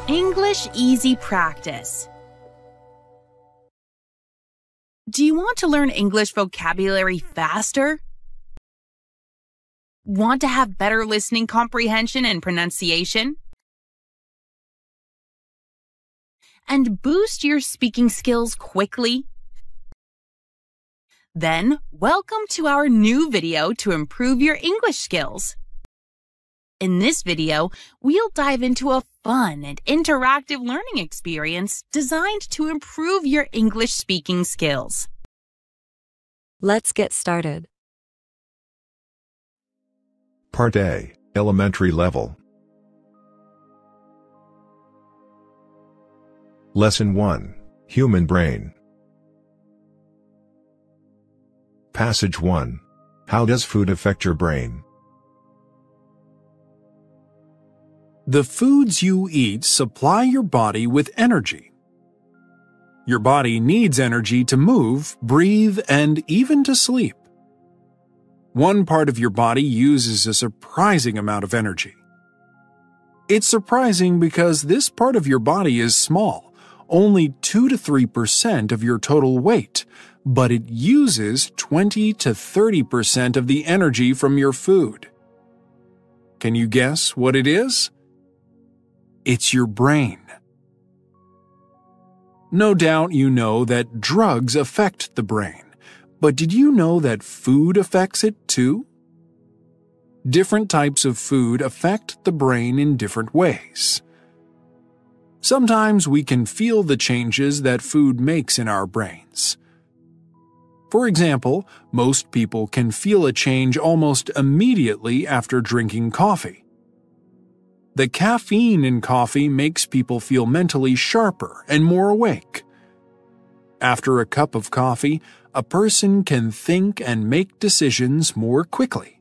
English Easy Practice. Do you want to learn English vocabulary faster? Want to have better listening comprehension and pronunciation? And boost your speaking skills quickly? Then, welcome to our new video to improve your English skills. In this video, we'll dive into a fun and interactive learning experience designed to improve your English speaking skills. Let's get started. Part A, Elementary Level. Lesson 1, Human Brain. Passage 1. How does food affect your brain? The foods you eat supply your body with energy. Your body needs energy to move, breathe, and even to sleep. One part of your body uses a surprising amount of energy. It's surprising because this part of your body is small, only 2 to 3% of your total weight, but it uses 20 to 30% of the energy from your food. Can you guess what it is? It's your brain. No doubt you know that drugs affect the brain, but did you know that food affects it too? Different types of food affect the brain in different ways. Sometimes we can feel the changes that food makes in our brains. For example, most people can feel a change almost immediately after drinking coffee. The caffeine in coffee makes people feel mentally sharper and more awake. After a cup of coffee, a person can think and make decisions more quickly.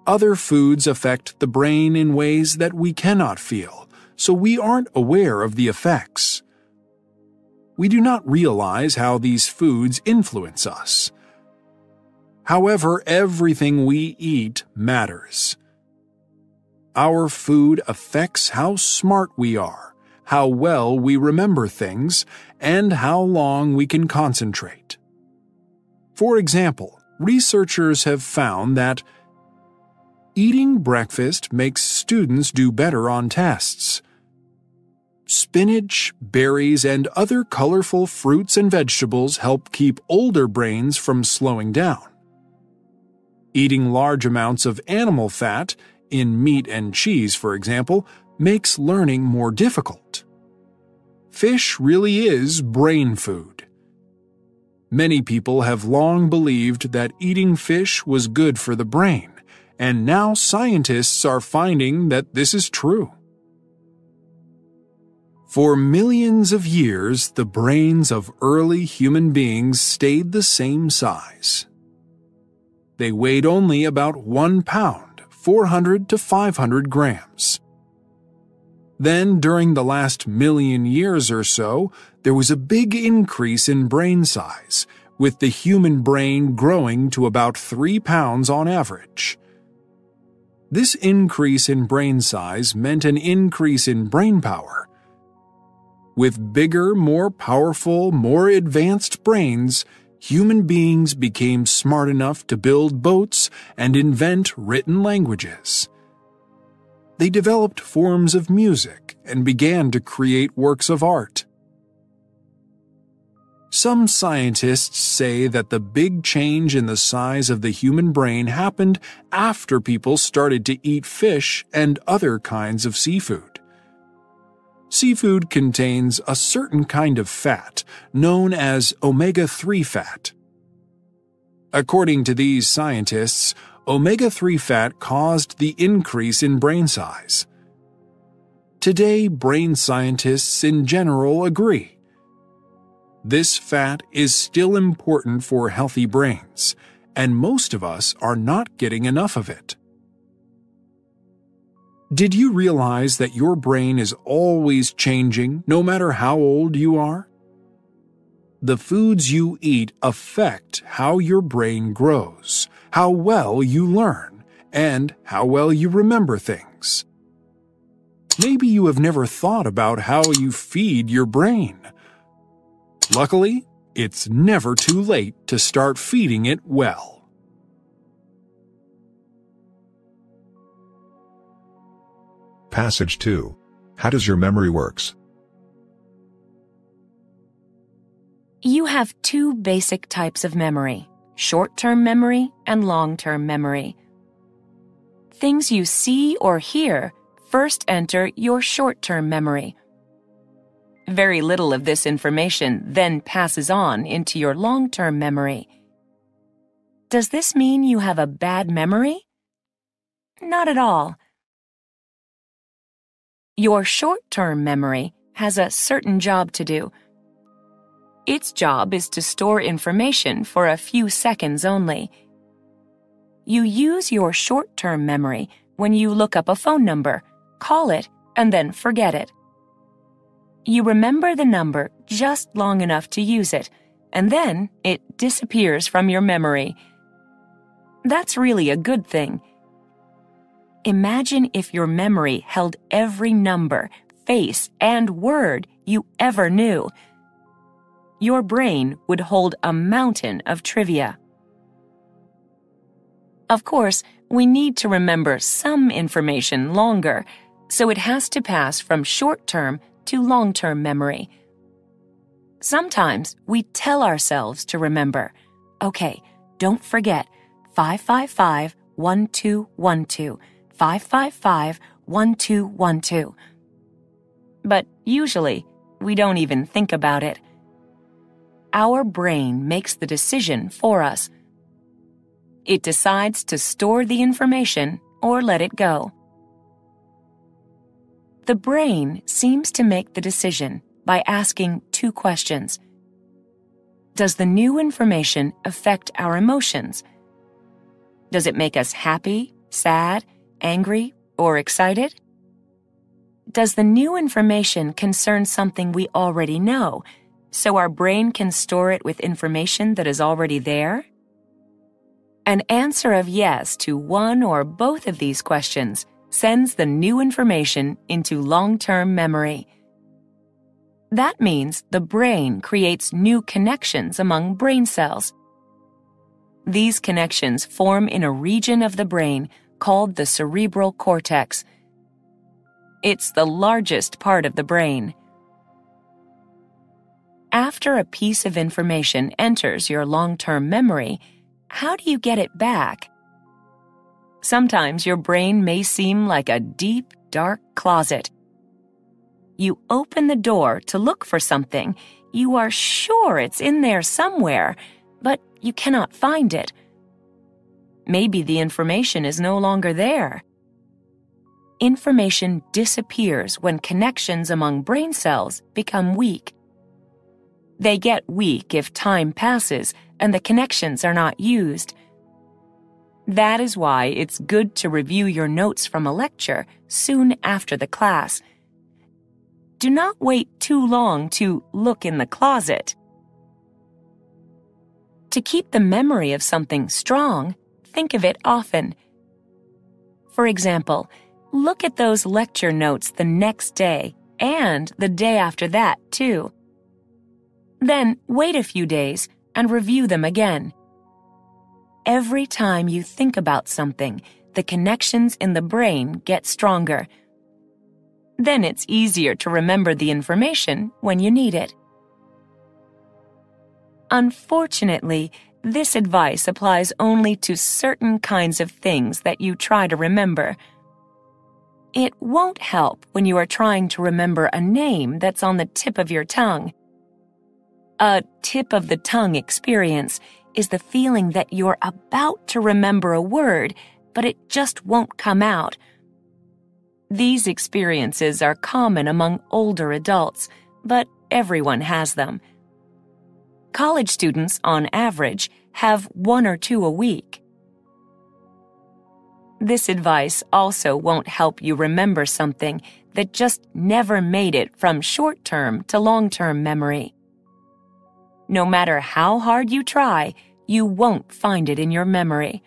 Other foods affect the brain in ways that we cannot feel, so we aren't aware of the effects. We do not realize how these foods influence us. However, everything we eat matters. Our food affects how smart we are, how well we remember things, and how long we can concentrate. For example, researchers have found that eating breakfast makes students do better on tests. Spinach, berries, and other colorful fruits and vegetables help keep older brains from slowing down. Eating large amounts of animal fat, in meat and cheese, for example, makes learning more difficult. Fish really is brain food. Many people have long believed that eating fish was good for the brain, and now scientists are finding that this is true. For millions of years, the brains of early human beings stayed the same size. They weighed only about 1 pound. 400 to 500 grams. Then, during the last million years or so, there was a big increase in brain size, with the human brain growing to about 3 pounds on average. This increase in brain size meant an increase in brain power. With bigger, more powerful, more advanced brains, human beings became smart enough to build boats and invent written languages. They developed forms of music and began to create works of art. Some scientists say that the big change in the size of the human brain happened after people started to eat fish and other kinds of seafood. Seafood contains a certain kind of fat, known as omega-3 fat. According to these scientists, omega-3 fat caused the increase in brain size. Today, brain scientists in general agree. This fat is still important for healthy brains, and most of us are not getting enough of it. Did you realize that your brain is always changing, no matter how old you are? The foods you eat affect how your brain grows, how well you learn, and how well you remember things. Maybe you have never thought about how you feed your brain. Luckily, it's never too late to start feeding it well. Passage 2. How does your memory works? You have two basic types of memory, short-term memory and long-term memory. Things you see or hear first enter your short-term memory. Very little of this information then passes on into your long-term memory. Does this mean you have a bad memory? Not at all. Your short-term memory has a certain job to do. Its job is to store information for a few seconds only. You use your short-term memory when you look up a phone number, call it, and then forget it. You remember the number just long enough to use it, and then it disappears from your memory. That's really a good thing. Imagine if your memory held every number, face, and word you ever knew. Your brain would hold a mountain of trivia. Of course, we need to remember some information longer, so it has to pass from short-term to long-term memory. Sometimes we tell ourselves to remember, okay, don't forget 555-1212, 555-1212. But usually, we don't even think about it. Our brain makes the decision for us. It decides to store the information or let it go. The brain seems to make the decision by asking two questions. Does the new information affect our emotions? Does it make us happy, sad, angry, or excited? Does the new information concern something we already know, so our brain can store it with information that is already there? An answer of yes to one or both of these questions sends the new information into long-term memory. That means the brain creates new connections among brain cells. These connections form in a region of the brain called the cerebral cortex. It's the largest part of the brain. After a piece of information enters your long-term memory, how do you get it back? Sometimes your brain may seem like a deep, dark closet. You open the door to look for something. You are sure it's in there somewhere, but you cannot find it. Maybe the information is no longer there. Information disappears when connections among brain cells become weak. They get weak if time passes and the connections are not used. That is why it's good to review your notes from a lecture soon after the class. Do not wait too long to look in the closet. To keep the memory of something strong, think of it often. For example, look at those lecture notes the next day and the day after that, too. Then wait a few days and review them again. Every time you think about something, the connections in the brain get stronger. Then it's easier to remember the information when you need it. Unfortunately, this advice applies only to certain kinds of things that you try to remember. It won't help when you are trying to remember a name that's on the tip of your tongue. A tip-of-the-tongue experience is the feeling that you're about to remember a word, but it just won't come out. These experiences are common among older adults, but everyone has them. College students, on average, have 1 or 2 a week. This advice also won't help you remember something that just never made it from short-term to long-term memory. No matter how hard you try, you won't find it in your memory.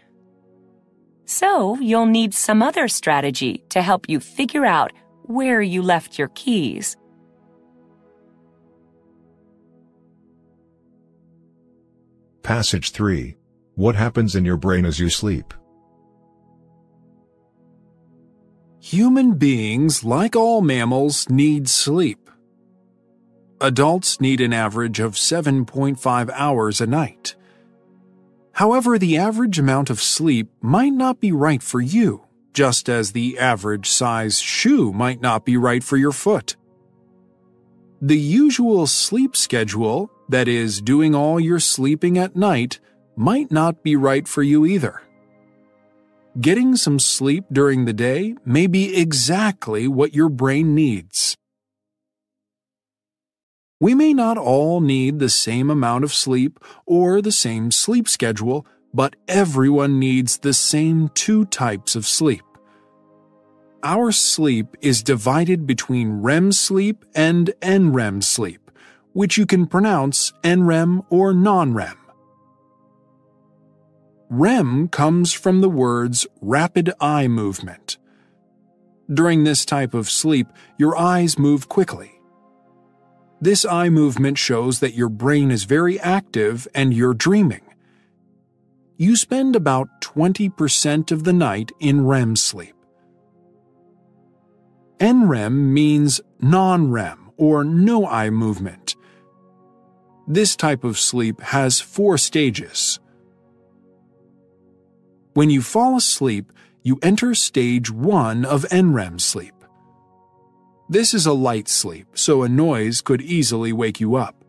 So you'll need some other strategy to help you figure out where you left your keys. Passage 3. What happens in your brain as you sleep? Human beings, like all mammals, need sleep. Adults need an average of 7.5 hours a night. However, the average amount of sleep might not be right for you, just as the average size shoe might not be right for your foot. The usual sleep schedule, that is, doing all your sleeping at night, might not be right for you either. Getting some sleep during the day may be exactly what your brain needs. We may not all need the same amount of sleep or the same sleep schedule, but everyone needs the same 2 types of sleep. Our sleep is divided between REM sleep and NREM sleep, which you can pronounce NREM or non-REM. REM comes from the words rapid eye movement. During this type of sleep, your eyes move quickly. This eye movement shows that your brain is very active and you're dreaming. You spend about 20% of the night in REM sleep. NREM means non-REM or no eye movement. This type of sleep has 4 stages. When you fall asleep, you enter stage 1 of NREM sleep. This is a light sleep, so a noise could easily wake you up.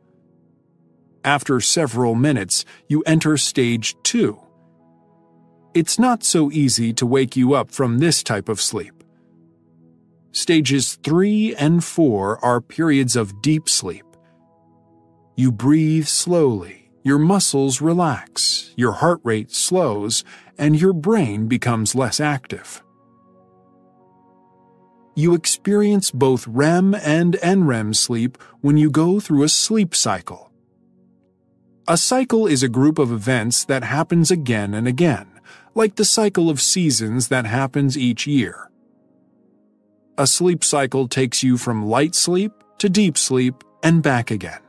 After several minutes, you enter stage 2. It's not so easy to wake you up from this type of sleep. Stages 3 and 4 are periods of deep sleep. You breathe slowly, your muscles relax, your heart rate slows, and your brain becomes less active. You experience both REM and NREM sleep when you go through a sleep cycle. A cycle is a group of events that happens again and again, like the cycle of seasons that happens each year. A sleep cycle takes you from light sleep to deep sleep and back again.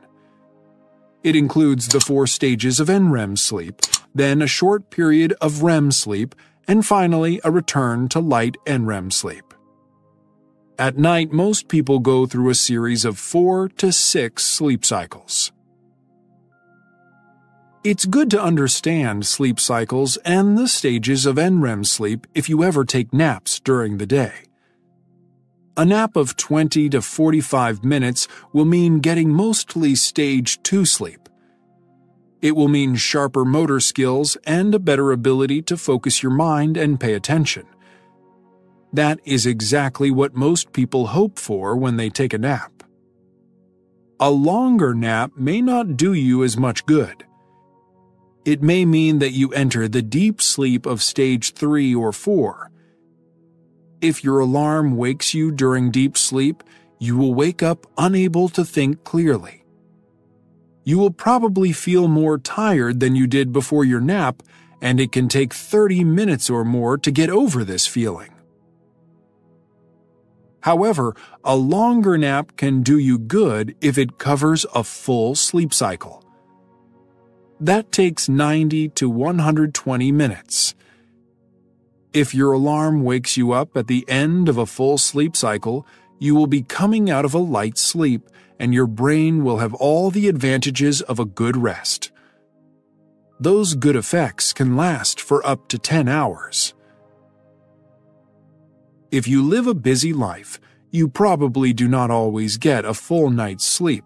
It includes the 4 stages of NREM sleep, then a short period of REM sleep, and finally a return to light NREM sleep. At night, most people go through a series of 4 to 6 sleep cycles. It's good to understand sleep cycles and the stages of NREM sleep if you ever take naps during the day. A nap of 20 to 45 minutes will mean getting mostly stage 2 sleep. It will mean sharper motor skills and a better ability to focus your mind and pay attention. That is exactly what most people hope for when they take a nap. A longer nap may not do you as much good. It may mean that you enter the deep sleep of stage 3 or 4. If your alarm wakes you during deep sleep, you will wake up unable to think clearly. You will probably feel more tired than you did before your nap, and it can take 30 minutes or more to get over this feeling. However, a longer nap can do you good if it covers a full sleep cycle. That takes 90 to 120 minutes. If your alarm wakes you up at the end of a full sleep cycle, you will be coming out of a light sleep, and your brain will have all the advantages of a good rest. Those good effects can last for up to 10 hours. If you live a busy life, you probably do not always get a full night's sleep.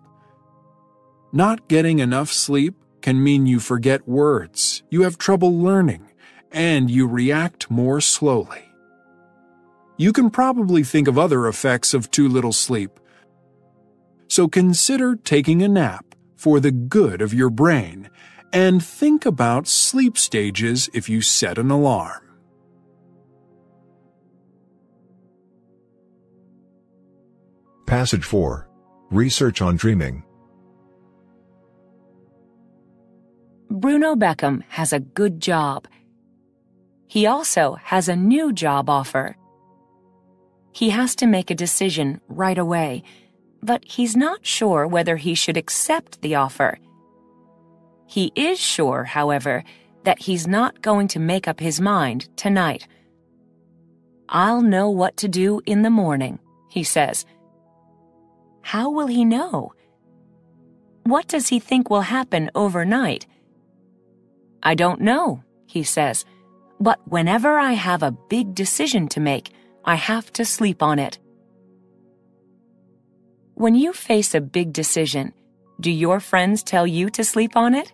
Not getting enough sleep can mean you forget words, you have trouble learning, and you react more slowly. You can probably think of other effects of too little sleep. So consider taking a nap for the good of your brain, and think about sleep stages if you set an alarm. Passage 4. Research on dreaming. Bruno Beckham has a good job. He also has a new job offer. He has to make a decision right away, but he's not sure whether he should accept the offer. He is sure, however, that he's not going to make up his mind tonight. "I'll know what to do in the morning," he says. How will he know? What does he think will happen overnight? "I don't know," he says, "but whenever I have a big decision to make, I have to sleep on it." When you face a big decision, do your friends tell you to sleep on it?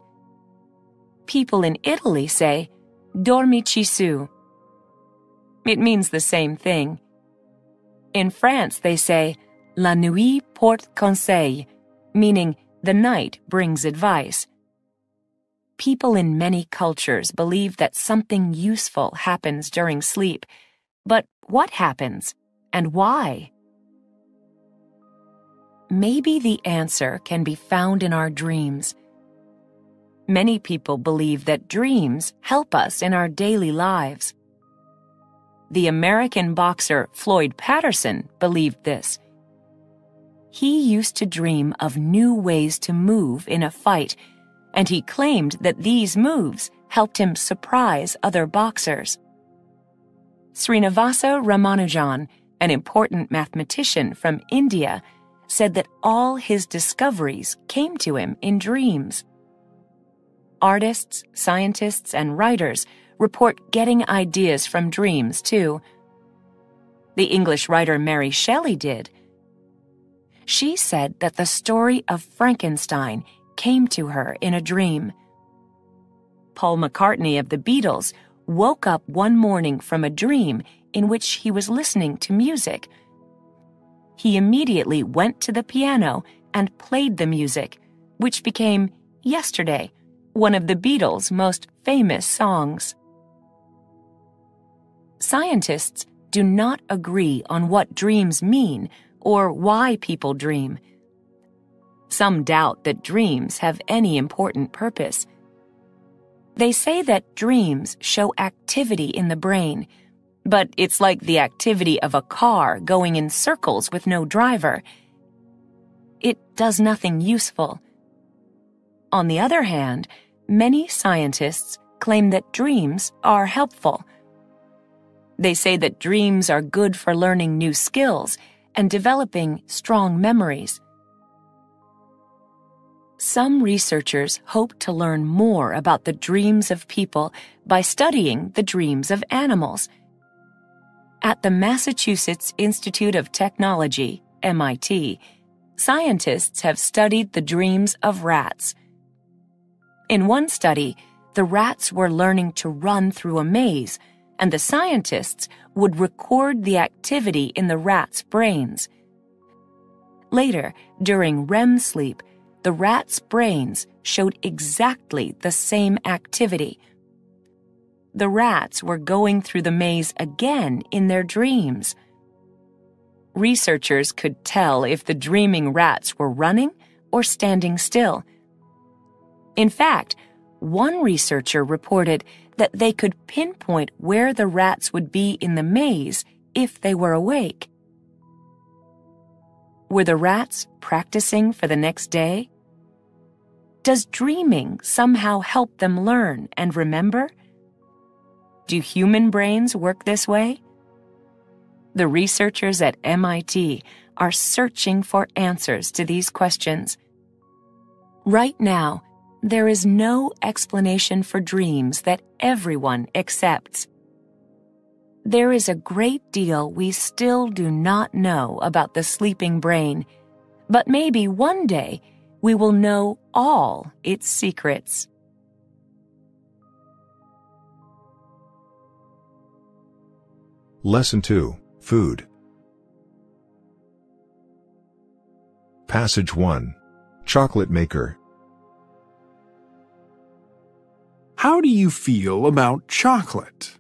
People in Italy say, "Dormici su." It means the same thing. In France, they say, "La nuit porte conseil," meaning the night brings advice. People in many cultures believe that something useful happens during sleep. But what happens, and why? Maybe the answer can be found in our dreams. Many people believe that dreams help us in our daily lives. The American boxer Floyd Patterson believed this. He used to dream of new ways to move in a fight, and he claimed that these moves helped him surprise other boxers. Srinivasa Ramanujan, an important mathematician from India, said that all his discoveries came to him in dreams. Artists, scientists, and writers report getting ideas from dreams, too. The English writer Mary Shelley did. She said that the story of Frankenstein came to her in a dream. Paul McCartney of the Beatles woke up one morning from a dream in which he was listening to music. He immediately went to the piano and played the music, which became Yesterday, one of the Beatles' most famous songs. Scientists do not agree on what dreams mean or why people dream. Some doubt that dreams have any important purpose. They say that dreams show activity in the brain, but it's like the activity of a car going in circles with no driver. It does nothing useful. On the other hand, many scientists claim that dreams are helpful. They say that dreams are good for learning new skills and developing strong memories. Some researchers hope to learn more about the dreams of people by studying the dreams of animals. At the Massachusetts Institute of Technology, MIT, scientists have studied the dreams of rats. In one study, the rats were learning to run through a maze, and the scientists would record the activity in the rats' brains. Later, during REM sleep, the rats' brains showed exactly the same activity. The rats were going through the maze again in their dreams. Researchers could tell if the dreaming rats were running or standing still. In fact, one researcher reported that they could pinpoint where the rats would be in the maze if they were awake. Were the rats practicing for the next day? Does dreaming somehow help them learn and remember? Do human brains work this way? The researchers at MIT are searching for answers to these questions. Right now, there is no explanation for dreams that everyone accepts. There is a great deal we still do not know about the sleeping brain, but maybe one day we will know all its secrets. Lesson 2, Food. Passage 1. Chocolate maker. How do you feel about chocolate?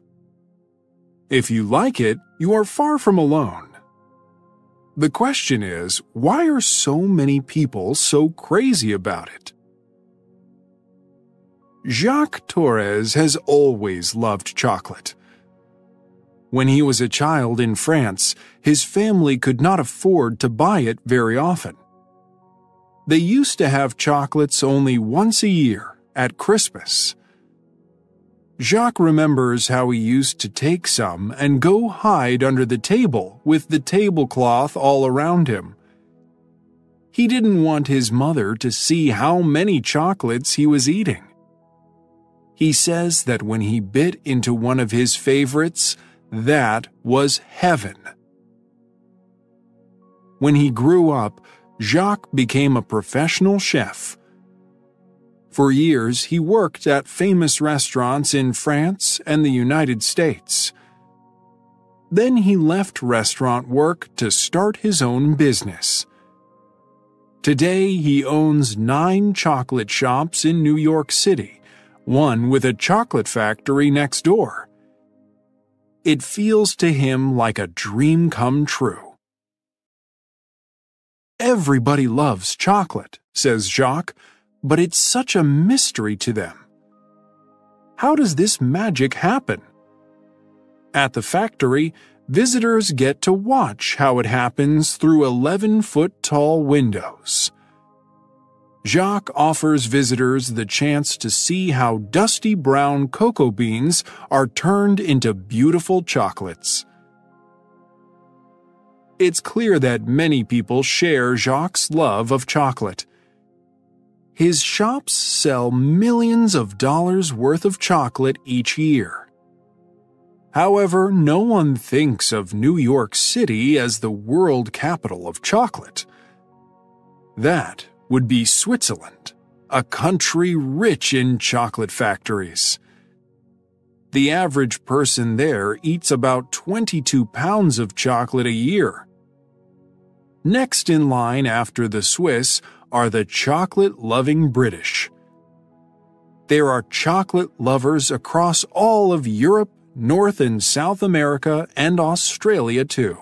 If you like it, you are far from alone. The question is, why are so many people so crazy about it? Jacques Torres has always loved chocolate. When he was a child in France, his family could not afford to buy it very often. They used to have chocolates only once a year, at Christmas. Jacques remembers how he used to take some and go hide under the table with the tablecloth all around him. He didn't want his mother to see how many chocolates he was eating. He says that when he bit into one of his favorites, that was heaven. When he grew up, Jacques became a professional chef. For years, he worked at famous restaurants in France and the United States. Then he left restaurant work to start his own business. Today, he owns 9 chocolate shops in New York City, one with a chocolate factory next door. It feels to him like a dream come true. Everybody loves chocolate, says Jacques, but it's such a mystery to them. How does this magic happen? At the factory, visitors get to watch how it happens through 11-foot-tall windows. Jacques offers visitors the chance to see how dusty brown cocoa beans are turned into beautiful chocolates. It's clear that many people share Jacques' love of chocolate. His shops sell millions of dollars worth of chocolate each year. However, no one thinks of New York City as the world capital of chocolate. That would be Switzerland, a country rich in chocolate factories. The average person there eats about 22 pounds of chocolate a year. Next in line after the Swiss are the chocolate-loving British. There are chocolate lovers across all of Europe, North and South America, and Australia too.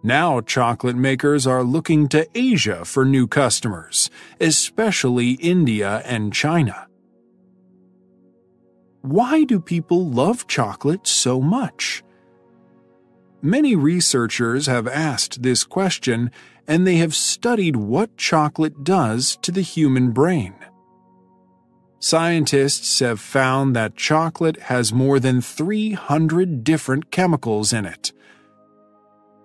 Now chocolate makers are looking to Asia for new customers, especially India and China. Why do people love chocolate so much? Many researchers have asked this question, and they have studied what chocolate does to the human brain. Scientists have found that chocolate has more than 300 different chemicals in it.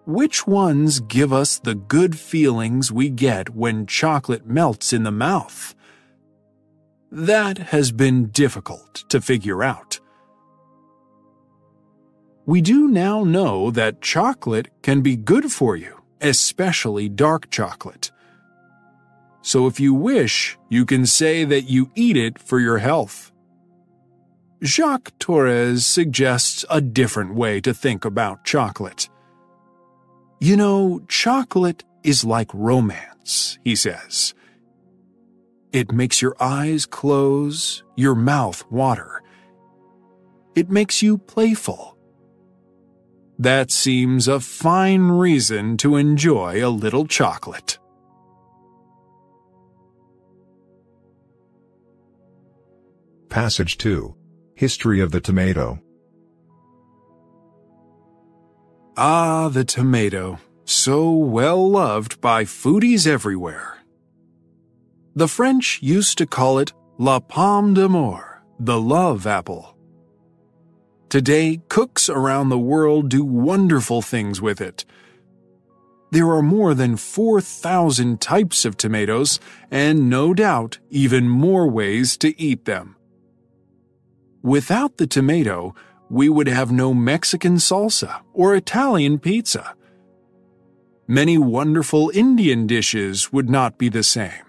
Which ones give us the good feelings we get when chocolate melts in the mouth? That has been difficult to figure out. We do now know that chocolate can be good for you, especially dark chocolate. So if you wish, you can say that you eat it for your health. Jacques Torres suggests a different way to think about chocolate. You know, chocolate is like romance, he says. It makes your eyes close, your mouth water. It makes you playful. That seems a fine reason to enjoy a little chocolate. Passage 2. History of the tomato. Ah, the tomato, so well loved by foodies everywhere. The French used to call it la pomme d'amour, the love apple. Today, cooks around the world do wonderful things with it. There are more than 4,000 types of tomatoes, and no doubt even more ways to eat them. Without the tomato, we would have no Mexican salsa or Italian pizza. Many wonderful Indian dishes would not be the same.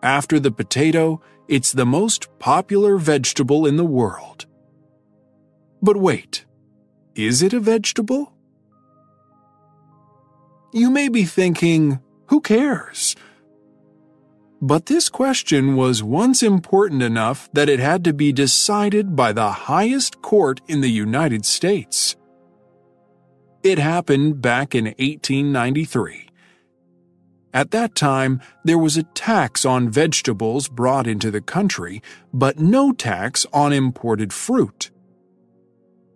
After the potato, it's the most popular vegetable in the world. But wait, is it a vegetable? You may be thinking, who cares? But this question was once important enough that it had to be decided by the highest court in the United States. It happened back in 1893. At that time, there was a tax on vegetables brought into the country, but no tax on imported fruit.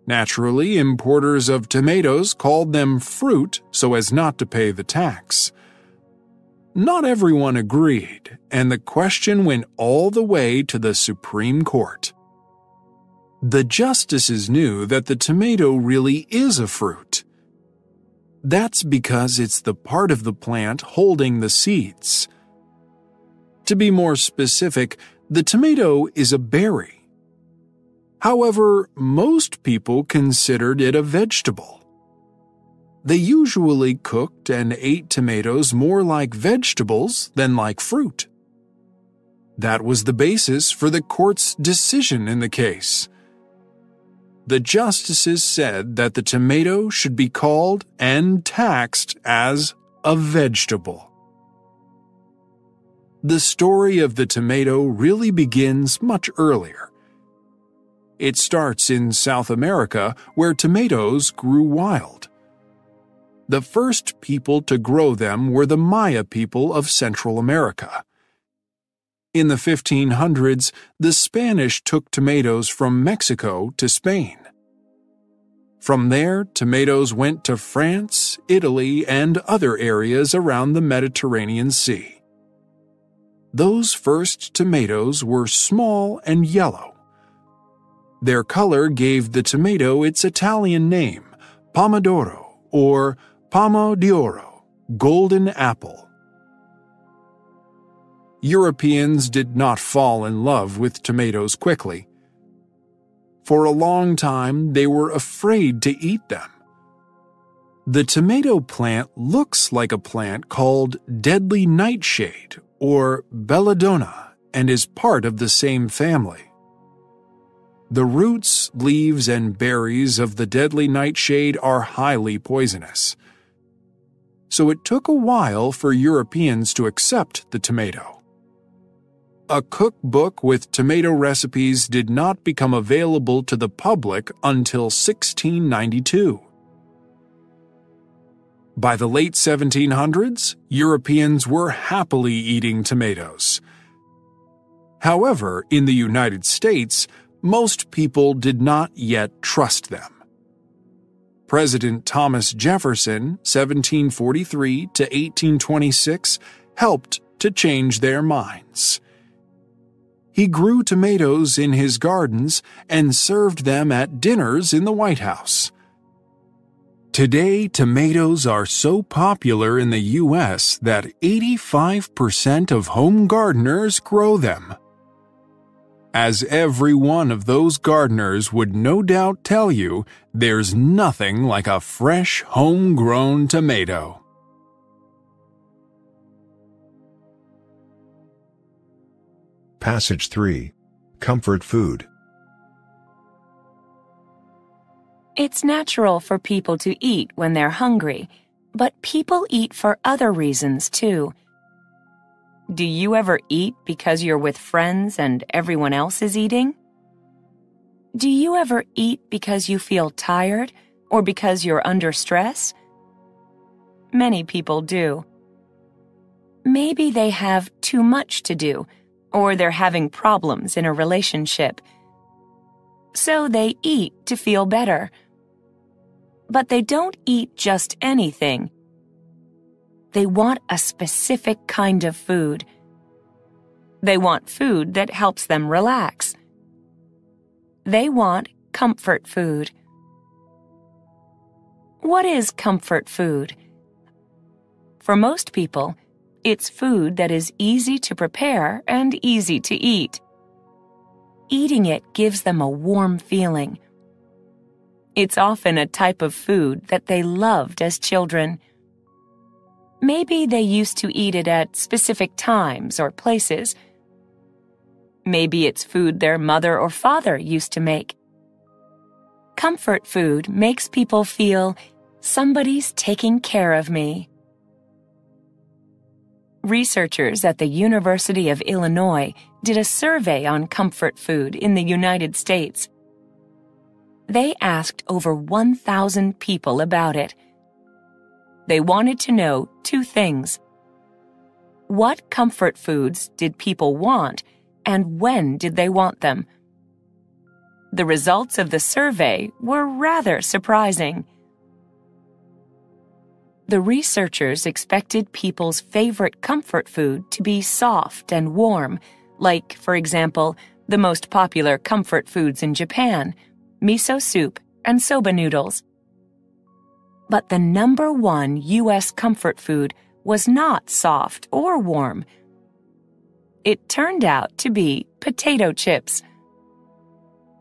Naturally, importers of tomatoes called them fruit so as not to pay the tax. Not everyone agreed, and the question went all the way to the Supreme Court. The justices knew that the tomato really is a fruit. That's because it's the part of the plant holding the seeds. To be more specific, the tomato is a berry. However, most people considered it a vegetable. They usually cooked and ate tomatoes more like vegetables than like fruit. That was the basis for the court's decision in the case. The justices said that the tomato should be called and taxed as a vegetable. The story of the tomato really begins much earlier. It starts in South America, where tomatoes grew wild. The first people to grow them were the Maya people of Central America. In the 1500s, the Spanish took tomatoes from Mexico to Spain. From there, tomatoes went to France, Italy, and other areas around the Mediterranean Sea. Those first tomatoes were small and yellow. Their color gave the tomato its Italian name, pomodoro, or pomo d'oro, golden apple. Europeans did not fall in love with tomatoes quickly. For a long time, they were afraid to eat them. The tomato plant looks like a plant called deadly nightshade or belladonna and is part of the same family. The roots, leaves, and berries of the deadly nightshade are highly poisonous. So it took a while for Europeans to accept the tomato. A cookbook with tomato recipes did not become available to the public until 1692. By the late 1700s, Europeans were happily eating tomatoes. However, in the United States, most people did not yet trust them. President Thomas Jefferson, 1743 to 1826, helped to change their minds. He grew tomatoes in his gardens and served them at dinners in the White House. Today, tomatoes are so popular in the U.S. that 85% of home gardeners grow them. As every one of those gardeners would no doubt tell you, there's nothing like a fresh, homegrown tomato. Passage 3. Comfort food. It's natural for people to eat when they're hungry, but people eat for other reasons too. Do you ever eat because you're with friends and everyone else is eating? Do you ever eat because you feel tired or because you're under stress? Many people do. Maybe they have too much to do, or they're having problems in a relationship. So they eat to feel better. But they don't eat just anything. They want a specific kind of food. They want food that helps them relax. They want comfort food. What is comfort food? For most people, it's food that is easy to prepare and easy to eat. Eating it gives them a warm feeling. It's often a type of food that they loved as children. Maybe they used to eat it at specific times or places. Maybe it's food their mother or father used to make. Comfort food makes people feel somebody's taking care of me. Researchers at the University of Illinois did a survey on comfort food in the United States. They asked over 1,000 people about it. They wanted to know two things. What comfort foods did people want, and when did they want them? The results of the survey were rather surprising. The researchers expected people's favorite comfort food to be soft and warm, like, for example, the most popular comfort foods in Japan, miso soup and soba noodles. But the number one U.S. comfort food was not soft or warm. It turned out to be potato chips.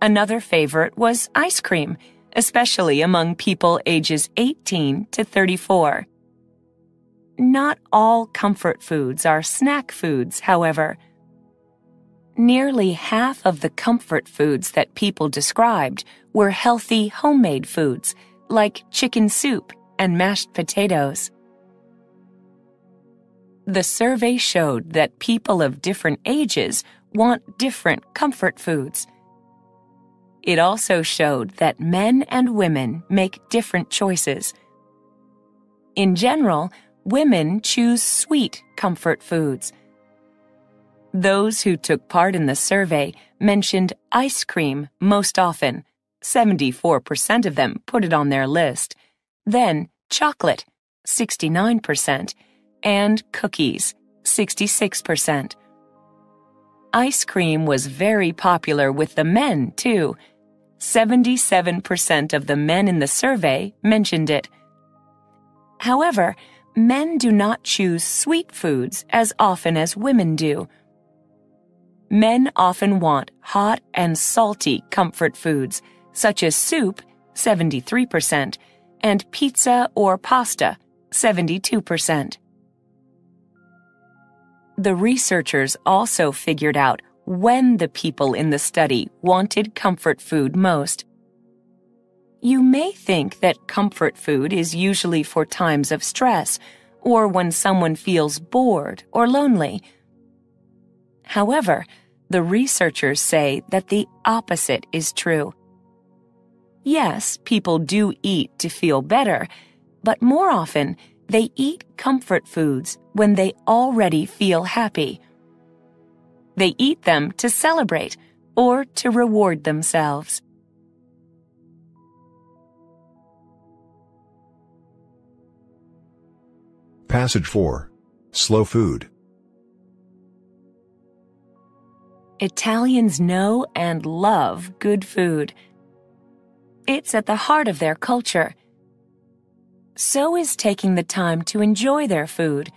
Another favorite was ice cream, especially among people ages 18 to 34. Not all comfort foods are snack foods, however. Nearly half of the comfort foods that people described were healthy homemade foods, like chicken soup and mashed potatoes. The survey showed that people of different ages want different comfort foods. It also showed that men and women make different choices. In general, women choose sweet comfort foods. Those who took part in the survey mentioned ice cream most often. 74% of them put it on their list. Then chocolate, 69%, and cookies, 66%. Ice cream was very popular with the men, too. 77% of the men in the survey mentioned it. However, men do not choose sweet foods as often as women do. Men often want hot and salty comfort foods, such as soup, 73%, and pizza or pasta, 72%. The researchers also figured out when the people in the study wanted comfort food most. You may think that comfort food is usually for times of stress or when someone feels bored or lonely. However, the researchers say that the opposite is true. Yes, people do eat to feel better, but more often, they eat comfort foods when they already feel happy. They eat them to celebrate or to reward themselves. Passage 4. Slow food. Italians know and love good food. It's at the heart of their culture. So is taking the time to enjoy their food.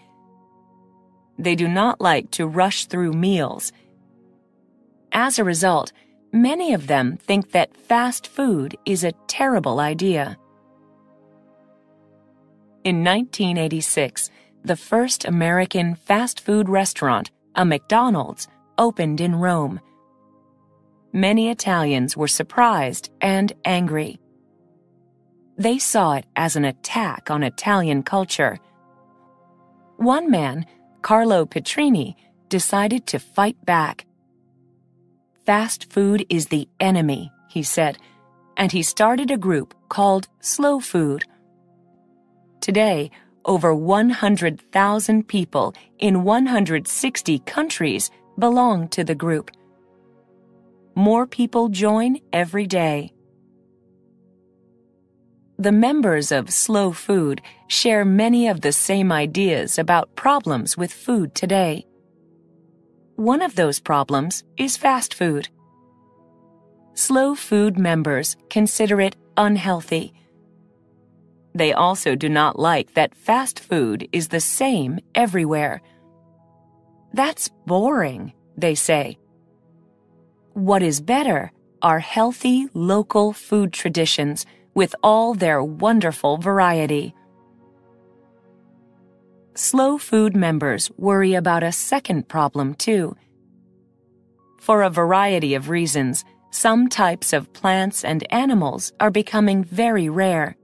They do not like to rush through meals. As a result, many of them think that fast food is a terrible idea. In 1986, the first American fast food restaurant, a McDonald's, opened in Rome. Many Italians were surprised and angry. They saw it as an attack on Italian culture. One man, Carlo Petrini, decided to fight back. Fast food is the enemy, he said, and he started a group called Slow Food. Today, over 100,000 people in 160 countries belong to the group. More people join every day. The members of Slow Food share many of the same ideas about problems with food today. One of those problems is fast food. Slow Food members consider it unhealthy. They also do not like that fast food is the same everywhere. That's boring, they say. What is better are healthy local food traditions with all their wonderful variety. Slow Food members worry about a second problem, too. For a variety of reasons, some types of plants and animals are becoming very rare.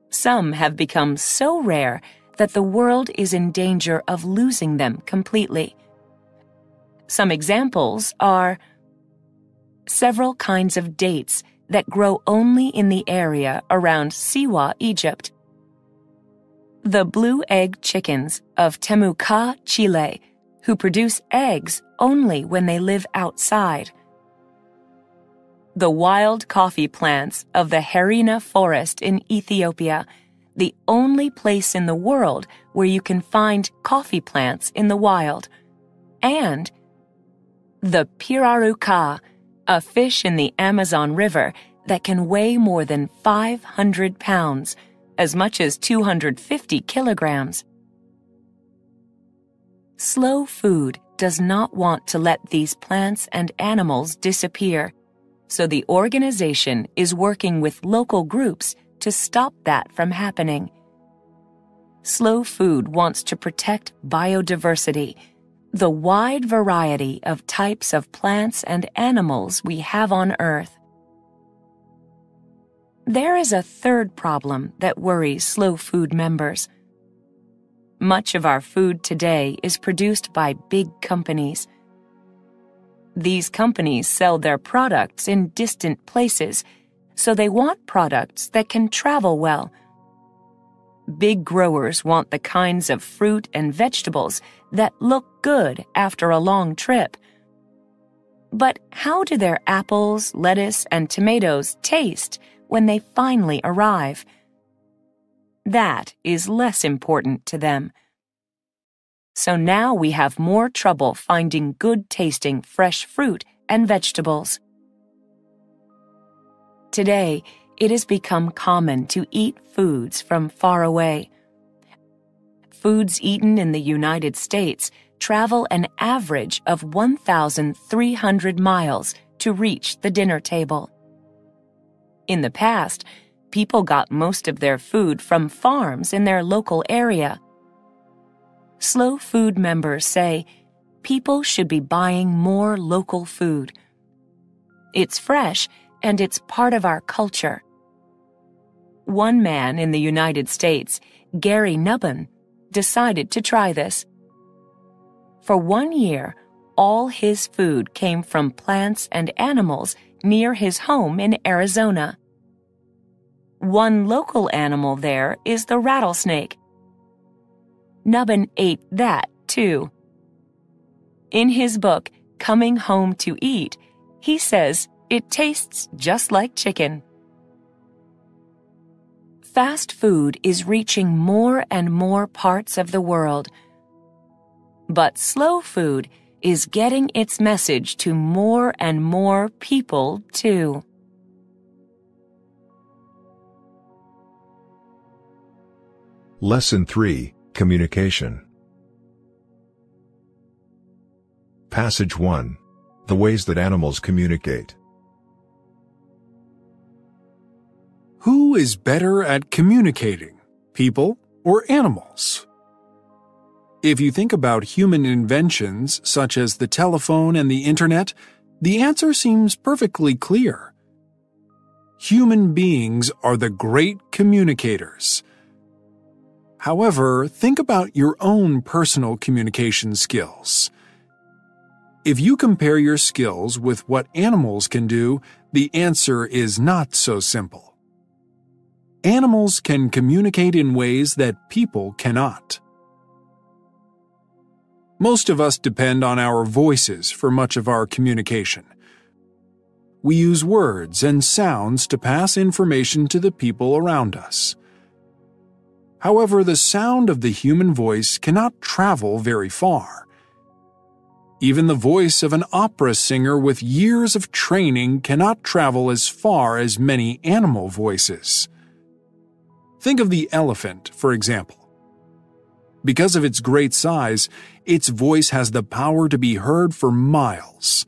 Some have become so rare that the world is in danger of losing them completely. Some examples are several kinds of dates that grow only in the area around Siwa, Egypt. the blue egg chickens of Temuca, Chile, who produce eggs only when they live outside. The wild coffee plants of the Harina forest in Ethiopia, the only place in the world where you can find coffee plants in the wild. And the piraruca, a fish in the Amazon River that can weigh more than 500 pounds, as much as 250 kilograms. Slow food does not want to let these plants and animals disappear, so the organization is working with local groups to stop that from happening. Slow food wants to protect biodiversity, the wide variety of types of plants and animals we have on Earth. There is a third problem that worries slow food members. Much of our food today is produced by big companies. These companies sell their products in distant places, so they want products that can travel well. Big growers want the kinds of fruit and vegetables that look good after a long trip. But how do their apples, lettuce, and tomatoes taste when they finally arrive? That is less important to them. So now we have more trouble finding good-tasting fresh fruit and vegetables. Today, it has become common to eat foods from far away. Foods eaten in the United States travel an average of 1,300 miles to reach the dinner table. In the past, people got most of their food from farms in their local area. Slow food members say people should be buying more local food. It's fresh and it's part of our culture. One man in the United States, Gary Nubbin, decided to try this. For 1 year, all his food came from plants and animals near his home in Arizona. One local animal there is the rattlesnake. Nubbin ate that, too. In his book, Coming Home to Eat, he says it tastes just like chicken. Fast food is reaching more and more parts of the world. But slow food is getting its message to more and more people, too. Lesson 3, Communication. Passage 1. The ways that animals communicate. Who is better at communicating, people or animals? If you think about human inventions such as the telephone and the internet, the answer seems perfectly clear. Human beings are the great communicators. However, think about your own personal communication skills. If you compare your skills with what animals can do, the answer is not so simple. Animals can communicate in ways that people cannot. Most of us depend on our voices for much of our communication. We use words and sounds to pass information to the people around us. However, the sound of the human voice cannot travel very far. Even the voice of an opera singer with years of training cannot travel as far as many animal voices. Think of the elephant, for example. Because of its great size, its voice has the power to be heard for miles.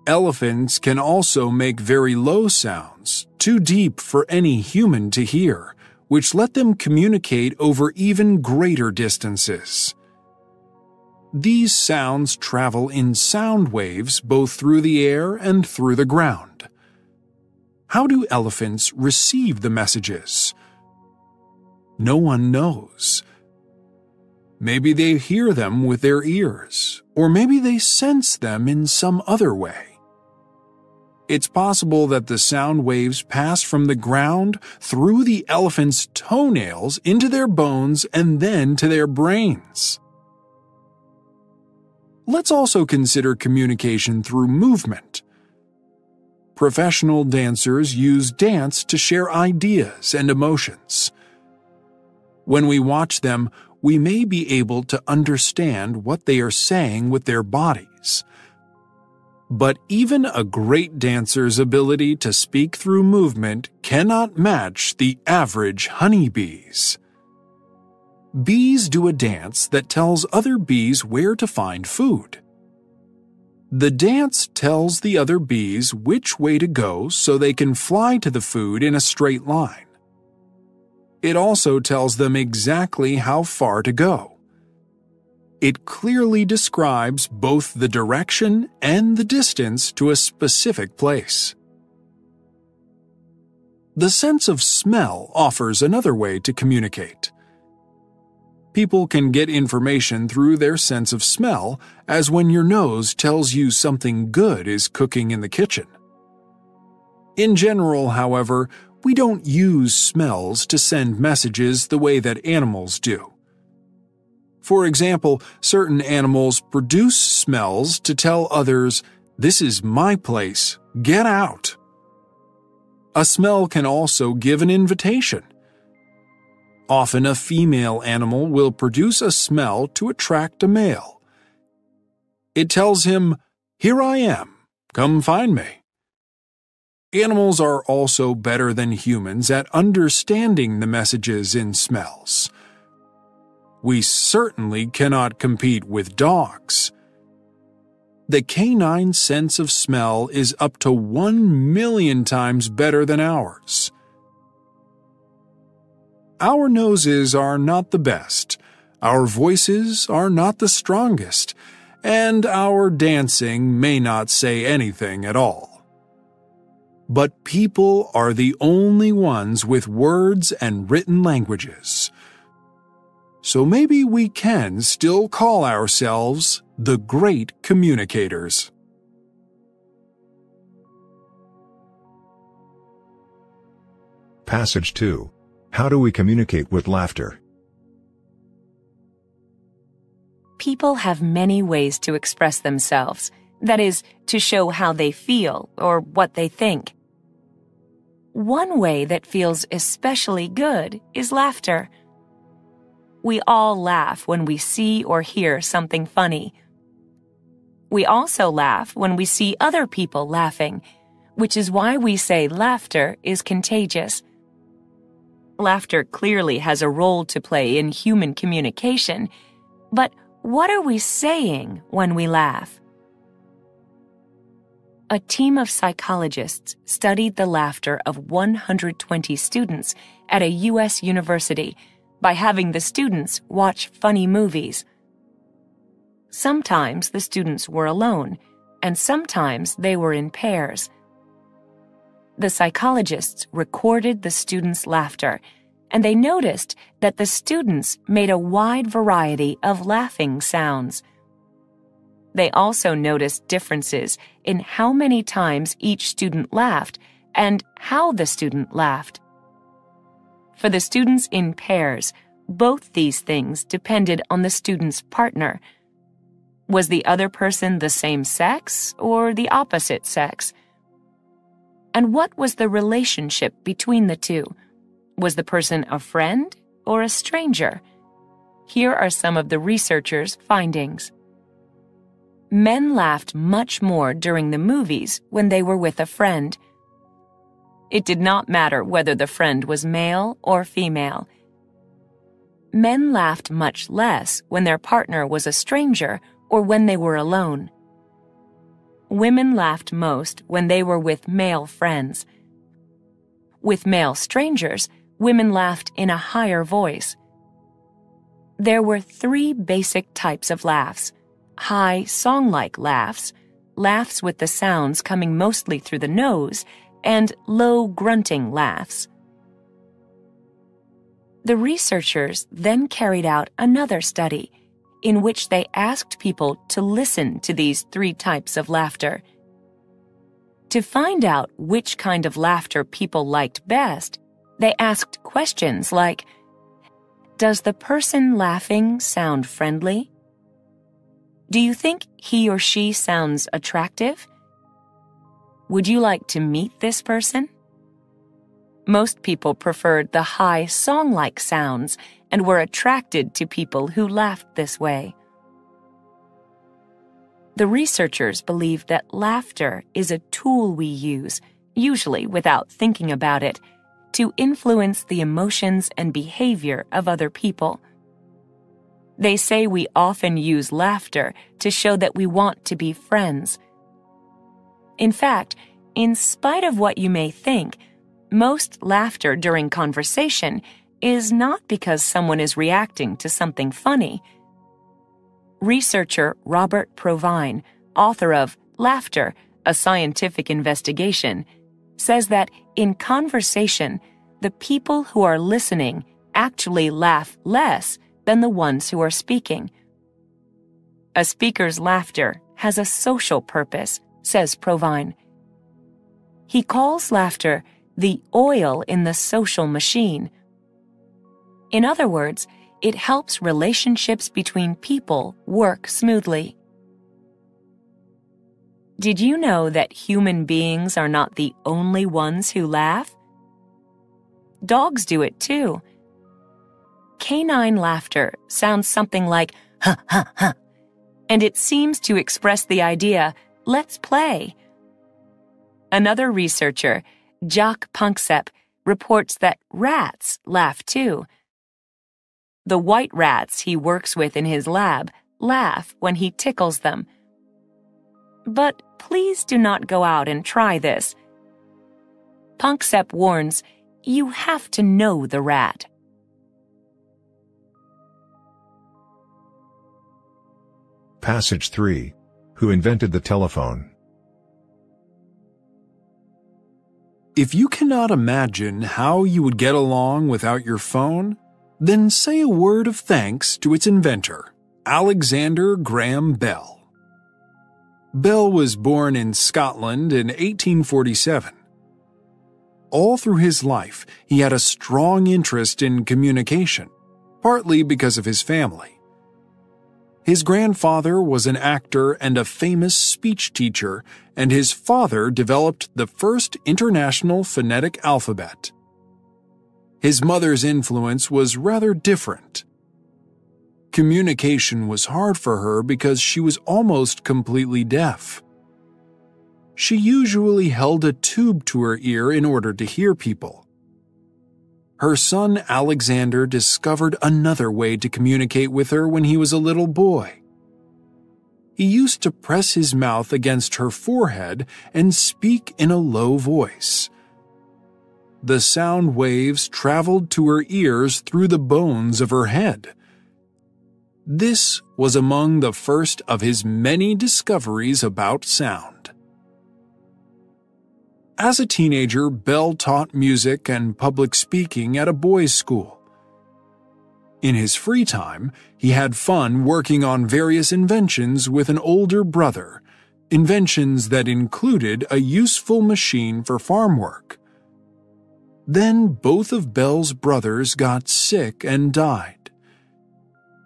Elephants can also make very low sounds, too deep for any human to hear, which let them communicate over even greater distances. These sounds travel in sound waves both through the air and through the ground. How do elephants receive the messages? No one knows. Maybe they hear them with their ears, or maybe they sense them in some other way. It's possible that the sound waves passed from the ground through the elephant's toenails into their bones and then to their brains. Let's also consider communication through movement. Professional dancers use dance to share ideas and emotions. When we watch them, we may be able to understand what they are saying with their bodies. But even a great dancer's ability to speak through movement cannot match the average honeybees. Bees do a dance that tells other bees where to find food. The dance tells the other bees which way to go so they can fly to the food in a straight line. It also tells them exactly how far to go. It clearly describes both the direction and the distance to a specific place. The sense of smell offers another way to communicate. People can get information through their sense of smell, as when your nose tells you something good is cooking in the kitchen. In general, however, we don't use smells to send messages the way that animals do. For example, certain animals produce smells to tell others, "This is my place, get out." A smell can also give an invitation. Often a female animal will produce a smell to attract a male. It tells him, "Here I am, come find me." Animals are also better than humans at understanding the messages in smells. We certainly cannot compete with dogs. The canine sense of smell is up to 1,000,000 times better than ours. Our noses are not the best, our voices are not the strongest, and our dancing may not say anything at all. But people are the only ones with words and written languages. So maybe we can still call ourselves the great communicators. Passage 2. How do we communicate with laughter? People have many ways to express themselves, that is, to show how they feel or what they think. One way that feels especially good is laughter. We all laugh when we see or hear something funny. We also laugh when we see other people laughing, which is why we say laughter is contagious. Laughter clearly has a role to play in human communication, but what are we saying when we laugh? A team of psychologists studied the laughter of 120 students at a U.S. university by having the students watch funny movies. Sometimes the students were alone, and sometimes they were in pairs. The psychologists recorded the students' laughter, and they noticed that the students made a wide variety of laughing sounds. They also noticed differences in how many times each student laughed and how the student laughed. For the students in pairs, both these things depended on the student's partner. Was the other person the same sex or the opposite sex? And what was the relationship between the two? Was the person a friend or a stranger? Here are some of the researchers' findings. Men laughed much more during the movies when they were with a friend. It did not matter whether the friend was male or female. Men laughed much less when their partner was a stranger or when they were alone. Women laughed most when they were with male friends. With male strangers, women laughed in a higher voice. There were 3 basic types of laughs: high, song-like laughs, laughs with the sounds coming mostly through the nose, and low, grunting laughs. The researchers then carried out another study in which they asked people to listen to these 3 types of laughter. To find out which kind of laughter people liked best, they asked questions like, "Does the person laughing sound friendly? Do you think he or she sounds attractive? Would you like to meet this person?" Most people preferred the high song-like sounds and were attracted to people who laughed this way. The researchers believe that laughter is a tool we use, usually without thinking about it, to influence the emotions and behavior of other people. They say we often use laughter to show that we want to be friends. In fact, in spite of what you may think, most laughter during conversation is not because someone is reacting to something funny. Researcher Robert Provine, author of Laughter, A Scientific Investigation, says that in conversation, the people who are listening actually laugh less than the ones who are speaking. A speaker's laughter has a social purpose, says Provine. He calls laughter the oil in the social machine. In other words, it helps relationships between people work smoothly. Did you know that human beings are not the only ones who laugh? Dogs do it too. Canine laughter sounds something like "ha ha ha," and it seems to express the idea, "Let's play." Another researcher, Jacques Panksepp, reports that rats laugh too. The white rats he works with in his lab laugh when he tickles them. But please do not go out and try this. Panksepp warns, you have to know the rat. Passage 3. Who invented the telephone? If you cannot imagine how you would get along without your phone, then say a word of thanks to its inventor, Alexander Graham Bell. Bell was born in Scotland in 1847. All through his life, he had a strong interest in communication, partly because of his family. His grandfather was an actor and a famous speech teacher, and his father developed the first international phonetic alphabet. His mother's influence was rather different. Communication was hard for her because she was almost completely deaf. She usually held a tube to her ear in order to hear people. Her son Alexander discovered another way to communicate with her when he was a little boy. He used to press his mouth against her forehead and speak in a low voice. The sound waves traveled to her ears through the bones of her head. This was among the first of his many discoveries about sound. As a teenager, Bell taught music and public speaking at a boys' school. In his free time, he had fun working on various inventions with an older brother, inventions that included a useful machine for farm work. Then both of Bell's brothers got sick and died.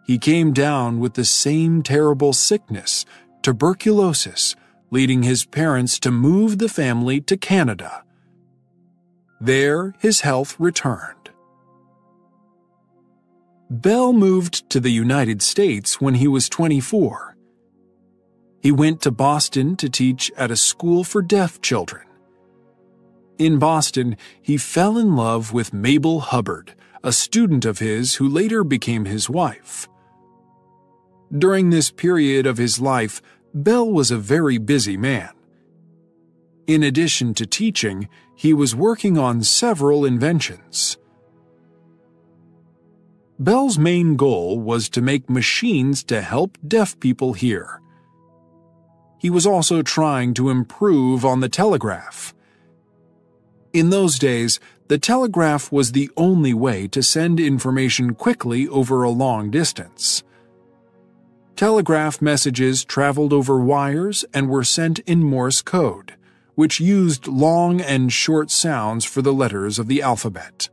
He came down with the same terrible sickness, tuberculosis, leading his parents to move the family to Canada. There, his health returned. Bell moved to the United States when he was 24. He went to Boston to teach at a school for deaf children. In Boston, he fell in love with Mabel Hubbard, a student of his who later became his wife. During this period of his life, Bell was a very busy man. In addition to teaching, he was working on several inventions. Bell's main goal was to make machines to help deaf people hear. He was also trying to improve on the telegraph. In those days, the telegraph was the only way to send information quickly over a long distance. Telegraph messages traveled over wires and were sent in Morse code, which used long and short sounds for the letters of the alphabet.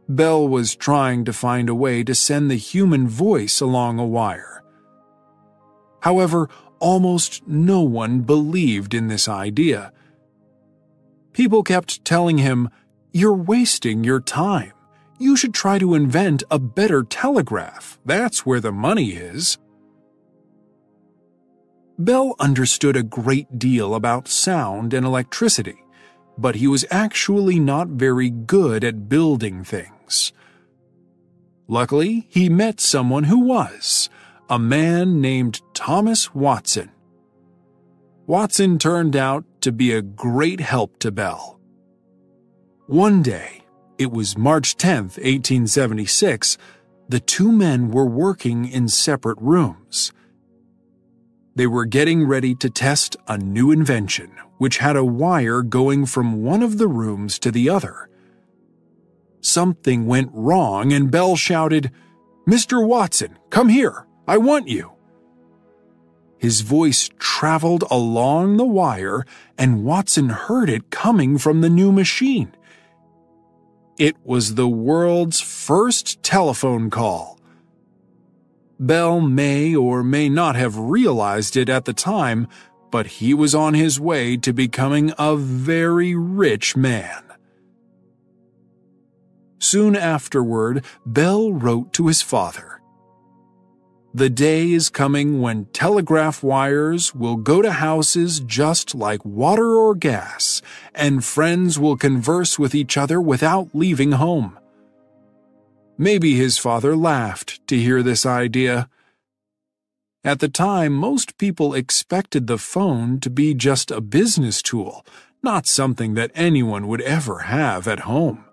Bell was trying to find a way to send the human voice along a wire. However, almost no one believed in this idea. People kept telling him, "You're wasting your time. You should try to invent a better telegraph. That's where the money is." Bell understood a great deal about sound and electricity, but he was actually not very good at building things. Luckily, he met someone who was, a man named Thomas Watson. Watson turned out to be a great help to Bell. One day, it was March 10th, 1876, the two men were working in separate rooms. They were getting ready to test a new invention, which had a wire going from one of the rooms to the other. Something went wrong, and Bell shouted, "Mr. Watson, come here! I want you!" His voice traveled along the wire, and Watson heard it coming from the new machine. It was the world's first telephone call. Bell may or may not have realized it at the time, but he was on his way to becoming a very rich man. Soon afterward, Bell wrote to his father, "The day is coming when telegraph wires will go to houses just like water or gas, and friends will converse with each other without leaving home." Maybe his father laughed to hear this idea. At the time, most people expected the phone to be just a business tool, not something that anyone would ever have at home.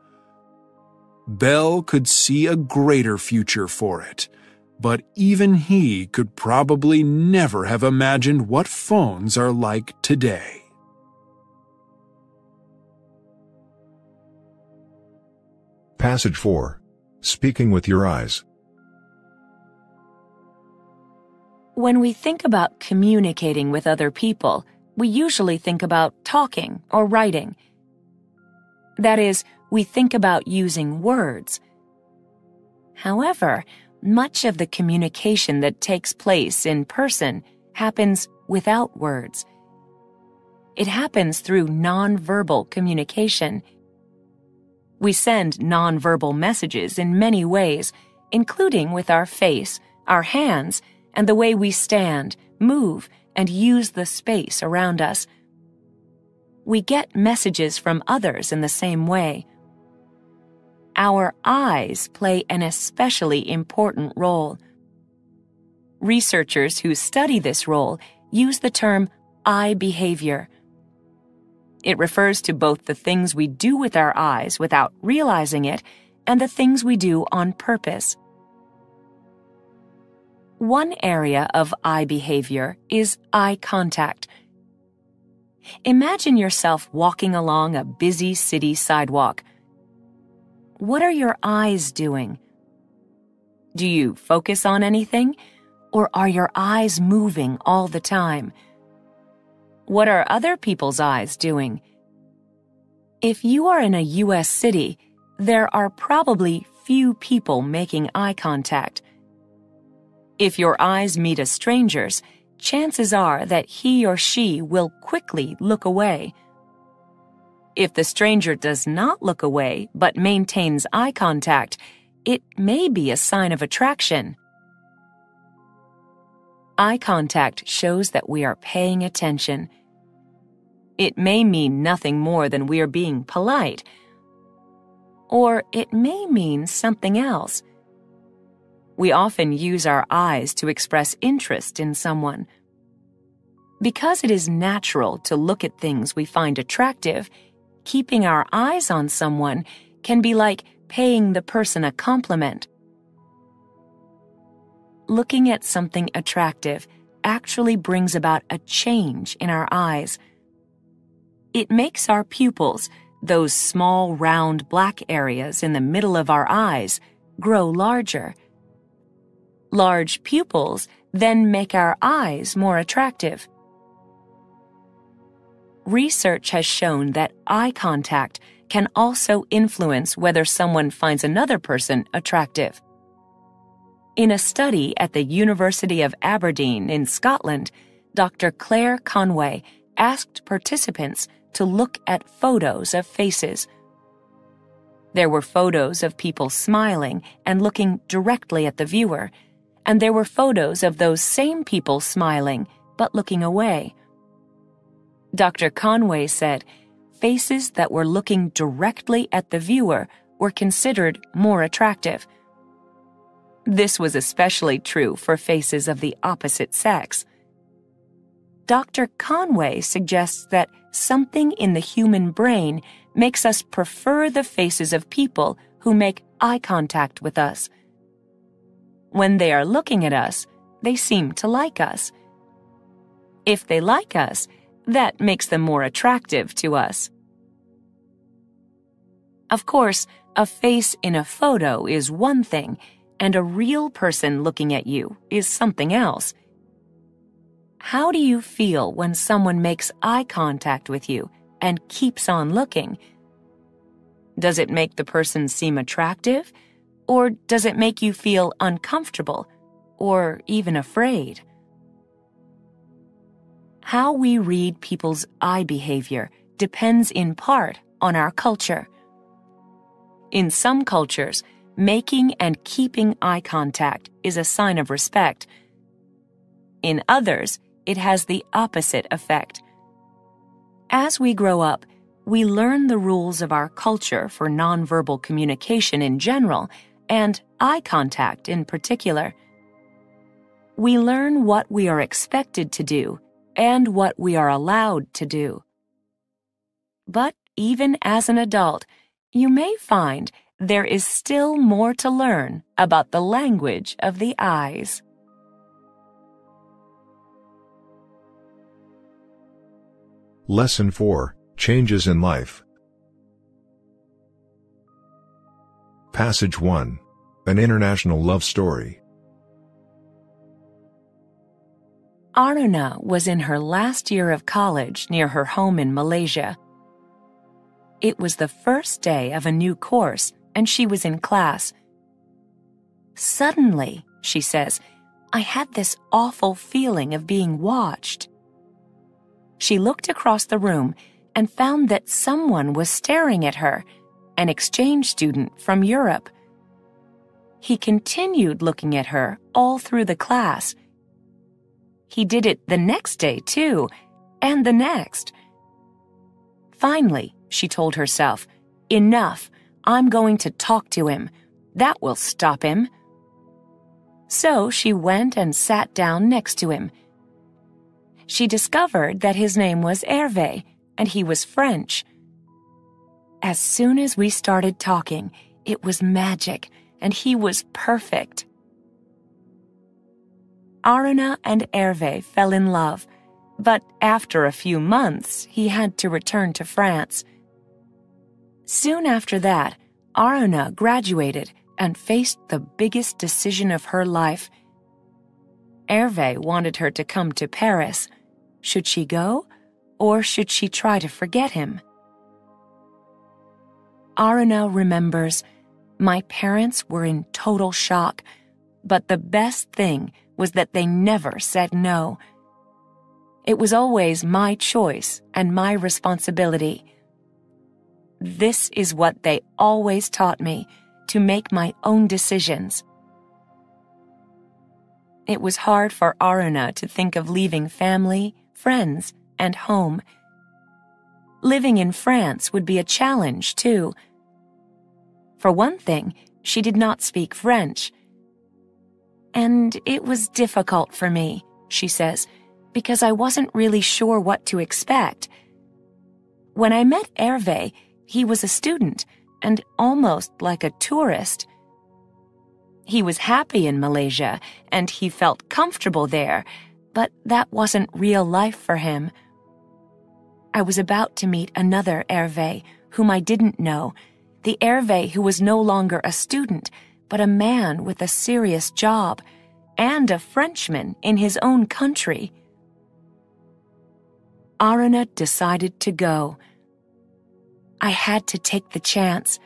Bell could see a greater future for it, but even he could probably never have imagined what phones are like today. Passage 4. Speaking with your eyes. When we think about communicating with other people, we usually think about talking or writing. That is, we think about using words. However, much of the communication that takes place in person happens without words. It happens through nonverbal communication. We send nonverbal messages in many ways, including with our face, our hands, and the way we stand, move, and use the space around us. We get messages from others in the same way. Our eyes play an especially important role. Researchers who study this role use the term eye behavior. It refers to both the things we do with our eyes without realizing it and the things we do on purpose. One area of eye behavior is eye contact. Imagine yourself walking along a busy city sidewalk. What are your eyes doing? Do you focus on anything, or are your eyes moving all the time? What are other people's eyes doing? If you are in a U.S. city, there are probably few people making eye contact. If your eyes meet a stranger's, chances are that he or she will quickly look away. If the stranger does not look away but maintains eye contact, it may be a sign of attraction. Eye contact shows that we are paying attention. It may mean nothing more than we are being polite, or it may mean something else. We often use our eyes to express interest in someone. Because it is natural to look at things we find attractive, keeping our eyes on someone can be like paying the person a compliment. Looking at something attractive actually brings about a change in our eyes. It makes our pupils, those small round black areas in the middle of our eyes, grow larger. Large pupils then make our eyes more attractive. research has shown that eye contact can also influence whether someone finds another person attractive. In a study at the University of Aberdeen in Scotland, Dr. Claire Conway asked participants to look at photos of faces. There were photos of people smiling and looking directly at the viewer, and there were photos of those same people smiling but looking away. Dr. Conway said faces that were looking directly at the viewer were considered more attractive. This was especially true for faces of the opposite sex. Dr. Conway suggests that something in the human brain makes us prefer the faces of people who make eye contact with us. When they are looking at us, they seem to like us. If they like us, that makes them more attractive to us. Of course, a face in a photo is one thing, and a real person looking at you is something else. How do you feel when someone makes eye contact with you and keeps on looking? Does it make the person seem attractive, or does it make you feel uncomfortable, or even afraid? How we read people's eye behavior depends in part on our culture. In some cultures, making and keeping eye contact is a sign of respect. In others, it has the opposite effect. As we grow up, we learn the rules of our culture for nonverbal communication in general and eye contact in particular. We learn what we are expected to do and what we are allowed to do. But even as an adult, you may find there is still more to learn about the language of the eyes. Lesson 4, Changes in Life. Passage 1. An International Love Story. Aruna was in her last year of college near her home in Malaysia. It was the first day of a new course, and she was in class. Suddenly, she says, I had this awful feeling of being watched. She looked across the room and found that someone was staring at her, an exchange student from Europe. He continued looking at her all through the class. He did it the next day, too, and the next. Finally, she told herself, enough, I'm going to talk to him. That will stop him. So she went and sat down next to him. She discovered that his name was Hervé, and he was French. As soon as we started talking, it was magic, and he was perfect. Aruna and Hervé fell in love, but after a few months, he had to return to France. Soon after that, Aruna graduated and faced the biggest decision of her life. Hervé wanted her to come to Paris. Should she go, or should she try to forget him? Aruna remembers, my parents were in total shock, but the best thing was that they never said no. It was always my choice and my responsibility. This is what they always taught me, to make my own decisions. It was hard for Aruna to think of leaving family, friends, and home. Living in France would be a challenge, too. For one thing, she did not speak French. And it was difficult for me, she says, because I wasn't really sure what to expect. When I met Hervé, he was a student and almost like a tourist. He was happy in Malaysia and he felt comfortable there, but that wasn't real life for him. I was about to meet another Hervé whom I didn't know, the Hervé who was no longer a student, but a man with a serious job, and a Frenchman in his own country. Aruna decided to go. I had to take the chance.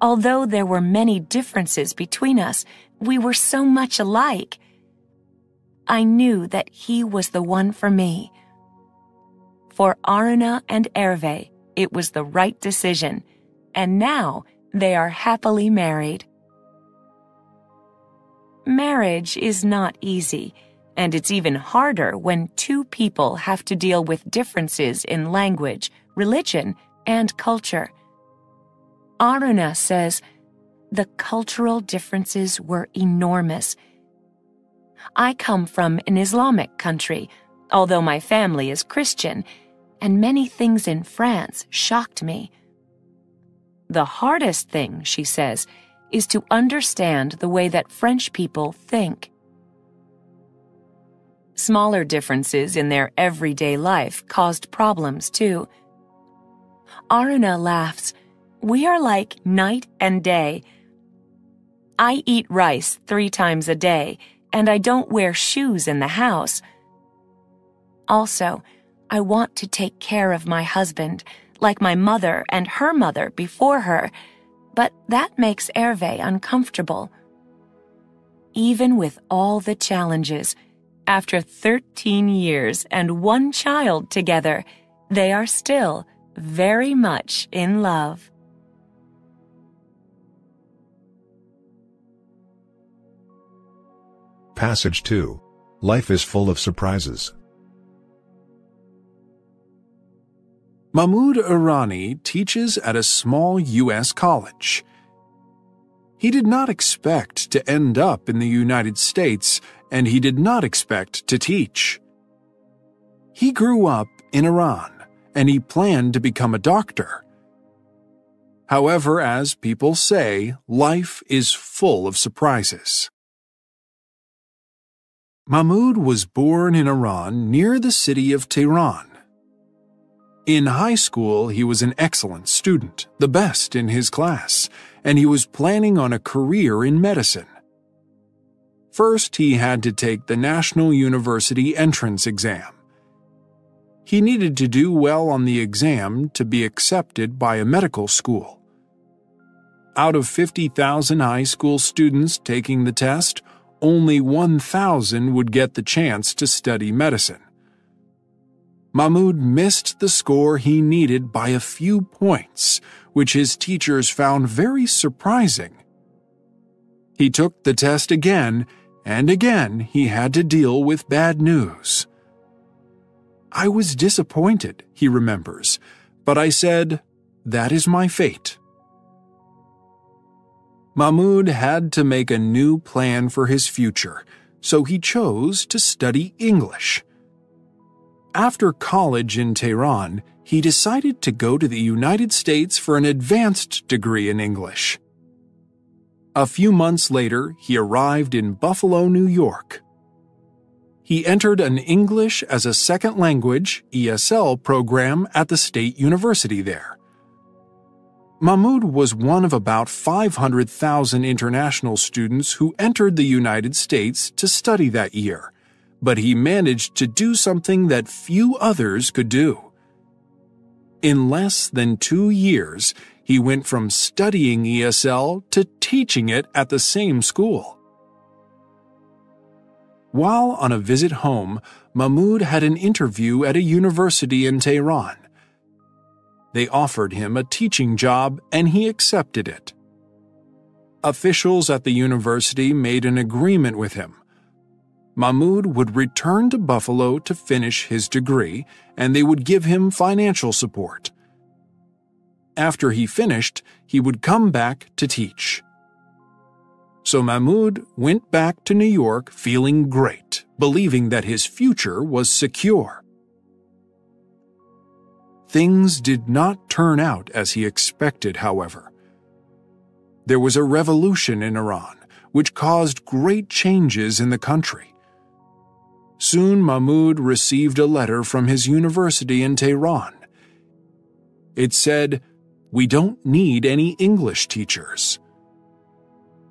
Although there were many differences between us, we were so much alike. I knew that he was the one for me. For Aruna and Hervé, it was the right decision, and now they are happily married. Marriage is not easy, and it's even harder when two people have to deal with differences in language, religion, and culture. Aruna says, the cultural differences were enormous. I come from an Islamic country, although my family is Christian, and many things in France shocked me. The hardest thing, she says, is to understand the way that French people think. Smaller differences in their everyday life caused problems, too. Aruna laughs. We are like night and day. I eat rice 3 times a day, and I don't wear shoes in the house. Also, I want to take care of my husband, like my mother and her mother before her, but that makes Hervé uncomfortable. Even with all the challenges, after 13 years and 1 child together, they are still very much in love. Passage 2. Life is full of surprises. Mahmoud Irani teaches at a small U.S. college. He did not expect to end up in the United States, and he did not expect to teach. He grew up in Iran, and he planned to become a doctor. However, as people say, life is full of surprises. Mahmoud was born in Iran near the city of Tehran. In high school, he was an excellent student, the best in his class, and he was planning on a career in medicine. First, he had to take the National University entrance exam. He needed to do well on the exam to be accepted by a medical school. Out of 50,000 high school students taking the test, only 1,000 would get the chance to study medicine. Mahmoud missed the score he needed by a few points, which his teachers found very surprising. He took the test again, and again he had to deal with bad news. I was disappointed, he remembers, but I said, "That is my fate." Mahmoud had to make a new plan for his future, so he chose to study English. After college in Tehran, he decided to go to the United States for an advanced degree in English. A few months later, he arrived in Buffalo, New York. He entered an English as a Second Language (ESL) program at the State University there. Mahmoud was one of about 500,000 international students who entered the United States to study that year, but he managed to do something that few others could do. In less than 2 years, he went from studying ESL to teaching it at the same school. While on a visit home, Mahmoud had an interview at a university in Tehran. They offered him a teaching job, and he accepted it. Officials at the university made an agreement with him. Mahmoud would return to Buffalo to finish his degree, and they would give him financial support. After he finished, he would come back to teach. So Mahmoud went back to New York feeling great, believing that his future was secure. Things did not turn out as he expected, however. There was a revolution in Iran, which caused great changes in the country. Soon Mahmoud received a letter from his university in Tehran. It said, "We don't need any English teachers."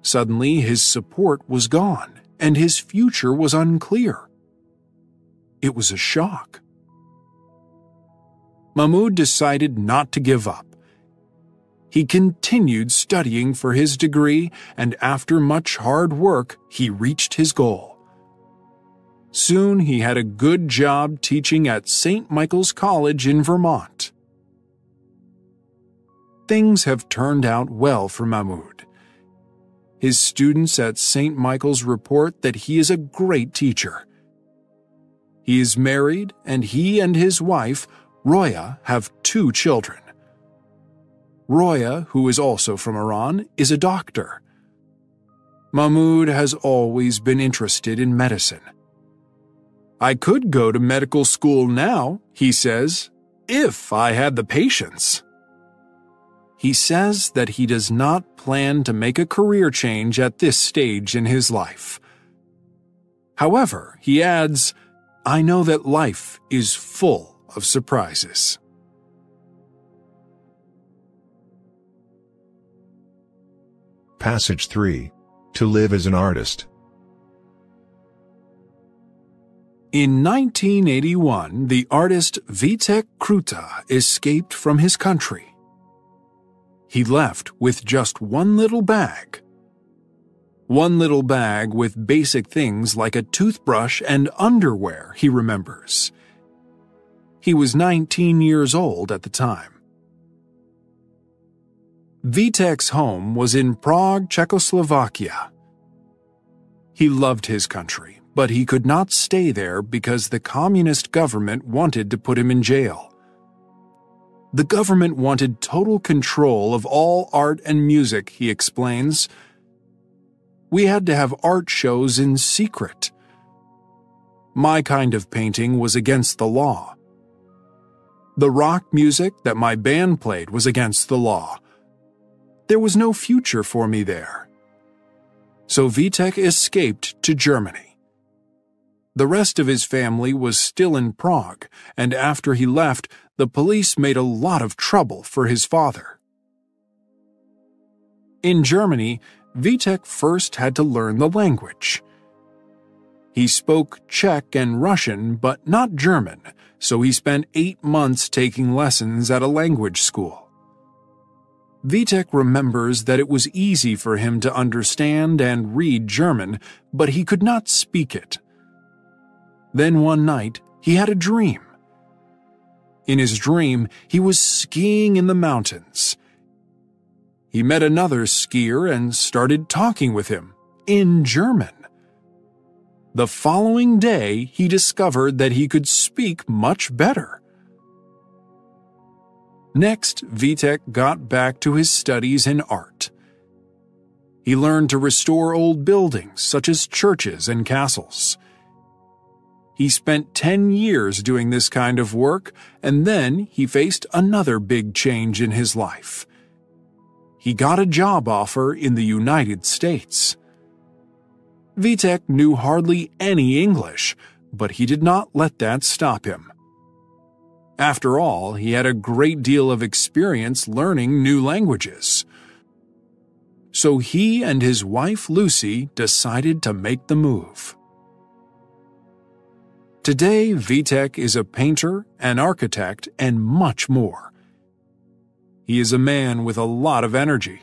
Suddenly his support was gone, and his future was unclear. It was a shock. Mahmoud decided not to give up. He continued studying for his degree, and after much hard work, he reached his goal. Soon he had a good job teaching at St. Michael's College in Vermont. Things have turned out well for Mahmoud. His students at St. Michael's report that he is a great teacher. He is married, and he and his wife, Roya, have 2 children. Roya, who is also from Iran, is a doctor. Mahmoud has always been interested in medicine. "I could go to medical school now," he says, "if I had the patience." He says that he does not plan to make a career change at this stage in his life. However, he adds, "I know that life is full of surprises." Passage 3. To live as an artist. In 1981, the artist Vitek Kruta escaped from his country. He left with just one little bag. One little bag with basic things like a toothbrush and underwear, he remembers. He was 19 years old at the time. Vitek's home was in Prague, Czechoslovakia. He loved his country, but he could not stay there because the communist government wanted to put him in jail. The government wanted total control of all art and music, he explains. "We had to have art shows in secret. My kind of painting was against the law. The rock music that my band played was against the law. There was no future for me there." So Vitek escaped to Germany. The rest of his family was still in Prague, and after he left, the police made a lot of trouble for his father. In Germany, Vitek first had to learn the language. He spoke Czech and Russian, but not German, so he spent 8 months taking lessons at a language school. Vitek remembers that it was easy for him to understand and read German, but he could not speak it. Then one night, he had a dream. In his dream, he was skiing in the mountains. He met another skier and started talking with him, in German. The following day, he discovered that he could speak much better. Next, Vitek got back to his studies in art. He learned to restore old buildings, such as churches and castles. He spent 10 years doing this kind of work, and then he faced another big change in his life. He got a job offer in the United States. Vitek knew hardly any English, but he did not let that stop him. After all, he had a great deal of experience learning new languages. So he and his wife Lucy decided to make the move. Today, Vitek is a painter, an architect, and much more. He is a man with a lot of energy.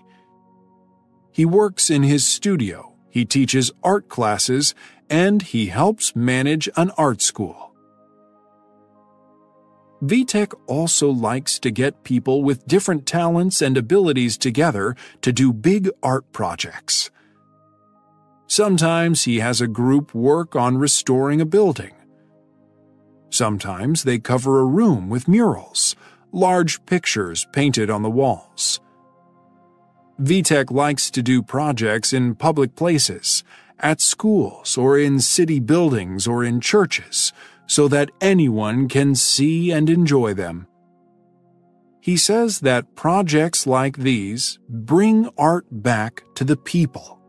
He works in his studio, he teaches art classes, and he helps manage an art school. Vitek also likes to get people with different talents and abilities together to do big art projects. Sometimes he has a group work on restoring a building. Sometimes they cover a room with murals, large pictures painted on the walls. Vitek likes to do projects in public places, at schools or in city buildings or in churches, so that anyone can see and enjoy them. He says that projects like these bring art back to the people.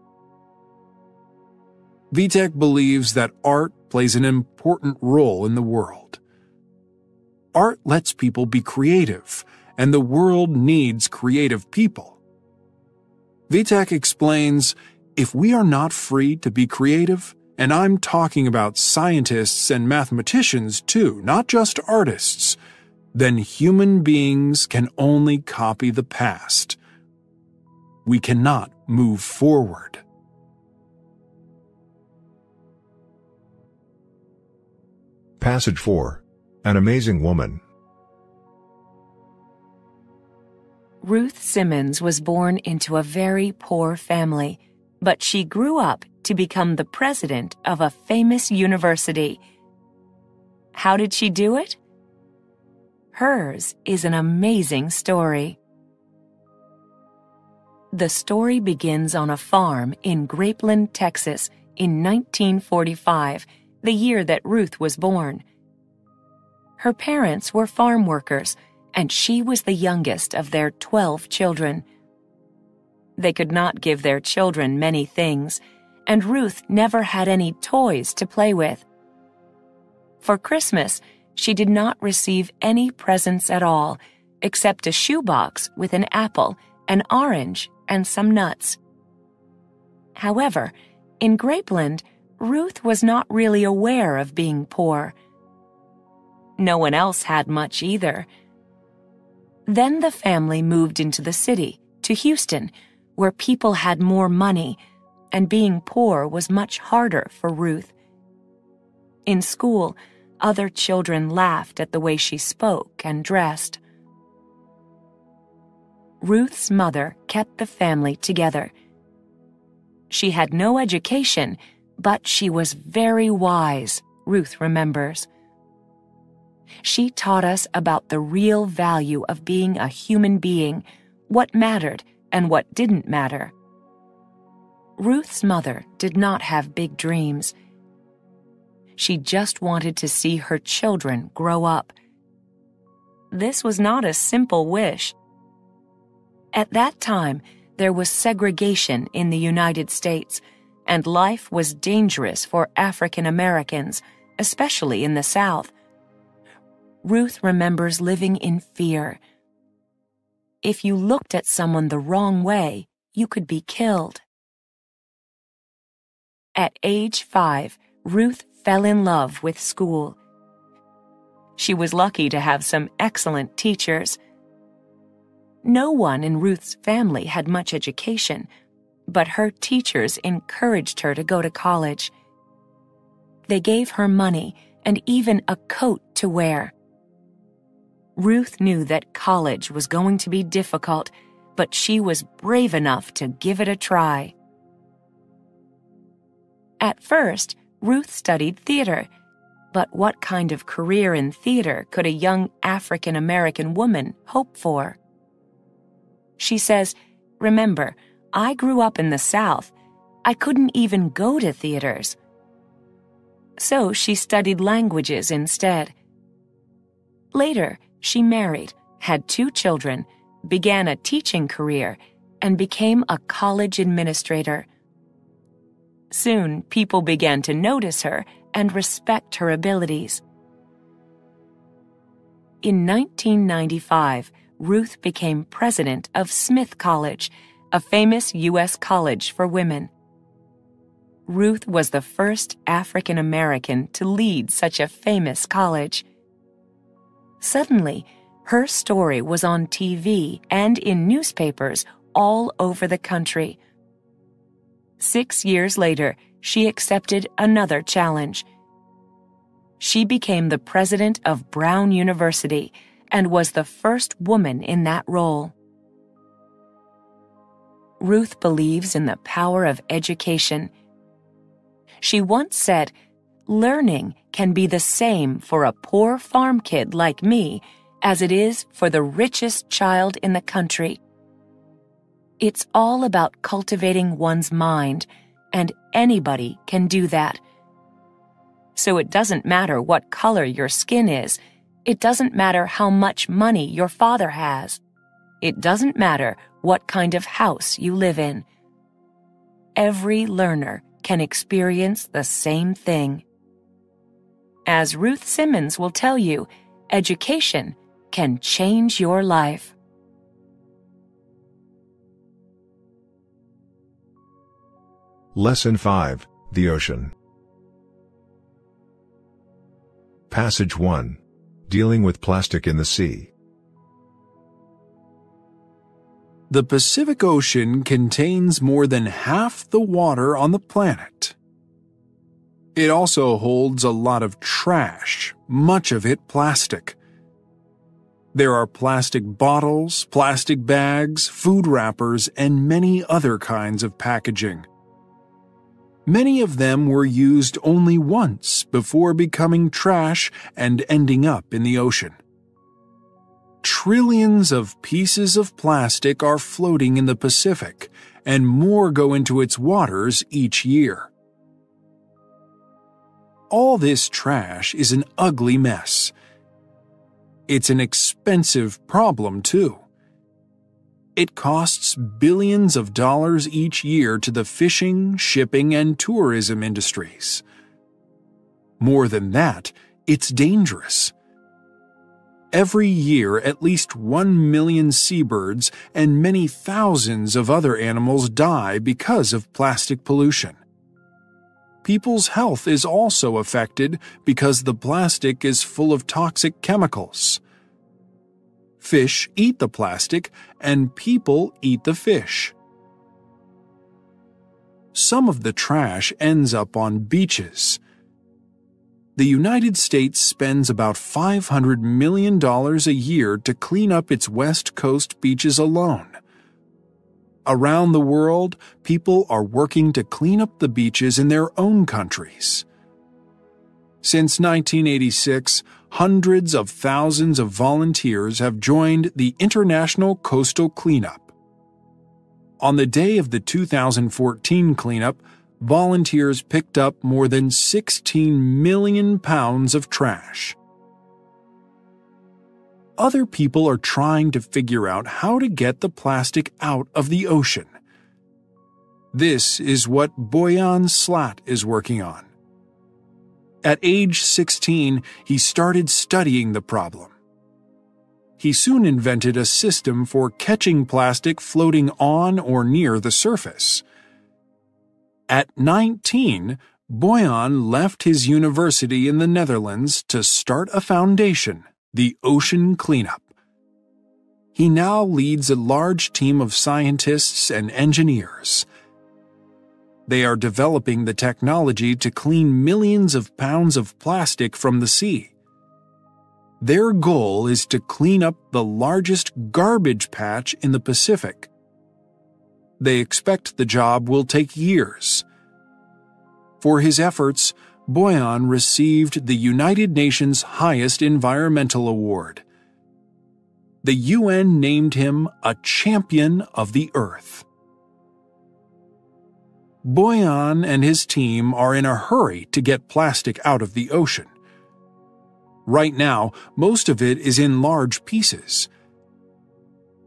Vitek believes that art plays an important role in the world. Art lets people be creative, and the world needs creative people. Vitek explains, if we are not free to be creative, and I'm talking about scientists and mathematicians too, not just artists, then human beings can only copy the past. We cannot move forward. Passage 4. An amazing woman. Ruth Simmons was born into a very poor family, but she grew up to become the president of a famous university. How did she do it? Hers is an amazing story. The story begins on a farm in Grapeland, Texas, in 1945, the year that Ruth was born. Her parents were farm workers, and she was the youngest of their 12 children. They could not give their children many things, and Ruth never had any toys to play with. For Christmas, she did not receive any presents at all, except a shoebox with an apple, an orange, and some nuts. However, in Grapeland, Ruth was not really aware of being poor. No one else had much either. Then the family moved into the city, to Houston, where people had more money, and being poor was much harder for Ruth. In school, other children laughed at the way she spoke and dressed. Ruth's mother kept the family together. She had no education, but she was very wise, Ruth remembers. She taught us about the real value of being a human being, what mattered and what didn't matter. Ruth's mother did not have big dreams. She just wanted to see her children grow up. This was not a simple wish. At that time, there was segregation in the United States, and life was dangerous for African Americans, especially in the South. Ruth remembers living in fear. If you looked at someone the wrong way, you could be killed. At age 5, Ruth fell in love with school. She was lucky to have some excellent teachers. No one in Ruth's family had much education, but her teachers encouraged her to go to college. They gave her money and even a coat to wear. Ruth knew that college was going to be difficult, but she was brave enough to give it a try. At first, Ruth studied theater, but what kind of career in theater could a young African American woman hope for? She says, "Remember, I grew up in the South. I couldn't even go to theaters." So she studied languages instead. Later, she married, had 2 children, began a teaching career, and became a college administrator. Soon, people began to notice her and respect her abilities. In 1995, Ruth became president of Smith College, a famous U.S. college for women. Ruth was the first African American to lead such a famous college. Suddenly, her story was on TV and in newspapers all over the country. 6 years later, she accepted another challenge. She became the president of Brown University and was the first woman in that role. Ruth believes in the power of education. She once said, "Learning can be the same for a poor farm kid like me as it is for the richest child in the country." It's all about cultivating one's mind, and anybody can do that. So it doesn't matter what color your skin is. It doesn't matter how much money your father has. It doesn't matter what kind of house you live in. Every learner can experience the same thing. As Ruth Simmons will tell you, education can change your life. Lesson 5, The Ocean. Passage 1. Dealing with plastic in the sea. The Pacific Ocean contains more than half the water on the planet. It also holds a lot of trash, much of it plastic. There are plastic bottles, plastic bags, food wrappers, and many other kinds of packaging. Many of them were used only once before becoming trash and ending up in the ocean. Trillions of pieces of plastic are floating in the Pacific, and more go into its waters each year. All this trash is an ugly mess. It's an expensive problem, too. It costs billions of dollars each year to the fishing, shipping, and tourism industries. More than that, it's dangerous. Every year, at least 1 million seabirds and many thousands of other animals die because of plastic pollution. People's health is also affected because the plastic is full of toxic chemicals. Fish eat the plastic, and people eat the fish. Some of the trash ends up on beaches. The United States spends about $500 million a year to clean up its West Coast beaches alone. Around the world, people are working to clean up the beaches in their own countries. Since 1986, hundreds of thousands of volunteers have joined the International Coastal Cleanup. On the day of the 2014 cleanup, volunteers picked up more than 16 million pounds of trash. Other people are trying to figure out how to get the plastic out of the ocean. This is what Boyan Slat is working on. At age 16, he started studying the problem. He soon invented a system for catching plastic floating on or near the surface. At 19, Boyan left his university in the Netherlands to start a foundation, the Ocean Cleanup. He now leads a large team of scientists and engineers. They are developing the technology to clean millions of pounds of plastic from the sea. Their goal is to clean up the largest garbage patch in the Pacific. They expect the job will take years. For his efforts, Boyan received the United Nations' highest environmental award. The UN named him a champion of the Earth. Boyan and his team are in a hurry to get plastic out of the ocean. Right now, most of it is in large pieces.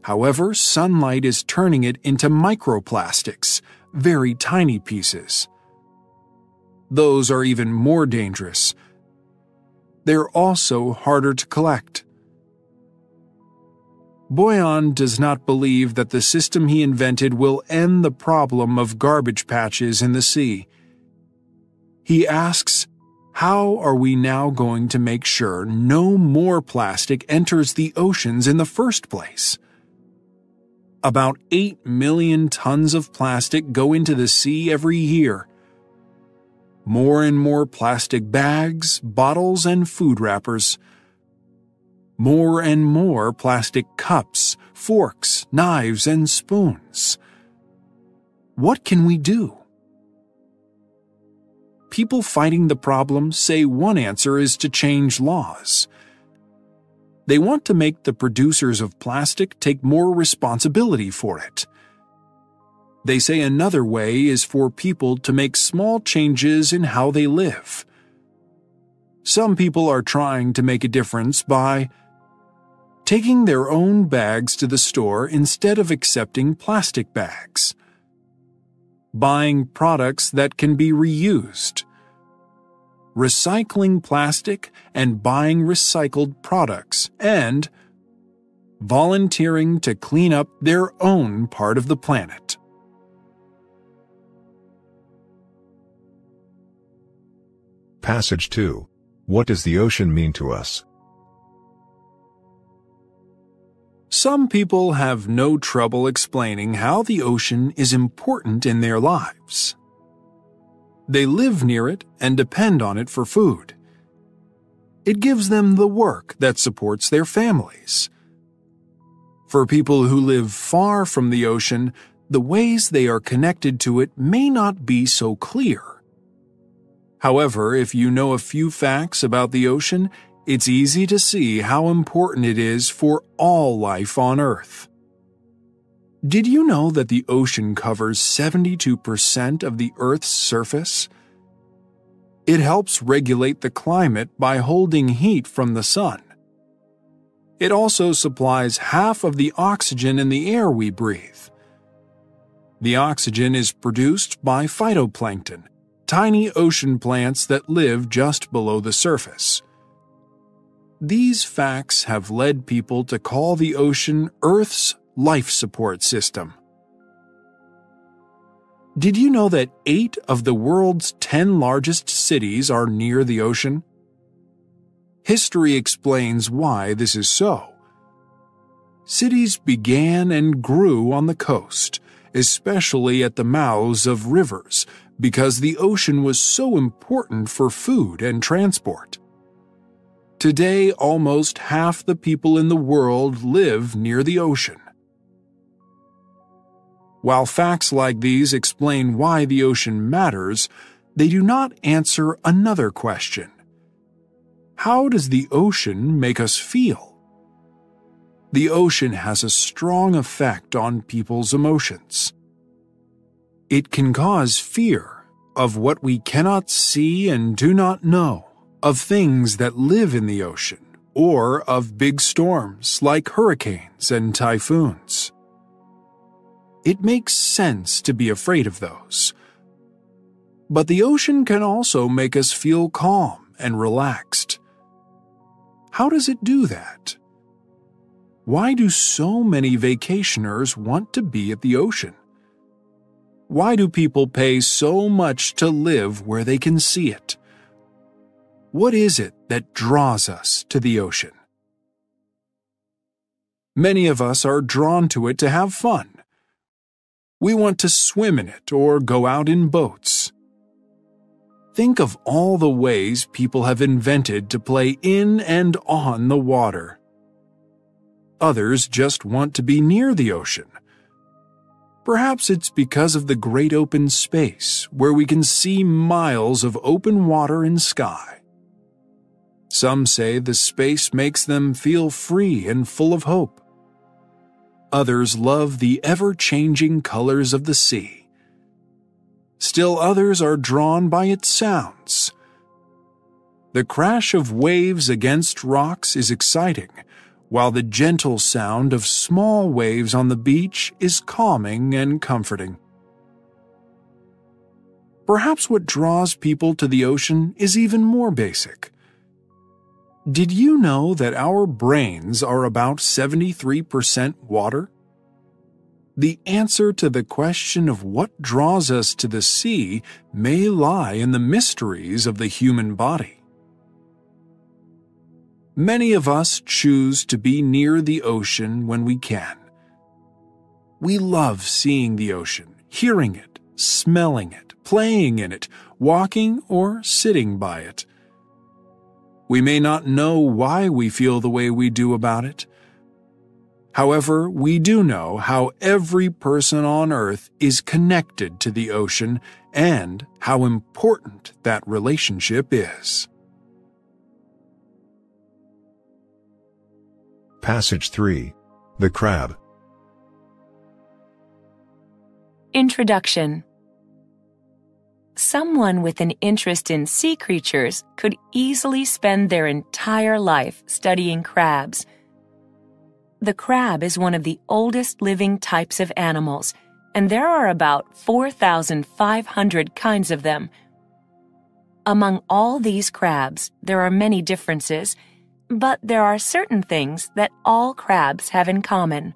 However, sunlight is turning it into microplastics, very tiny pieces. Those are even more dangerous. They're also harder to collect. Boyan does not believe that the system he invented will end the problem of garbage patches in the sea. He asks, how are we now going to make sure no more plastic enters the oceans in the first place? About 8 million tons of plastic go into the sea every year. More and more plastic bags, bottles, and food wrappers. More and more plastic cups, forks, knives, and spoons. What can we do? People fighting the problem say one answer is to change laws. They want to make the producers of plastic take more responsibility for it. They say another way is for people to make small changes in how they live. Some people are trying to make a difference by taking their own bags to the store instead of accepting plastic bags, buying products that can be reused, recycling plastic and buying recycled products, and volunteering to clean up their own part of the planet. Passage 2. What does the ocean mean to us? Some people have no trouble explaining how the ocean is important in their lives. They live near it and depend on it for food. It gives them the work that supports their families. For people who live far from the ocean, the ways they are connected to it may not be so clear. However, if you know a few facts about the ocean, it's easy to see how important it is for all life on Earth. Did you know that the ocean covers 72% of the Earth's surface? It helps regulate the climate by holding heat from the sun. It also supplies half of the oxygen in the air we breathe. The oxygen is produced by phytoplankton, tiny ocean plants that live just below the surface. These facts have led people to call the ocean Earth's life support system. Did you know that 8 of the world's 10 largest cities are near the ocean? History explains why this is so. Cities began and grew on the coast, especially at the mouths of rivers, because the ocean was so important for food and transport. Today, almost half the people in the world live near the ocean. While facts like these explain why the ocean matters, they do not answer another question. How does the ocean make us feel? The ocean has a strong effect on people's emotions. It can cause fear of what we cannot see and do not know, of things that live in the ocean, or of big storms like hurricanes and typhoons. It makes sense to be afraid of those. But the ocean can also make us feel calm and relaxed. How does it do that? Why do so many vacationers want to be at the ocean? Why do people pay so much to live where they can see it? What is it that draws us to the ocean? Many of us are drawn to it to have fun. We want to swim in it or go out in boats. Think of all the ways people have invented to play in and on the water. Others just want to be near the ocean. Perhaps it's because of the great open space where we can see miles of open water and sky. Some say the space makes them feel free and full of hope. Others love the ever-changing colors of the sea. Still others are drawn by its sounds. The crash of waves against rocks is exciting, while the gentle sound of small waves on the beach is calming and comforting. Perhaps what draws people to the ocean is even more basic. Did you know that our brains are about 73% water? The answer to the question of what draws us to the sea may lie in the mysteries of the human body. Many of us choose to be near the ocean when we can. We love seeing the ocean, hearing it, smelling it, playing in it, walking or sitting by it. We may not know why we feel the way we do about it. However, we do know how every person on Earth is connected to the ocean and how important that relationship is. Passage 3. The Crab. Introduction. Someone with an interest in sea creatures could easily spend their entire life studying crabs. The crab is one of the oldest living types of animals, and there are about 4,500 kinds of them. Among all these crabs, there are many differences, but there are certain things that all crabs have in common.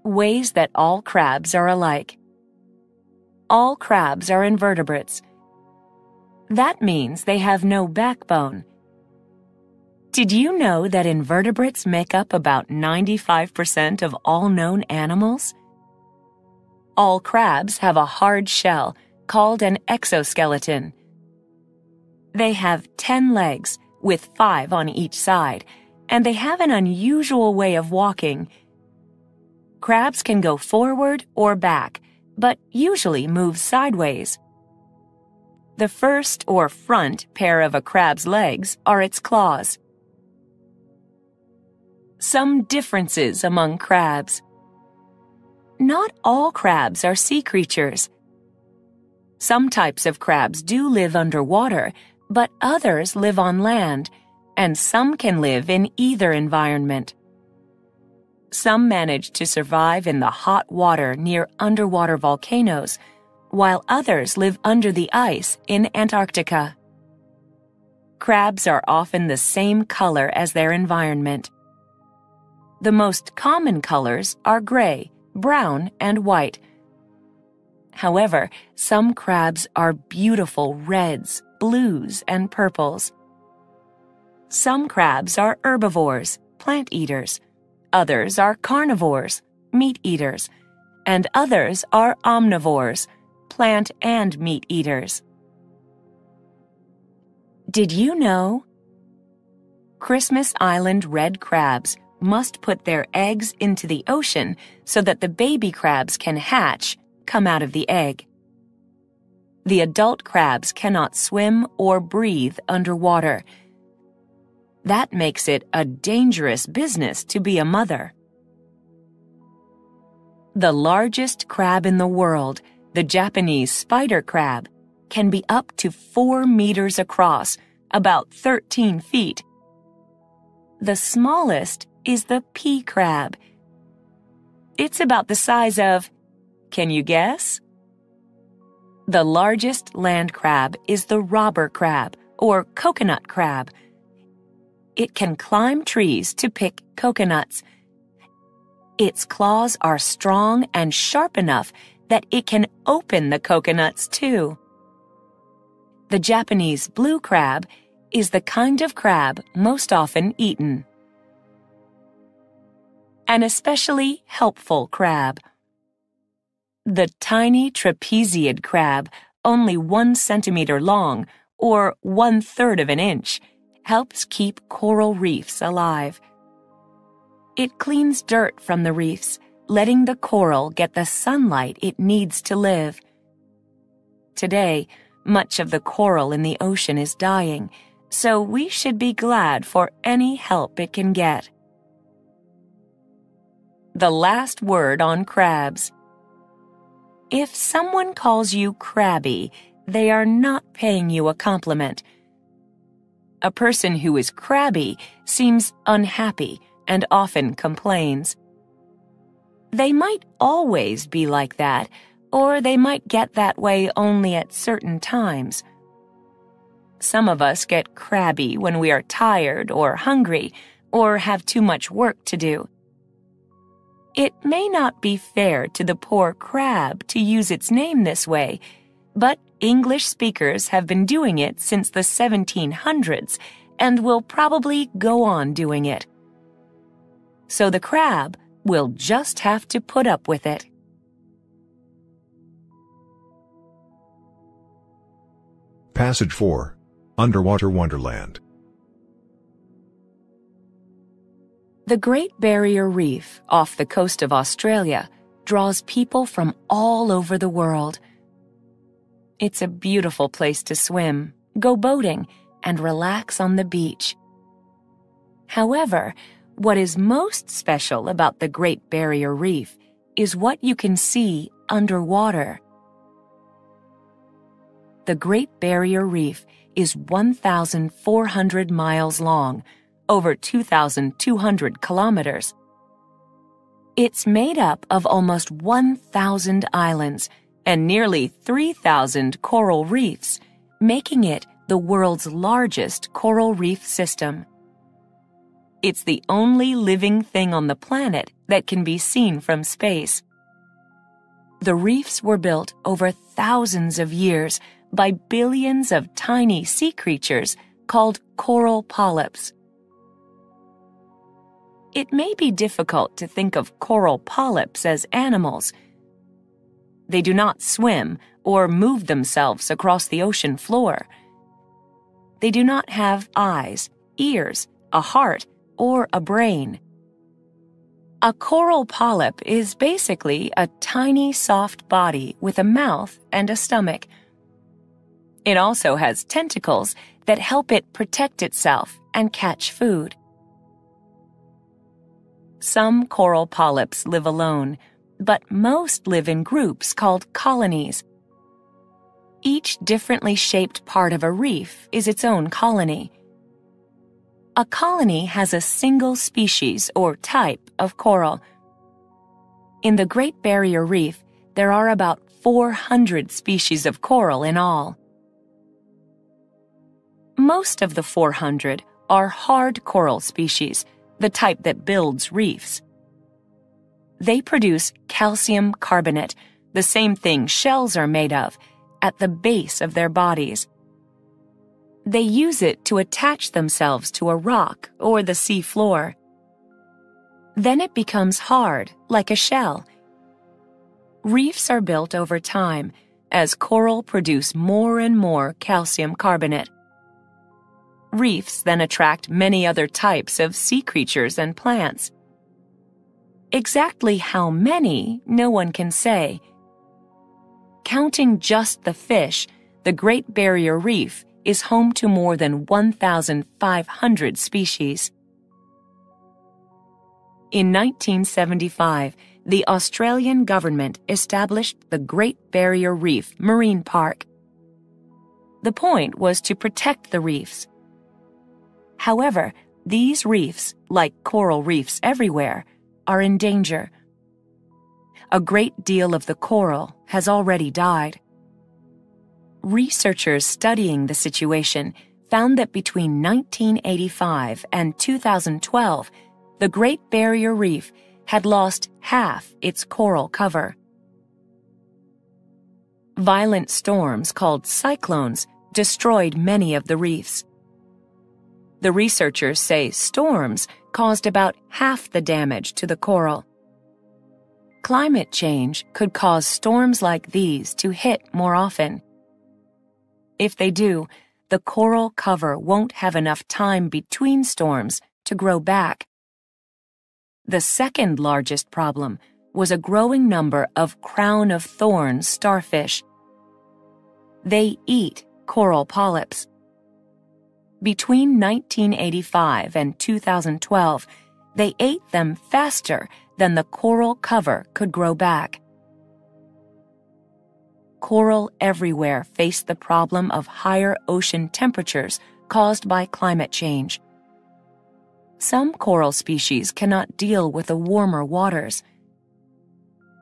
Ways that all crabs are alike. All crabs are invertebrates. That means they have no backbone. Did you know that invertebrates make up about 95% of all known animals? All crabs have a hard shell called an exoskeleton. They have 10 legs, with 5 on each side, and they have an unusual way of walking. Crabs can go forward or back, but usually move sideways. The first or front pair of a crab's legs are its claws. Some differences among crabs. Not all crabs are sea creatures. Some types of crabs do live underwater, but others live on land, and some can live in either environment. Some manage to survive in the hot water near underwater volcanoes, while others live under the ice in Antarctica. Crabs are often the same color as their environment. The most common colors are gray, brown, and white. However, some crabs are beautiful reds, blues, and purples. Some crabs are herbivores, plant eaters. Others are carnivores, meat eaters. And others are omnivores, plant and meat eaters. Did you know? Christmas Island red crabs must put their eggs into the ocean so that the baby crabs can hatch, come out of the egg. The adult crabs cannot swim or breathe underwater. That makes it a dangerous business to be a mother. The largest crab in the world, the Japanese spider crab, can be up to 4 meters across, about 13 feet. The smallest is the pea crab. It's about the size of, can you guess? The largest land crab is the robber crab, or coconut crab. It can climb trees to pick coconuts. Its claws are strong and sharp enough that it can open the coconuts too. The Japanese blue crab is the kind of crab most often eaten. An especially helpful crab. The tiny trapeziid crab, only 1 centimeter long, or 1/3 of an inch, helps keep coral reefs alive. It cleans dirt from the reefs, letting the coral get the sunlight it needs to live. Today, much of the coral in the ocean is dying, so we should be glad for any help it can get. The last word on crabs. If someone calls you crabby, they are not paying you a compliment. A person who is crabby seems unhappy and often complains. They might always be like that, or they might get that way only at certain times. Some of us get crabby when we are tired or hungry, or have too much work to do. It may not be fair to the poor crab to use its name this way, but English speakers have been doing it since the 1700s and will probably go on doing it. So the crab will just have to put up with it. Passage 4. Underwater Wonderland. The Great Barrier Reef off the coast of Australia draws people from all over the world. It's a beautiful place to swim, go boating, and relax on the beach. However, what is most special about the Great Barrier Reef is what you can see underwater. The Great Barrier Reef is 1,400 miles long, over 2,200 kilometers. It's made up of almost 1,000 islands and nearly 3,000 coral reefs, making it the world's largest coral reef system. It's the only living thing on the planet that can be seen from space. The reefs were built over thousands of years by billions of tiny sea creatures called coral polyps. It may be difficult to think of coral polyps as animals. They do not swim or move themselves across the ocean floor. They do not have eyes, ears, a heart, or a brain. A coral polyp is basically a tiny, soft body with a mouth and a stomach. It also has tentacles that help it protect itself and catch food. Some coral polyps live alone, but most live in groups called colonies. Each differently shaped part of a reef is its own colony. A colony has a single species or type of coral. In the Great Barrier Reef, there are about 400 species of coral in all. Most of the 400 are hard coral species, the type that builds reefs. They produce calcium carbonate, the same thing shells are made of, at the base of their bodies. They use it to attach themselves to a rock or the sea floor. Then it becomes hard, like a shell. Reefs are built over time as coral produce more and more calcium carbonate. Reefs then attract many other types of sea creatures and plants. Exactly how many, no one can say. Counting just the fish, the Great Barrier Reef is home to more than 1,500 species. In 1975, the Australian government established the Great Barrier Reef Marine Park. The point was to protect the reefs. However, these reefs, like coral reefs everywhere, are in danger. A great deal of the coral has already died. Researchers studying the situation found that between 1985 and 2012, the Great Barrier Reef had lost half its coral cover. Violent storms called cyclones destroyed many of the reefs. The researchers say storms caused about half the damage to the coral. Climate change could cause storms like these to hit more often. If they do, the coral cover won't have enough time between storms to grow back. The second largest problem was a growing number of crown-of-thorns starfish. They eat coral polyps. Between 1985 and 2012, they ate them faster than the coral cover could grow back. Coral everywhere face the problem of higher ocean temperatures caused by climate change. Some coral species cannot deal with the warmer waters.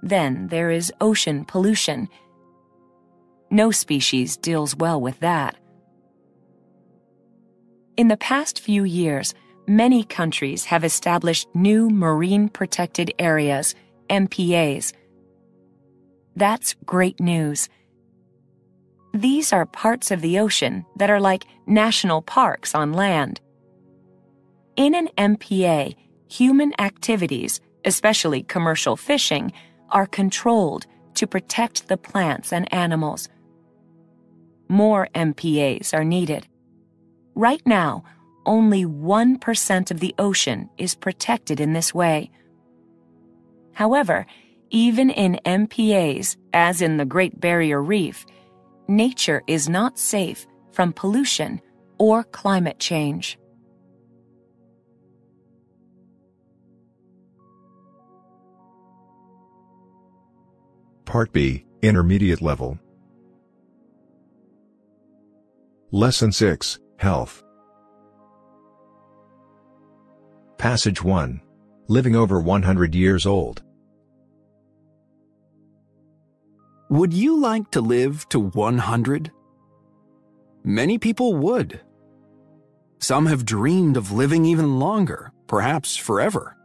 Then there is ocean pollution. No species deals well with that. In the past few years, many countries have established new marine protected areas, MPAs. That's great news. These are parts of the ocean that are like national parks on land. In an MPA, human activities, especially commercial fishing, are controlled to protect the plants and animals. More MPAs are needed. Right now, only 1% of the ocean is protected in this way. However, even in MPAs, as in the Great Barrier Reef, nature is not safe from pollution or climate change. Part B, Intermediate Level. Lesson 6, Health. Passage 1. Living over 100 years old. Would you like to live to 100? Many people would. Some have dreamed of living even longer, perhaps forever.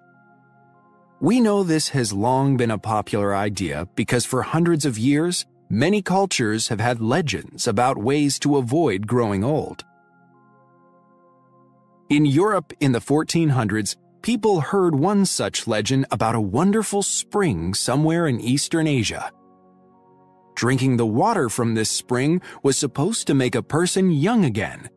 We know this has long been a popular idea because for hundreds of years, many cultures have had legends about ways to avoid growing old. In Europe in the 1400s, people heard one such legend about a wonderful spring somewhere in Eastern Asia. Drinking the water from this spring was supposed to make a person young again.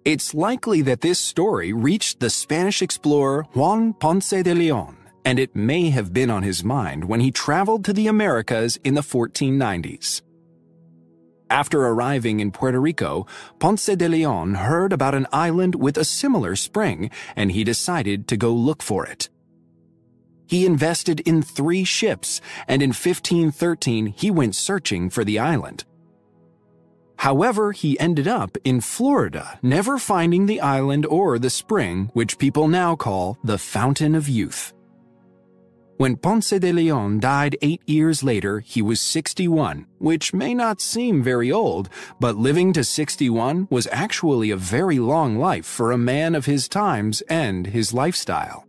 It's likely that this story reached the Spanish explorer Juan Ponce de Leon, and it may have been on his mind when he traveled to the Americas in the 1490s. After arriving in Puerto Rico, Ponce de Leon heard about an island with a similar spring, and he decided to go look for it. He invested in 3 ships, and in 1513 he went searching for the island. However, he ended up in Florida, never finding the island or the spring, which people now call the Fountain of Youth. When Ponce de Leon died 8 years later, he was 61, which may not seem very old, but living to 61 was actually a very long life for a man of his times and his lifestyle.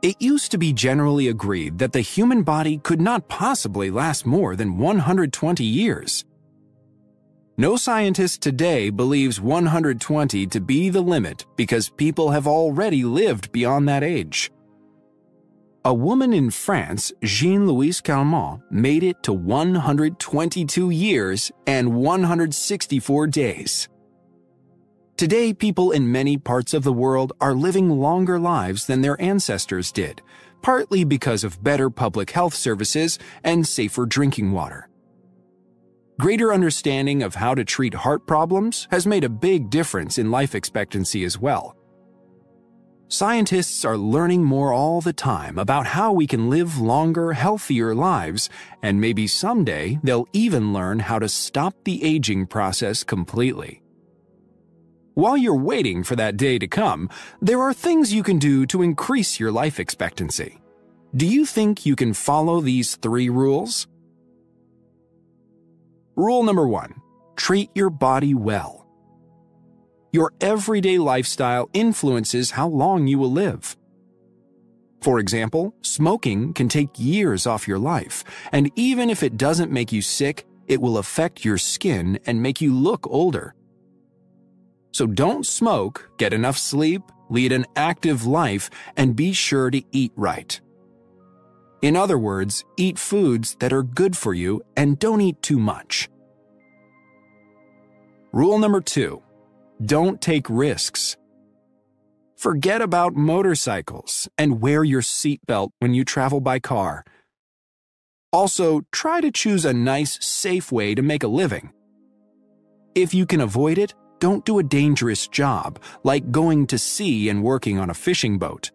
It used to be generally agreed that the human body could not possibly last more than 120 years. No scientist today believes 120 to be the limit because people have already lived beyond that age. A woman in France, Jean-Louise Calment, made it to 122 years and 164 days. Today, people in many parts of the world are living longer lives than their ancestors did, partly because of better public health services and safer drinking water. Greater understanding of how to treat heart problems has made a big difference in life expectancy as well. Scientists are learning more all the time about how we can live longer, healthier lives, and maybe someday they'll even learn how to stop the aging process completely. While you're waiting for that day to come, there are things you can do to increase your life expectancy. Do you think you can follow these 3 rules? Rule number 1. Treat your body well. Your everyday lifestyle influences how long you will live. For example, smoking can take years off your life, and even if it doesn't make you sick, it will affect your skin and make you look older. So don't smoke, get enough sleep, lead an active life, and be sure to eat right. In other words, eat foods that are good for you and don't eat too much. Rule number 2. Don't take risks. Forget about motorcycles and wear your seatbelt when you travel by car. Also, try to choose a nice, safe way to make a living. If you can avoid it, don't do a dangerous job, like going to sea and working on a fishing boat.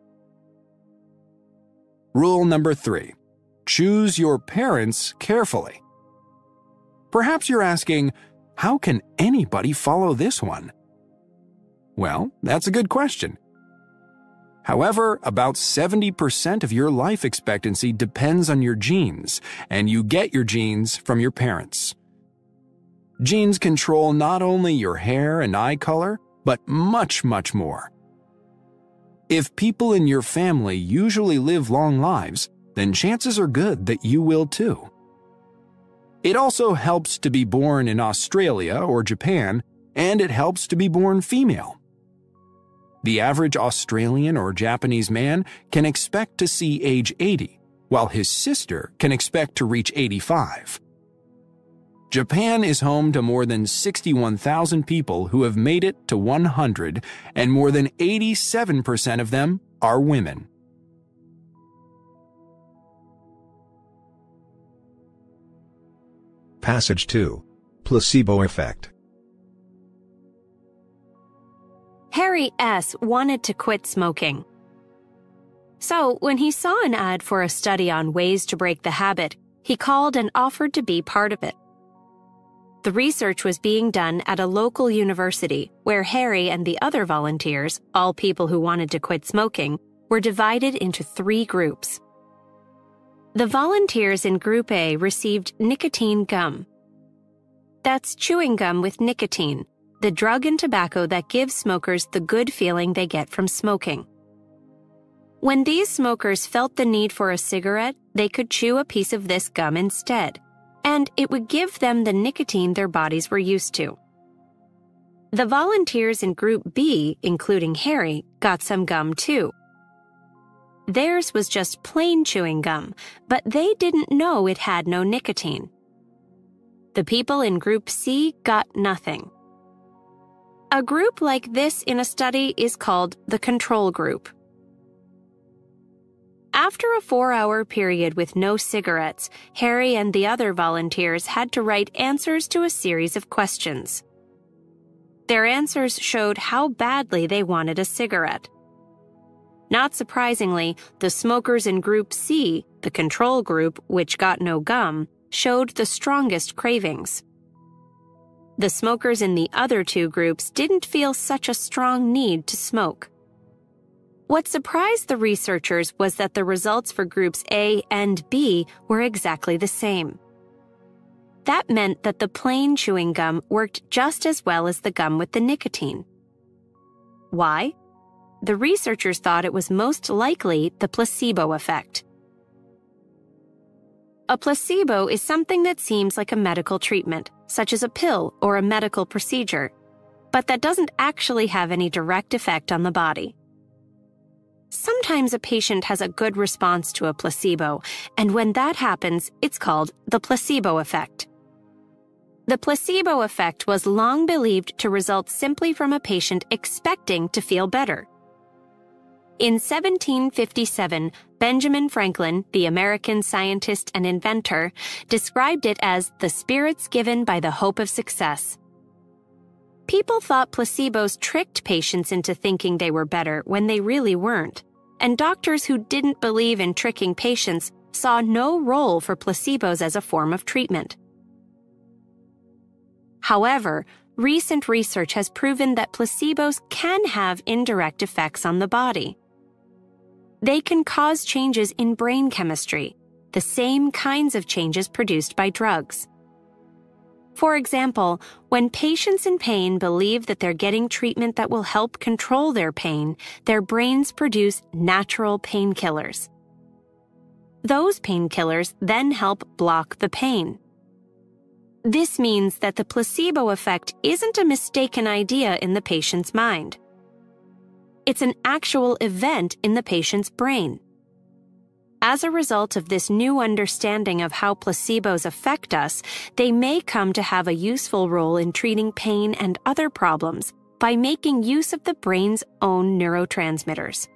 Rule number 3. Choose your parents carefully. Perhaps you're asking, how can anybody follow this one? Well, that's a good question. However, about 70% of your life expectancy depends on your genes, and you get your genes from your parents. Genes control not only your hair and eye color, but much, much more. If people in your family usually live long lives, then chances are good that you will too. It also helps to be born in Australia or Japan, and it helps to be born female. The average Australian or Japanese man can expect to see age 80, while his sister can expect to reach 85. Japan is home to more than 61,000 people who have made it to 100, and more than 87% of them are women. Passage 2. Placebo effect. Harry S. wanted to quit smoking. So, when he saw an ad for a study on ways to break the habit, he called and offered to be part of it. The research was being done at a local university where Harry and the other volunteers, all people who wanted to quit smoking, were divided into 3 groups. The volunteers in Group A received nicotine gum. That's chewing gum with nicotine, the drug and tobacco that gives smokers the good feeling they get from smoking. When these smokers felt the need for a cigarette, they could chew a piece of this gum instead, and it would give them the nicotine their bodies were used to. The volunteers in Group B, including Harry, got some gum too. Theirs was just plain chewing gum, but they didn't know it had no nicotine. The people in Group C got nothing. A group like this in a study is called the control group. After a 4-hour period with no cigarettes, Harry and the other volunteers had to write answers to a series of questions. Their answers showed how badly they wanted a cigarette. Not surprisingly, the smokers in Group C, the control group, which got no gum, showed the strongest cravings. The smokers in the other two groups didn't feel such a strong need to smoke. What surprised the researchers was that the results for Groups A and B were exactly the same. That meant that the plain chewing gum worked just as well as the gum with the nicotine. Why? The researchers thought it was most likely the placebo effect. A placebo is something that seems like a medical treatment, such as a pill or a medical procedure, but that doesn't actually have any direct effect on the body. Sometimes a patient has a good response to a placebo, and when that happens, it's called the placebo effect. The placebo effect was long believed to result simply from a patient expecting to feel better. In 1757, Benjamin Franklin, the American scientist and inventor, described it as the spirits given by the hope of success. People thought placebos tricked patients into thinking they were better when they really weren't, and doctors who didn't believe in tricking patients saw no role for placebos as a form of treatment. However, recent research has proven that placebos can have indirect effects on the body. They can cause changes in brain chemistry, the same kinds of changes produced by drugs. For example, when patients in pain believe that they're getting treatment that will help control their pain, their brains produce natural painkillers. Those painkillers then help block the pain. This means that the placebo effect isn't a mistaken idea in the patient's mind. It's an actual event in the patient's brain. As a result of this new understanding of how placebos affect us, they may come to have a useful role in treating pain and other problems by making use of the brain's own neurotransmitters.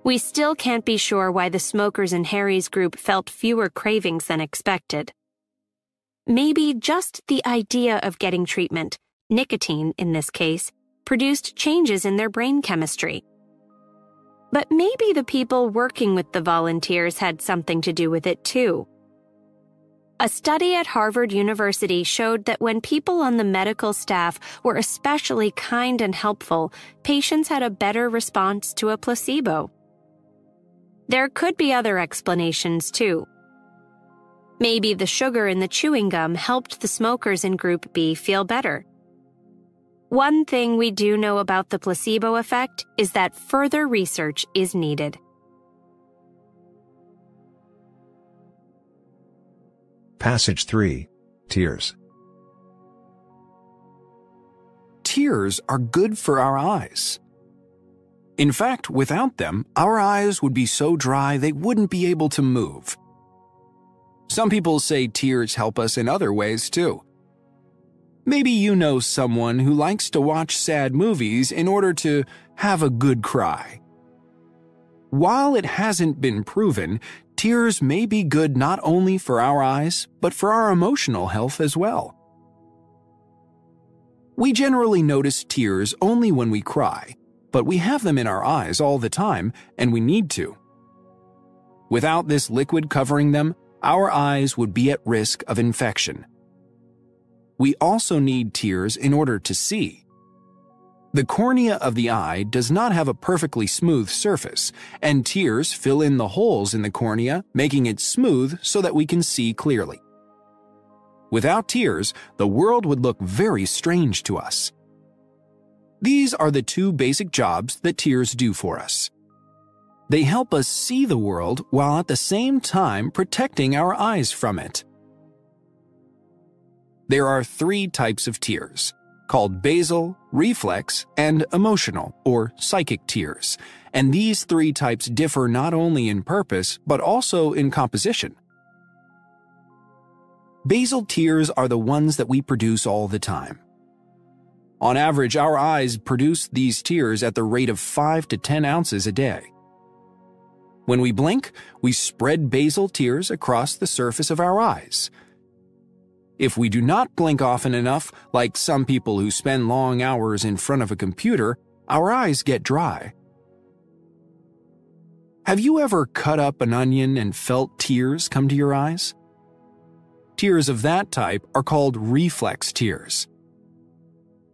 We still can't be sure why the smokers in Harry's group felt fewer cravings than expected. Maybe just the idea of getting treatment, nicotine in this case, produced changes in their brain chemistry. But maybe the people working with the volunteers had something to do with it too. A study at Harvard University showed that when people on the medical staff were especially kind and helpful, patients had a better response to a placebo. There could be other explanations too. Maybe the sugar in the chewing gum helped the smokers in Group B feel better. One thing we do know about the placebo effect is that further research is needed. Passage 3. Tears. Tears are good for our eyes. In fact, without them, our eyes would be so dry they wouldn't be able to move. Some people say tears help us in other ways too. Maybe you know someone who likes to watch sad movies in order to have a good cry. While it hasn't been proven, tears may be good not only for our eyes, but for our emotional health as well. We generally notice tears only when we cry, but we have them in our eyes all the time, and we need to. Without this liquid covering them, our eyes would be at risk of infection. We also need tears in order to see. The cornea of the eye does not have a perfectly smooth surface, and tears fill in the holes in the cornea, making it smooth so that we can see clearly. Without tears, the world would look very strange to us. These are the two basic jobs that tears do for us. They help us see the world while at the same time protecting our eyes from it. there are three types of tears, called basal, reflex, and emotional or psychic tears, and these three types differ not only in purpose but also in composition. Basal tears are the ones that we produce all the time. On average, our eyes produce these tears at the rate of 5 to 10 ounces a day. When we blink, we spread basal tears across the surface of our eyes. If we do not blink often enough, like some people who spend long hours in front of a computer, our eyes get dry. Have you ever cut up an onion and felt tears come to your eyes? Tears of that type are called reflex tears.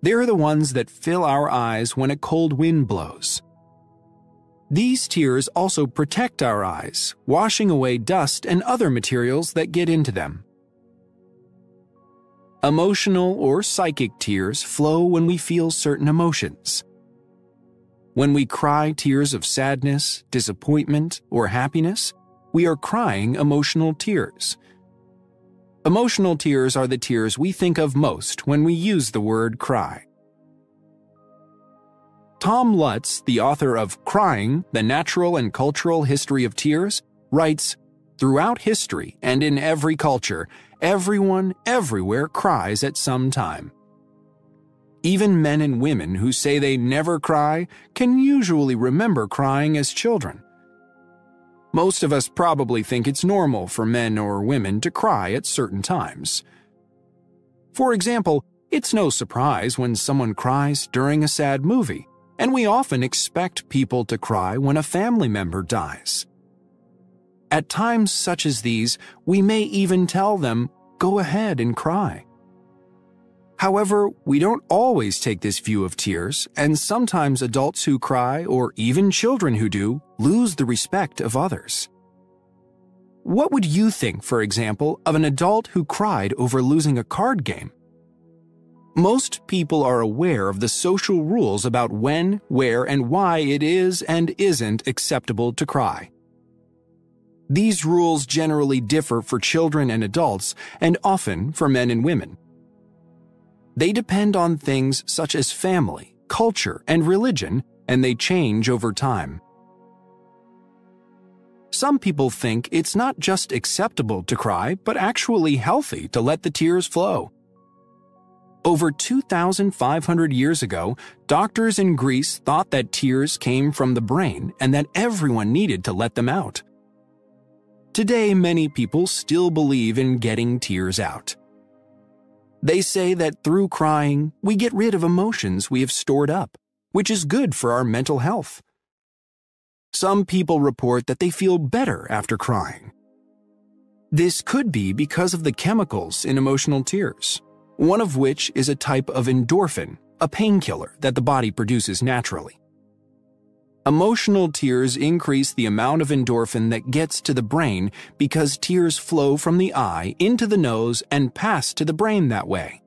They're the ones that fill our eyes when a cold wind blows. These tears also protect our eyes, washing away dust and other materials that get into them. Emotional or psychic tears flow when we feel certain emotions. When we cry tears of sadness, disappointment, or happiness, we are crying emotional tears. Emotional tears are the tears we think of most when we use the word cry. Tom Lutz, the author of Crying, The Natural and Cultural History of Tears, writes, "Throughout history and in every culture, everyone everywhere cries at some time. Even men and women who say they never cry can usually remember crying as children. Most of us probably think it's normal for men or women to cry at certain times. For example, it's no surprise when someone cries during a sad movie, and we often expect people to cry when a family member dies. At times such as these, we may even tell them, "Go ahead and cry." However, we don't always take this view of tears, and sometimes adults who cry, or even children who do, lose the respect of others. What would you think, for example, of an adult who cried over losing a card game? Most people are aware of the social rules about when, where, and why it is and isn't acceptable to cry. These rules generally differ for children and adults, and often for men and women. They depend on things such as family, culture, and religion, and they change over time. Some people think it's not just acceptable to cry, but actually healthy to let the tears flow. Over 2,500 years ago, doctors in Greece thought that tears came from the brain and that everyone needed to let them out. Today, many people still believe in getting tears out. They say that through crying, we get rid of emotions we have stored up, which is good for our mental health. Some people report that they feel better after crying. This could be because of the chemicals in emotional tears, one of which is a type of endorphin, a painkiller that the body produces naturally. Emotional tears increase the amount of endorphin that gets to the brain because tears flow from the eye into the nose and pass to the brain that way.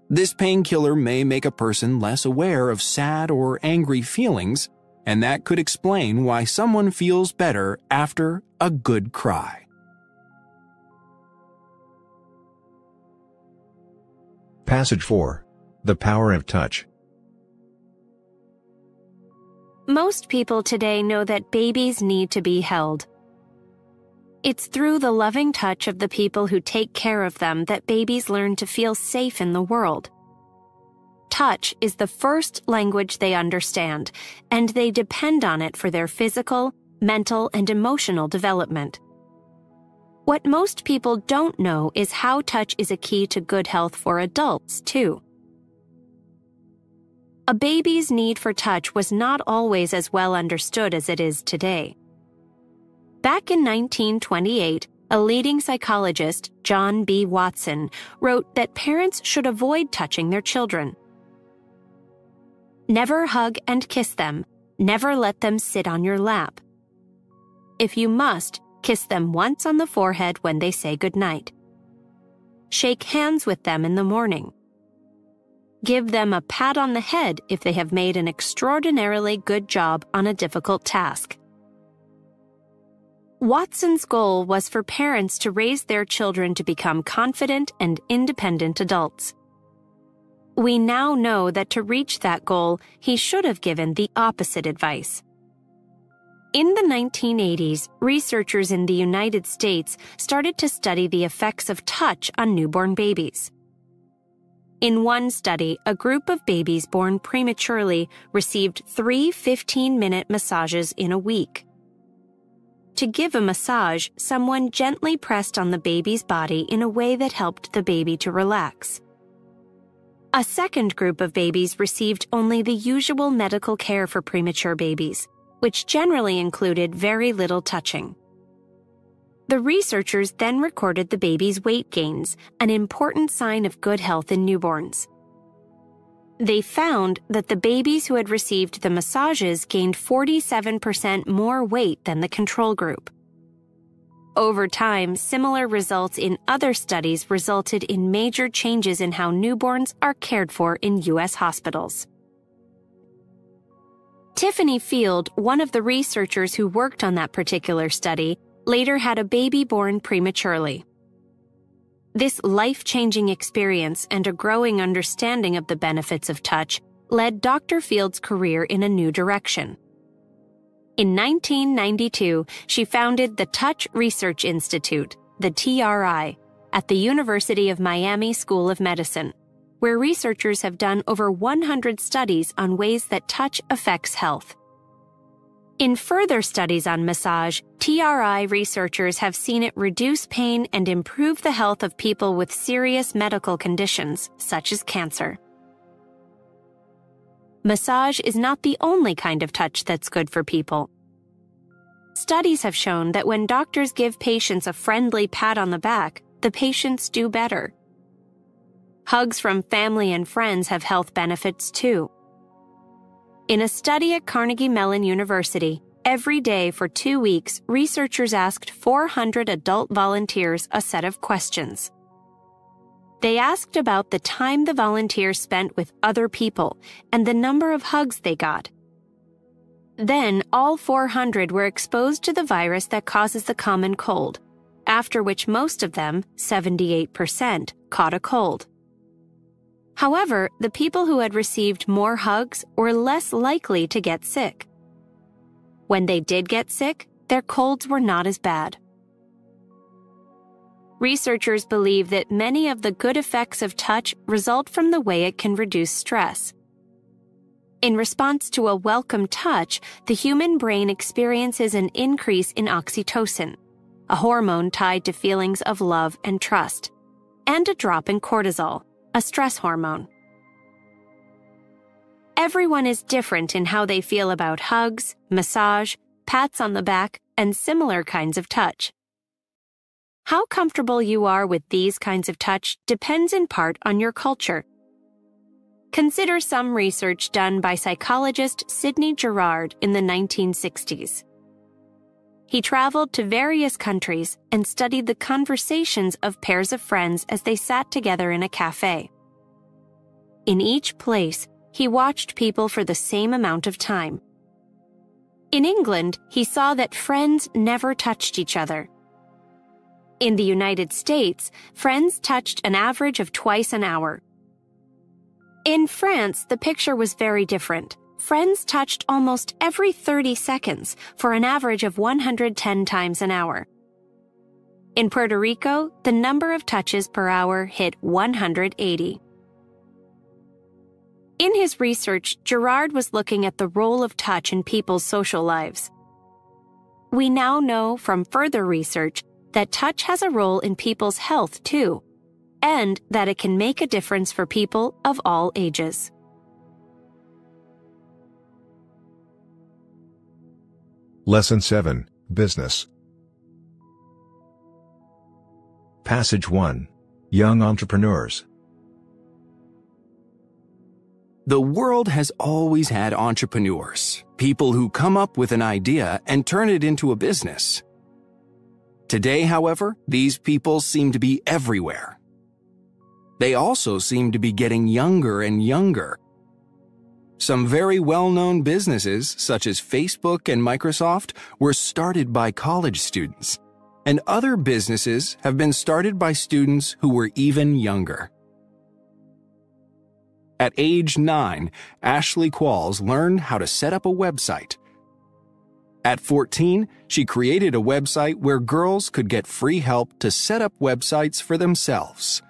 This painkiller may make a person less aware of sad or angry feelings, and that could explain why someone feels better after a good cry. Passage 4. The Power of Touch. Most people today know that babies need to be held. It's through the loving touch of the people who take care of them that babies learn to feel safe in the world. Touch is the first language they understand, and they depend on it for their physical, mental, and emotional development. What most people don't know is how touch is a key to good health for adults, too. A baby's need for touch was not always as well understood as it is today. Back in 1928, a leading psychologist, John B. Watson, wrote that parents should avoid touching their children. Never hug and kiss them. Never let them sit on your lap. If you must, kiss them once on the forehead when they say goodnight. Shake hands with them in the morning. Give them a pat on the head if they have made an extraordinarily good job on a difficult task. Watson's goal was for parents to raise their children to become confident and independent adults. We now know that to reach that goal, he should have given the opposite advice. In the 1980s, researchers in the United States started to study the effects of touch on newborn babies. In one study, a group of babies born prematurely received 3 15-minute massages in a week. To give a massage, someone gently pressed on the baby's body in a way that helped the baby to relax. A second group of babies received only the usual medical care for premature babies, which generally included very little touching. The researchers then recorded the baby's weight gains, an important sign of good health in newborns. They found that the babies who had received the massages gained 47% more weight than the control group. Over time, similar results in other studies resulted in major changes in how newborns are cared for in U.S. hospitals. Tiffany Field, one of the researchers who worked on that particular study, later had a baby born prematurely. This life-changing experience and a growing understanding of the benefits of touch led Dr. Field's career in a new direction. In 1992, she founded the Touch Research Institute, the TRI, at the University of Miami School of Medicine, where researchers have done over 100 studies on ways that touch affects health. In further studies on massage, TRI researchers have seen it reduce pain and improve the health of people with serious medical conditions, such as cancer. Massage is not the only kind of touch that's good for people. Studies have shown that when doctors give patients a friendly pat on the back, the patients do better. Hugs from family and friends have health benefits too. In a study at Carnegie Mellon University, every day for 2 weeks, researchers asked 400 adult volunteers a set of questions. They asked about the time the volunteers spent with other people and the number of hugs they got. Then, all 400 were exposed to the virus that causes the common cold, after which most of them, 78%, caught a cold. However, the people who had received more hugs were less likely to get sick. When they did get sick, their colds were not as bad. Researchers believe that many of the good effects of touch result from the way it can reduce stress. In response to a welcome touch, the human brain experiences an increase in oxytocin, a hormone tied to feelings of love and trust, and a drop in cortisol, a stress hormone. Everyone is different in how they feel about hugs, massage, pats on the back, and similar kinds of touch. How comfortable you are with these kinds of touch depends in part on your culture. Consider some research done by psychologist Sidney Girard in the 1960s. He traveled to various countries and studied the conversations of pairs of friends as they sat together in a cafe. In each place, he watched people for the same amount of time. In England, he saw that friends never touched each other. In the United States, friends touched an average of twice an hour. In France, the picture was very different. Friends touched almost every 30 seconds for an average of 110 times an hour. In Puerto Rico, the number of touches per hour hit 180. In his research, Girard was looking at the role of touch in people's social lives. We now know from further research that touch has a role in people's health too, and that it can make a difference for people of all ages. Lesson 7, Business. Passage 1. Young Entrepreneurs. The world has always had entrepreneurs, people who come up with an idea and turn it into a business. Today, however, these people seem to be everywhere. They also seem to be getting younger and younger. Some very well-known businesses, such as Facebook and Microsoft, were started by college students, and other businesses have been started by students who were even younger. At age 9, Ashley Qualls learned how to set up a website. At 14, she created a website where girls could get free help to set up websites for themselves.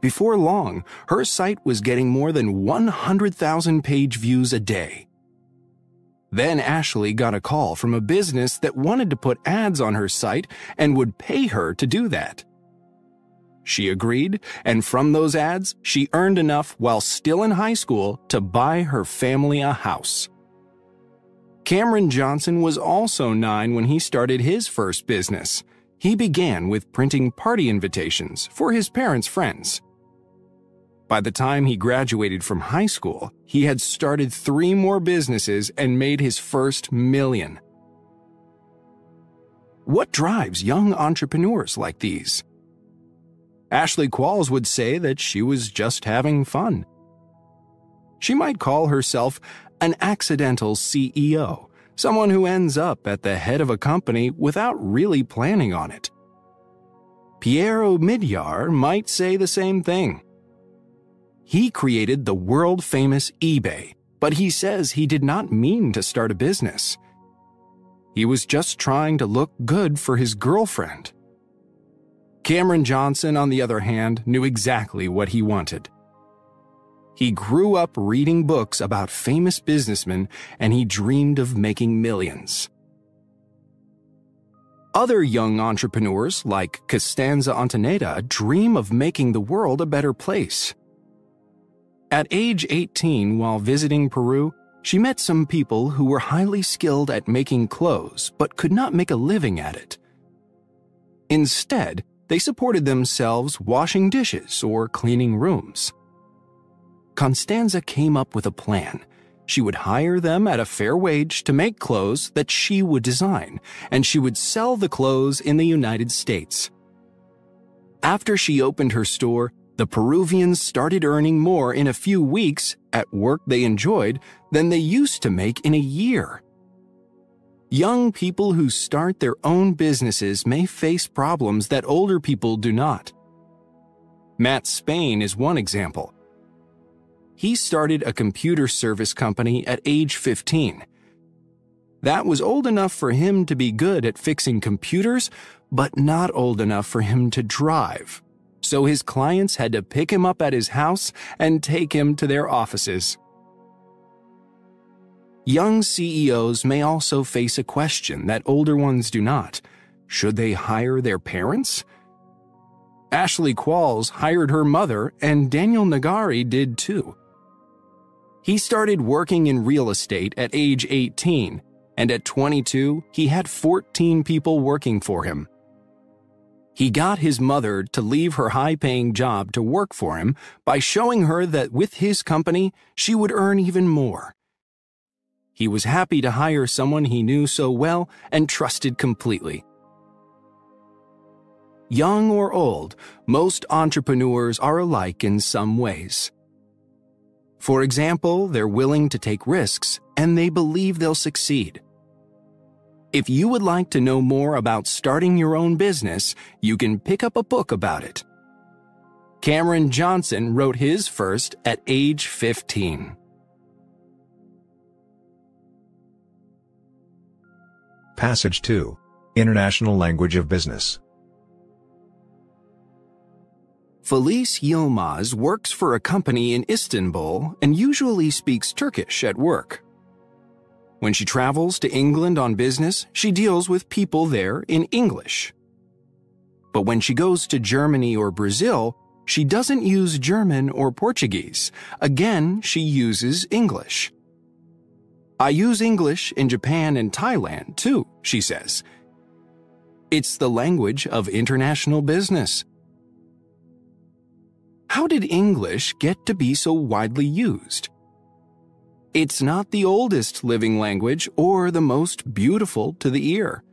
Before long, her site was getting more than 100,000 page views a day. Then Ashley got a call from a business that wanted to put ads on her site and would pay her to do that. She agreed, and from those ads, she earned enough while still in high school to buy her family a house. Cameron Johnson was also 9 when he started his first business. He began with printing party invitations for his parents' friends. By the time he graduated from high school, he had started 3 more businesses and made his first $1 million. What drives young entrepreneurs like these? Ashley Qualls would say that she was just having fun. She might call herself an accidental CEO, someone who ends up at the head of a company without really planning on it. Pierre Omidyar might say the same thing. He created the world-famous eBay, but he says he did not mean to start a business. He was just trying to look good for his girlfriend. Cameron Johnson, on the other hand, knew exactly what he wanted. He grew up reading books about famous businessmen, and he dreamed of making millions. Other young entrepreneurs, like Costanza Ontaneda, dream of making the world a better place. At age 18, while visiting Peru, she met some people who were highly skilled at making clothes but could not make a living at it. Instead, they supported themselves washing dishes or cleaning rooms. Constanza came up with a plan. She would hire them at a fair wage to make clothes that she would design, and she would sell the clothes in the United States. After she opened her store, the Peruvians started earning more in a few weeks at work they enjoyed than they used to make in a year. Young people who start their own businesses may face problems that older people do not. Matt Spain is one example. He started a computer service company at age 15. That was old enough for him to be good at fixing computers, but not old enough for him to drive. So his clients had to pick him up at his house and take him to their offices. Young CEOs may also face a question that older ones do not. Should they hire their parents? Ashley Qualls hired her mother, and Daniel Nagari did too. He started working in real estate at age 18, and at 22, he had 14 people working for him. He got his mother to leave her high-paying job to work for him by showing her that with his company, she would earn even more. He was happy to hire someone he knew so well and trusted completely. Young or old, most entrepreneurs are alike in some ways. For example, they're willing to take risks and they believe they'll succeed. If you would like to know more about starting your own business, you can pick up a book about it. Cameron Johnson wrote his first at age 15. Passage 2. International Language of Business. Felice Yilmaz works for a company in Istanbul and usually speaks Turkish at work. When she travels to England on business, she deals with people there in English. But when she goes to Germany or Brazil, she doesn't use German or Portuguese. Again, she uses English. I use English in Japan and Thailand too, she says. It's the language of international business. How did English get to be so widely used? It's not the oldest living language or the most beautiful to the ear.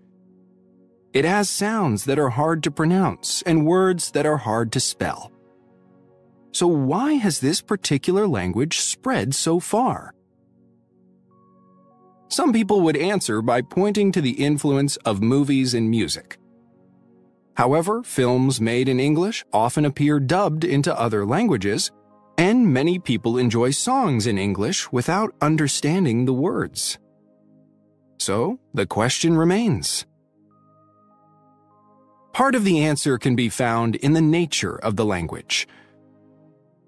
It has sounds that are hard to pronounce and words that are hard to spell. So why has this particular language spread so far? Some people would answer by pointing to the influence of movies and music. However, films made in English often appear dubbed into other languages, and many people enjoy songs in English without understanding the words. So, the question remains. Part of the answer can be found in the nature of the language.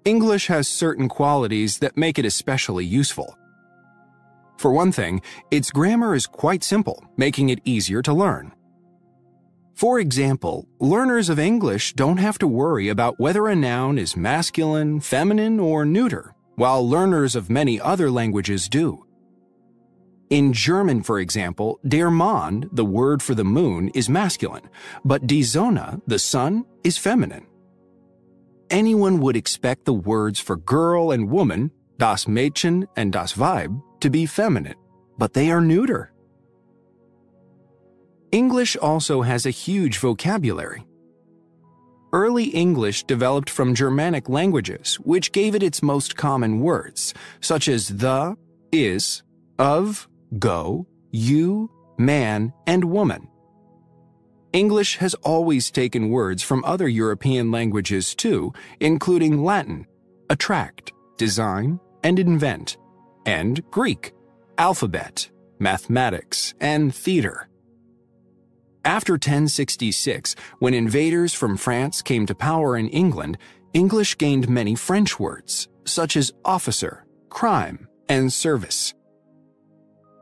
English has certain qualities that make it especially useful. For one thing, its grammar is quite simple, making it easier to learn. For example, learners of English don't have to worry about whether a noun is masculine, feminine, or neuter, while learners of many other languages do. In German, for example, der Mond, the word for the moon, is masculine, but die Sonne, the sun, is feminine. Anyone would expect the words for girl and woman, das Mädchen and das Weib, to be feminine, but they are neuter. English also has a huge vocabulary. Early English developed from Germanic languages, which gave it its most common words, such as the, is, of, go, you, man, and woman. English has always taken words from other European languages too, including Latin, attract, design, and invent, and Greek, alphabet, mathematics, and theater. After 1066, when invaders from France came to power in England, English gained many French words, such as officer, crime, and service.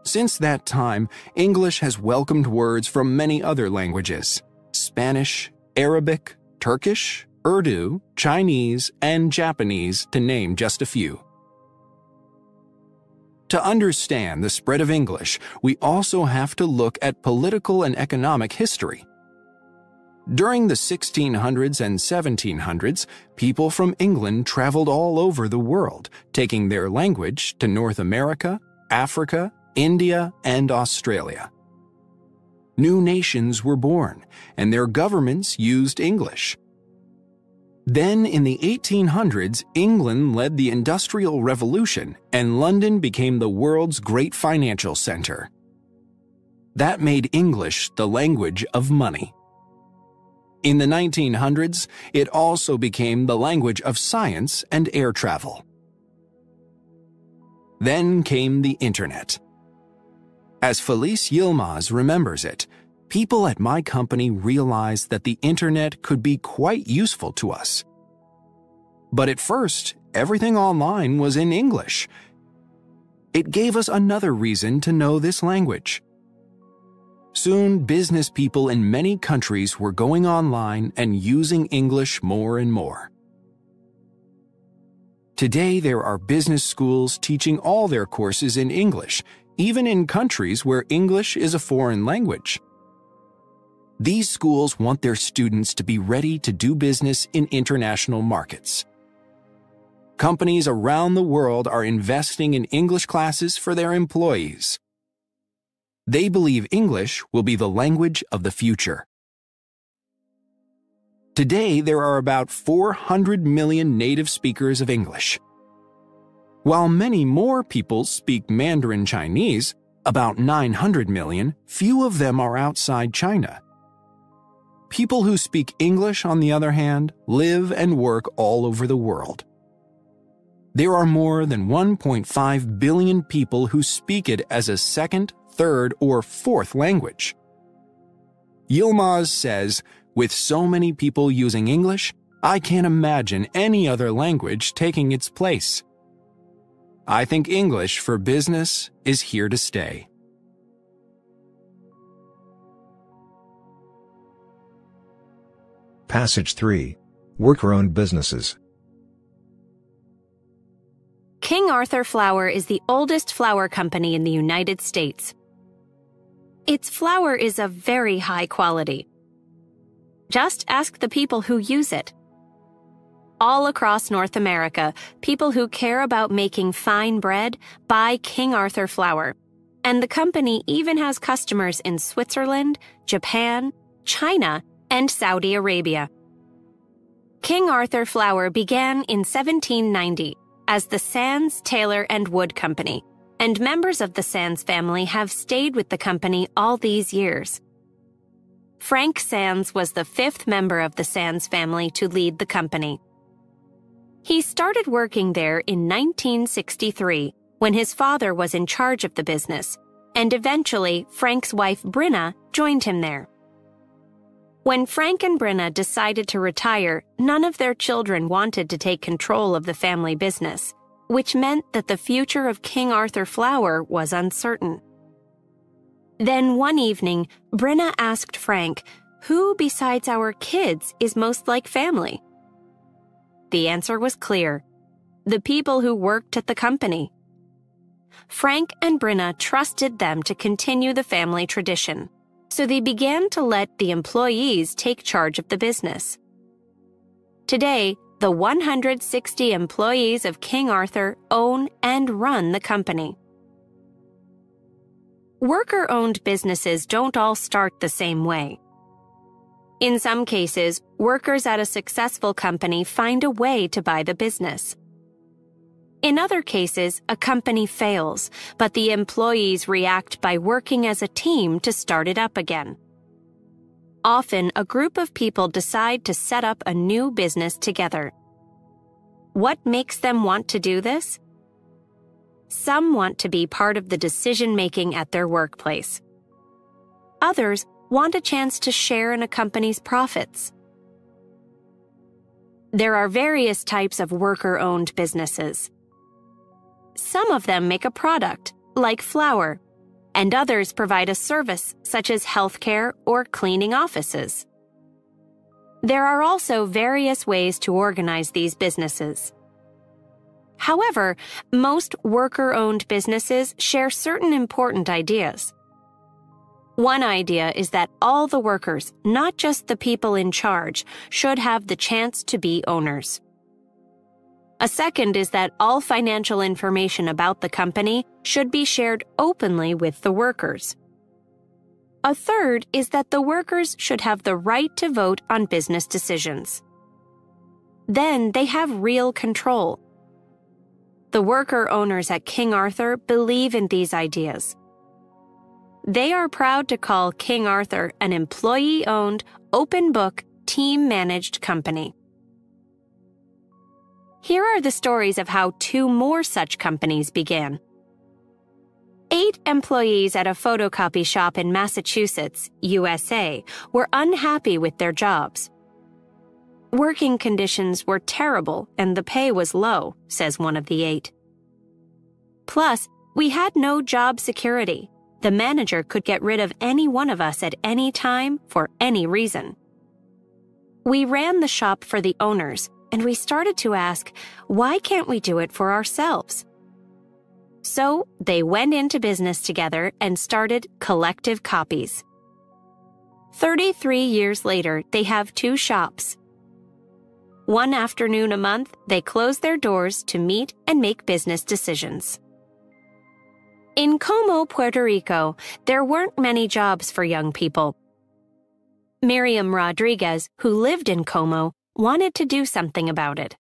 Since that time, English has welcomed words from many other languages: Spanish, Arabic, Turkish, Urdu, Chinese, and Japanese, to name just a few. To understand the spread of English, we also have to look at political and economic history. During the 1600s and 1700s, people from England traveled all over the world, taking their language to North America, Africa, India, and Australia. New nations were born, and their governments used English. Then, in the 1800s, England led the Industrial Revolution, and London became the world's great financial center. That made English the language of money. In the 1900s, it also became the language of science and air travel. Then came the Internet. As Felice Yilmaz remembers it, people at my company realized that the Internet could be quite useful to us. But at first, everything online was in English. It gave us another reason to know this language. Soon, business people in many countries were going online and using English more and more. Today, there are business schools teaching all their courses in English, even in countries where English is a foreign language. These schools want their students to be ready to do business in international markets. Companies around the world are investing in English classes for their employees. They believe English will be the language of the future. Today, there are about 400 million native speakers of English. While many more people speak Mandarin Chinese, about 900 million, few of them are outside China. People who speak English, on the other hand, live and work all over the world. There are more than 1.5 billion people who speak it as a second, third, or fourth language. Yilmaz says, "With so many people using English, I can't imagine any other language taking its place. I think English for business is here to stay." Passage 3. Worker-owned businesses. King Arthur Flour is the oldest flour company in the United States. Its flour is of very high quality. Just ask the people who use it. All across North America, people who care about making fine bread buy King Arthur Flour, and the company even has customers in Switzerland, Japan, China, and Saudi Arabia. King Arthur Flour began in 1790 as the Sands, Taylor, and Wood Company, and members of the Sands family have stayed with the company all these years. Frank Sands was the fifth member of the Sands family to lead the company. He started working there in 1963 when his father was in charge of the business, and eventually Frank's wife Brinna joined him there. When Frank and Brinna decided to retire, none of their children wanted to take control of the family business, which meant that the future of King Arthur Flour was uncertain. Then one evening, Brinna asked Frank, "Who besides our kids is most like family?" The answer was clear: the people who worked at the company. Frank and Brinna trusted them to continue the family tradition, so they began to let the employees take charge of the business. Today, the 160 employees of King Arthur own and run the company. Worker-owned businesses don't all start the same way. In some cases, workers at a successful company find a way to buy the business. In other cases, a company fails, but the employees react by working as a team to start it up again. Often, a group of people decide to set up a new business together. What makes them want to do this? Some want to be part of the decision-making at their workplace. Others want a chance to share in a company's profits. There are various types of worker-owned businesses. Some of them make a product, like flour, and others provide a service, such as healthcare or cleaning offices. There are also various ways to organize these businesses. However, most worker-owned businesses share certain important ideas. One idea is that all the workers, not just the people in charge, should have the chance to be owners. A second is that all financial information about the company should be shared openly with the workers. A third is that the workers should have the right to vote on business decisions. Then they have real control. The worker owners at King Arthur believe in these ideas. They are proud to call King Arthur an employee-owned, open-book, team-managed company. Here are the stories of how 2 more such companies began. 8 employees at a photocopy shop in Massachusetts, USA, were unhappy with their jobs. Working conditions were terrible and the pay was low, says one of the 8. Plus, we had no job security. The manager could get rid of any one of us at any time for any reason. We ran the shop for the owners, and we started to ask, why can't we do it for ourselves? So they went into business together and started Collective Copies. 33 years later, they have 2 shops. One afternoon a month, they close their doors to meet and make business decisions. In Como, Puerto Rico, there weren't many jobs for young people. Miriam Rodriguez, who lived in Como, wanted to do something about it.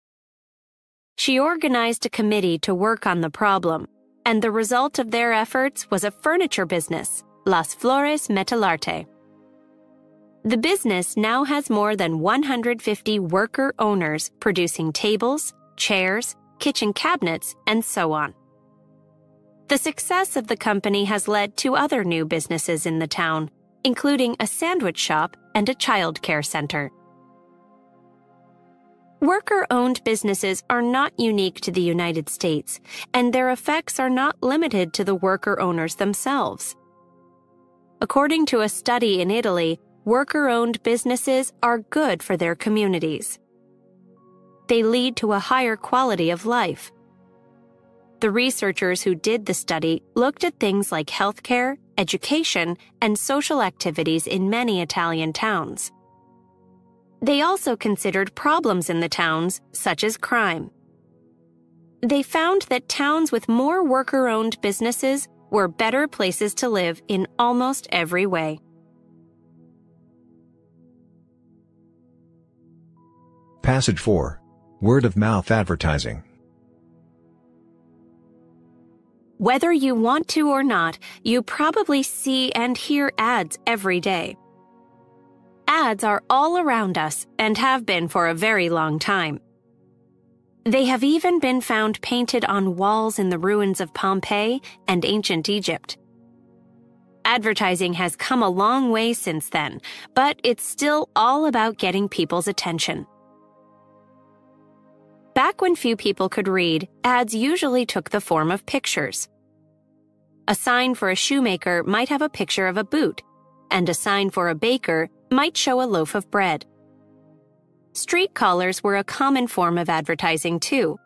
She organized a committee to work on the problem, and the result of their efforts was a furniture business, Las Flores Metalarte. The business now has more than 150 worker owners producing tables, chairs, kitchen cabinets, and so on. The success of the company has led to other new businesses in the town, including a sandwich shop and a child care center. Worker-owned businesses are not unique to the United States, and their effects are not limited to the worker owners themselves. According to a study in Italy, worker-owned businesses are good for their communities. They lead to a higher quality of life. The researchers who did the study looked at things like healthcare, education, and social activities in many Italian towns. They also considered problems in the towns, such as crime. They found that towns with more worker-owned businesses were better places to live in almost every way. Passage 4. Word-of-mouth advertising. Whether you want to or not, you probably see and hear ads every day. Ads are all around us and have been for a very long time. They have even been found painted on walls in the ruins of Pompeii and ancient Egypt. Advertising has come a long way since then, but it's still all about getting people's attention. Back when few people could read, ads usually took the form of pictures. A sign for a shoemaker might have a picture of a boot, and a sign for a baker might show a loaf of bread. Street callers were a common form of advertising too.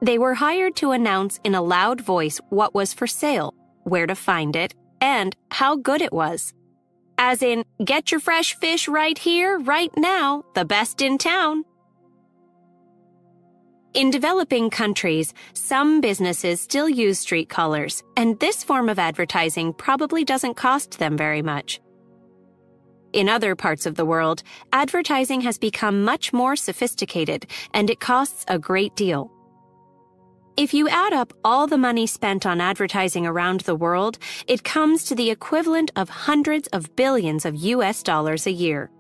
They were hired to announce in a loud voice what was for sale, where to find it, and how good it was. As in, get your fresh fish right here, right now, the best in town. In developing countries, some businesses still use street callers, and this form of advertising probably doesn't cost them very much. In other parts of the world, advertising has become much more sophisticated, and it costs a great deal. If you add up all the money spent on advertising around the world, it comes to the equivalent of hundreds of billions of US dollars a year.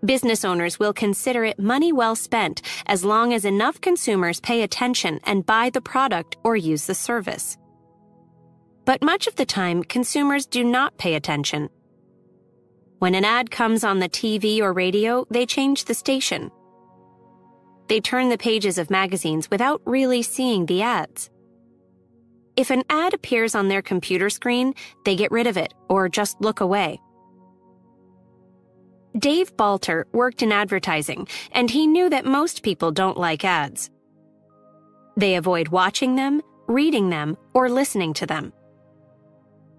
Business owners will consider it money well spent as long as enough consumers pay attention and buy the product or use the service. But much of the time, consumers do not pay attention. When an ad comes on the TV or radio, they change the station. They turn the pages of magazines without really seeing the ads. If an ad appears on their computer screen, they get rid of it or just look away. Dave Balter worked in advertising, and he knew that most people don't like ads. They avoid watching them, reading them, or listening to them.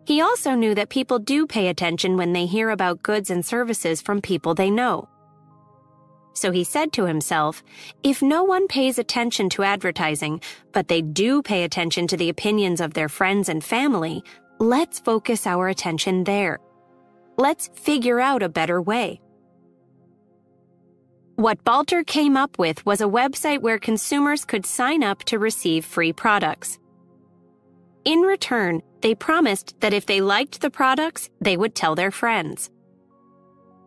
He also knew that people do pay attention when they hear about goods and services from people they know. So he said to himself, if no one pays attention to advertising, but they do pay attention to the opinions of their friends and family, let's focus our attention there. Let's figure out a better way. What Balter came up with was a website where consumers could sign up to receive free products. In return, they promised that if they liked the products, they would tell their friends.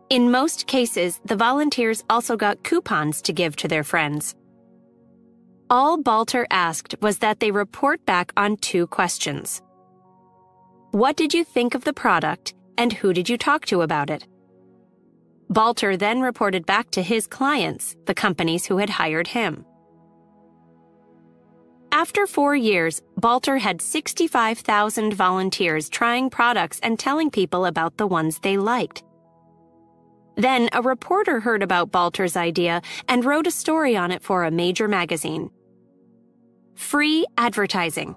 In most cases, the volunteers also got coupons to give to their friends. All Balter asked was that they report back on 2 questions. What did you think of the product, and who did you talk to about it? Balter then reported back to his clients, the companies who had hired him. After 4 years, Balter had 65,000 volunteers trying products and telling people about the ones they liked. Then a reporter heard about Balter's idea and wrote a story on it for a major magazine. Free advertising.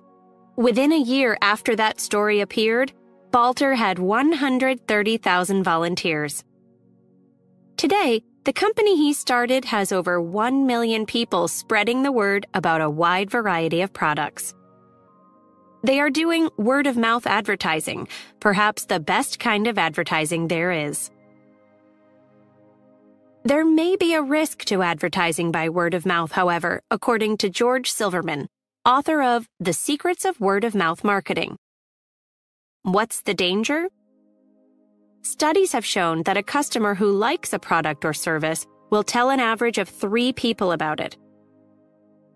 Within a year after that story appeared, Balter had 130,000 volunteers. Today, the company he started has over 1 million people spreading the word about a wide variety of products. They are doing word-of-mouth advertising, perhaps the best kind of advertising there is. There may be a risk to advertising by word of mouth, however, according to George Silverman, author of The Secrets of Word-of-Mouth Marketing. What's the danger? Studies have shown that a customer who likes a product or service will tell an average of 3 people about it.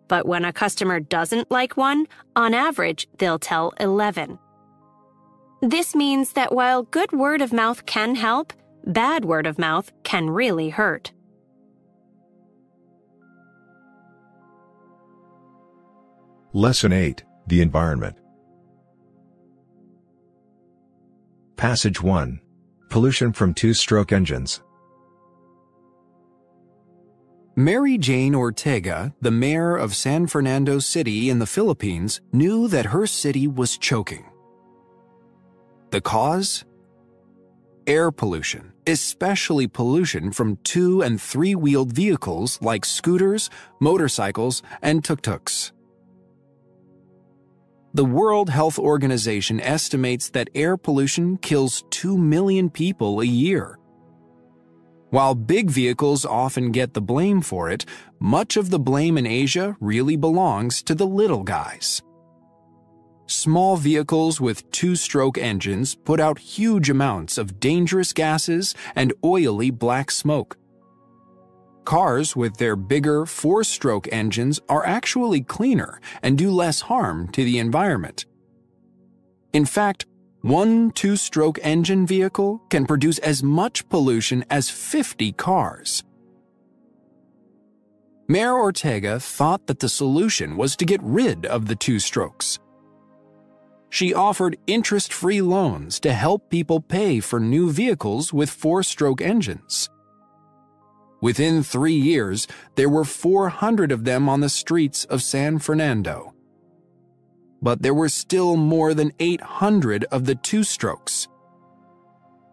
But when a customer doesn't like one, on average, they'll tell 11. This means that while good word of mouth can help, bad word of mouth can really hurt. Lesson 8, The Environment. Passage 1. Pollution from 2-stroke engines. Mary Jane Ortega, the mayor of San Fernando City in the Philippines, knew that her city was choking. The cause? Air pollution, especially pollution from 2- and 3-wheeled vehicles like scooters, motorcycles, and tuk-tuks. The World Health Organization estimates that air pollution kills 2 million people a year. While big vehicles often get the blame for it, much of the blame in Asia really belongs to the little guys. Small vehicles with two-stroke engines put out huge amounts of dangerous gases and oily black smoke. Cars with their bigger four-stroke engines are actually cleaner and do less harm to the environment. In fact, one two-stroke engine vehicle can produce as much pollution as 50 cars. Mayor Ortega thought that the solution was to get rid of the two strokes. She offered interest-free loans to help people pay for new vehicles with four-stroke engines. Within 3 years, there were 400 of them on the streets of San Fernando. But there were still more than 800 of the two-strokes.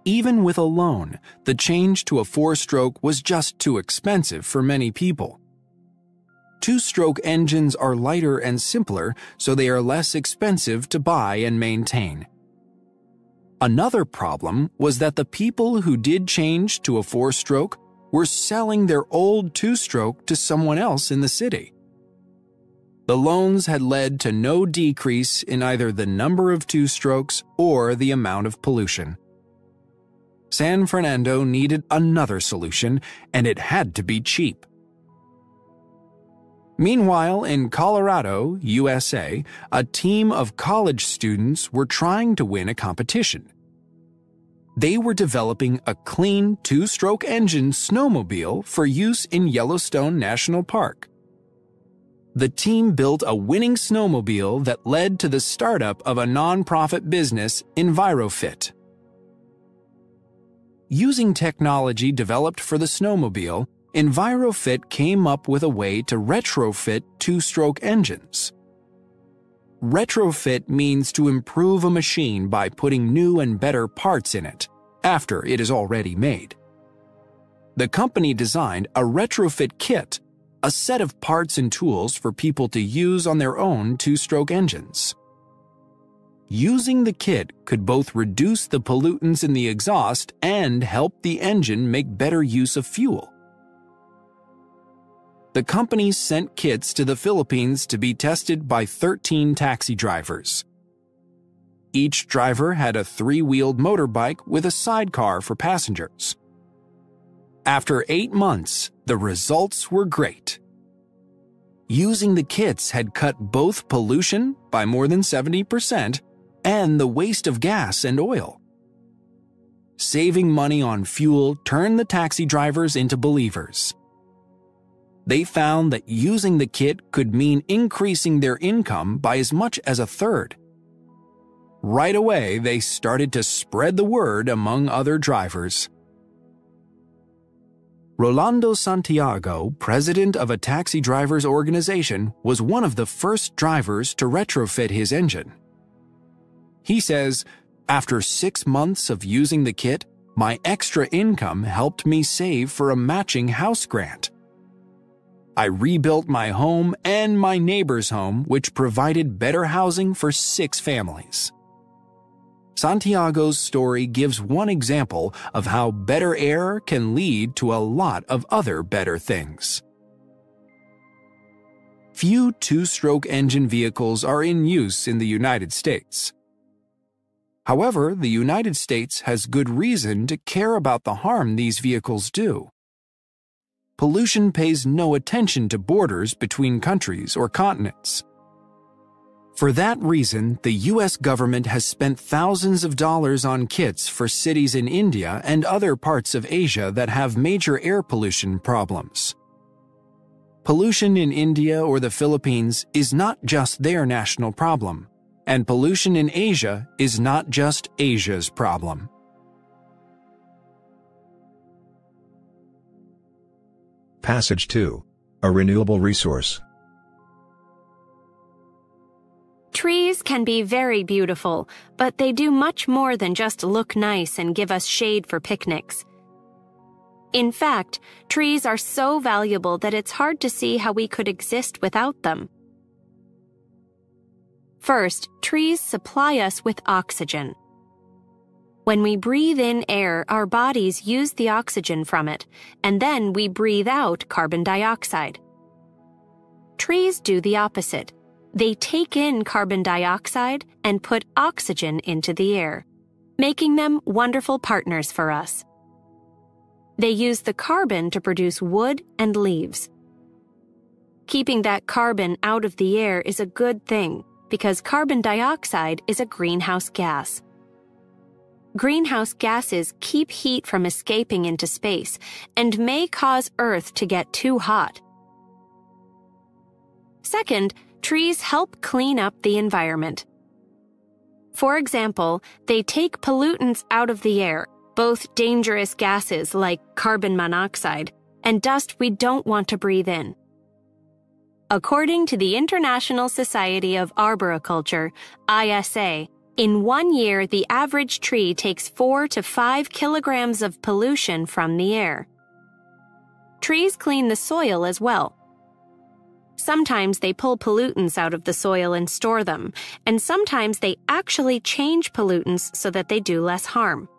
Even with a loan, the change to a four-stroke was just too expensive for many people. Two-stroke engines are lighter and simpler, so they are less expensive to buy and maintain. Another problem was that the people who did change to a four-stroke were selling their old two-stroke to someone else in the city. The loans had led to no decrease in either the number of two-strokes or the amount of pollution. San Fernando needed another solution, and it had to be cheap. Meanwhile, in Colorado, USA, a team of college students were trying to win a competition. They were developing a clean two-stroke engine snowmobile for use in Yellowstone National Park. The team built a winning snowmobile that led to the startup of a nonprofit business, EnviroFit. Using technology developed for the snowmobile, EnviroFit came up with a way to retrofit two-stroke engines. Retrofit means to improve a machine by putting new and better parts in it, after it is already made. The company designed a retrofit kit, a set of parts and tools for people to use on their own two-stroke engines. Using the kit could both reduce the pollutants in the exhaust and help the engine make better use of fuel. The company sent kits to the Philippines to be tested by 13 taxi drivers. Each driver had a 3-wheeled motorbike with a sidecar for passengers. After 8 months, the results were great. Using the kits had cut both pollution by more than 70% and the waste of gas and oil. Saving money on fuel turned the taxi drivers into believers. They found that using the kit could mean increasing their income by as much as 1/3. Right away, they started to spread the word among other drivers. Rolando Santiago, president of a taxi drivers organization, was one of the first drivers to retrofit his engine. He says, "After 6 months of using the kit, my extra income helped me save for a matching house grant. I rebuilt my home and my neighbor's home, which provided better housing for 6 families." Santiago's story gives one example of how better air can lead to a lot of other better things. Few two-stroke engine vehicles are in use in the United States. However, the United States has good reason to care about the harm these vehicles do. Pollution pays no attention to borders between countries or continents. For that reason, the U.S. government has spent thousands of dollars on kits for cities in India and other parts of Asia that have major air pollution problems. Pollution in India or the Philippines is not just their national problem, and pollution in Asia is not just Asia's problem. Passage 2. A renewable resource. Trees can be very beautiful, but they do much more than just look nice and give us shade for picnics. In fact, trees are so valuable that it's hard to see how we could exist without them. First, trees supply us with oxygen. When we breathe in air, our bodies use the oxygen from it, and then we breathe out carbon dioxide. Trees do the opposite. They take in carbon dioxide and put oxygen into the air, making them wonderful partners for us. They use the carbon to produce wood and leaves. Keeping that carbon out of the air is a good thing because carbon dioxide is a greenhouse gas. Greenhouse gases keep heat from escaping into space and may cause Earth to get too hot. Second, trees help clean up the environment. For example, they take pollutants out of the air, both dangerous gases like carbon monoxide and dust we don't want to breathe in. According to the International Society of Arboriculture, ISA, in 1 year the average tree takes 4 to 5 kilograms of pollution from the air. Trees clean the soil as well. Sometimes they pull pollutants out of the soil and store them, and sometimes they actually change pollutants so that they do less harm.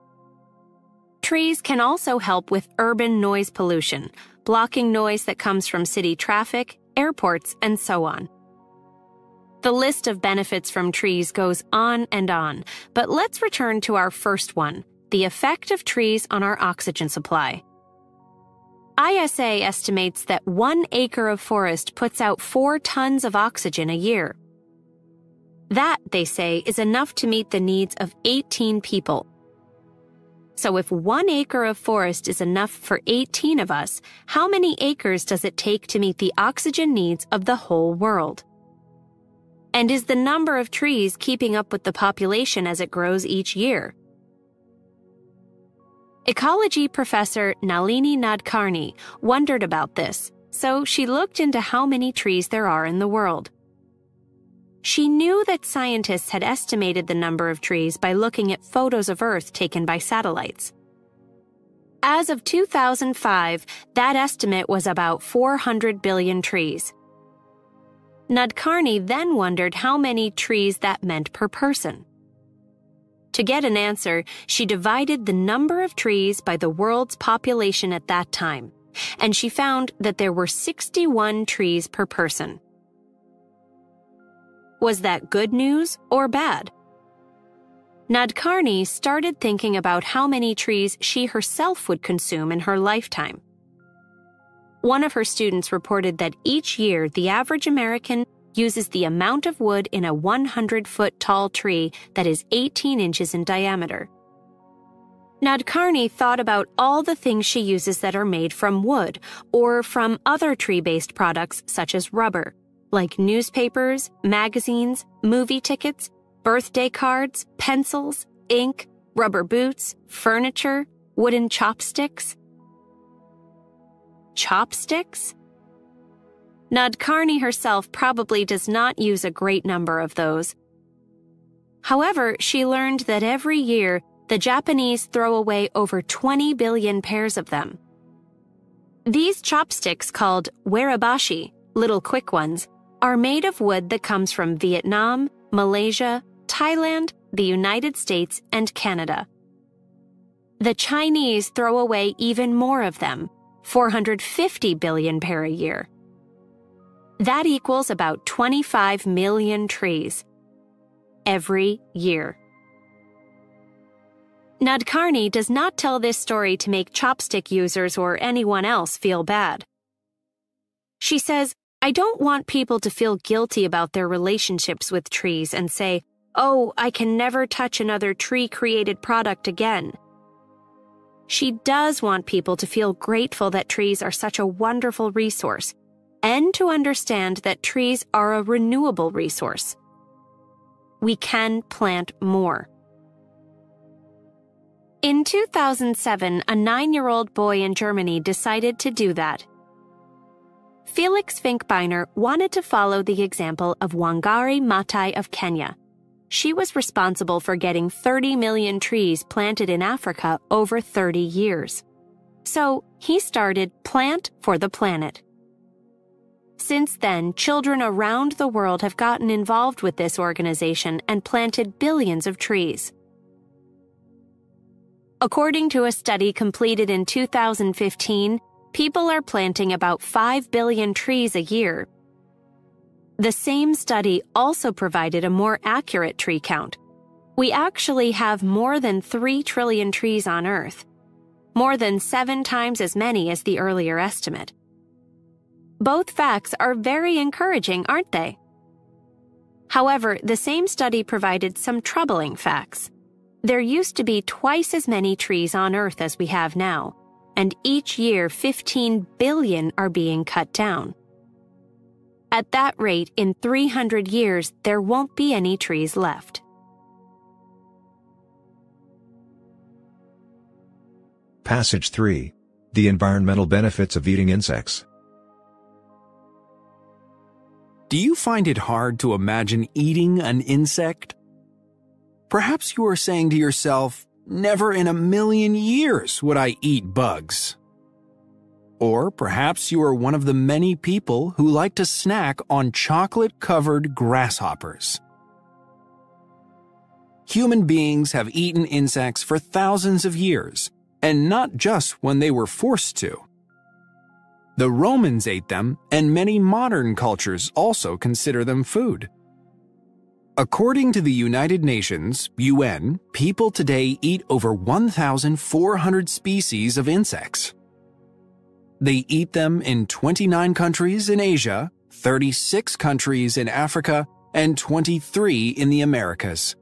Trees can also help with urban noise pollution, blocking noise that comes from city traffic, airports, and so on. The list of benefits from trees goes on, but let's return to our first one, the effect of trees on our oxygen supply. ISA estimates that 1 acre of forest puts out 4 tons of oxygen a year. That, they say, is enough to meet the needs of 18 people. So if 1 acre of forest is enough for 18 of us, how many acres does it take to meet the oxygen needs of the whole world? And is the number of trees keeping up with the population as it grows each year? Ecology professor Nalini Nadkarni wondered about this, so she looked into how many trees there are in the world. She knew that scientists had estimated the number of trees by looking at photos of Earth taken by satellites. As of 2005, that estimate was about 400 billion trees. Nadkarni then wondered how many trees that meant per person. To get an answer, she divided the number of trees by the world's population at that time, and she found that there were 61 trees per person. Was that good news or bad? Nadkarni started thinking about how many trees she herself would consume in her lifetime. One of her students reported that each year the average American uses the amount of wood in a 100-foot tall tree that is 18 inches in diameter. Nadkarni thought about all the things she uses that are made from wood or from other tree-based products such as rubber, like newspapers, magazines, movie tickets, birthday cards, pencils, ink, rubber boots, furniture, wooden chopsticks. Chopsticks? Nadkarni herself probably does not use a great number of those. However, she learned that every year the Japanese throw away over 20 billion pairs of them. These chopsticks, called warabashi, little quick ones, are made of wood that comes from Vietnam, Malaysia, Thailand, the United States, and Canada. The Chinese throw away even more of them, 450 billion pair a year. That equals about 25 million trees every year. Nadkarni does not tell this story to make chopstick users or anyone else feel bad. She says, "I don't want people to feel guilty about their relationships with trees and say, 'Oh, I can never touch another tree-created product again.' She does want people to feel grateful that trees are such a wonderful resource, and to understand that trees are a renewable resource. We can plant more." In 2007, a 9-year-old boy in Germany decided to do that. Felix Finkbeiner wanted to follow the example of Wangari Maathai of Kenya. She was responsible for getting 30 million trees planted in Africa over 30 years. So he started Plant for the Planet. Since then, children around the world have gotten involved with this organization and planted billions of trees. According to a study completed in 2015, people are planting about 5 billion trees a year. The same study also provided a more accurate tree count. We actually have more than 3 trillion trees on Earth, more than 7 times as many as the earlier estimate. Both facts are very encouraging, aren't they? However, the same study provided some troubling facts. There used to be twice as many trees on Earth as we have now, and each year 15 billion are being cut down. At that rate, in 300 years, there won't be any trees left. Passage 3. The environmental benefits of eating insects. Do you find it hard to imagine eating an insect? Perhaps you are saying to yourself, "Never in a million years would I eat bugs." Or perhaps you are one of the many people who like to snack on chocolate-covered grasshoppers. Human beings have eaten insects for thousands of years, and not just when they were forced to. The Romans ate them, and many modern cultures also consider them food. According to the United Nations, UN, people today eat over 1,400 species of insects. They eat them in 29 countries in Asia, 36 countries in Africa, and 23 in the Americas.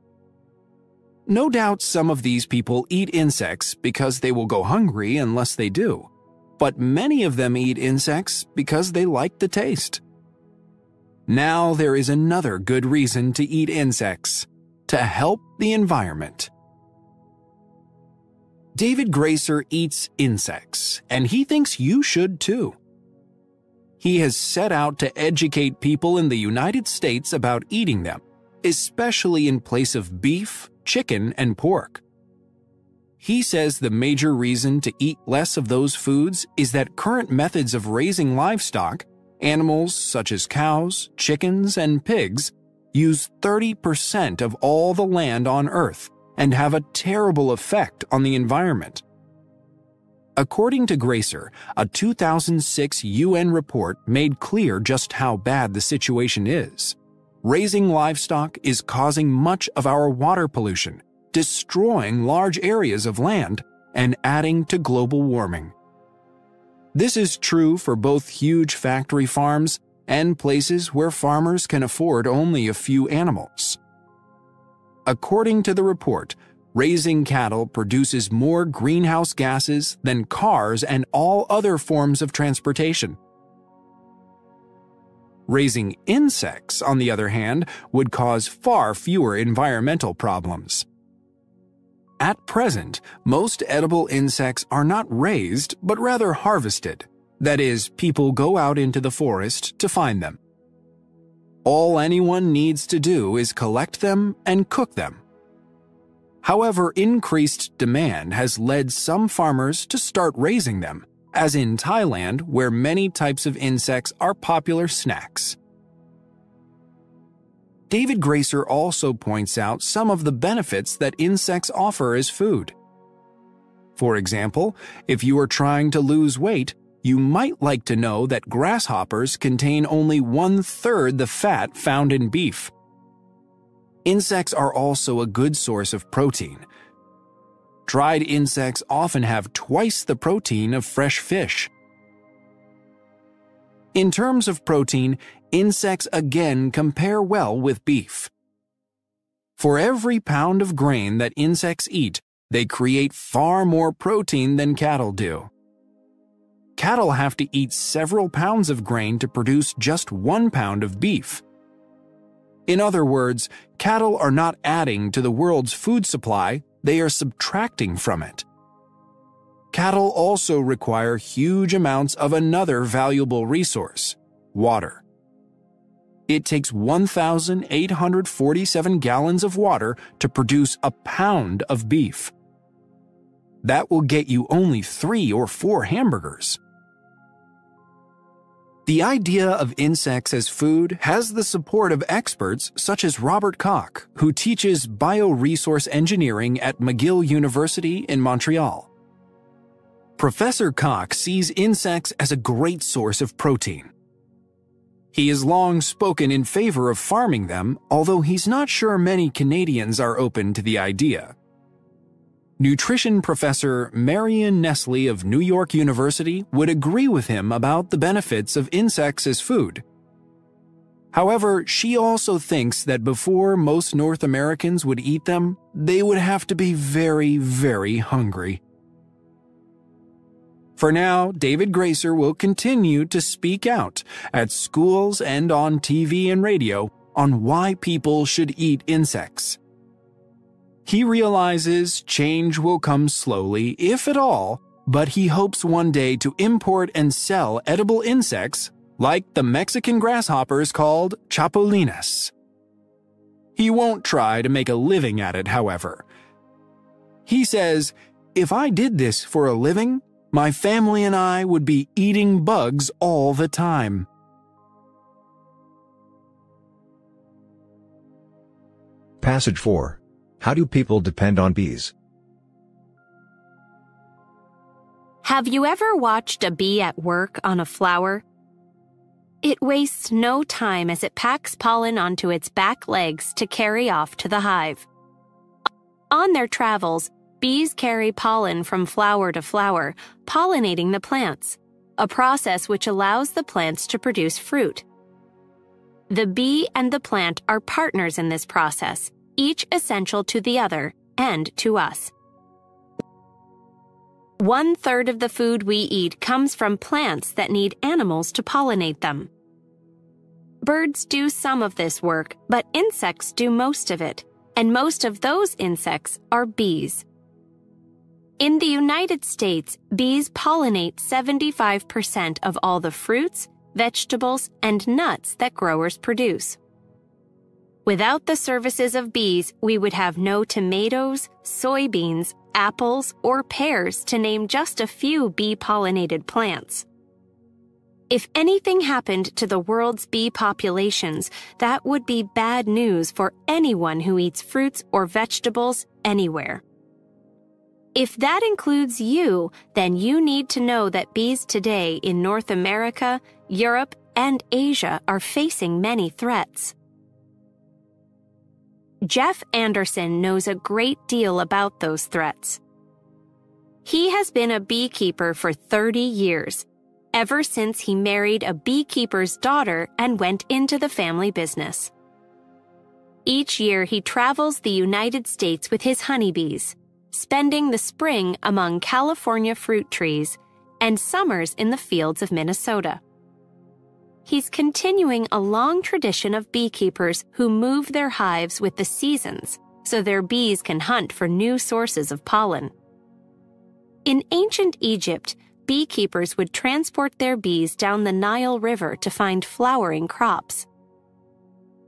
No doubt some of these people eat insects because they will go hungry unless they do, but many of them eat insects because they like the taste. Now there is another good reason to eat insects: to help the environment. David Gracer eats insects, and he thinks you should too. He has set out to educate people in the United States about eating them, especially in place of beef, chicken, and pork. He says the major reason to eat less of those foods is that current methods of raising livestock, animals such as cows, chickens, and pigs, use 30% of all the land on Earth and have a terrible effect on the environment. According to Gracer, a 2006 UN report made clear just how bad the situation is. Raising livestock is causing much of our water pollution, destroying large areas of land, and adding to global warming. This is true for both huge factory farms and places where farmers can afford only a few animals. According to the report, raising cattle produces more greenhouse gases than cars and all other forms of transportation. Raising insects, on the other hand, would cause far fewer environmental problems. At present, most edible insects are not raised, but rather harvested. That is, people go out into the forest to find them. All anyone needs to do is collect them and cook them. However, increased demand has led some farmers to start raising them, as in Thailand, where many types of insects are popular snacks. David Gracer also points out some of the benefits that insects offer as food. For example, if you are trying to lose weight, you might like to know that grasshoppers contain only 1/3 the fat found in beef. Insects are also a good source of protein. Dried insects often have twice the protein of fresh fish. In terms of protein, insects again compare well with beef. For every pound of grain that insects eat, they create far more protein than cattle do. Cattle have to eat several pounds of grain to produce just 1 pound of beef. In other words, cattle are not adding to the world's food supply, they are subtracting from it. Cattle also require huge amounts of another valuable resource: water. It takes 1,847 gallons of water to produce a pound of beef. That will get you only 3 or 4 hamburgers. The idea of insects as food has the support of experts such as Robert Koch, who teaches bioresource engineering at McGill University in Montreal. Professor Koch sees insects as a great source of protein. He has long spoken in favor of farming them, although he's not sure many Canadians are open to the idea. Nutrition professor Marion Nestle of New York University would agree with him about the benefits of insects as food. However, she also thinks that before most North Americans would eat them, they would have to be very, very hungry. For now, David Gracer will continue to speak out at schools and on TV and radio on why people should eat insects. He realizes change will come slowly, if at all, but he hopes one day to import and sell edible insects like the Mexican grasshoppers called chapulines. He won't try to make a living at it, however. He says, "If I did this for a living, my family and I would be eating bugs all the time." Passage 4. How do people depend on bees? Have you ever watched a bee at work on a flower? It wastes no time as it packs pollen onto its back legs to carry off to the hive. On their travels, bees carry pollen from flower to flower, pollinating the plants, a process which allows the plants to produce fruit. The bee and the plant are partners in this process, each essential to the other and to us. 1/3 of the food we eat comes from plants that need animals to pollinate them. Birds do some of this work, but insects do most of it, and most of those insects are bees. In the United States, bees pollinate 75% of all the fruits, vegetables, and nuts that growers produce. Without the services of bees, we would have no tomatoes, soybeans, apples, or pears, to name just a few bee-pollinated plants. If anything happened to the world's bee populations, that would be bad news for anyone who eats fruits or vegetables anywhere. If that includes you, then you need to know that bees today in North America, Europe, and Asia are facing many threats. Jeff Anderson knows a great deal about those threats. He has been a beekeeper for 30 years, ever since he married a beekeeper's daughter and went into the family business. Each year he travels the United States with his honeybees, spending the spring among California fruit trees and summers in the fields of Minnesota. He's continuing a long tradition of beekeepers who move their hives with the seasons so their bees can hunt for new sources of pollen. In ancient Egypt, beekeepers would transport their bees down the Nile River to find flowering crops.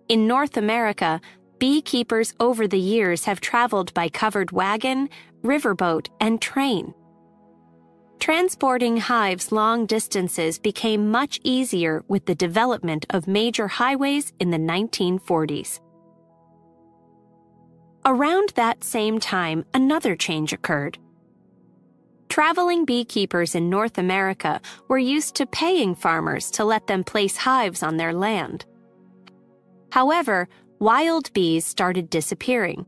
In North America, beekeepers over the years have traveled by covered wagon, riverboat, and train. Transporting hives long distances became much easier with the development of major highways in the 1940s. Around that same time, another change occurred. Traveling beekeepers in North America were used to paying farmers to let them place hives on their land. However, wild bees started disappearing,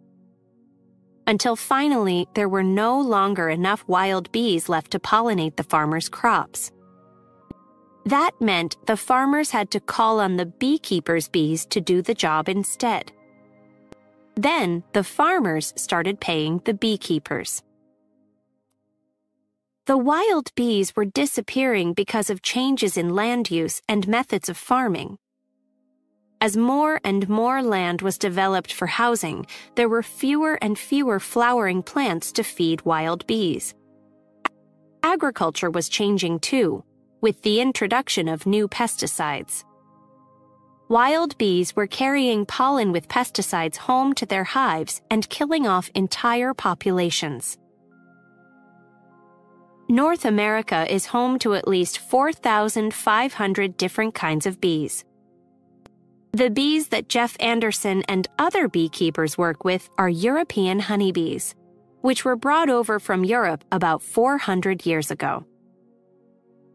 until finally there were no longer enough wild bees left to pollinate the farmers' crops. That meant the farmers had to call on the beekeepers' bees to do the job instead. Then the farmers started paying the beekeepers. The wild bees were disappearing because of changes in land use and methods of farming. As more and more land was developed for housing, there were fewer and fewer flowering plants to feed wild bees. Agriculture was changing too, with the introduction of new pesticides. Wild bees were carrying pollen with pesticides home to their hives and killing off entire populations. North America is home to at least 4,500 different kinds of bees. The bees that Jeff Anderson and other beekeepers work with are European honeybees, which were brought over from Europe about 400 years ago.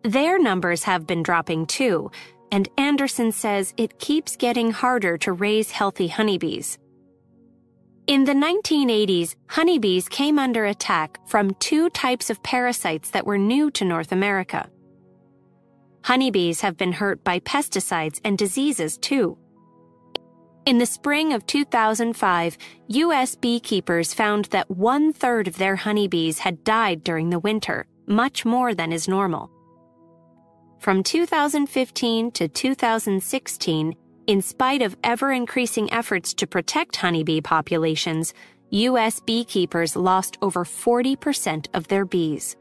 Their numbers have been dropping too, and Anderson says it keeps getting harder to raise healthy honeybees. In the 1980s, honeybees came under attack from two types of parasites that were new to North America. Honeybees have been hurt by pesticides and diseases too. In the spring of 2005, U.S. beekeepers found that 1/3 of their honeybees had died during the winter, much more than is normal. From 2015 to 2016, in spite of ever-increasing efforts to protect honeybee populations, U.S. beekeepers lost over 40% of their bees.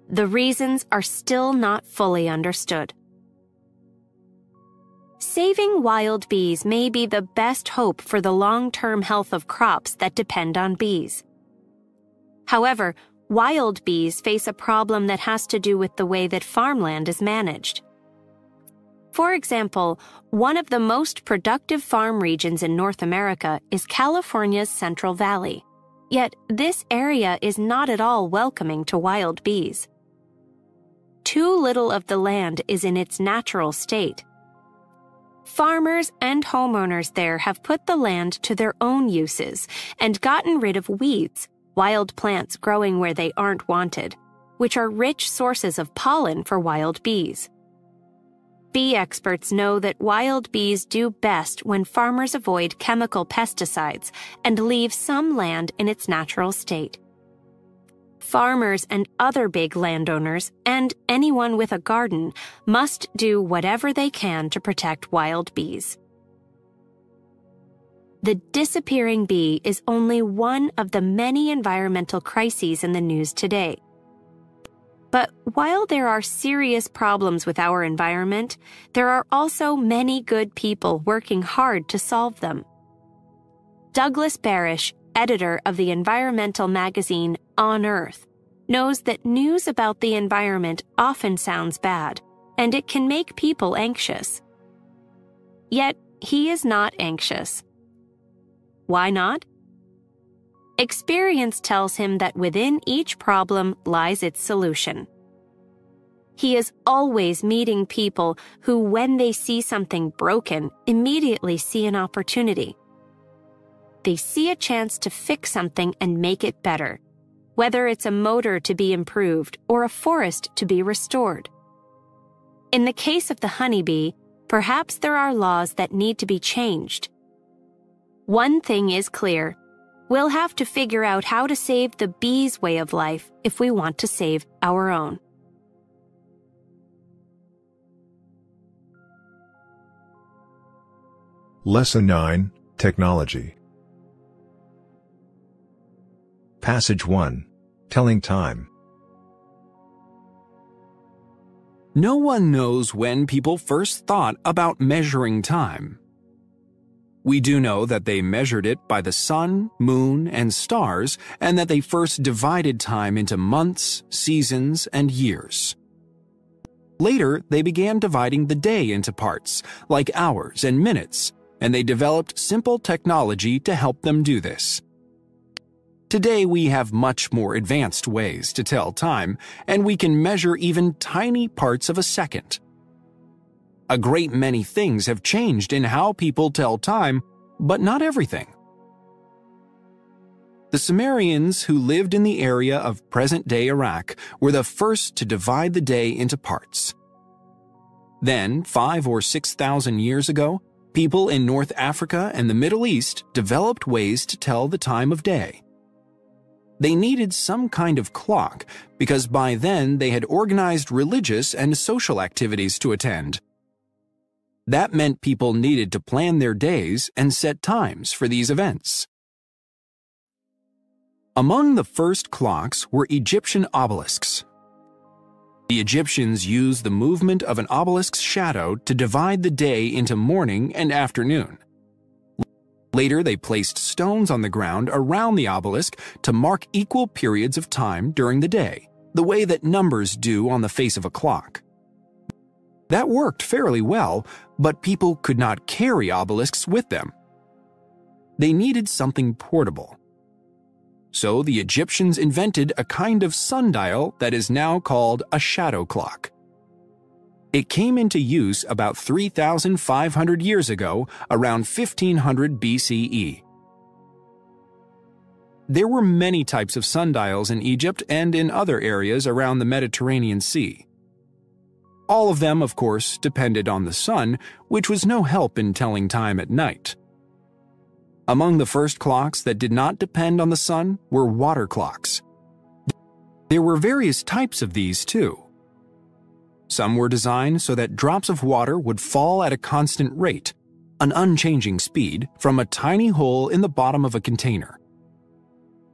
The reasons are still not fully understood. Saving wild bees may be the best hope for the long-term health of crops that depend on bees. However, wild bees face a problem that has to do with the way that farmland is managed. For example, one of the most productive farm regions in North America is California's Central Valley. Yet, this area is not at all welcoming to wild bees. Too little of the land is in its natural state. Farmers and homeowners there have put the land to their own uses and gotten rid of weeds, wild plants growing where they aren't wanted, which are rich sources of pollen for wild bees. Bee experts know that wild bees do best when farmers avoid chemical pesticides and leave some land in its natural state. Farmers and other big landowners, and anyone with a garden, must do whatever they can to protect wild bees. The disappearing bee is only one of the many environmental crises in the news today. But while there are serious problems with our environment, there are also many good people working hard to solve them. Douglas Barish, editor of the environmental magazine On Earth, knows that news about the environment often sounds bad, and it can make people anxious. Yet, he is not anxious. Why not? Experience tells him that within each problem lies its solution. He is always meeting people who, when they see something broken, immediately see an opportunity. They see a chance to fix something and make it better, whether it's a motor to be improved or a forest to be restored. In the case of the honeybee, perhaps there are laws that need to be changed. One thing is clear. We'll have to figure out how to save the bees' way of life if we want to save our own. Lesson 9, Technology. Passage 1. Telling time. No one knows when people first thought about measuring time. We do know that they measured it by the sun, moon, and stars, and that they first divided time into months, seasons, and years. Later, they began dividing the day into parts, like hours and minutes, and they developed simple technology to help them do this. Today, we have much more advanced ways to tell time, and we can measure even tiny parts of a second. A great many things have changed in how people tell time, but not everything. The Sumerians, who lived in the area of present-day Iraq, were the first to divide the day into parts. Then, 5,000 or 6,000 years ago, people in North Africa and the Middle East developed ways to tell the time of day. They needed some kind of clock because by then they had organized religious and social activities to attend. That meant people needed to plan their days and set times for these events. Among the first clocks were Egyptian obelisks. The Egyptians used the movement of an obelisk's shadow to divide the day into morning and afternoon. Later, they placed stones on the ground around the obelisk to mark equal periods of time during the day, the way that numbers do on the face of a clock. That worked fairly well, but people could not carry obelisks with them. They needed something portable. So the Egyptians invented a kind of sundial that is now called a shadow clock. It came into use about 3,500 years ago, around 1500 BCE. There were many types of sundials in Egypt and in other areas around the Mediterranean Sea. All of them, of course, depended on the sun, which was no help in telling time at night. Among the first clocks that did not depend on the sun were water clocks. There were various types of these too. Some were designed so that drops of water would fall at a constant rate, an unchanging speed, from a tiny hole in the bottom of a container.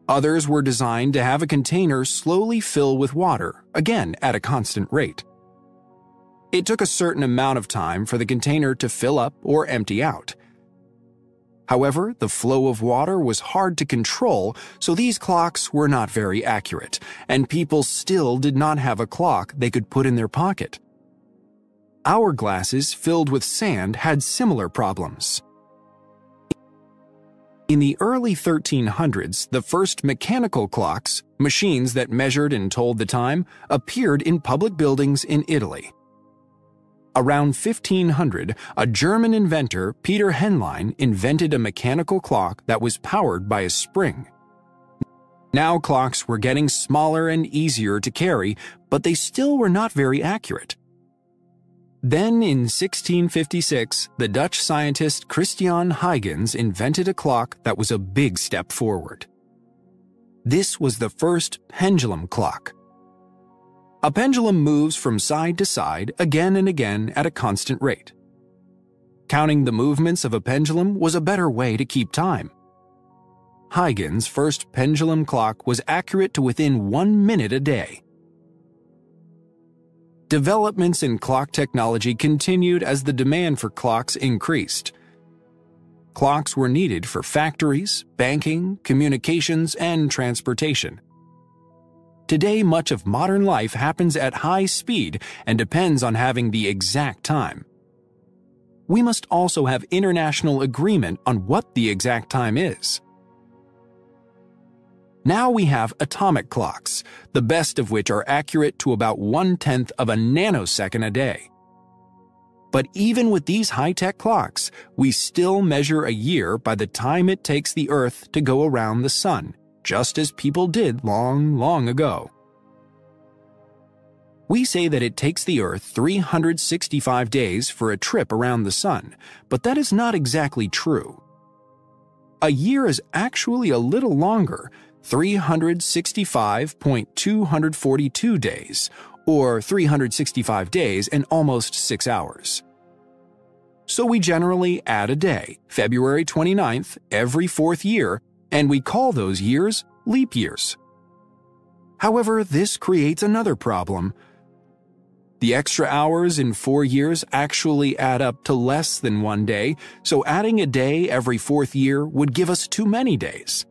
Others were designed to have a container slowly fill with water, again at a constant rate. It took a certain amount of time for the container to fill up or empty out. However, the flow of water was hard to control, so these clocks were not very accurate, and people still did not have a clock they could put in their pocket. Hourglasses filled with sand had similar problems. In the early 1300s, the first mechanical clocks, machines that measured and told the time, appeared in public buildings in Italy. Around 1500, a German inventor, Peter Henlein, invented a mechanical clock that was powered by a spring. Now clocks were getting smaller and easier to carry, but they still were not very accurate. Then in 1656, the Dutch scientist Christian Huygens invented a clock that was a big step forward. This was the first pendulum clock. A pendulum moves from side to side again and again at a constant rate. Counting the movements of a pendulum was a better way to keep time. Huygens' first pendulum clock was accurate to within 1 minute a day. Developments in clock technology continued as the demand for clocks increased. Clocks were needed for factories, banking, communications, and transportation. Today, much of modern life happens at high speed and depends on having the exact time. We must also have international agreement on what the exact time is. Now we have atomic clocks, the best of which are accurate to about 1/10 of a nanosecond a day. But even with these high-tech clocks, we still measure a year by the time it takes the Earth to go around the sun, just as people did long, long ago. We say that it takes the Earth 365 days for a trip around the sun, but that is not exactly true. A year is actually a little longer, 365.242 days, or 365 days and almost 6 hours. So we generally add a day, February 29th, every 4th year, and we call those years leap years. However, this creates another problem. The extra hours in 4 years actually add up to less than 1 day, so adding a day every 4th year would give us too many days.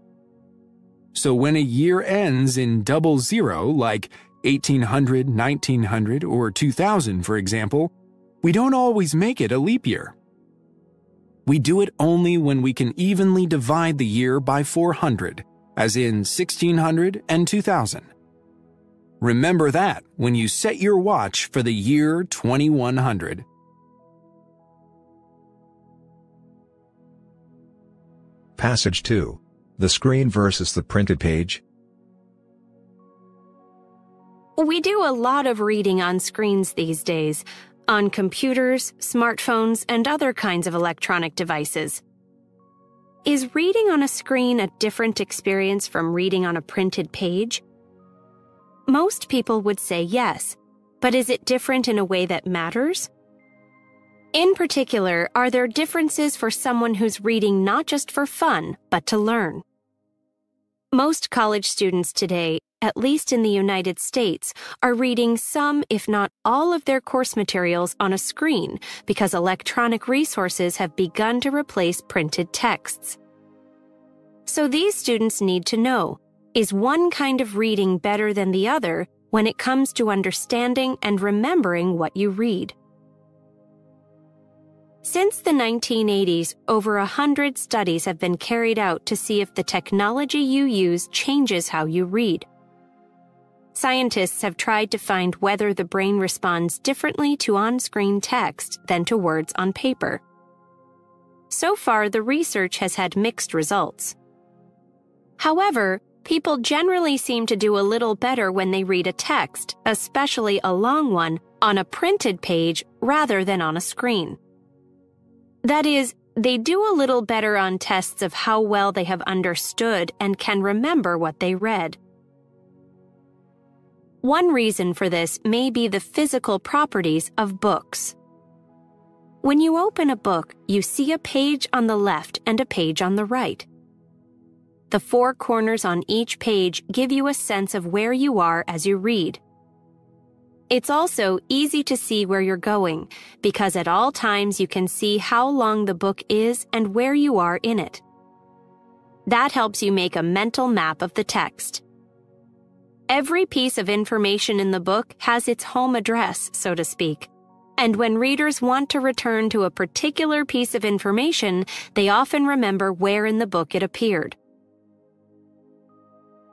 So when a year ends in 00, like 1800, 1900, or 2000, for example, we don't always make it a leap year. We do it only when we can evenly divide the year by 400, as in 1600 and 2000. Remember that when you set your watch for the year 2100. Passage 2. The screen versus the printed page. We do a lot of reading on screens these days, on computers, smartphones, and other kinds of electronic devices. Is reading on a screen a different experience from reading on a printed page? Most people would say yes, but is it different in a way that matters? In particular, are there differences for someone who's reading not just for fun, but to learn? Most college students today, at least in the United States, are reading some, if not all, of their course materials on a screen because electronic resources have begun to replace printed texts. So these students need to know, is one kind of reading better than the other, when it comes to understanding and remembering what you read. Since the 1980s, over 100 studies have been carried out to see if the technology you use changes how you read. Scientists have tried to find whether the brain responds differently to on-screen text than to words on paper. So far, the research has had mixed results. However, people generally seem to do a little better when they read a text, especially a long one, on a printed page rather than on a screen. That is, they do a little better on tests of how well they have understood and can remember what they read. One reason for this may be the physical properties of books. When you open a book, you see a page on the left and a page on the right. The four corners on each page give you a sense of where you are as you read. It's also easy to see where you're going, because at all times you can see how long the book is and where you are in it. That helps you make a mental map of the text. Every piece of information in the book has its home address, so to speak. And when readers want to return to a particular piece of information, they often remember where in the book it appeared.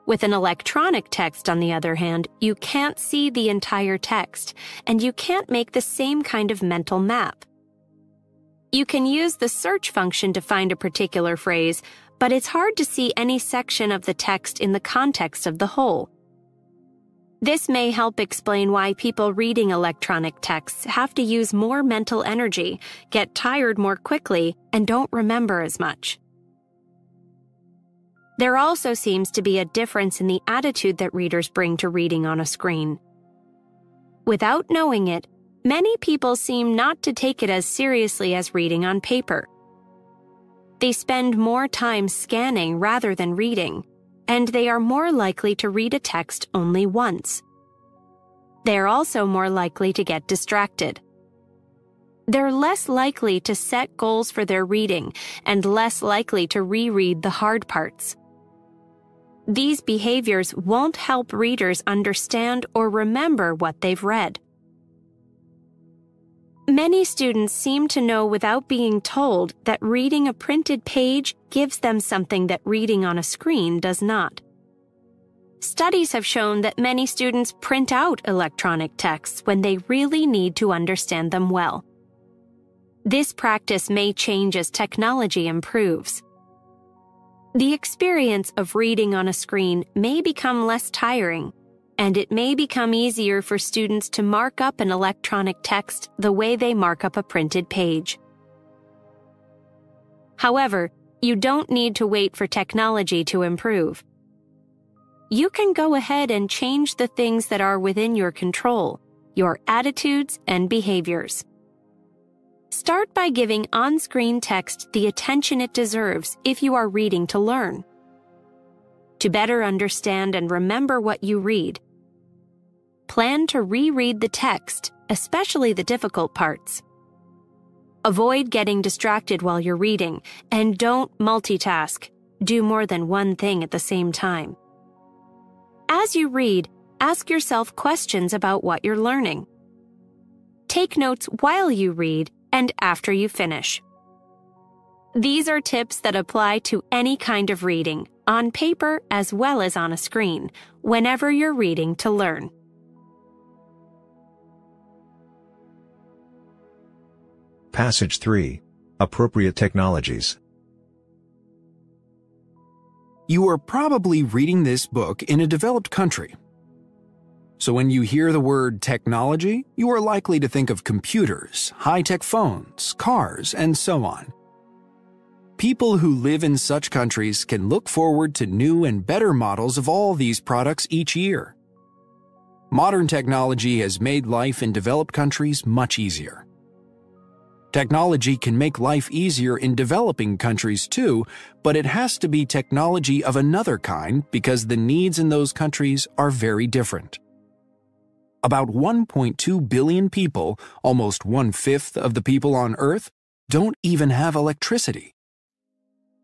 With an electronic text, on the other hand, you can't see the entire text, and you can't make the same kind of mental map. You can use the search function to find a particular phrase, but it's hard to see any section of the text in the context of the whole. This may help explain why people reading electronic texts have to use more mental energy, get tired more quickly, and don't remember as much. There also seems to be a difference in the attitude that readers bring to reading on a screen. Without knowing it, many people seem not to take it as seriously as reading on paper. They spend more time scanning rather than reading, and they are more likely to read a text only once. They are also more likely to get distracted. They're less likely to set goals for their reading and less likely to reread the hard parts. These behaviors won't help readers understand or remember what they've read. Many students seem to know without being told that reading a printed page gives them something that reading on a screen does not. Studies have shown that many students print out electronic texts when they really need to understand them well. This practice may change as technology improves. The experience of reading on a screen may become less tiring, and it may become easier for students to mark up an electronic text the way they mark up a printed page. However, you don't need to wait for technology to improve. You can go ahead and change the things that are within your control, your attitudes and behaviors. Start by giving on-screen text the attention it deserves if you are reading to learn. To better understand and remember what you read, plan to reread the text, especially the difficult parts. Avoid getting distracted while you're reading, and don't multitask. Do more than one thing at the same time. As you read, ask yourself questions about what you're learning. Take notes while you read and after you finish. These are tips that apply to any kind of reading, on paper as well as on a screen, whenever you're reading to learn. Passage 3. Appropriate technologies. You are probably reading this book in a developed country. So when you hear the word technology, you are likely to think of computers, high-tech phones, cars, and so on. People who live in such countries can look forward to new and better models of all these products each year. Modern technology has made life in developed countries much easier. Technology can make life easier in developing countries too, but it has to be technology of another kind because the needs in those countries are very different. About 1.2 billion people, almost 1/5 of the people on Earth, don't even have electricity.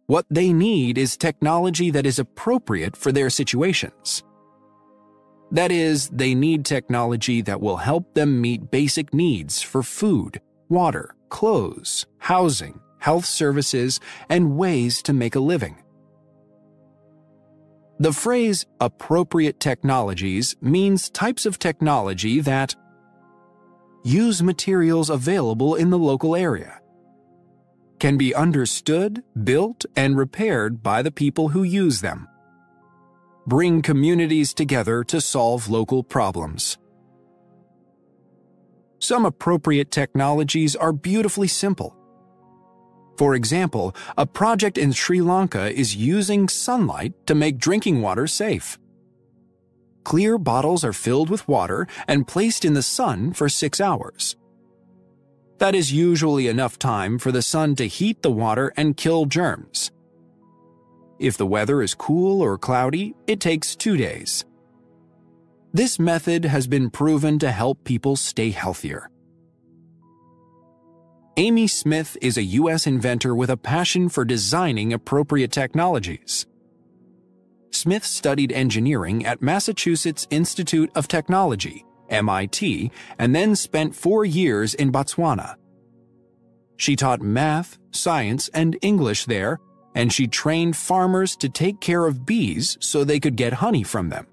What they need is technology that is appropriate for their situations. That is, they need technology that will help them meet basic needs for food, water, clothes, housing, health services, and ways to make a living. The phrase appropriate technologies means types of technology that use materials available in the local area, can be understood, built, and repaired by the people who use them, bring communities together to solve local problems. Some appropriate technologies are beautifully simple. For example, a project in Sri Lanka is using sunlight to make drinking water safe. Clear bottles are filled with water and placed in the sun for 6 hours. That is usually enough time for the sun to heat the water and kill germs. If the weather is cool or cloudy, it takes 2 days. This method has been proven to help people stay healthier. Amy Smith is a U.S. inventor with a passion for designing appropriate technologies. Smith studied engineering at Massachusetts Institute of Technology, MIT, and then spent 4 years in Botswana. She taught math, science, and English there, and she trained farmers to take care of bees so they could get honey from them.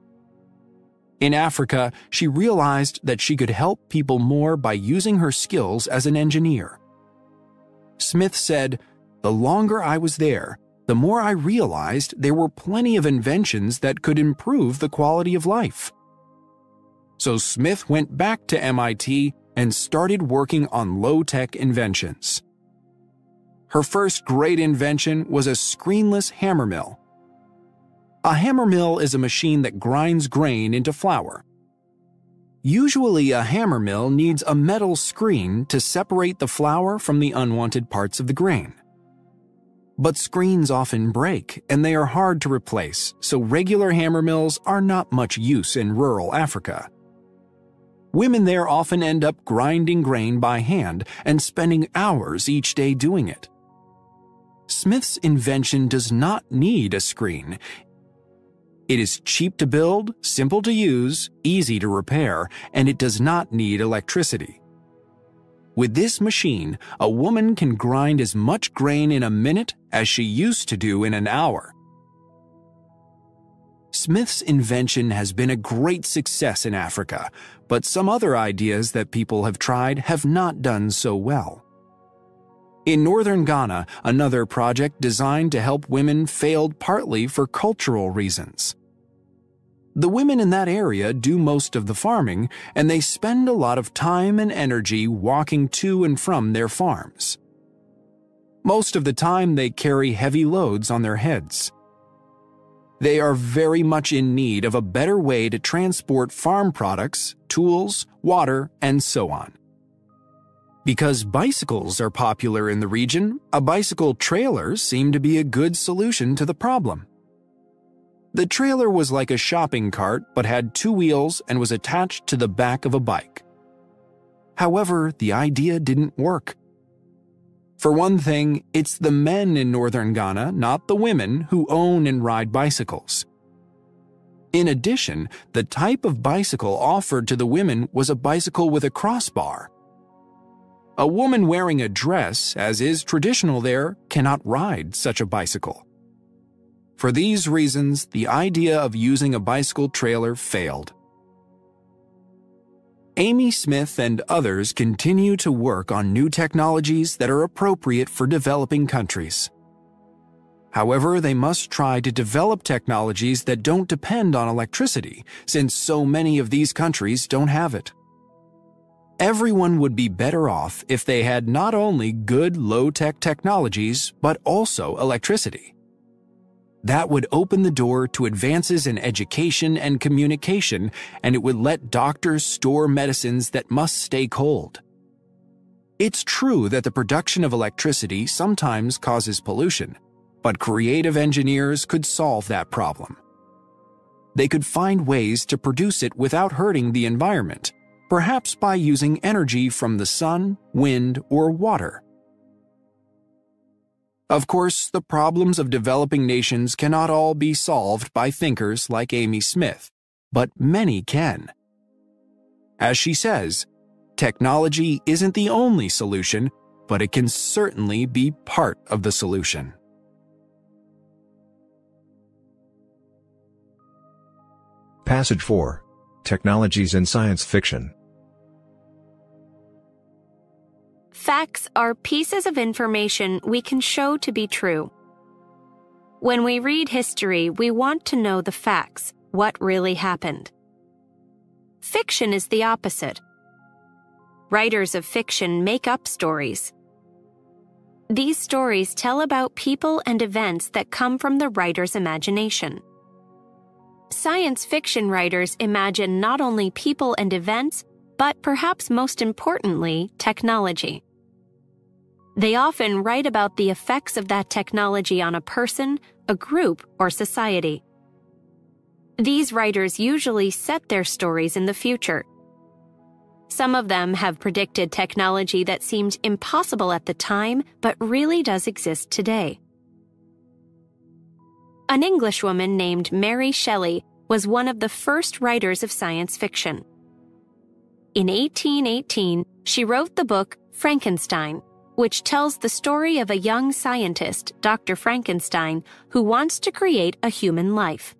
In Africa, she realized that she could help people more by using her skills as an engineer. Smith said, "The longer I was there, the more I realized there were plenty of inventions that could improve the quality of life." So Smith went back to MIT and started working on low-tech inventions. Her first great invention was a screenless hammer mill. A hammer mill is a machine that grinds grain into flour. Usually, a hammer mill needs a metal screen to separate the flour from the unwanted parts of the grain. But screens often break, and they are hard to replace, so regular hammer mills are not much use in rural Africa. Women there often end up grinding grain by hand and spending hours each day doing it. Smith's invention does not need a screen. It is cheap to build, simple to use, easy to repair, and it does not need electricity. With this machine, a woman can grind as much grain in a minute as she used to do in an hour. Smith's invention has been a great success in Africa, but some other ideas that people have tried have not done so well. In northern Ghana, another project designed to help women failed partly for cultural reasons. The women in that area do most of the farming, and they spend a lot of time and energy walking to and from their farms. Most of the time, they carry heavy loads on their heads. They are very much in need of a better way to transport farm products, tools, water, and so on. Because bicycles are popular in the region, a bicycle trailer seemed to be a good solution to the problem. The trailer was like a shopping cart but had 2 wheels and was attached to the back of a bike. However, the idea didn't work. For one thing, it's the men in northern Ghana, not the women, who own and ride bicycles. In addition, the type of bicycle offered to the women was a bicycle with a crossbar. A woman wearing a dress, as is traditional there, cannot ride such a bicycle. For these reasons, the idea of using a bicycle trailer failed. Amy Smith and others continue to work on new technologies that are appropriate for developing countries. However, they must try to develop technologies that don't depend on electricity, since so many of these countries don't have it. Everyone would be better off if they had not only good low-tech technologies, but also electricity. That would open the door to advances in education and communication, and it would let doctors store medicines that must stay cold. It's true that the production of electricity sometimes causes pollution, but creative engineers could solve that problem. They could find ways to produce it without hurting the environment, perhaps by using energy from the sun, wind, or water. Of course, the problems of developing nations cannot all be solved by thinkers like Amy Smith, but many can. As she says, technology isn't the only solution, but it can certainly be part of the solution. Passage 4. Technologies in Science Fiction. Facts are pieces of information we can show to be true. When we read history, we want to know the facts, what really happened. Fiction is the opposite. Writers of fiction make up stories. These stories tell about people and events that come from the writer's imagination. Science fiction writers imagine not only people and events, but perhaps most importantly, technology. They often write about the effects of that technology on a person, a group, or society. These writers usually set their stories in the future. Some of them have predicted technology that seemed impossible at the time, but really does exist today. An Englishwoman named Mary Shelley was one of the first writers of science fiction. In 1818, she wrote the book Frankenstein, which tells the story of a young scientist, Dr. Frankenstein, who wants to create a human life.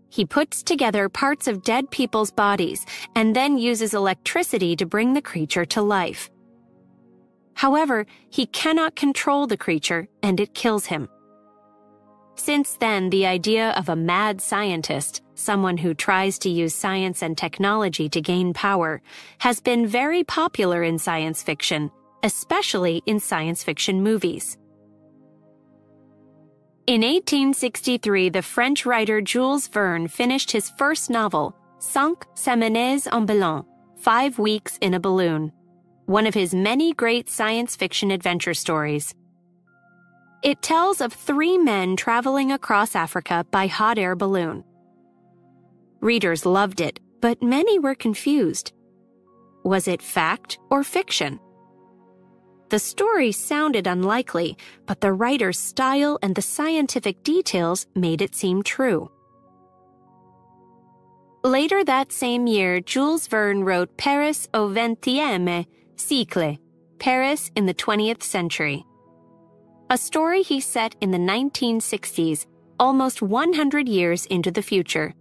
He puts together parts of dead people's bodies and then uses electricity to bring the creature to life. However, he cannot control the creature and it kills him. Since then, the idea of a mad scientist, someone who tries to use science and technology to gain power, has been very popular in science fiction, especially in science fiction movies. In 1863, the French writer Jules Verne finished his first novel, 5 semaines en ballon, 5 weeks in a balloon, one of his many great science fiction adventure stories. It tells of 3 men traveling across Africa by hot air balloon. Readers loved it, but many were confused. Was it fact or fiction? The story sounded unlikely, but the writer's style and the scientific details made it seem true. Later that same year, Jules Verne wrote Paris au XXe siècle, Paris in the 20th century, a story he set in the 1960s, almost 100 years into the future.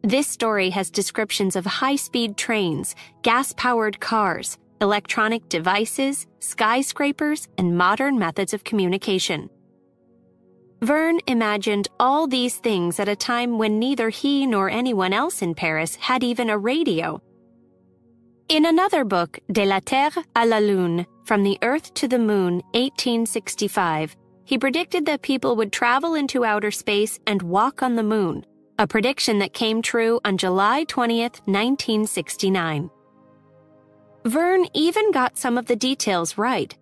This story has descriptions of high-speed trains, gas-powered cars, electronic devices, skyscrapers, and modern methods of communication. Verne imagined all these things at a time when neither he nor anyone else in Paris had even a radio. In another book, De la Terre à la Lune, From the Earth to the Moon, 1865, he predicted that people would travel into outer space and walk on the moon, a prediction that came true on July 20th, 1969. Verne even got some of the details right.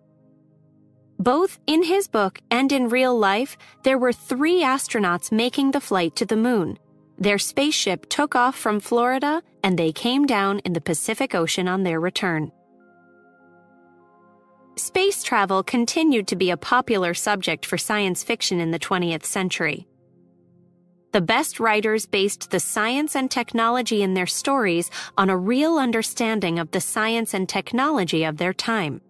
Both in his book and in real life, there were 3 astronauts making the flight to the moon. Their spaceship took off from Florida, and they came down in the Pacific Ocean on their return. Space travel continued to be a popular subject for science fiction in the 20th century. The best writers based the science and technology in their stories on a real understanding of the science and technology of their time.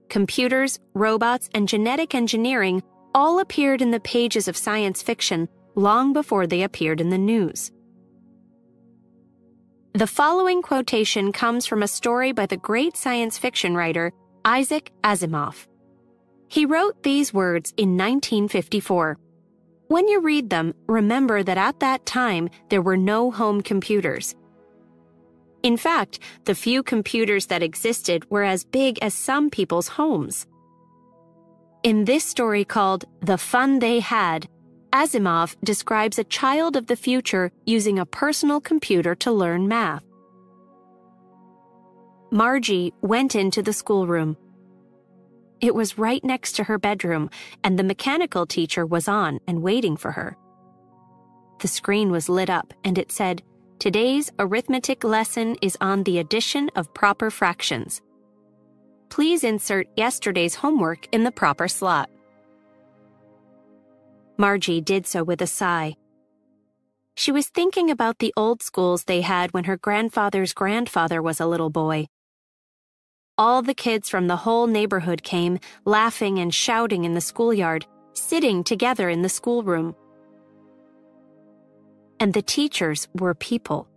Computers, robots, and genetic engineering all appeared in the pages of science fiction long before they appeared in the news. The following quotation comes from a story by the great science fiction writer Isaac Asimov. He wrote these words in 1954. When you read them, remember that at that time, there were no home computers. In fact, the few computers that existed were as big as some people's homes. In this story called The Fun They Had, Asimov describes a child of the future using a personal computer to learn math. Margie went into the schoolroom. It was right next to her bedroom, and the mechanical teacher was on and waiting for her. The screen was lit up, and it said, "Today's arithmetic lesson is on the addition of proper fractions. Please insert yesterday's homework in the proper slot." Margie did so with a sigh. She was thinking about the old schools they had when her grandfather's grandfather was a little boy. All the kids from the whole neighborhood came, laughing and shouting in the schoolyard, sitting together in the schoolroom. And the teachers were people.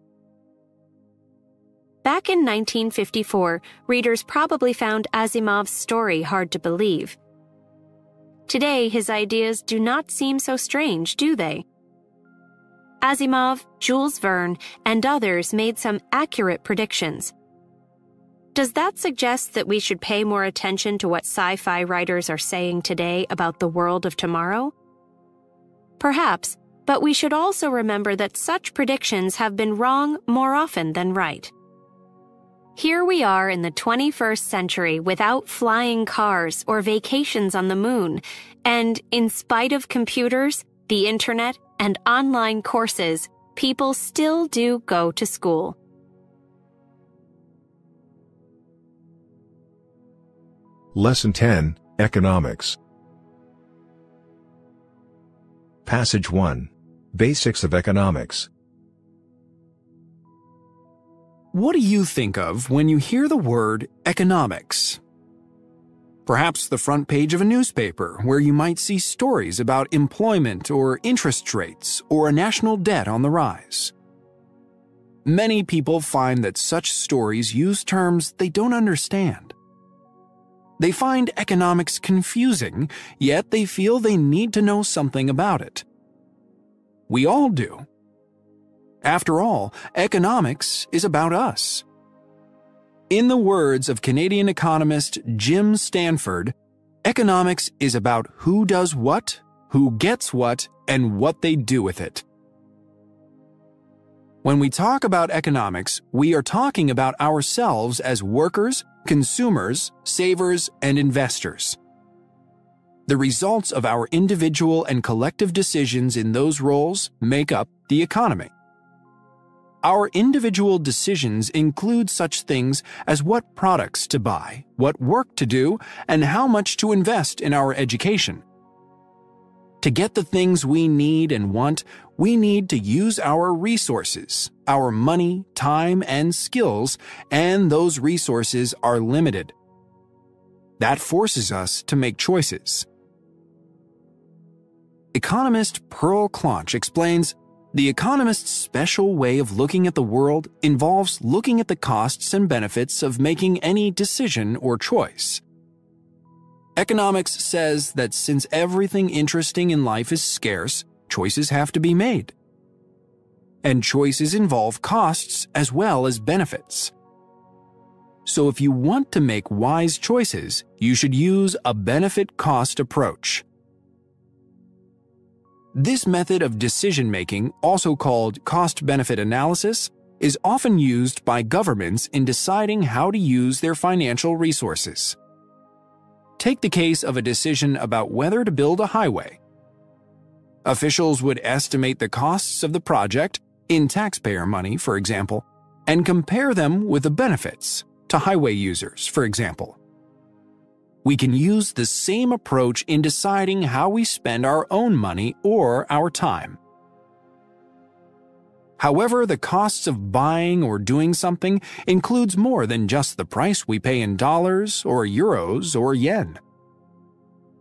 Back in 1954, readers probably found Asimov's story hard to believe. Today, his ideas do not seem so strange, do they? Asimov, Jules Verne, and others made some accurate predictions. Does that suggest that we should pay more attention to what sci-fi writers are saying today about the world of tomorrow? Perhaps, but we should also remember that such predictions have been wrong more often than right. Here we are in the 21st century without flying cars or vacations on the moon, and in spite of computers, the internet, and online courses, people still do go to school. Lesson 10, Economics. Passage 1. Basics of Economics. What do you think of when you hear the word economics? Perhaps the front page of a newspaper where you might see stories about employment or interest rates or a national debt on the rise. Many people find that such stories use terms they don't understand. They find economics confusing, yet they feel they need to know something about it. We all do. After all, economics is about us. In the words of Canadian economist Jim Stanford, economics is about who does what, who gets what, and what they do with it. When we talk about economics, we are talking about ourselves as workers, consumers, savers, and investors. The results of our individual and collective decisions in those roles make up the economy. Our individual decisions include such things as what products to buy, what work to do, and how much to invest in our education. To get the things we need and want, we need to use our resources, our money, time, and skills, and those resources are limited. That forces us to make choices. Economist Pearl Clonch explains, the economist's special way of looking at the world involves looking at the costs and benefits of making any decision or choice. Economics says that since everything interesting in life is scarce, choices have to be made. And choices involve costs as well as benefits. So if you want to make wise choices, you should use a benefit-cost approach. This method of decision-making, also called cost-benefit analysis, is often used by governments in deciding how to use their financial resources. Take the case of a decision about whether to build a highway. Officials would estimate the costs of the project, in taxpayer money, for example, and compare them with the benefits to highway users, for example. We can use the same approach in deciding how we spend our own money or our time. However, the costs of buying or doing something includes more than just the price we pay in dollars or euros or yen.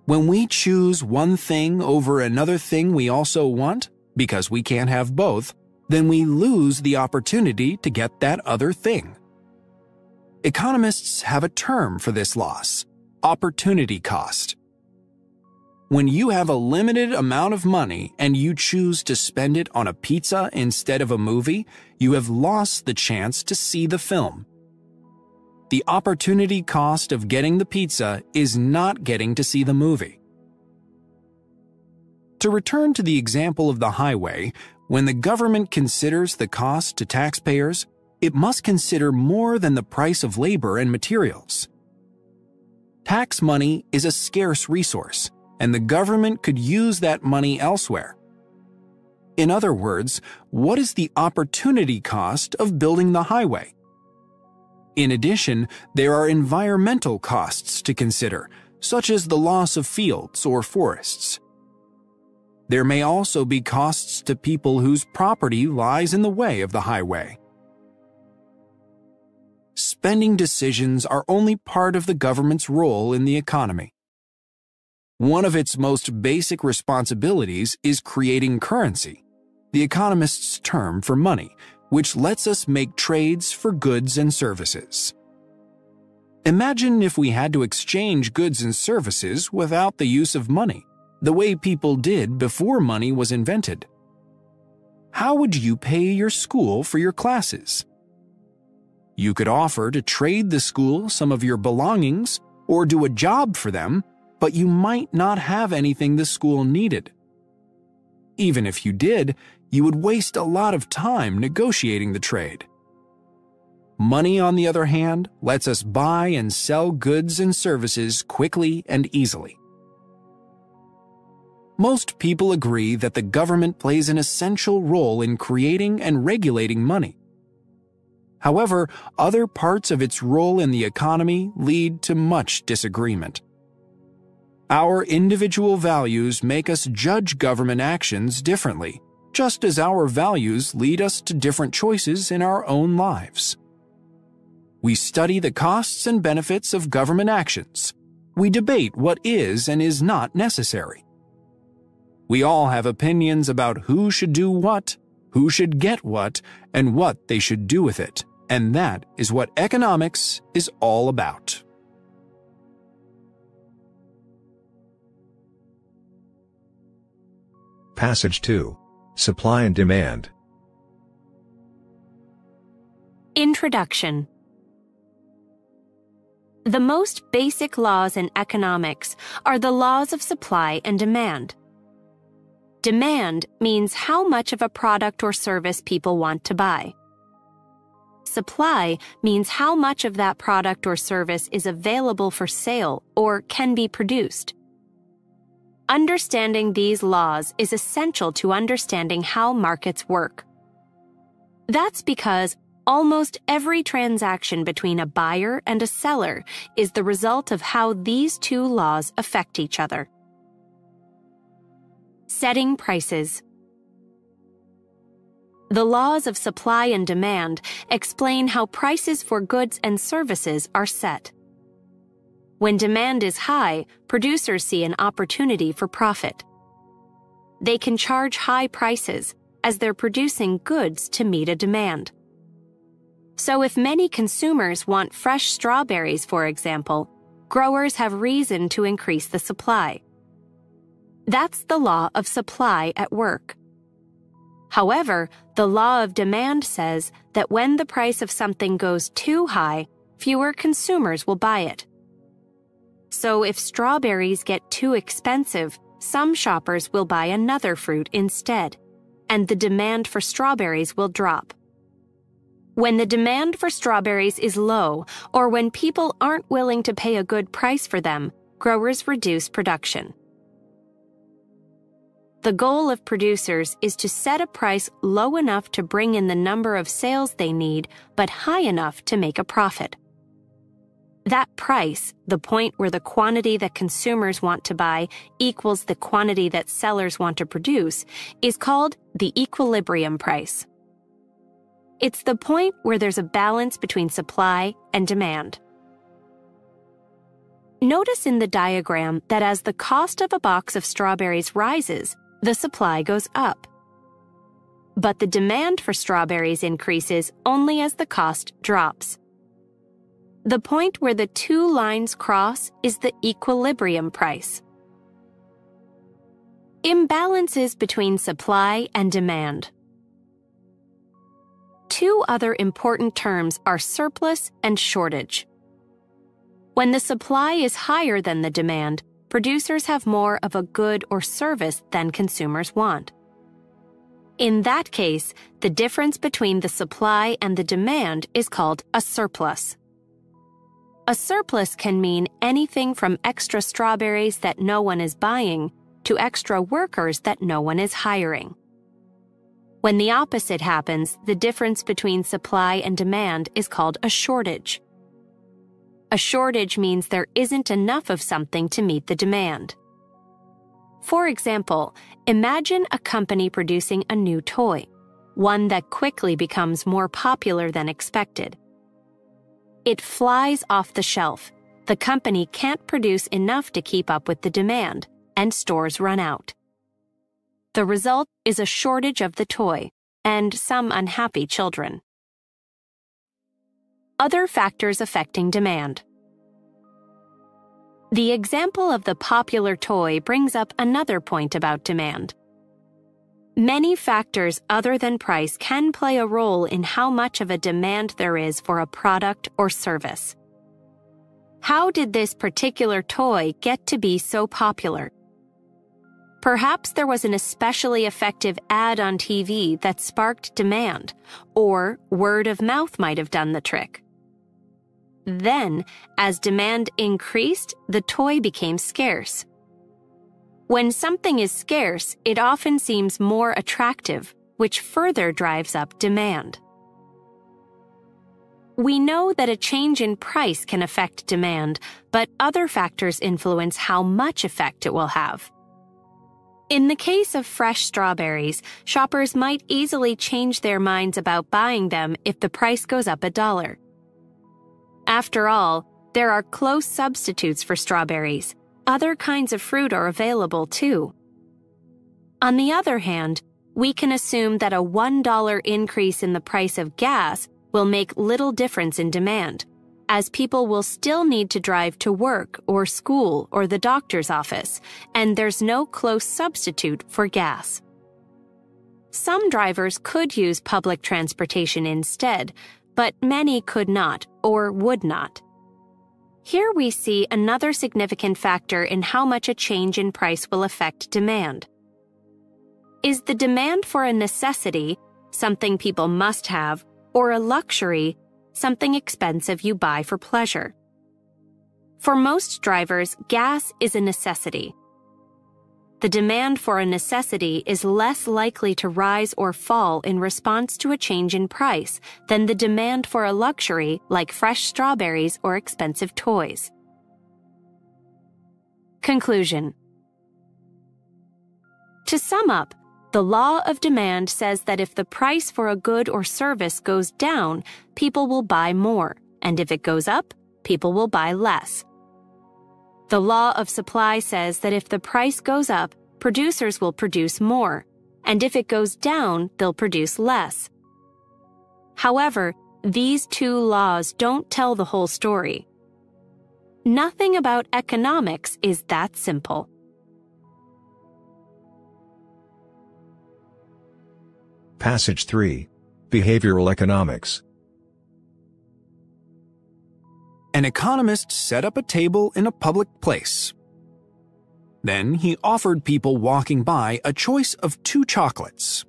When we choose one thing over another thing we also want, because we can't have both, then we lose the opportunity to get that other thing. Economists have a term for this loss: opportunity cost. When you have a limited amount of money and you choose to spend it on a pizza instead of a movie, you have lost the chance to see the film. The opportunity cost of getting the pizza is not getting to see the movie. To return to the example of the highway, when the government considers the cost to taxpayers, it must consider more than the price of labor and materials. Tax money is a scarce resource, and the government could use that money elsewhere. In other words, what is the opportunity cost of building the highway? In addition, there are environmental costs to consider, such as the loss of fields or forests. There may also be costs to people whose property lies in the way of the highway. Spending decisions are only part of the government's role in the economy. One of its most basic responsibilities is creating currency, the economist's term for money, which lets us make trades for goods and services. Imagine if we had to exchange goods and services without the use of money, the way people did before money was invented. How would you pay your school for your classes? You could offer to trade the school some of your belongings or do a job for them, but you might not have anything the school needed. Even if you did, you would waste a lot of time negotiating the trade. Money, on the other hand, lets us buy and sell goods and services quickly and easily. Most people agree that the government plays an essential role in creating and regulating money. However, other parts of its role in the economy lead to much disagreement. Our individual values make us judge government actions differently, just as our values lead us to different choices in our own lives. We study the costs and benefits of government actions. We debate what is and is not necessary. We all have opinions about who should do what, who should get what, and what they should do with it. And that is what economics is all about. Passage 2. Supply and demand. Introduction. The most basic laws in economics are the laws of supply and demand. Demand means how much of a product or service people want to buy. Supply means how much of that product or service is available for sale or can be produced. Understanding these laws is essential to understanding how markets work. That's because almost every transaction between a buyer and a seller is the result of how these two laws affect each other. Setting prices. The laws of supply and demand explain how prices for goods and services are set. When demand is high, producers see an opportunity for profit. They can charge high prices as they're producing goods to meet a demand. So if many consumers want fresh strawberries, for example, growers have reason to increase the supply. That's the law of supply at work. However, the law of demand says that when the price of something goes too high, fewer consumers will buy it. So if strawberries get too expensive, some shoppers will buy another fruit instead, and the demand for strawberries will drop. When the demand for strawberries is low, or when people aren't willing to pay a good price for them, growers reduce production. The goal of producers is to set a price low enough to bring in the number of sales they need, but high enough to make a profit. That price, the point where the quantity that consumers want to buy equals the quantity that sellers want to produce, is called the equilibrium price. It's the point where there's a balance between supply and demand. Notice in the diagram that as the cost of a box of strawberries rises, the supply goes up. But the demand for strawberries increases only as the cost drops. The point where the two lines cross is the equilibrium price. Imbalances between supply and demand. Two other important terms are surplus and shortage. When the supply is higher than the demand, producers have more of a good or service than consumers want. In that case, the difference between the supply and the demand is called a surplus. A surplus can mean anything from extra strawberries that no one is buying to extra workers that no one is hiring. When the opposite happens, the difference between supply and demand is called a shortage. A shortage means there isn't enough of something to meet the demand. For example, imagine a company producing a new toy, one that quickly becomes more popular than expected. It flies off the shelf. The company can't produce enough to keep up with the demand, and stores run out. The result is a shortage of the toy and some unhappy children. Other factors affecting demand. The example of the popular toy brings up another point about demand. Many factors other than price can play a role in how much of a demand there is for a product or service. How did this particular toy get to be so popular? Perhaps there was an especially effective ad on TV that sparked demand, or word of mouth might have done the trick. Then, as demand increased, the toy became scarce. When something is scarce, it often seems more attractive, which further drives up demand. We know that a change in price can affect demand, but other factors influence how much effect it will have. In the case of fresh strawberries, shoppers might easily change their minds about buying them if the price goes up $1. After all, there are close substitutes for strawberries. Other kinds of fruit are available too. On the other hand, we can assume that a $1 increase in the price of gas will make little difference in demand, as people will still need to drive to work or school or the doctor's office, and there's no close substitute for gas. Some drivers could use public transportation instead, but many could not or would not. Here we see another significant factor in how much a change in price will affect demand. Is the demand for a necessity, something people must have, or a luxury, something expensive you buy for pleasure? For most drivers, gas is a necessity. The demand for a necessity is less likely to rise or fall in response to a change in price than the demand for a luxury like fresh strawberries or expensive toys. Conclusion. To sum up, the law of demand says that if the price for a good or service goes down, people will buy more, and if it goes up, people will buy less. The law of supply says that if the price goes up, producers will produce more, and if it goes down, they'll produce less. However, these two laws don't tell the whole story. Nothing about economics is that simple. Passage 3. Behavioral Economics. An economist set up a table in a public place. Then he offered people walking by a choice of 2 chocolates.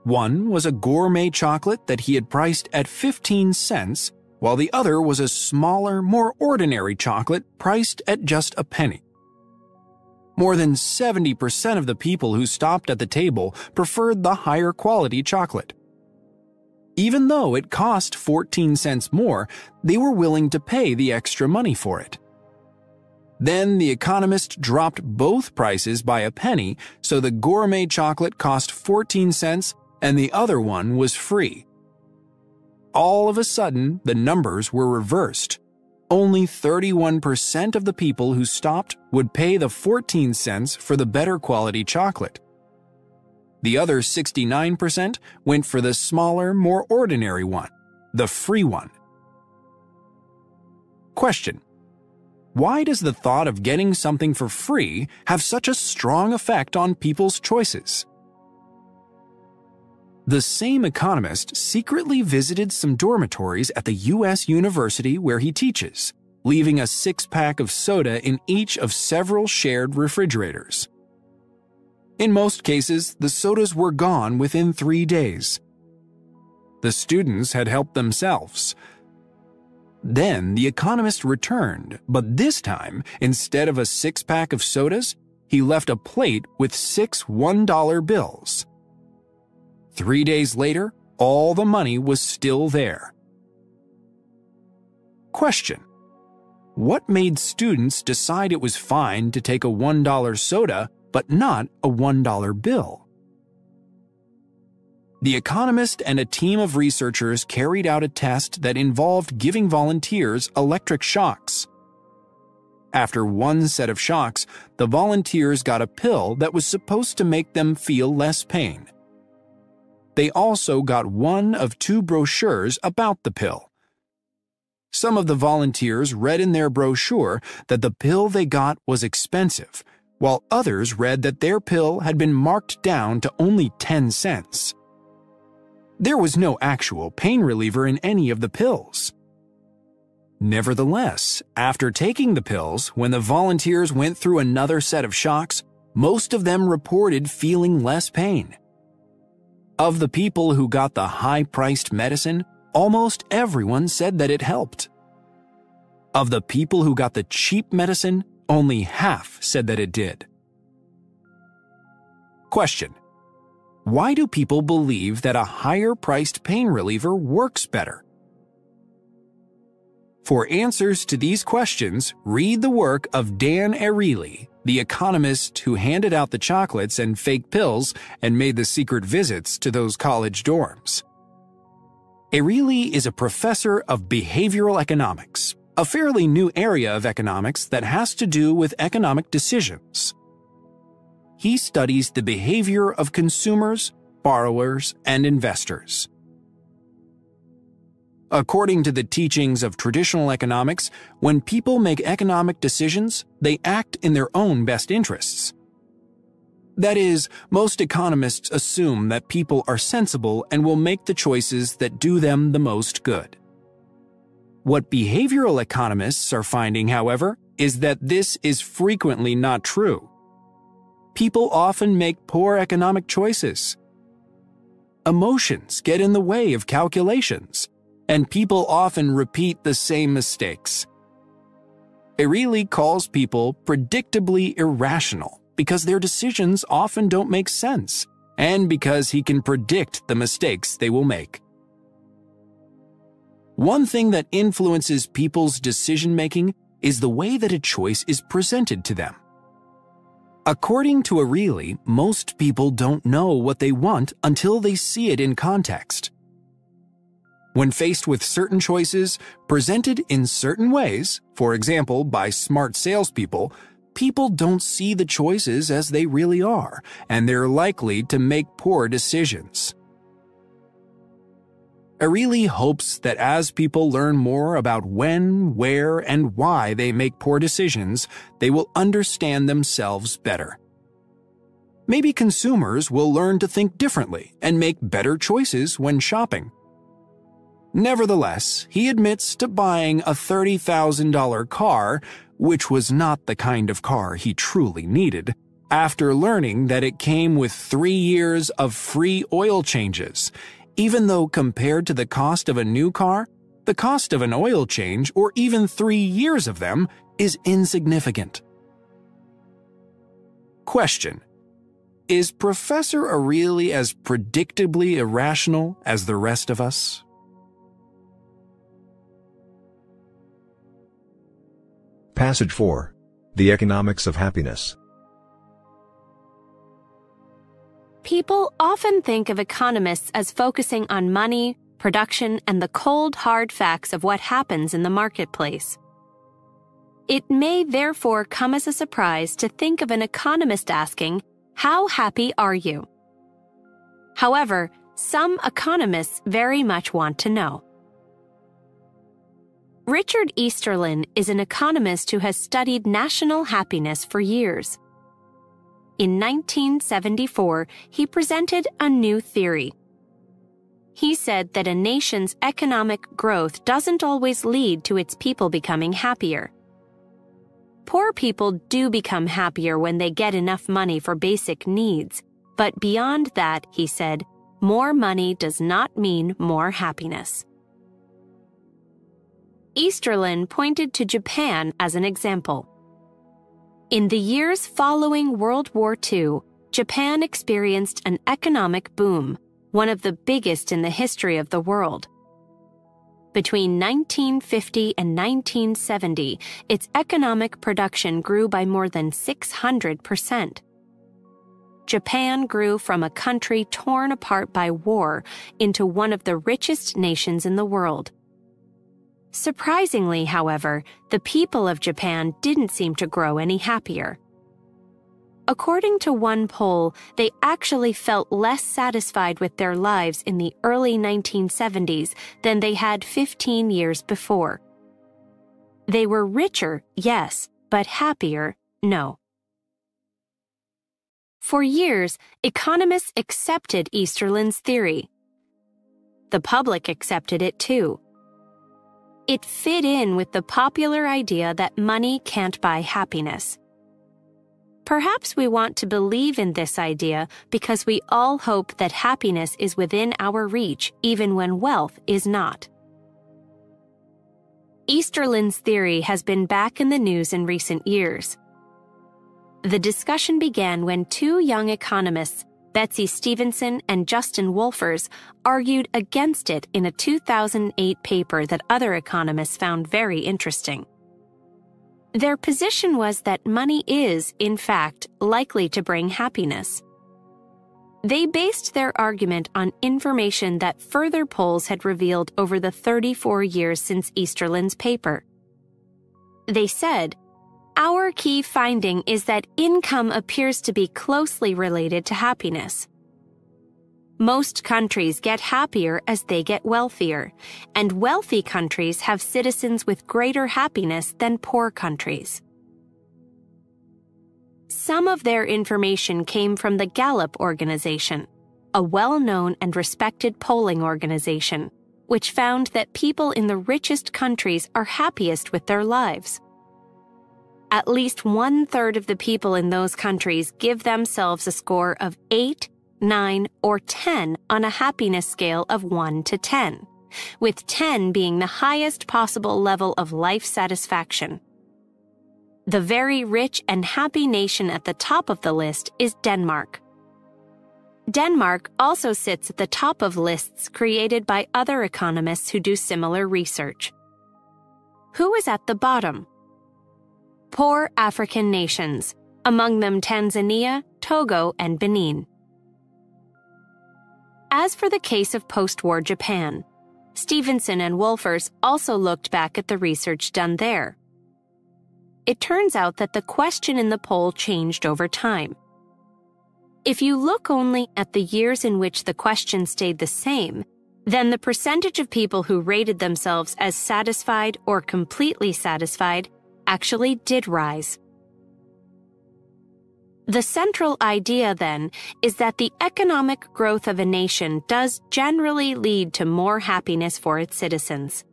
One was a gourmet chocolate that he had priced at 15 cents, while the other was a smaller, more ordinary chocolate priced at just a penny. More than 70% of the people who stopped at the table preferred the higher quality chocolate. Even though it cost 14 cents more, they were willing to pay the extra money for it. Then the economist dropped both prices by a penny, so the gourmet chocolate cost 14 cents and the other one was free. All of a sudden, the numbers were reversed. Only 31% of the people who stopped would pay the 14 cents for the better quality chocolate. The other 69% went for the smaller, more ordinary one, the free one. Question: why does the thought of getting something for free have such a strong effect on people's choices? The same economist secretly visited some dormitories at the U.S. university where he teaches, leaving a 6-pack of soda in each of several shared refrigerators. In most cases, the sodas were gone within 3 days. The students had helped themselves. Then the economist returned, but this time, instead of a 6-pack of sodas, he left a plate with 6 $1 bills. 3 days later, all the money was still there. Question: What made students decide it was fine to take a $1 soda but not a $1 bill? The economist and a team of researchers carried out a test that involved giving volunteers electric shocks. After one set of shocks, the volunteers got a pill that was supposed to make them feel less pain. They also got one of 2 brochures about the pill. Some of the volunteers read in their brochure that the pill they got was expensive, while others read that their pill had been marked down to only 10 cents. There was no actual pain reliever in any of the pills. Nevertheless, after taking the pills, when the volunteers went through another set of shocks, most of them reported feeling less pain. Of the people who got the high-priced medicine, almost everyone said that it helped. Of the people who got the cheap medicine, only half said that it did. Question: why do people believe that a higher-priced pain reliever works better? For answers to these questions, read the work of Dan Ariely, the economist who handed out the chocolates and fake pills and made the secret visits to those college dorms. Ariely is a professor of behavioral economics, a fairly new area of economics that has to do with economic decisions. He studies the behavior of consumers, borrowers, and investors. According to the teachings of traditional economics, when people make economic decisions, they act in their own best interests. That is, most economists assume that people are sensible and will make the choices that do them the most good. What behavioral economists are finding, however, is that this is frequently not true. People often make poor economic choices. Emotions get in the way of calculations, and people often repeat the same mistakes. Ariely calls people predictably irrational because their decisions often don't make sense, and because he can predict the mistakes they will make. One thing that influences people's decision-making is the way that a choice is presented to them. According to Ariely, most people don't know what they want until they see it in context. When faced with certain choices, presented in certain ways, for example by smart salespeople, people don't see the choices as they really are, and they're likely to make poor decisions. Ariely hopes that as people learn more about when, where, and why they make poor decisions, they will understand themselves better. Maybe consumers will learn to think differently and make better choices when shopping. Nevertheless, he admits to buying a $30,000 car, which was not the kind of car he truly needed, after learning that it came with 3 years of free oil changes, even though compared to the cost of a new car, the cost of an oil change, or even 3 years of them, is insignificant. Question: is Professor Ariely as predictably irrational as the rest of us? Passage 4. The Economics of Happiness. People often think of economists as focusing on money, production, and the cold, hard facts of what happens in the marketplace. It may therefore come as a surprise to think of an economist asking, "How happy are you?" However, some economists very much want to know. Richard Easterlin is an economist who has studied national happiness for years. In 1974, he presented a new theory. He said that a nation's economic growth doesn't always lead to its people becoming happier. Poor people do become happier when they get enough money for basic needs, but beyond that, he said, more money does not mean more happiness. Easterlin pointed to Japan as an example. In the years following World War II, Japan experienced an economic boom, one of the biggest in the history of the world. Between 1950 and 1970, its economic production grew by more than 600%. Japan grew from a country torn apart by war into one of the richest nations in the world. Surprisingly, however, the people of Japan didn't seem to grow any happier. According to one poll, they actually felt less satisfied with their lives in the early 1970s than they had 15 years before. They were richer, yes, but happier, no. For years, economists accepted Easterlin's theory. The public accepted it too. It fit in with the popular idea that money can't buy happiness. Perhaps we want to believe in this idea because we all hope that happiness is within our reach even when wealth is not. Easterlin's theory has been back in the news in recent years. The discussion began when two young economists, Betsy Stevenson and Justin Wolfers, argued against it in a 2008 paper that other economists found very interesting. Their position was that money is, in fact, likely to bring happiness. They based their argument on information that further polls had revealed over the 34 years since Easterlin's paper. They said, "Our key finding is that income appears to be closely related to happiness. Most countries get happier as they get wealthier, and wealthy countries have citizens with greater happiness than poor countries." Some of their information came from the Gallup organization, a well-known and respected polling organization, which found that people in the richest countries are happiest with their lives. At least 1/3 of the people in those countries give themselves a score of 8, 9, or 10 on a happiness scale of 1 to 10, with 10 being the highest possible level of life satisfaction. The very rich and happy nation at the top of the list is Denmark. Denmark also sits at the top of lists created by other economists who do similar research. Who is at the bottom? Poor African nations, among them Tanzania, Togo, and Benin. As for the case of post-war Japan, Stevenson and Wolfers also looked back at the research done there. It turns out that the question in the poll changed over time. If you look only at the years in which the question stayed the same, then the percentage of people who rated themselves as satisfied or completely satisfied actually did rise. The central idea, then, is that the economic growth of a nation does generally lead to more happiness for its citizens.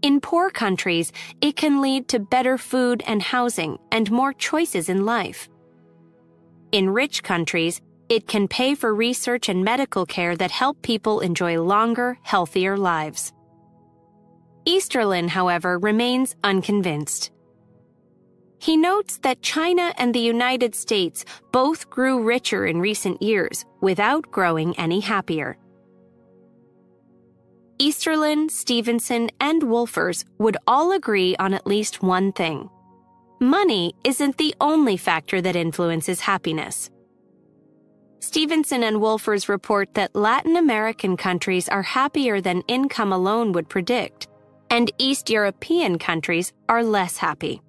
In poor countries, it can lead to better food and housing and more choices in life. In rich countries, it can pay for research and medical care that help people enjoy longer, healthier lives. Easterlin, however, remains unconvinced. He notes that China and the United States both grew richer in recent years without growing any happier. Easterlin, Stevenson, and Wolfers would all agree on at least one thing. Money isn't the only factor that influences happiness. Stevenson and Wolfers report that Latin American countries are happier than income alone would predict, and East European countries are less happy.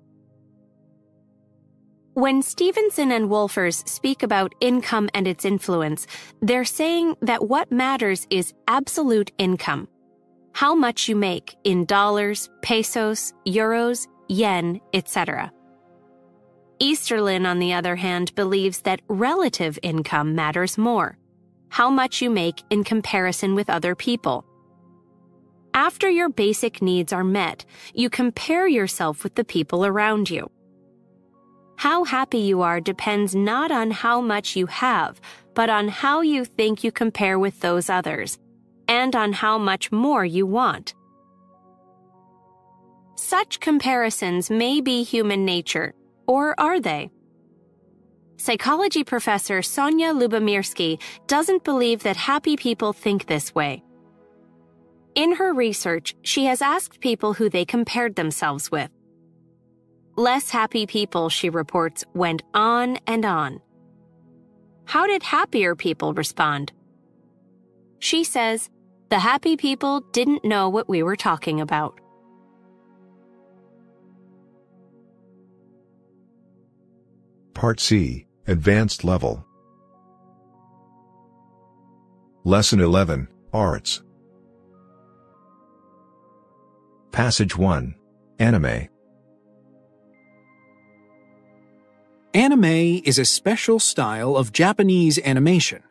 When Stevenson and Wolfers speak about income and its influence, they're saying that what matters is absolute income. How much you make in dollars, pesos, euros, yen, etc. Easterlin, on the other hand, believes that relative income matters more. How much you make in comparison with other people. After your basic needs are met, you compare yourself with the people around you. How happy you are depends not on how much you have, but on how you think you compare with those others, and on how much more you want. Such comparisons may be human nature, or are they? Psychology professor Sonia Lubomirsky doesn't believe that happy people think this way. In her research, she has asked people who they compared themselves with. Less happy people, she reports, went on and on. How did happier people respond? She says, the happy people didn't know what we were talking about. Part C, Advanced Level. Lesson 11, Arts. Passage 1, Anime. Anime is a special style of Japanese animation.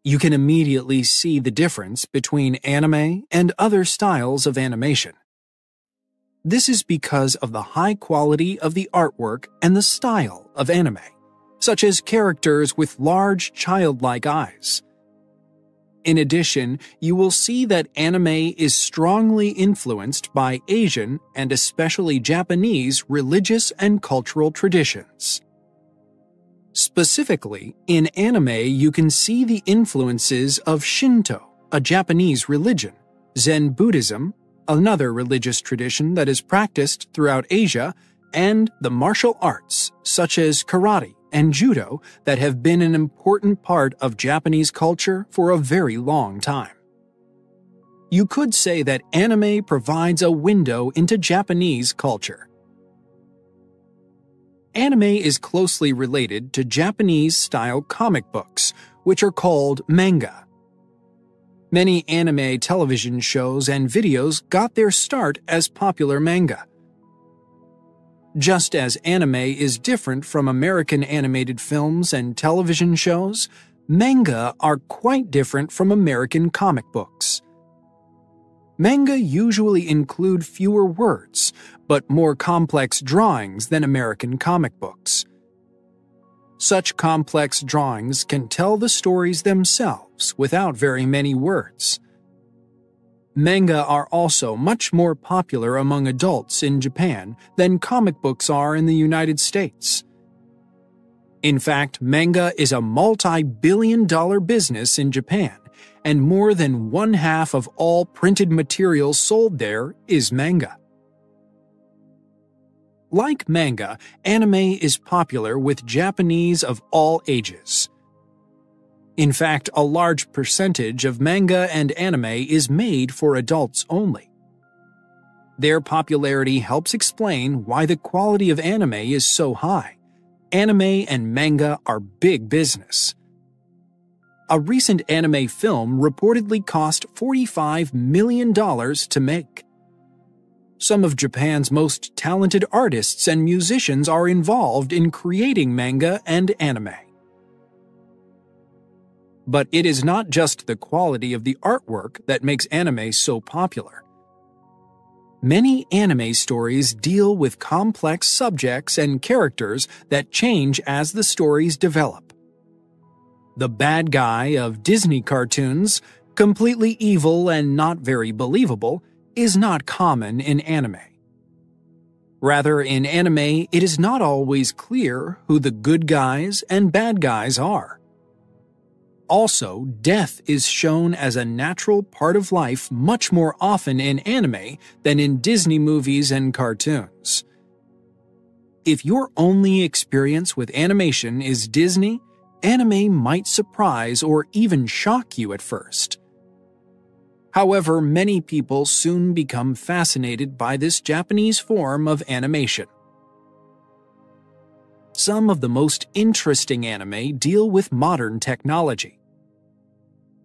You can immediately see the difference between anime and other styles of animation. This is because of the high quality of the artwork and the style of anime, such as characters with large childlike eyes. In addition, you will see that anime is strongly influenced by Asian and especially Japanese religious and cultural traditions. Specifically, in anime you can see the influences of Shinto, a Japanese religion, Zen Buddhism, another religious tradition that is practiced throughout Asia, and the martial arts, such as karate and judo, that have been an important part of Japanese culture for a very long time. You could say that anime provides a window into Japanese culture. Anime is closely related to Japanese-style comic books, which are called manga. Many anime television shows and videos got their start as popular manga. Just as anime is different from American animated films and television shows, manga are quite different from American comic books. Manga usually include fewer words, but more complex drawings than American comic books. Such complex drawings can tell the stories themselves without very many words. Manga are also much more popular among adults in Japan than comic books are in the United States. In fact, manga is a multi-billion-dollar business in Japan, and more than 1/2 of all printed material sold there is manga. Like manga, anime is popular with Japanese of all ages. In fact, a large percentage of manga and anime is made for adults only. Their popularity helps explain why the quality of anime is so high. Anime and manga are big business. A recent anime film reportedly cost $45 million to make. Some of Japan's most talented artists and musicians are involved in creating manga and anime. But it is not just the quality of the artwork that makes anime so popular. Many anime stories deal with complex subjects and characters that change as the stories develop. The bad guy of Disney cartoons, completely evil and not very believable, is not common in anime. Rather, in anime, it is not always clear who the good guys and bad guys are. Also, death is shown as a natural part of life much more often in anime than in Disney movies and cartoons. If your only experience with animation is Disney, anime might surprise or even shock you at first. However, many people soon become fascinated by this Japanese form of animation. Some of the most interesting anime deal with modern technology.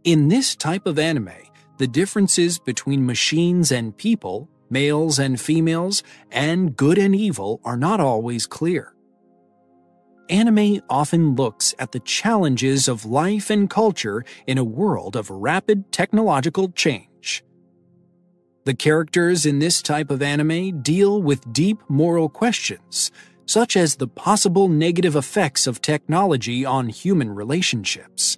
In this type of anime, the differences between machines and people, males and females, and good and evil are not always clear. Anime often looks at the challenges of life and culture in a world of rapid technological change. The characters in this type of anime deal with deep moral questions, such as the possible negative effects of technology on human relationships.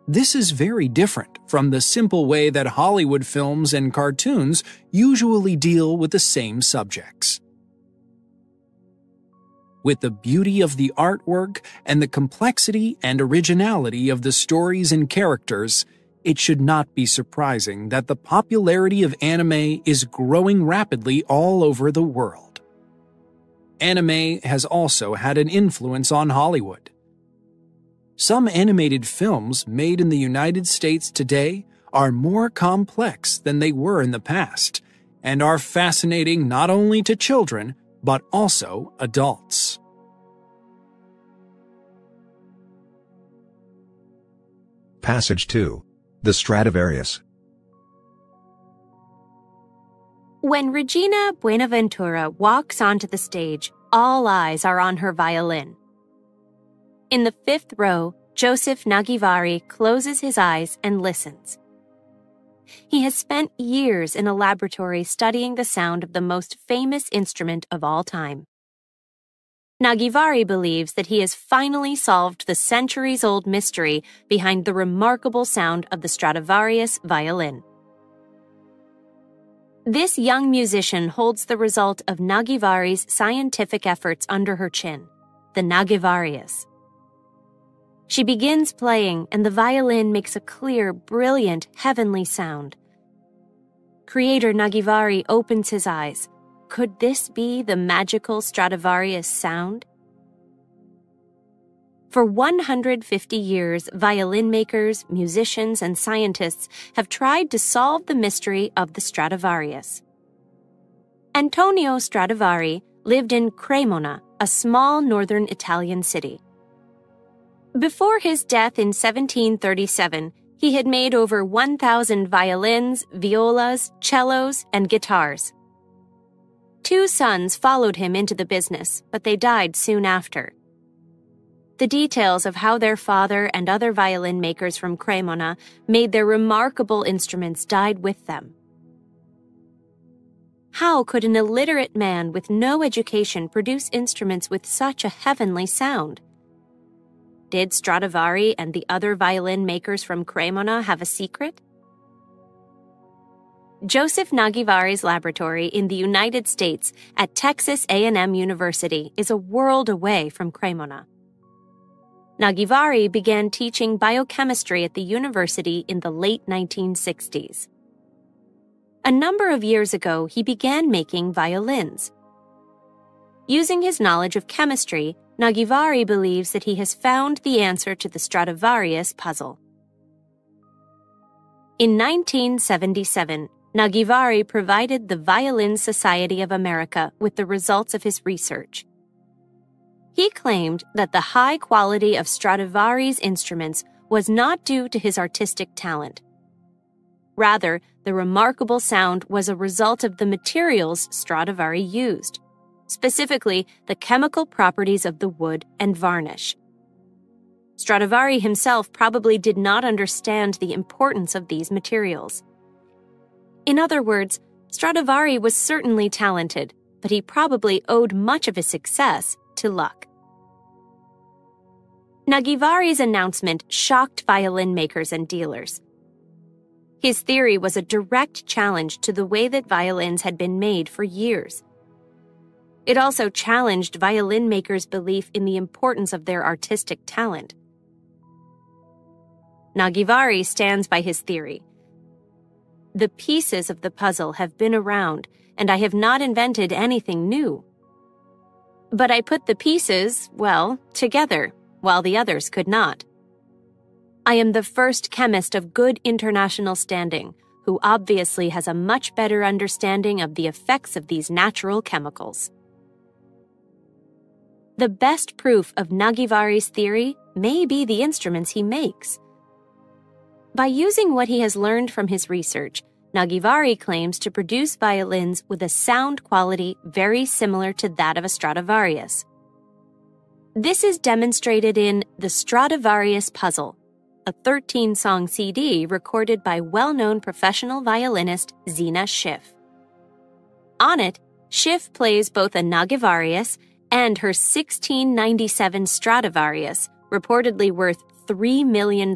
This is very different from the simple way that Hollywood films and cartoons usually deal with the same subjects. With the beauty of the artwork and the complexity and originality of the stories and characters, it should not be surprising that the popularity of anime is growing rapidly all over the world. Anime has also had an influence on Hollywood. Some animated films made in the United States today are more complex than they were in the past, and are fascinating not only to children, but also adults. Passage 2. The Stradivarius. When Regina Buenaventura walks onto the stage, all eyes are on her violin. In the fifth row, Joseph Nagivari closes his eyes and listens. He has spent years in a laboratory studying the sound of the most famous instrument of all time. Nagivari believes that he has finally solved the centuries-old mystery behind the remarkable sound of the Stradivarius violin. This young musician holds the result of Nagivari's scientific efforts under her chin, the Nagivarius. She begins playing, and the violin makes a clear, brilliant, heavenly sound. Creator Nagivari opens his eyes. Could this be the magical Stradivarius sound? For 150 years, violin makers, musicians, and scientists have tried to solve the mystery of the Stradivarius. Antonio Stradivari lived in Cremona, a small northern Italian city. Before his death in 1737, he had made over 1,000 violins, violas, cellos, and guitars. 2 sons followed him into the business, but they died soon after. The details of how their father and other violin makers from Cremona made their remarkable instruments died with them. How could an illiterate man with no education produce instruments with such a heavenly sound? Did Stradivari and the other violin makers from Cremona have a secret? Joseph Nagivari's laboratory in the United States at Texas A&M University is a world away from Cremona. Nagivari began teaching biochemistry at the university in the late 1960s. A number of years ago, he began making violins. Using his knowledge of chemistry, Nagivari believes that he has found the answer to the Stradivarius puzzle. In 1977, Nagivari provided the Violin Society of America with the results of his research. He claimed that the high quality of Stradivari's instruments was not due to his artistic talent. Rather, the remarkable sound was a result of the materials Stradivari used, specifically the chemical properties of the wood and varnish. Stradivari himself probably did not understand the importance of these materials. In other words, Stradivari was certainly talented, but he probably owed much of his success to luck. Nagivari's announcement shocked violin makers and dealers. His theory was a direct challenge to the way that violins had been made for years. It also challenged violin makers' belief in the importance of their artistic talent. Nagivari stands by his theory. The pieces of the puzzle have been around, and I have not invented anything new. But I put the pieces, well, together, while the others could not. I am the first chemist of good international standing, who obviously has a much better understanding of the effects of these natural chemicals. The best proof of Nagivari's theory may be the instruments he makes. By using what he has learned from his research, Nagivari claims to produce violins with a sound quality very similar to that of a Stradivarius. This is demonstrated in The Stradivarius Puzzle, a 13-song CD recorded by well-known professional violinist Zina Schiff. On it, Schiff plays both a Nagivarius and her 1697 Stradivarius, reportedly worth $3 million.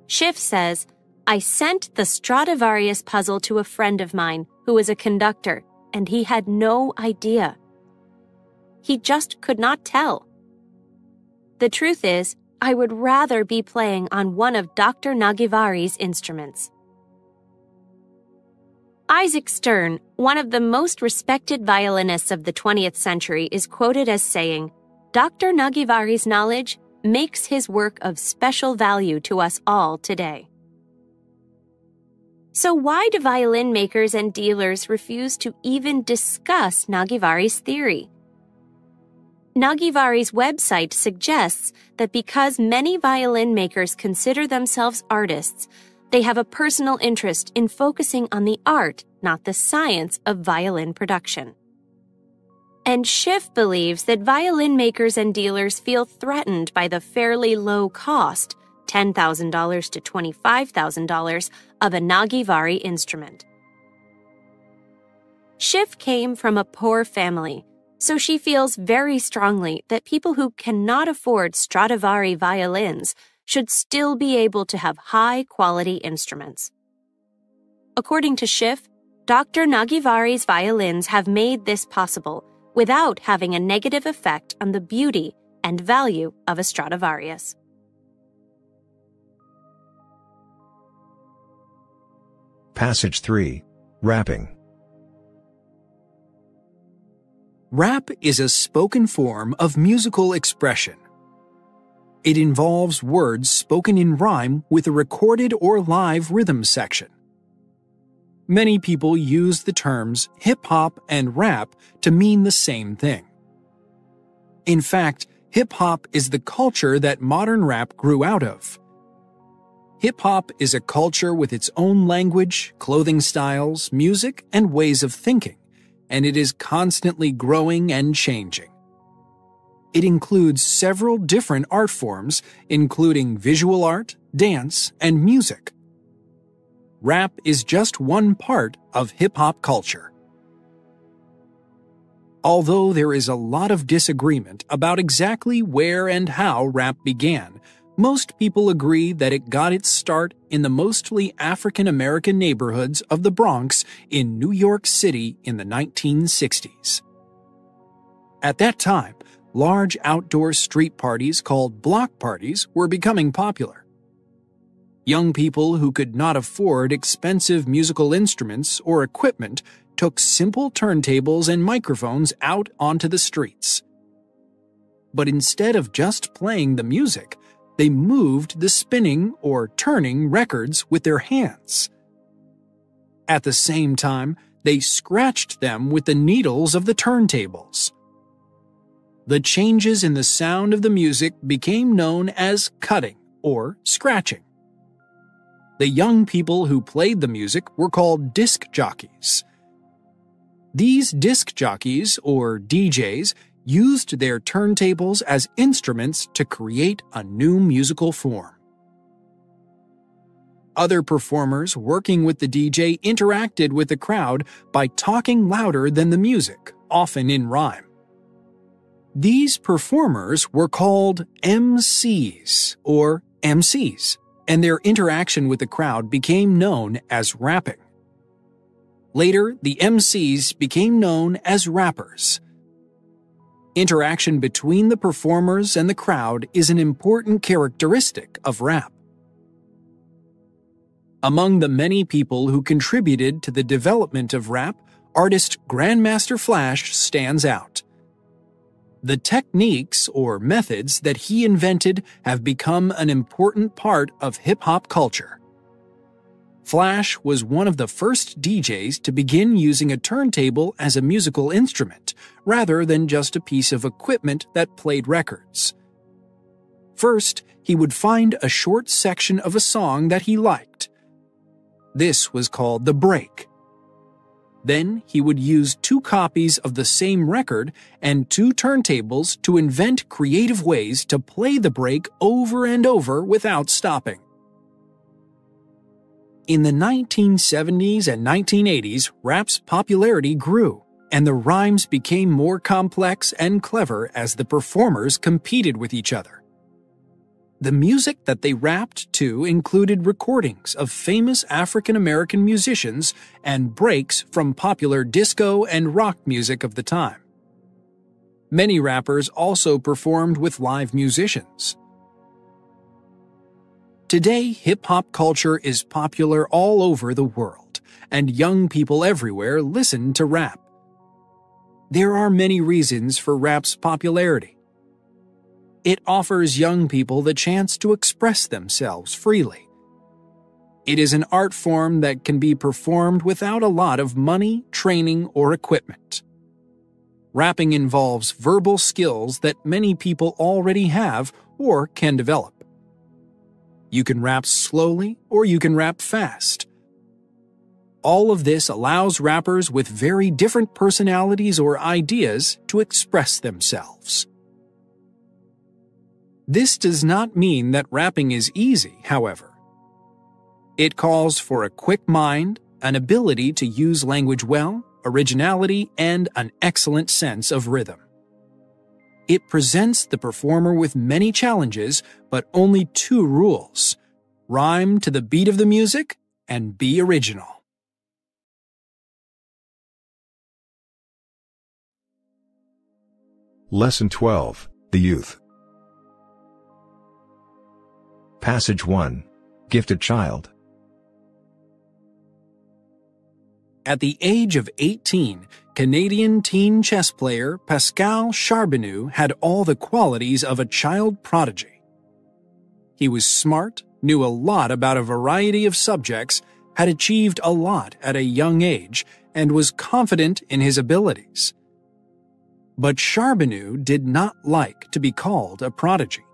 Schiff says, "I sent the Stradivarius puzzle to a friend of mine who is a conductor, and he had no idea. He just could not tell. The truth is, I would rather be playing on one of Dr. Nagivari's instruments. Isaac Stern, one of the most respected violinists of the 20th century, is quoted as saying, "Dr. Nagivari's knowledge makes his work of special value to us all today." So why do violin makers and dealers refuse to even discuss Nagivari's theory? Nagivari's website suggests that because many violin makers consider themselves artists, they have a personal interest in focusing on the art, not the science of violin production. And Schiff believes that violin makers and dealers feel threatened by the fairly low cost, $10,000 to $25,000, of a Nagivari instrument. Schiff came from a poor family, so she feels very strongly that people who cannot afford Stradivari violins should still be able to have high-quality instruments. According to Schiff, Dr. Nagivari's violins have made this possible without having a negative effect on the beauty and value of a Stradivarius. Passage 3. Rapping. Rap is a spoken form of musical expression. It involves words spoken in rhyme with a recorded or live rhythm section. Many people use the terms hip-hop and rap to mean the same thing. In fact, hip-hop is the culture that modern rap grew out of. Hip-hop is a culture with its own language, clothing styles, music, and ways of thinking, and it is constantly growing and changing. It includes several different art forms, including visual art, dance, and music. Rap is just one part of hip-hop culture. Although there is a lot of disagreement about exactly where and how rap began, most people agree that it got its start in the mostly African-American neighborhoods of the Bronx in New York City in the 1960s. At that time, large outdoor street parties called block parties were becoming popular. Young people who could not afford expensive musical instruments or equipment took simple turntables and microphones out onto the streets. But instead of just playing the music, they moved the spinning or turning records with their hands. At the same time, they scratched them with the needles of the turntables. The changes in the sound of the music became known as cutting or scratching. The young people who played the music were called disc jockeys. These disc jockeys, or DJs, used their turntables as instruments to create a new musical form. Other performers working with the DJ interacted with the crowd by talking louder than the music, often in rhyme. These performers were called MCs, or MCs, and their interaction with the crowd became known as rapping. Later, the MCs became known as rappers. Interaction between the performers and the crowd is an important characteristic of rap. Among the many people who contributed to the development of rap, artist Grandmaster Flash stands out. The techniques or methods that he invented have become an important part of hip-hop culture. Flash was one of the first DJs to begin using a turntable as a musical instrument, rather than just a piece of equipment that played records. First, he would find a short section of a song that he liked. This was called the break. Then he would use 2 copies of the same record and 2 turntables to invent creative ways to play the break over and over without stopping. In the 1970s and 1980s, rap's popularity grew, and the rhymes became more complex and clever as the performers competed with each other. The music that they rapped to included recordings of famous African-American musicians and breaks from popular disco and rock music of the time. Many rappers also performed with live musicians. Today, hip-hop culture is popular all over the world, and young people everywhere listen to rap. There are many reasons for rap's popularity. It offers young people the chance to express themselves freely. It is an art form that can be performed without a lot of money, training, or equipment. Rapping involves verbal skills that many people already have or can develop. You can rap slowly or you can rap fast. All of this allows rappers with very different personalities or ideas to express themselves. This does not mean that rapping is easy, however. It calls for a quick mind, an ability to use language well, originality, and an excellent sense of rhythm. It presents the performer with many challenges, but only 2 rules: rhyme to the beat of the music and be original. Lesson 12, The Youth. Passage 1. Gifted Child. At the age of 18, Canadian teen chess player Pascal Charbonneau had all the qualities of a child prodigy. He was smart, knew a lot about a variety of subjects, had achieved a lot at a young age, and was confident in his abilities. But Charbonneau did not like to be called a prodigy.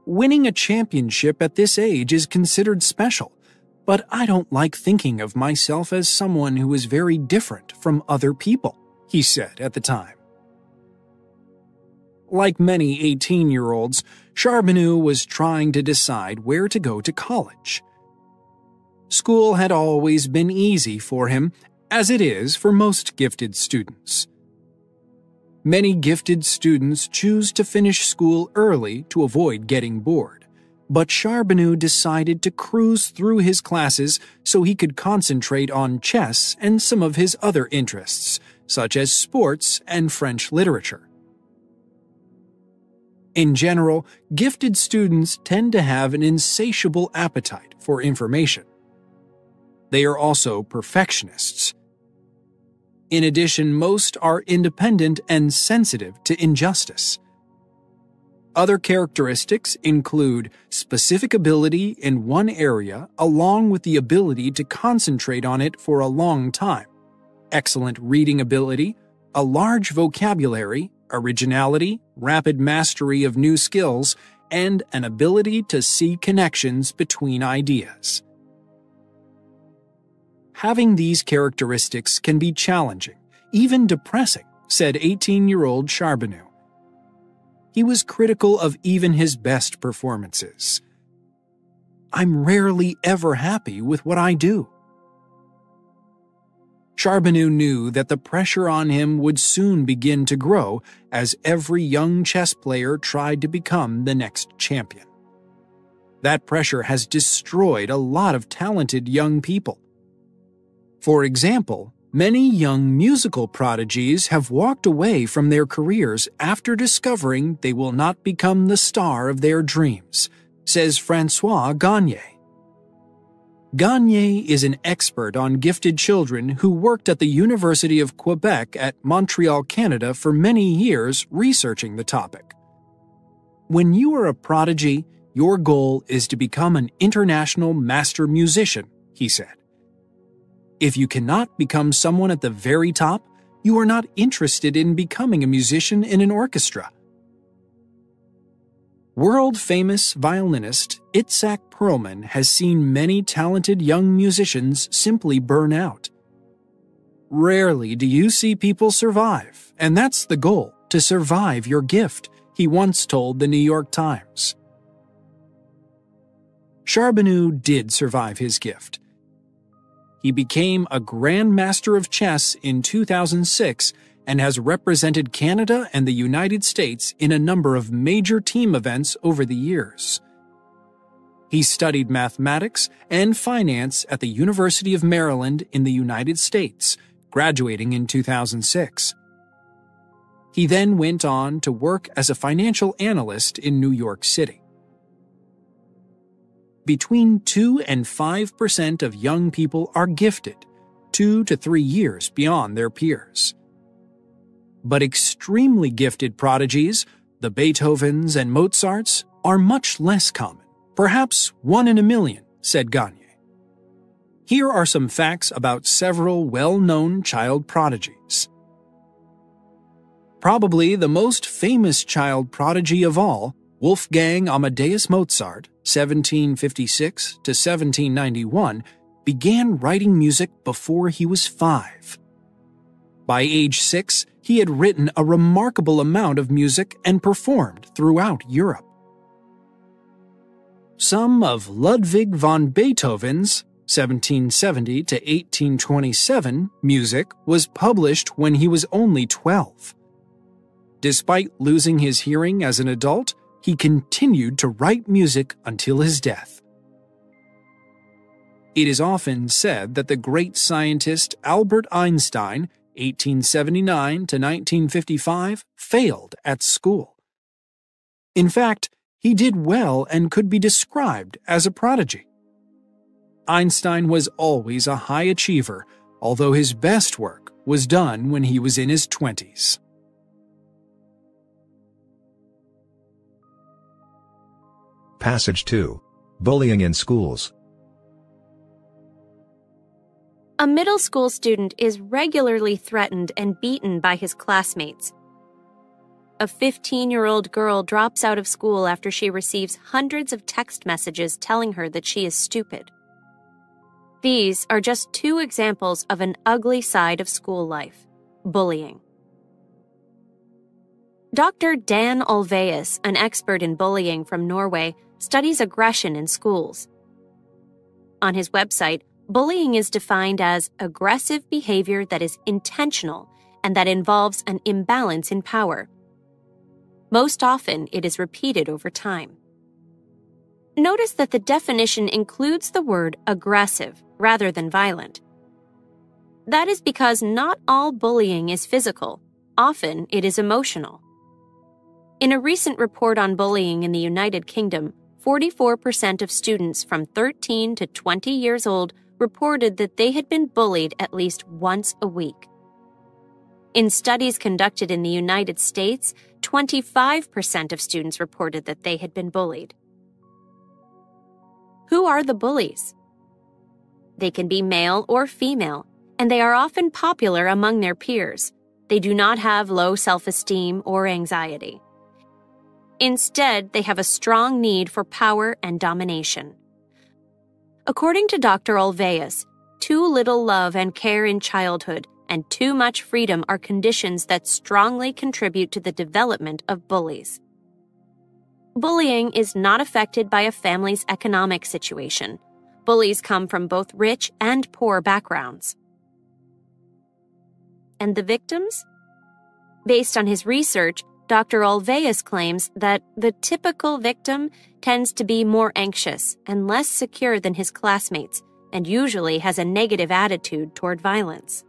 Winning a championship at this age is considered special, but I don't like thinking of myself as someone who is very different from other people, he said at the time. Like many 18-year-olds, Charbonneau was trying to decide where to go to college. School had always been easy for him, as it is for most gifted students. Many gifted students choose to finish school early to avoid getting bored. But Charbonneau decided to cruise through his classes so he could concentrate on chess and some of his other interests, such as sports and French literature. In general, gifted students tend to have an insatiable appetite for information. They are also perfectionists. In addition, most are independent and sensitive to injustice. Other characteristics include specific ability in one area along with the ability to concentrate on it for a long time, excellent reading ability, a large vocabulary, originality, rapid mastery of new skills, and an ability to see connections between ideas. Having these characteristics can be challenging, even depressing, said 18-year-old Charbonneau. He was critical of even his best performances. I'm rarely ever happy with what I do. Charbonneau knew that the pressure on him would soon begin to grow as every young chess player tried to become the next champion. That pressure has destroyed a lot of talented young people. For example, many young musical prodigies have walked away from their careers after discovering they will not become the star of their dreams, says François Gagne. Gagne is an expert on gifted children who worked at the University of Quebec at Montreal, Canada for many years researching the topic. When you are a prodigy, your goal is to become an international master musician, he said. If you cannot become someone at the very top, you are not interested in becoming a musician in an orchestra. World-famous violinist Itzhak Perlman has seen many talented young musicians simply burn out. Rarely do you see people survive, and that's the goal, to survive your gift, he once told the New York Times. Charbonneau did survive his gift. He became a Grand Master of Chess in 2006 and has represented Canada and the United States in a number of major team events over the years. He studied mathematics and finance at the University of Maryland in the United States, graduating in 2006. He then went on to work as a financial analyst in New York City. between 2 and 5% of young people are gifted, 2 to 3 years beyond their peers. But extremely gifted prodigies, the Beethovens and Mozarts, are much less common, perhaps 1 in a million, said Gagne. Here are some facts about several well-known child prodigies. Probably the most famous child prodigy of all, Wolfgang Amadeus Mozart, 1756 to 1791, began writing music before he was 5. By age 6, he had written a remarkable amount of music and performed throughout Europe. Some of Ludwig van Beethoven's 1770 to 1827 music was published when he was only 12. Despite losing his hearing as an adult, he continued to write music until his death. It is often said that the great scientist Albert Einstein, 1879 to 1955, failed at school. In fact, he did well and could be described as a prodigy. Einstein was always a high achiever, although his best work was done when he was in his 20s. Passage 2. Bullying in schools. A middle school student is regularly threatened and beaten by his classmates. A 15-year-old girl drops out of school after she receives hundreds of text messages telling her that she is stupid. These are just 2 examples of an ugly side of school life: bullying. Dr. Dan Olveus, an expert in bullying from Norway, studies aggression in schools. On his website, bullying is defined as aggressive behavior that is intentional and that involves an imbalance in power. Most often, it is repeated over time. Notice that the definition includes the word aggressive rather than violent. That is because not all bullying is physical. Often, it is emotional. In a recent report on bullying in the United Kingdom, 44% of students from 13 to 20 years old reported that they had been bullied at least once a week. In studies conducted in the United States, 25% of students reported that they had been bullied. Who are the bullies? They can be male or female, and they are often popular among their peers. They do not have low self-esteem or anxiety. Instead, they have a strong need for power and domination. According to Dr. Olveus, too little love and care in childhood and too much freedom are conditions that strongly contribute to the development of bullies. Bullying is not affected by a family's economic situation. Bullies come from both rich and poor backgrounds. And the victims? Based on his research, Dr. Olveus claims that the typical victim tends to be more anxious and less secure than his classmates and usually has a negative attitude toward violence.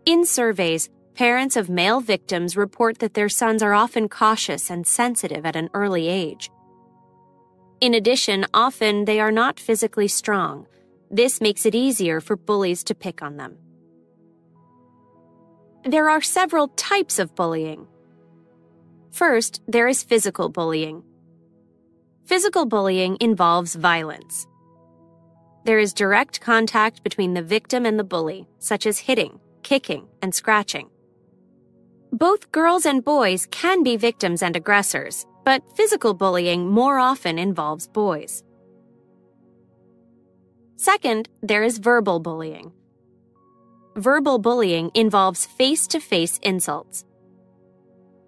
In surveys, parents of male victims report that their sons are often cautious and sensitive at an early age. In addition, often they are not physically strong. This makes it easier for bullies to pick on them. There are several types of bullying. First, there is physical bullying. Physical bullying involves violence. There is direct contact between the victim and the bully, such as hitting, kicking, and scratching. Both girls and boys can be victims and aggressors, but physical bullying more often involves boys. Second, there is verbal bullying. Verbal bullying involves face-to-face insults.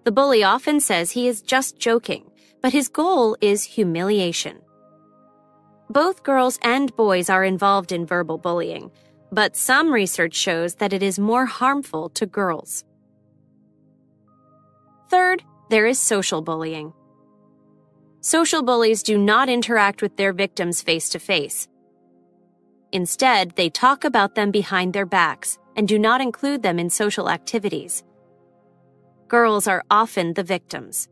The bully often says he is just joking, but his goal is humiliation. Both girls and boys are involved in verbal bullying, but some research shows that it is more harmful to girls. Third, there is social bullying. Social bullies do not interact with their victims face-to-face. Instead, they talk about them behind their backs and do not include them in social activities. Girls are often the victims.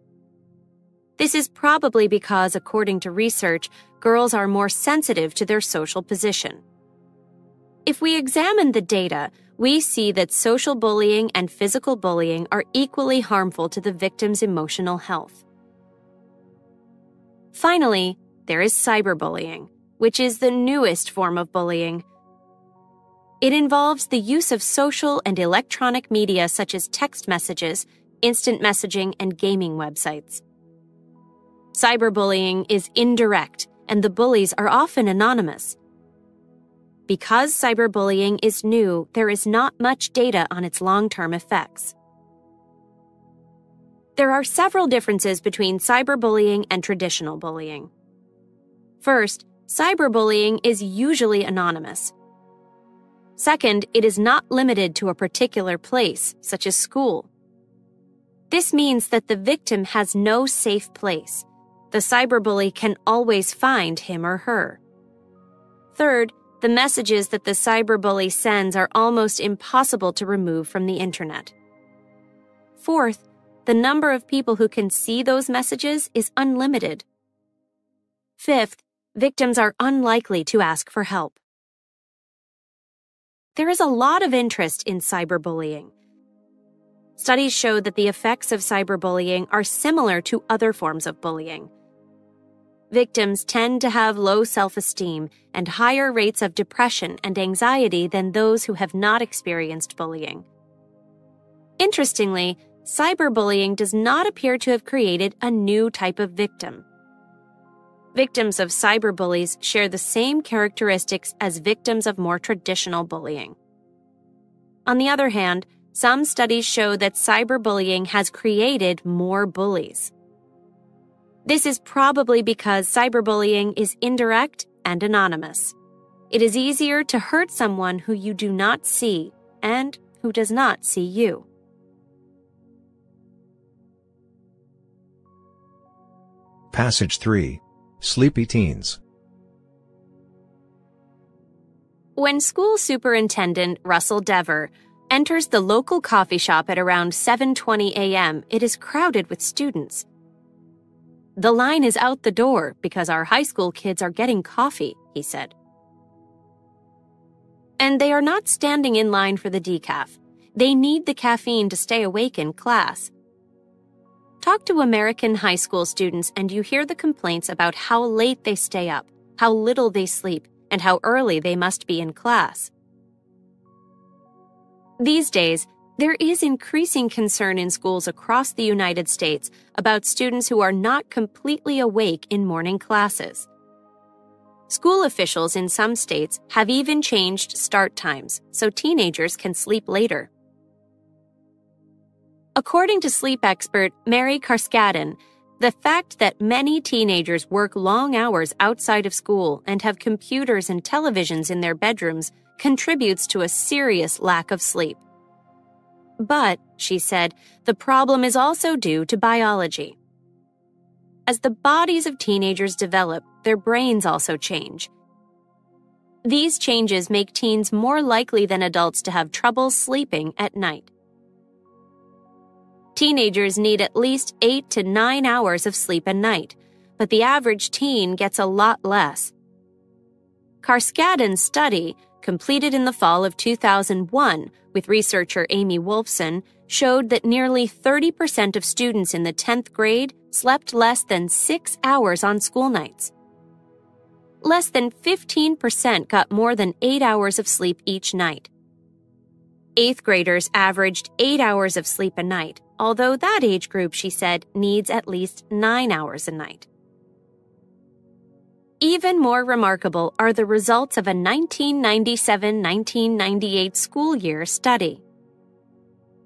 This is probably because, according to research, girls are more sensitive to their social position. If we examine the data, we see that social bullying and physical bullying are equally harmful to the victim's emotional health. Finally, there is cyberbullying, which is the newest form of bullying. It involves the use of social and electronic media such as text messages, instant messaging, and gaming websites. Cyberbullying is indirect, and the bullies are often anonymous. Because cyberbullying is new, there is not much data on its long-term effects. There are several differences between cyberbullying and traditional bullying. First, cyberbullying is usually anonymous. Second, it is not limited to a particular place, such as school. This means that the victim has no safe place. The cyberbully can always find him or her. Third, the messages that the cyberbully sends are almost impossible to remove from the internet. Fourth, the number of people who can see those messages is unlimited. Fifth, victims are unlikely to ask for help. There is a lot of interest in cyberbullying. Studies show that the effects of cyberbullying are similar to other forms of bullying. Victims tend to have low self-esteem and higher rates of depression and anxiety than those who have not experienced bullying. Interestingly, cyberbullying does not appear to have created a new type of victim. Victims of cyberbullies share the same characteristics as victims of more traditional bullying. On the other hand, some studies show that cyberbullying has created more bullies. This is probably because cyberbullying is indirect and anonymous. It is easier to hurt someone who you do not see and who does not see you. Passage 3. Sleepy Teens. When school superintendent Russell Dever enters the local coffee shop at around 7:20 a.m., it is crowded with students. "The line is out the door because our high school kids are getting coffee," he said. And they are not standing in line for the decaf. They need the caffeine to stay awake in class. Talk to American high school students and you hear the complaints about how late they stay up, how little they sleep, and how early they must be in class. These days, there is increasing concern in schools across the United States about students who are not completely awake in morning classes. School officials in some states have even changed start times so teenagers can sleep later. According to sleep expert Mary Carskadden, the fact that many teenagers work long hours outside of school and have computers and televisions in their bedrooms contributes to a serious lack of sleep. But, she said, the problem is also due to biology. As the bodies of teenagers develop, their brains also change. These changes make teens more likely than adults to have trouble sleeping at night. Teenagers need at least 8 to 9 hours of sleep a night, but the average teen gets a lot less. Carskadden's study, completed in the fall of 2001 with researcher Amy Wolfson, showed that nearly 30% of students in the 10th grade slept less than 6 hours on school nights. Less than 15% got more than 8 hours of sleep each night. 8th graders averaged 8 hours of sleep a night, although that age group, she said, needs at least 9 hours a night. Even more remarkable are the results of a 1997-1998 school year study.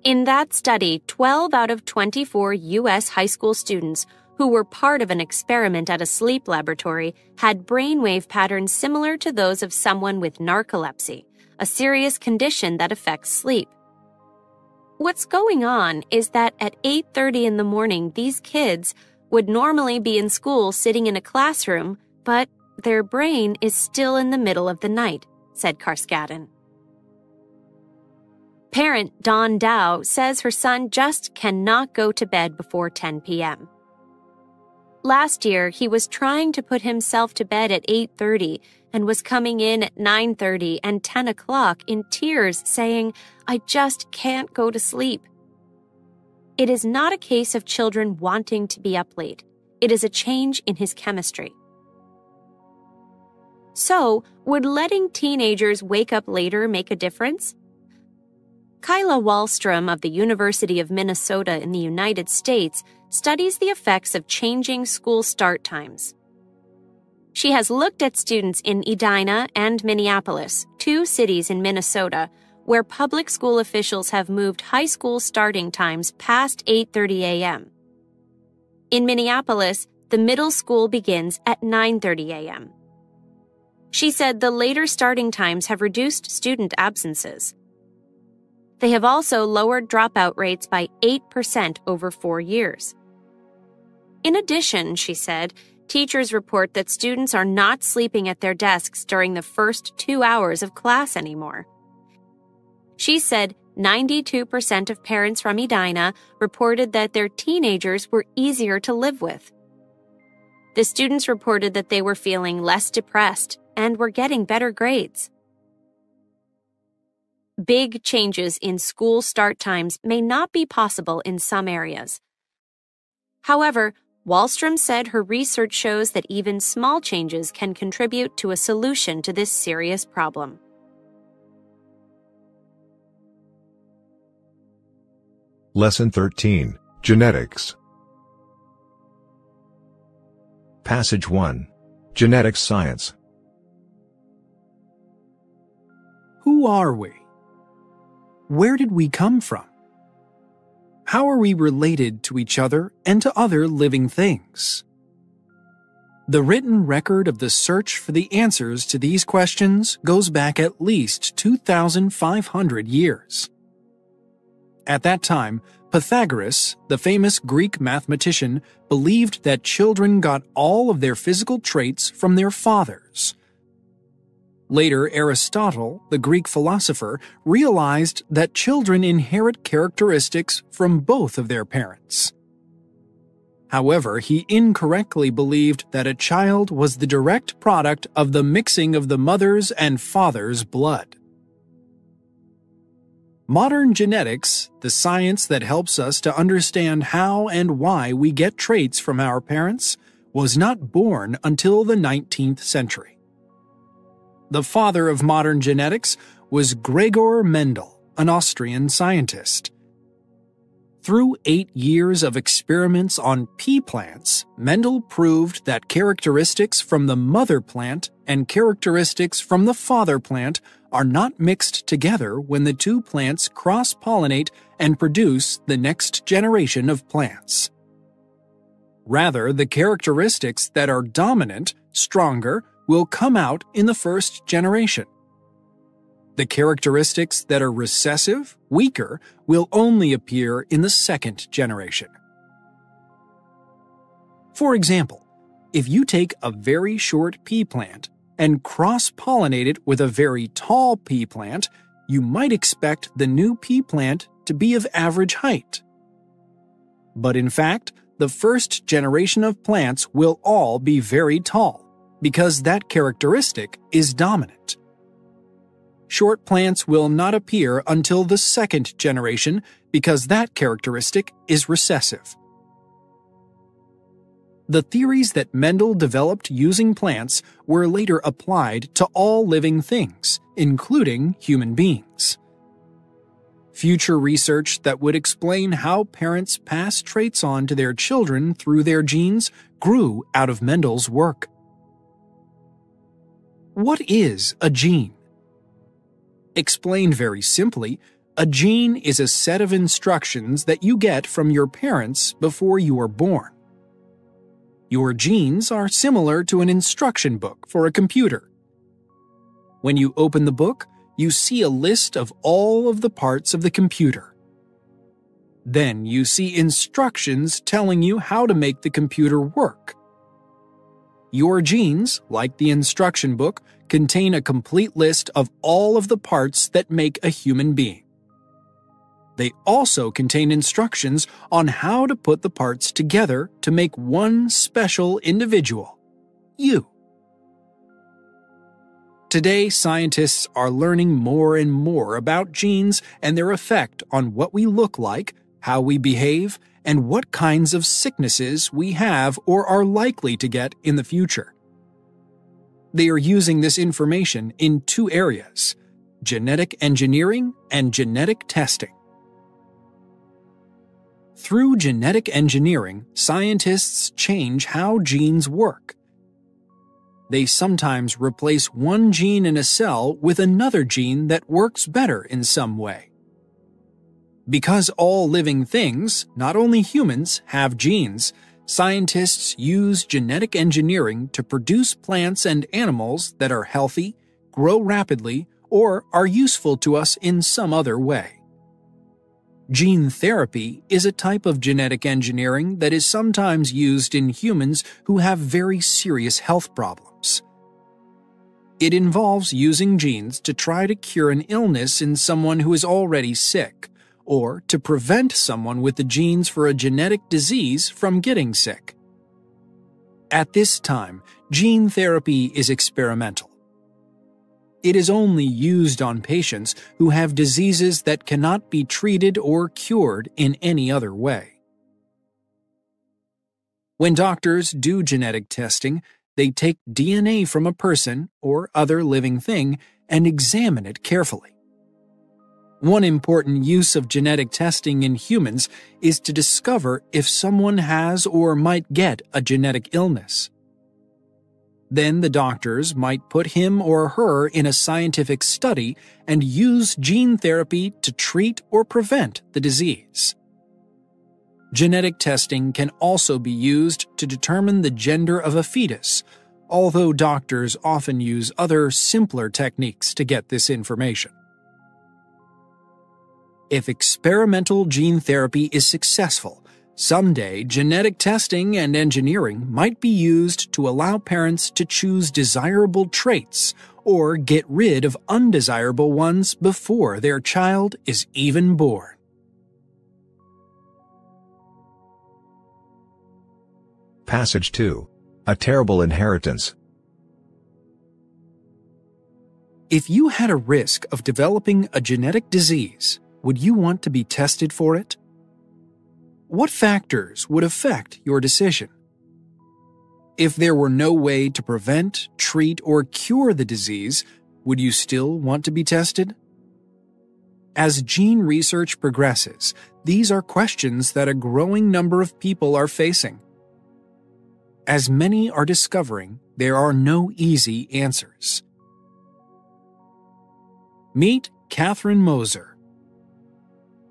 In that study, 12 out of 24 U.S. high school students who were part of an experiment at a sleep laboratory had brainwave patterns similar to those of someone with narcolepsy, a serious condition that affects sleep. What's going on is that at 8:30 in the morning, these kids would normally be in school sitting in a classroom, but their brain is still in the middle of the night, said Carskadden. Parent Dawn Dow says her son just cannot go to bed before 10 p.m. Last year, he was trying to put himself to bed at 8:30 and was coming in at 9:30 and 10 o'clock in tears saying, "I just can't go to sleep." It is not a case of children wanting to be up late. It is a change in his chemistry. So, would letting teenagers wake up later make a difference? Kyla Wallstrom of the University of Minnesota in the United States studies the effects of changing school start times. She has looked at students in Edina and Minneapolis, two cities in Minnesota, where public school officials have moved high school starting times past 8:30 a.m. In Minneapolis, the middle school begins at 9:30 a.m. She said the later starting times have reduced student absences. They have also lowered dropout rates by 8% over 4 years. In addition, she said, teachers report that students are not sleeping at their desks during the first 2 hours of class anymore. She said 92% of parents from Edina reported that their teenagers were easier to live with. The students reported that they were feeling less depressed and were getting better grades. Big changes in school start times may not be possible in some areas. However, Wallstrom said her research shows that even small changes can contribute to a solution to this serious problem. Lesson 13, Genetics. Passage 1. Genetics Science. Who are we? Where did we come from? How are we related to each other and to other living things? The written record of the search for the answers to these questions goes back at least 2,500 years. At that time, Pythagoras, the famous Greek mathematician, believed that children got all of their physical traits from their fathers. Later, Aristotle, the Greek philosopher, realized that children inherit characteristics from both of their parents. However, he incorrectly believed that a child was the direct product of the mixing of the mother's and father's blood. Modern genetics, the science that helps us to understand how and why we get traits from our parents, was not born until the 19th century. The father of modern genetics was Gregor Mendel, an Austrian scientist. Through 8 years of experiments on pea plants, Mendel proved that characteristics from the mother plant and characteristics from the father plant are not mixed together when the two plants cross-pollinate and produce the next generation of plants. Rather, the characteristics that are dominant, stronger, will come out in the first generation. The characteristics that are recessive, weaker, will only appear in the second generation. For example, if you take a very short pea plant and cross-pollinate it with a very tall pea plant, you might expect the new pea plant to be of average height. But in fact, the first generation of plants will all be very tall, because that characteristic is dominant. Short plants will not appear until the second generation because that characteristic is recessive. The theories that Mendel developed using plants were later applied to all living things, including human beings. Future research that would explain how parents pass traits on to their children through their genes grew out of Mendel's work. What is a gene? Explained very simply, a gene is a set of instructions that you get from your parents before you are born. Your genes are similar to an instruction book for a computer. When you open the book, you see a list of all of the parts of the computer. Then you see instructions telling you how to make the computer work. Your genes, like the instruction book, contain a complete list of all of the parts that make a human being. They also contain instructions on how to put the parts together to make one special individual, you. Today, scientists are learning more and more about genes and their effect on what we look like, how we behave, and what kinds of sicknesses we have or are likely to get in the future. They are using this information in two areas: genetic engineering and genetic testing. Through genetic engineering, scientists change how genes work. They sometimes replace one gene in a cell with another gene that works better in some way. Because all living things, not only humans, have genes, scientists use genetic engineering to produce plants and animals that are healthy, grow rapidly, or are useful to us in some other way. Gene therapy is a type of genetic engineering that is sometimes used in humans who have very serious health problems. It involves using genes to try to cure an illness in someone who is already sick, or to prevent someone with the genes for a genetic disease from getting sick. At this time, gene therapy is experimental. It is only used on patients who have diseases that cannot be treated or cured in any other way. When doctors do genetic testing, they take DNA from a person or other living thing and examine it carefully. One important use of genetic testing in humans is to discover if someone has or might get a genetic illness. Then the doctors might put him or her in a scientific study and use gene therapy to treat or prevent the disease. Genetic testing can also be used to determine the gender of a fetus, although doctors often use other simpler techniques to get this information. If experimental gene therapy is successful, someday genetic testing and engineering might be used to allow parents to choose desirable traits or get rid of undesirable ones before their child is even born. Passage 2. A terrible inheritance. If you had a risk of developing a genetic disease, would you want to be tested for it? What factors would affect your decision? If there were no way to prevent, treat, or cure the disease, would you still want to be tested? As gene research progresses, these are questions that a growing number of people are facing. As many are discovering, there are no easy answers. Meet Catherine Moser.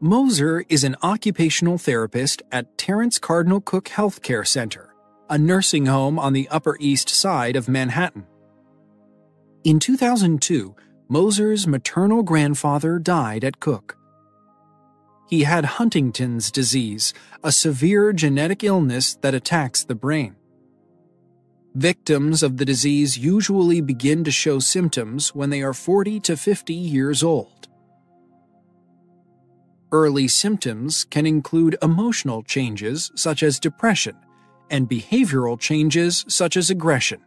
Moser is an occupational therapist at Terence Cardinal Cook Healthcare Center, a nursing home on the Upper East Side of Manhattan. In 2002, Moser's maternal grandfather died at Cook. He had Huntington's disease, a severe genetic illness that attacks the brain. Victims of the disease usually begin to show symptoms when they are 40 to 50 years old. Early symptoms can include emotional changes such as depression and behavioral changes such as aggression.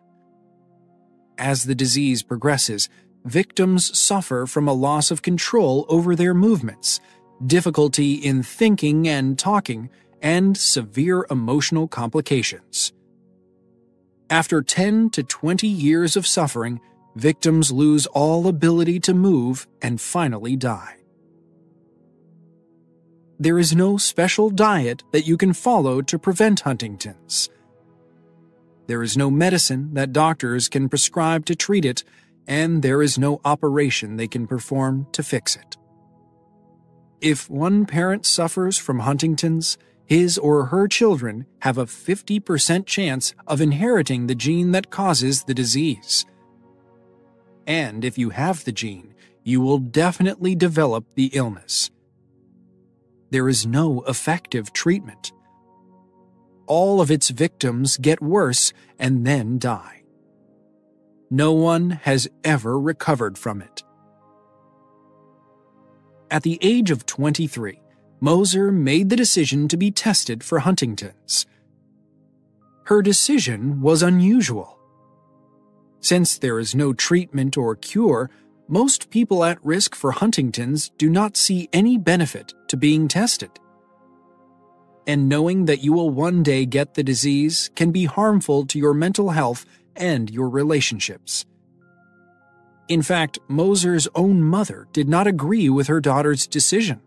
As the disease progresses, victims suffer from a loss of control over their movements, difficulty in thinking and talking, and severe emotional complications. After 10 to 20 years of suffering, victims lose all ability to move and finally die. There is no special diet that you can follow to prevent Huntington's. There is no medicine that doctors can prescribe to treat it, and there is no operation they can perform to fix it. If one parent suffers from Huntington's, his or her children have a 50% chance of inheriting the gene that causes the disease. And if you have the gene, you will definitely develop the illness. There is no effective treatment. All of its victims get worse and then die. No one has ever recovered from it. At the age of 23, Moser made the decision to be tested for Huntington's. Her decision was unusual. Since there is no treatment or cure, most people at risk for Huntington's do not see any benefit to being tested. And knowing that you will one day get the disease can be harmful to your mental health and your relationships. In fact, Moser's own mother did not agree with her daughter's decision.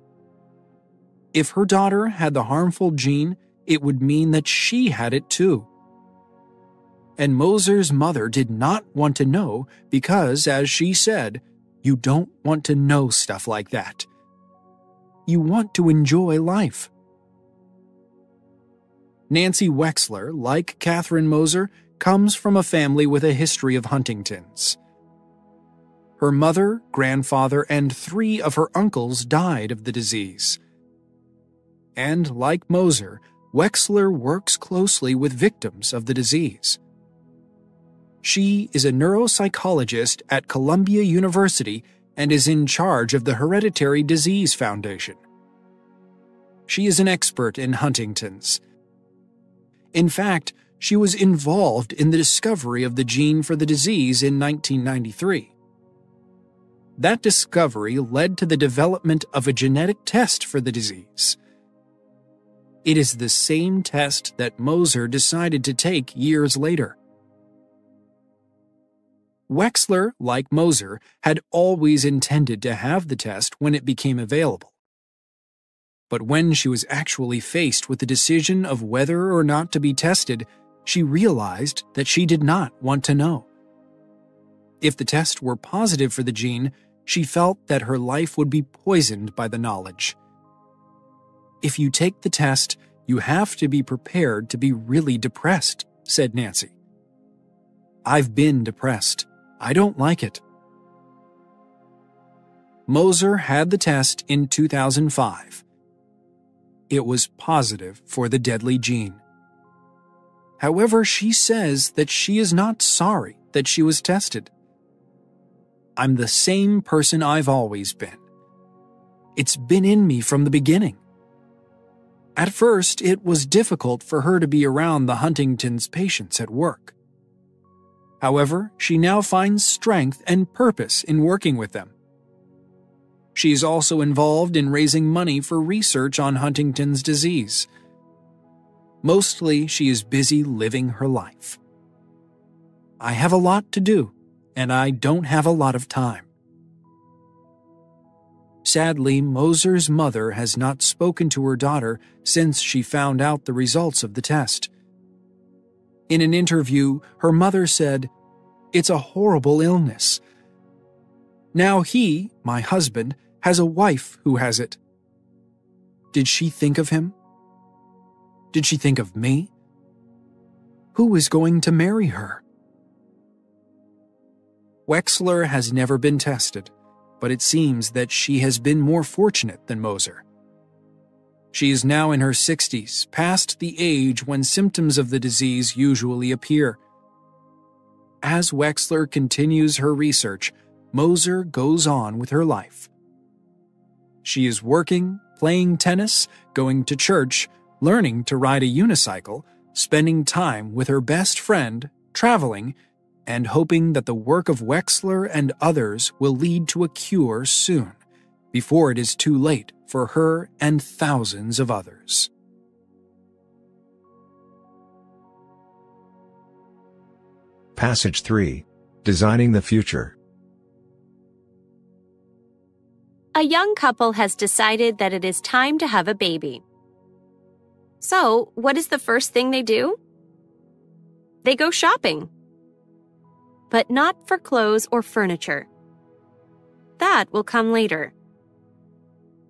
If her daughter had the harmful gene, it would mean that she had it too. And Moser's mother did not want to know because, as she said, you don't want to know stuff like that. You want to enjoy life. Nancy Wexler, like Catherine Moser, comes from a family with a history of Huntington's. Her mother, grandfather, and 3 of her uncles died of the disease. And like Moser, Wexler works closely with victims of the disease. She is a neuropsychologist at Columbia University and is in charge of the Hereditary Disease Foundation. She is an expert in Huntington's. In fact, she was involved in the discovery of the gene for the disease in 1993. That discovery led to the development of a genetic test for the disease. It is the same test that Moser decided to take years later. Wexler, like Moser, had always intended to have the test when it became available. But when she was actually faced with the decision of whether or not to be tested, she realized that she did not want to know. If the test were positive for the gene, she felt that her life would be poisoned by the knowledge. If you take the test, you have to be prepared to be really depressed, said Nancy. I've been depressed. I don't like it. Moser had the test in 2005. It was positive for the deadly gene. However, she says that she is not sorry that she was tested. I'm the same person I've always been. It's been in me from the beginning. At first, it was difficult for her to be around the Huntington's patients at work. However, she now finds strength and purpose in working with them. She is also involved in raising money for research on Huntington's disease. Mostly, she is busy living her life. I have a lot to do, and I don't have a lot of time. Sadly, Moser's mother has not spoken to her daughter since she found out the results of the test. In an interview, her mother said, "It's a horrible illness. Now he, my husband, has a wife who has it." Did she think of him? Did she think of me? Who is going to marry her? Wexler has never been tested, but it seems that she has been more fortunate than Moser. She is now in her 60s, past the age when symptoms of the disease usually appear. As Wexler continues her research, Moser goes on with her life. She is working, playing tennis, going to church, learning to ride a unicycle, spending time with her best friend, traveling, and hoping that the work of Wexler and others will lead to a cure soon, before it is too late for her and thousands of others. Passage 3. Designing the Future. A young couple has decided that it is time to have a baby. So, what is the first thing they do? They go shopping. But not for clothes or furniture. That will come later.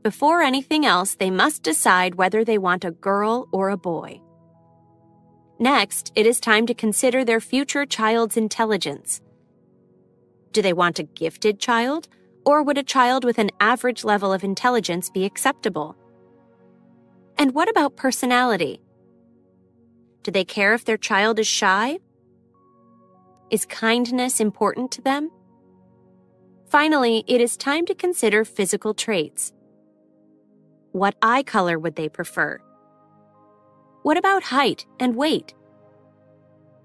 Before anything else, they must decide whether they want a girl or a boy. Next, it is time to consider their future child's intelligence. Do they want a gifted child, or would a child with an average level of intelligence be acceptable? And what about personality? Do they care if their child is shy? Is kindness important to them? Finally, it is time to consider physical traits. what eye color would they prefer? What about height and weight?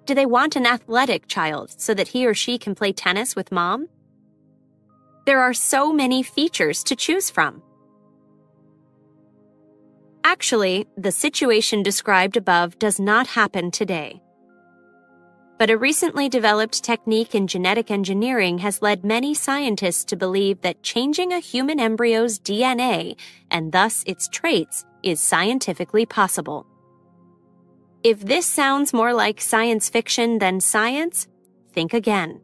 Do they want an athletic child so that he or she can play tennis with mom? There are so many features to choose from. Actually, the situation described above does not happen today. But a recently developed technique in genetic engineering has led many scientists to believe that changing a human embryo's DNA, and thus its traits, is scientifically possible. If this sounds more like science fiction than science, think again.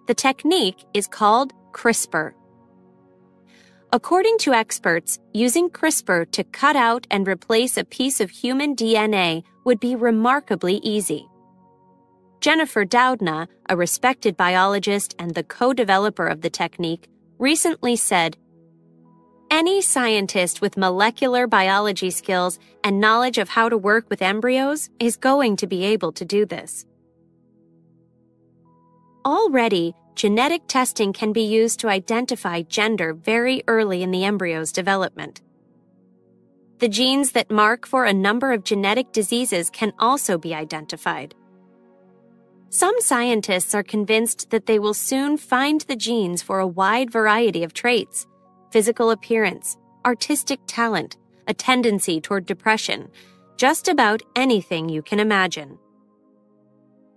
The technique is called CRISPR. According to experts, using CRISPR to cut out and replace a piece of human DNA would be remarkably easy. Jennifer Doudna, a respected biologist and the co-developer of the technique, recently said, "Any scientist with molecular biology skills and knowledge of how to work with embryos is going to be able to do this." Already, genetic testing can be used to identify gender very early in the embryo's development. The genes that mark for a number of genetic diseases can also be identified. Some scientists are convinced that they will soon find the genes for a wide variety of traits: physical appearance, artistic talent, a tendency toward depression, just about anything you can imagine.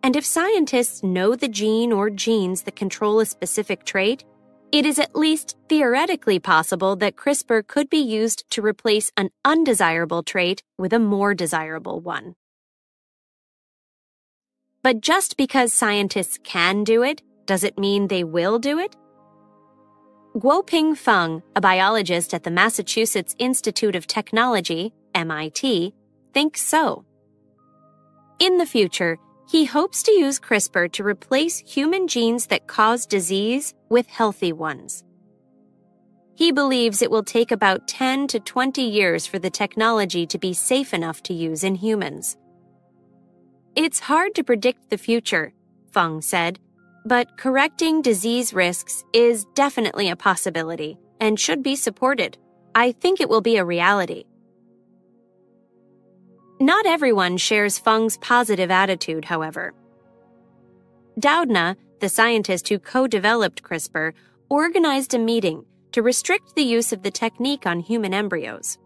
And if scientists know the gene or genes that control a specific trait, it is at least theoretically possible that CRISPR could be used to replace an undesirable trait with a more desirable one. But just because scientists can do it, does it mean they will do it? Guoping Feng, a biologist at the Massachusetts Institute of Technology, MIT, thinks so. In the future, he hopes to use CRISPR to replace human genes that cause disease with healthy ones. He believes it will take about 10 to 20 years for the technology to be safe enough to use in humans. "It's hard to predict the future," Feng said, "but correcting disease risks is definitely a possibility and should be supported. I think it will be a reality." Not everyone shares Feng's positive attitude, however. Doudna, the scientist who co-developed CRISPR, organized a meeting to restrict the use of the technique on human embryos.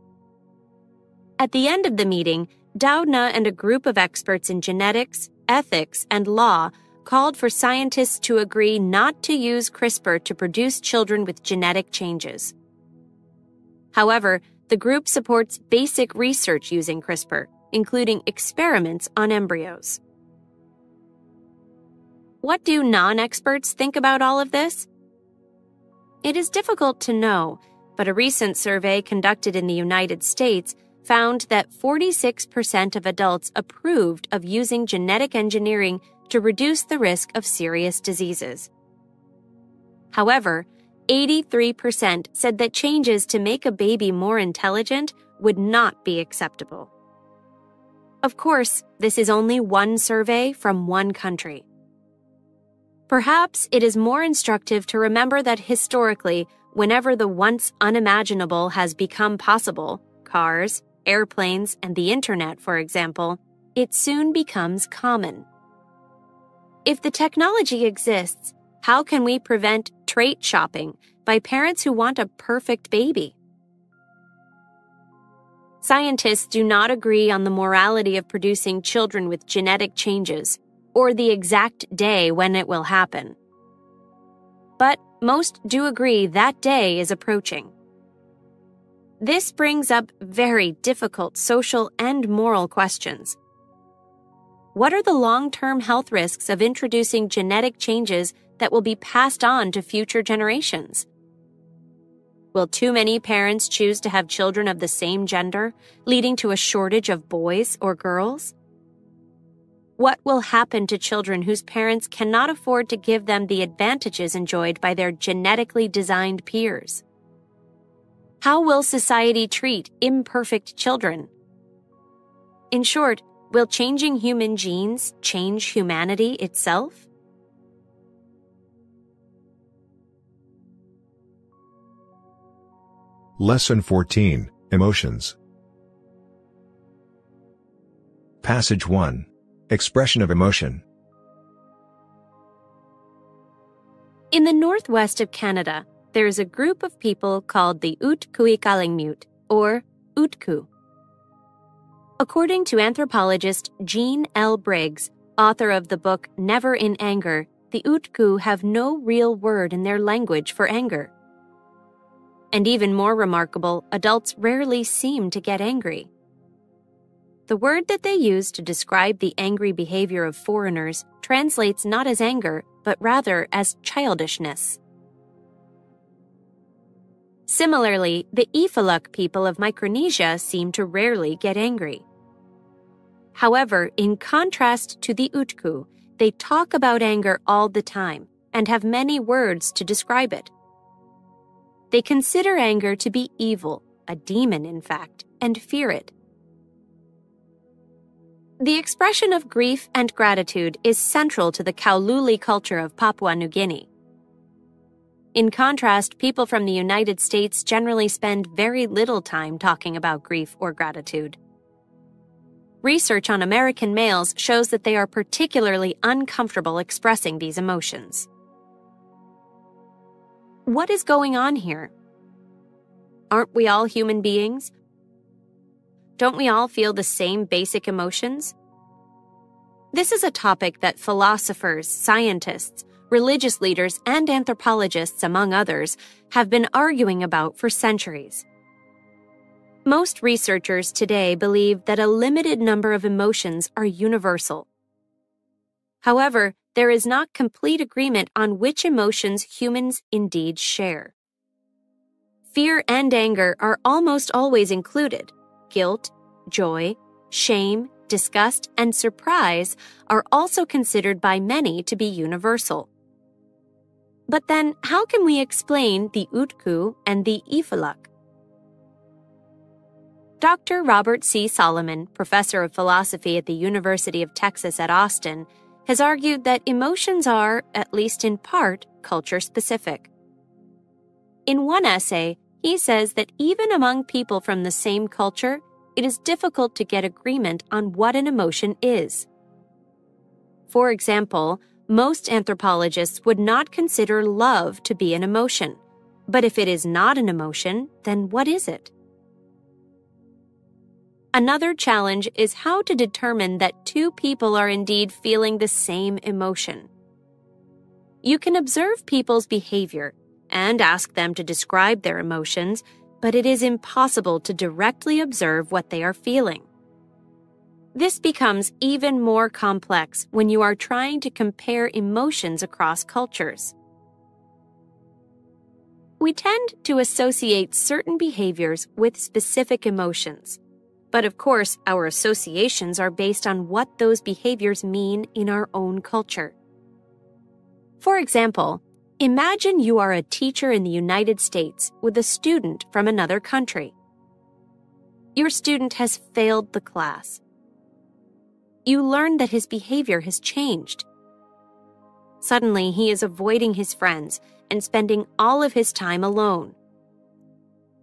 At the end of the meeting, Doudna and a group of experts in genetics, ethics, and law called for scientists to agree not to use CRISPR to produce children with genetic changes. However, the group supports basic research using CRISPR, including experiments on embryos. What do non-experts think about all of this? It is difficult to know, but a recent survey conducted in the United States found that 46% of adults approved of using genetic engineering to reduce the risk of serious diseases. However, 83% said that changes to make a baby more intelligent would not be acceptable. Of course, this is only one survey from one country. Perhaps it is more instructive to remember that historically, whenever the once unimaginable has become possible, cars, airplanes, and the internet, for example, it soon becomes common. If the technology exists, how can we prevent trait shopping by parents who want a perfect baby? Scientists do not agree on the morality of producing children with genetic changes or the exact day when it will happen. But most do agree that day is approaching. This brings up very difficult social and moral questions. What are the long-term health risks of introducing genetic changes that will be passed on to future generations? Will too many parents choose to have children of the same gender, leading to a shortage of boys or girls? What will happen to children whose parents cannot afford to give them the advantages enjoyed by their genetically designed peers? How will society treat imperfect children? In short, will changing human genes change humanity itself? Lesson 14, Emotions. Passage 1. Expression of emotion. In the northwest of Canada, there is a group of people called the rkarimKasru, or Utku. According to anthropologist Jean L. Briggs, author of the book Never in Anger, the Utku have no real word in their language for anger. And even more remarkable, adults rarely seem to get angry. The word that they use to describe the angry behavior of foreigners translates not as anger, but rather as childishness. Similarly, the Ifaluk people of Micronesia seem to rarely get angry. However, in contrast to the Utku, they talk about anger all the time and have many words to describe it. They consider anger to be evil, a demon in fact, and fear it. The expression of grief and gratitude is central to the Kaululi culture of Papua New Guinea. In contrast, people from the United States generally spend very little time talking about grief or gratitude. Research on American males shows that they are particularly uncomfortable expressing these emotions. What is going on here? Aren't we all human beings? Don't we all feel the same basic emotions? This is a topic that philosophers, scientists, religious leaders, and anthropologists, among others, have been arguing about for centuries. Most researchers today believe that a limited number of emotions are universal. However, there is not complete agreement on which emotions humans indeed share. Fear and anger are almost always included. Guilt, joy, shame, disgust, and surprise are also considered by many to be universal. But then, how can we explain the Utku and the Ifaluk? Dr. Robert C. Solomon, professor of philosophy at the University of Texas at Austin, has argued that emotions are, at least in part, culture-specific. In one essay, he says that even among people from the same culture, it is difficult to get agreement on what an emotion is. For example, most anthropologists would not consider love to be an emotion. But if it is not an emotion, then what is it? Another challenge is how to determine that two people are indeed feeling the same emotion. You can observe people's behavior and ask them to describe their emotions, but it is impossible to directly observe what they are feeling. This becomes even more complex when you are trying to compare emotions across cultures. We tend to associate certain behaviors with specific emotions. But of course, our associations are based on what those behaviors mean in our own culture. For example, imagine you are a teacher in the United States with a student from another country. Your student has failed the class. You learn that his behavior has changed. Suddenly, he is avoiding his friends and spending all of his time alone.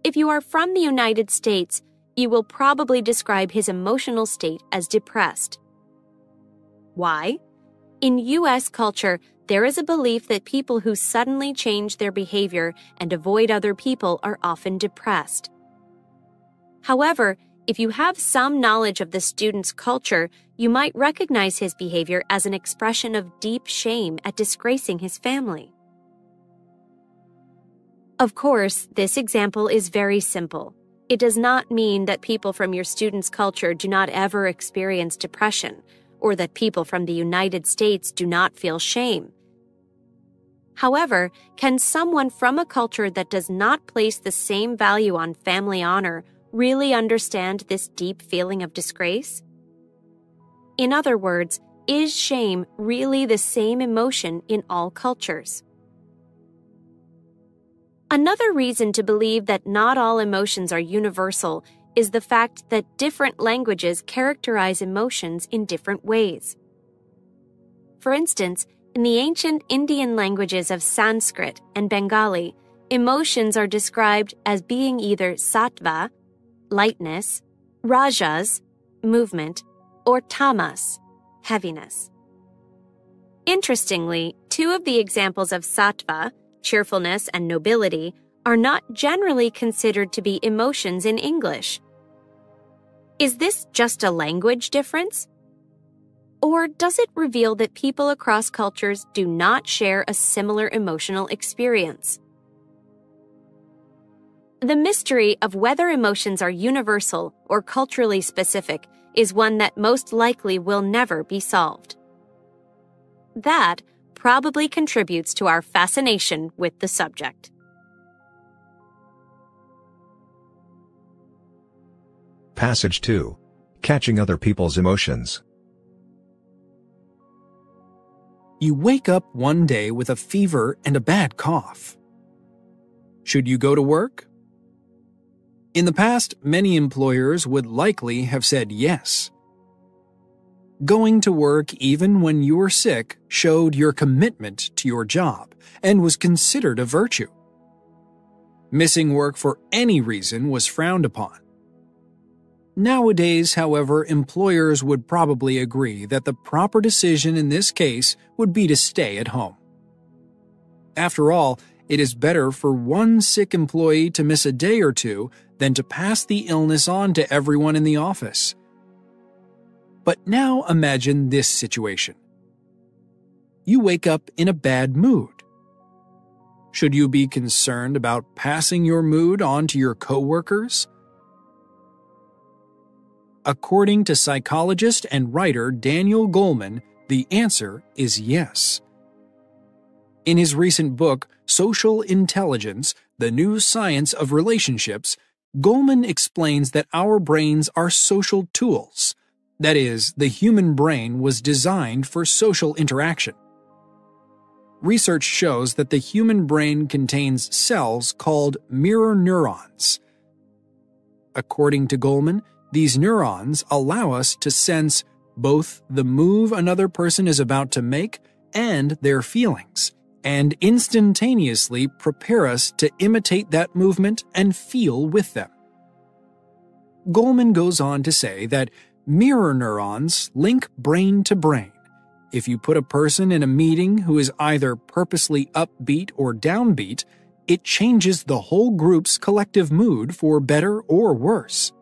If you are from the United States, you will probably describe his emotional state as depressed. Why? In U.S. culture, there is a belief that people who suddenly change their behavior and avoid other people are often depressed. However, if you have some knowledge of the student's culture, you might recognize his behavior as an expression of deep shame at disgracing his family. Of course, this example is very simple. It does not mean that people from your student's culture do not ever experience depression, or that people from the United States do not feel shame. However, can someone from a culture that does not place the same value on family honor really understand this deep feeling of disgrace? In other words, is shame really the same emotion in all cultures? Another reason to believe that not all emotions are universal is the fact that different languages characterize emotions in different ways. For instance, in the ancient Indian languages of Sanskrit and Bengali, emotions are described as being either sattva, lightness, rajas, movement, or tamas, heaviness. Interestingly, two of the examples of sattva, cheerfulness and nobility, are not generally considered to be emotions in English. Is this just a language difference? Or does it reveal that people across cultures do not share a similar emotional experience? The mystery of whether emotions are universal or culturally specific is one that most likely will never be solved. That probably contributes to our fascination with the subject. Passage 2. Catching other people's emotions. You wake up one day with a fever and a bad cough. Should you go to work? In the past, many employers would likely have said yes. Going to work even when you were sick showed your commitment to your job and was considered a virtue. Missing work for any reason was frowned upon. Nowadays, however, employers would probably agree that the proper decision in this case would be to stay at home. After all, it is better for one sick employee to miss a day or two than to pass the illness on to everyone in the office. But now imagine this situation. You wake up in a bad mood. Should you be concerned about passing your mood on to your coworkers? According to psychologist and writer Daniel Goleman, the answer is yes. In his recent book, Social Intelligence, The New Science of Relationships, Goleman explains that our brains are social tools. That is, the human brain was designed for social interaction. Research shows that the human brain contains cells called mirror neurons. According to Goleman, these neurons allow us to sense both the move another person is about to make and their feelings, and instantaneously prepare us to imitate that movement and feel with them. Goleman goes on to say that mirror neurons link brain to brain. If you put a person in a meeting who is either purposely upbeat or downbeat, it changes the whole group's collective mood for better or worse.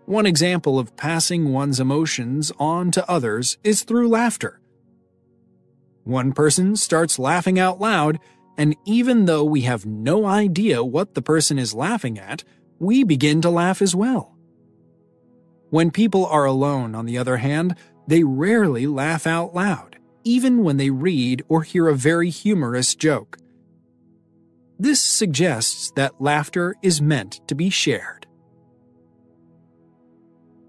One example of passing one's emotions on to others is through laughter. One person starts laughing out loud, and even though we have no idea what the person is laughing at, we begin to laugh as well. When people are alone, on the other hand, they rarely laugh out loud, even when they read or hear a very humorous joke. This suggests that laughter is meant to be shared.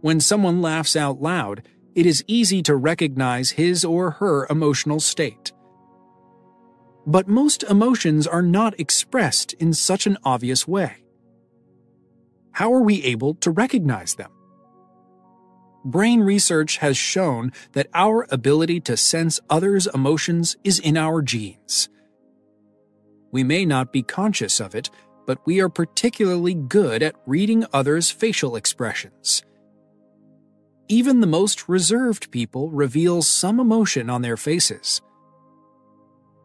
When someone laughs out loud, it is easy to recognize his or her emotional state. But most emotions are not expressed in such an obvious way. How are we able to recognize them? Brain research has shown that our ability to sense others' emotions is in our genes. We may not be conscious of it, but we are particularly good at reading others' facial expressions. Even the most reserved people reveal some emotion on their faces.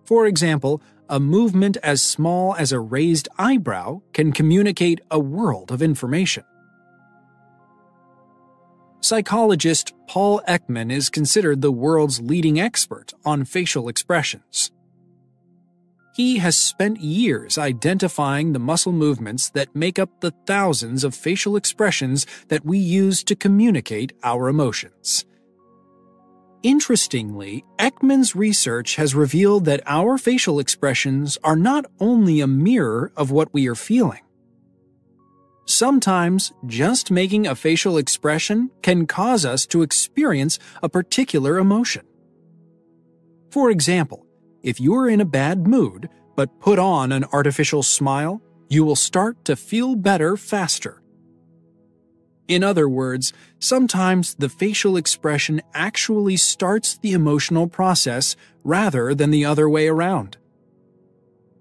For example, a movement as small as a raised eyebrow can communicate a world of information. Psychologist Paul Ekman is considered the world's leading expert on facial expressions. He has spent years identifying the muscle movements that make up the thousands of facial expressions that we use to communicate our emotions. Interestingly, Ekman's research has revealed that our facial expressions are not only a mirror of what we are feeling. Sometimes, just making a facial expression can cause us to experience a particular emotion. For example, if you are in a bad mood, but put on an artificial smile, you will start to feel better faster. In other words, sometimes the facial expression actually starts the emotional process rather than the other way around.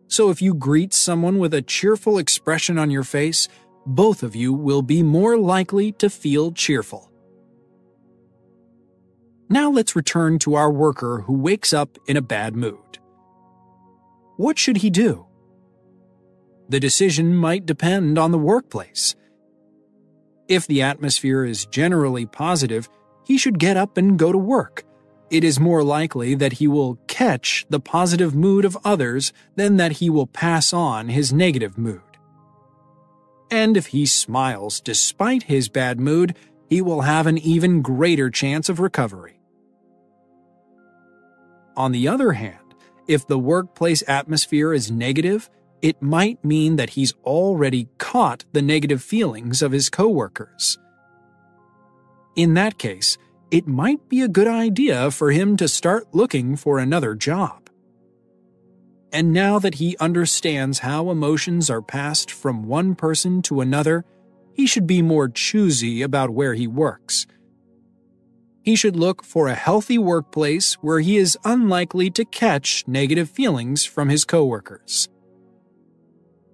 So if you greet someone with a cheerful expression on your face, both of you will be more likely to feel cheerful. Now let's return to our worker who wakes up in a bad mood. What should he do? The decision might depend on the workplace. If the atmosphere is generally positive, he should get up and go to work. It is more likely that he will catch the positive mood of others than that he will pass on his negative mood. And if he smiles despite his bad mood, he will have an even greater chance of recovery. On the other hand, if the workplace atmosphere is negative, it might mean that he's already caught the negative feelings of his coworkers. In that case, it might be a good idea for him to start looking for another job. And now that he understands how emotions are passed from one person to another, he should be more choosy about where he works. He should look for a healthy workplace where he is unlikely to catch negative feelings from his coworkers.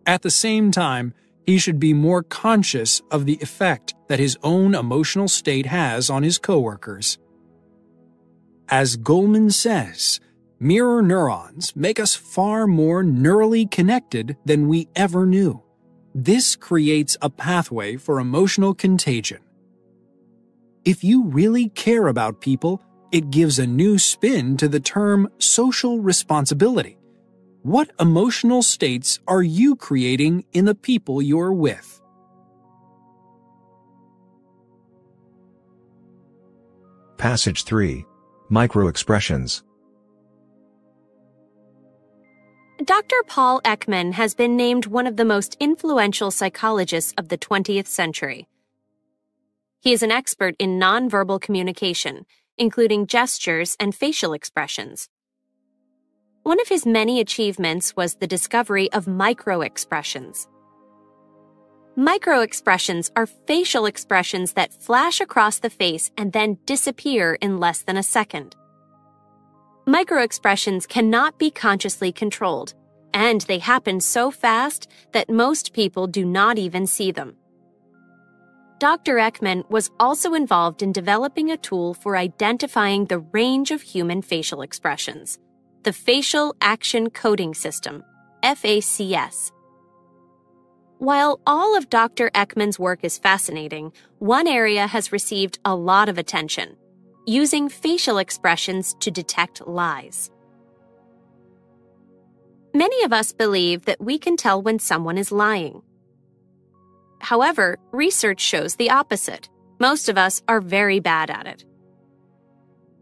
At the same time, he should be more conscious of the effect that his own emotional state has on his coworkers. As Goleman says, mirror neurons make us far more neurally connected than we ever knew. This creates a pathway for emotional contagion. If you really care about people, it gives a new spin to the term social responsibility. What emotional states are you creating in the people you're with? Passage 3. Microexpressions. Dr. Paul Ekman has been named one of the most influential psychologists of the 20th century. He is an expert in nonverbal communication, including gestures and facial expressions. One of his many achievements was the discovery of microexpressions. Microexpressions are facial expressions that flash across the face and then disappear in less than a second. Microexpressions cannot be consciously controlled, and they happen so fast that most people do not even see them. Dr. Ekman was also involved in developing a tool for identifying the range of human facial expressions, the Facial Action Coding System, FACS. While all of Dr. Ekman's work is fascinating, one area has received a lot of attention: using facial expressions to detect lies. Many of us believe that we can tell when someone is lying. However, research shows the opposite. Most of us are very bad at it.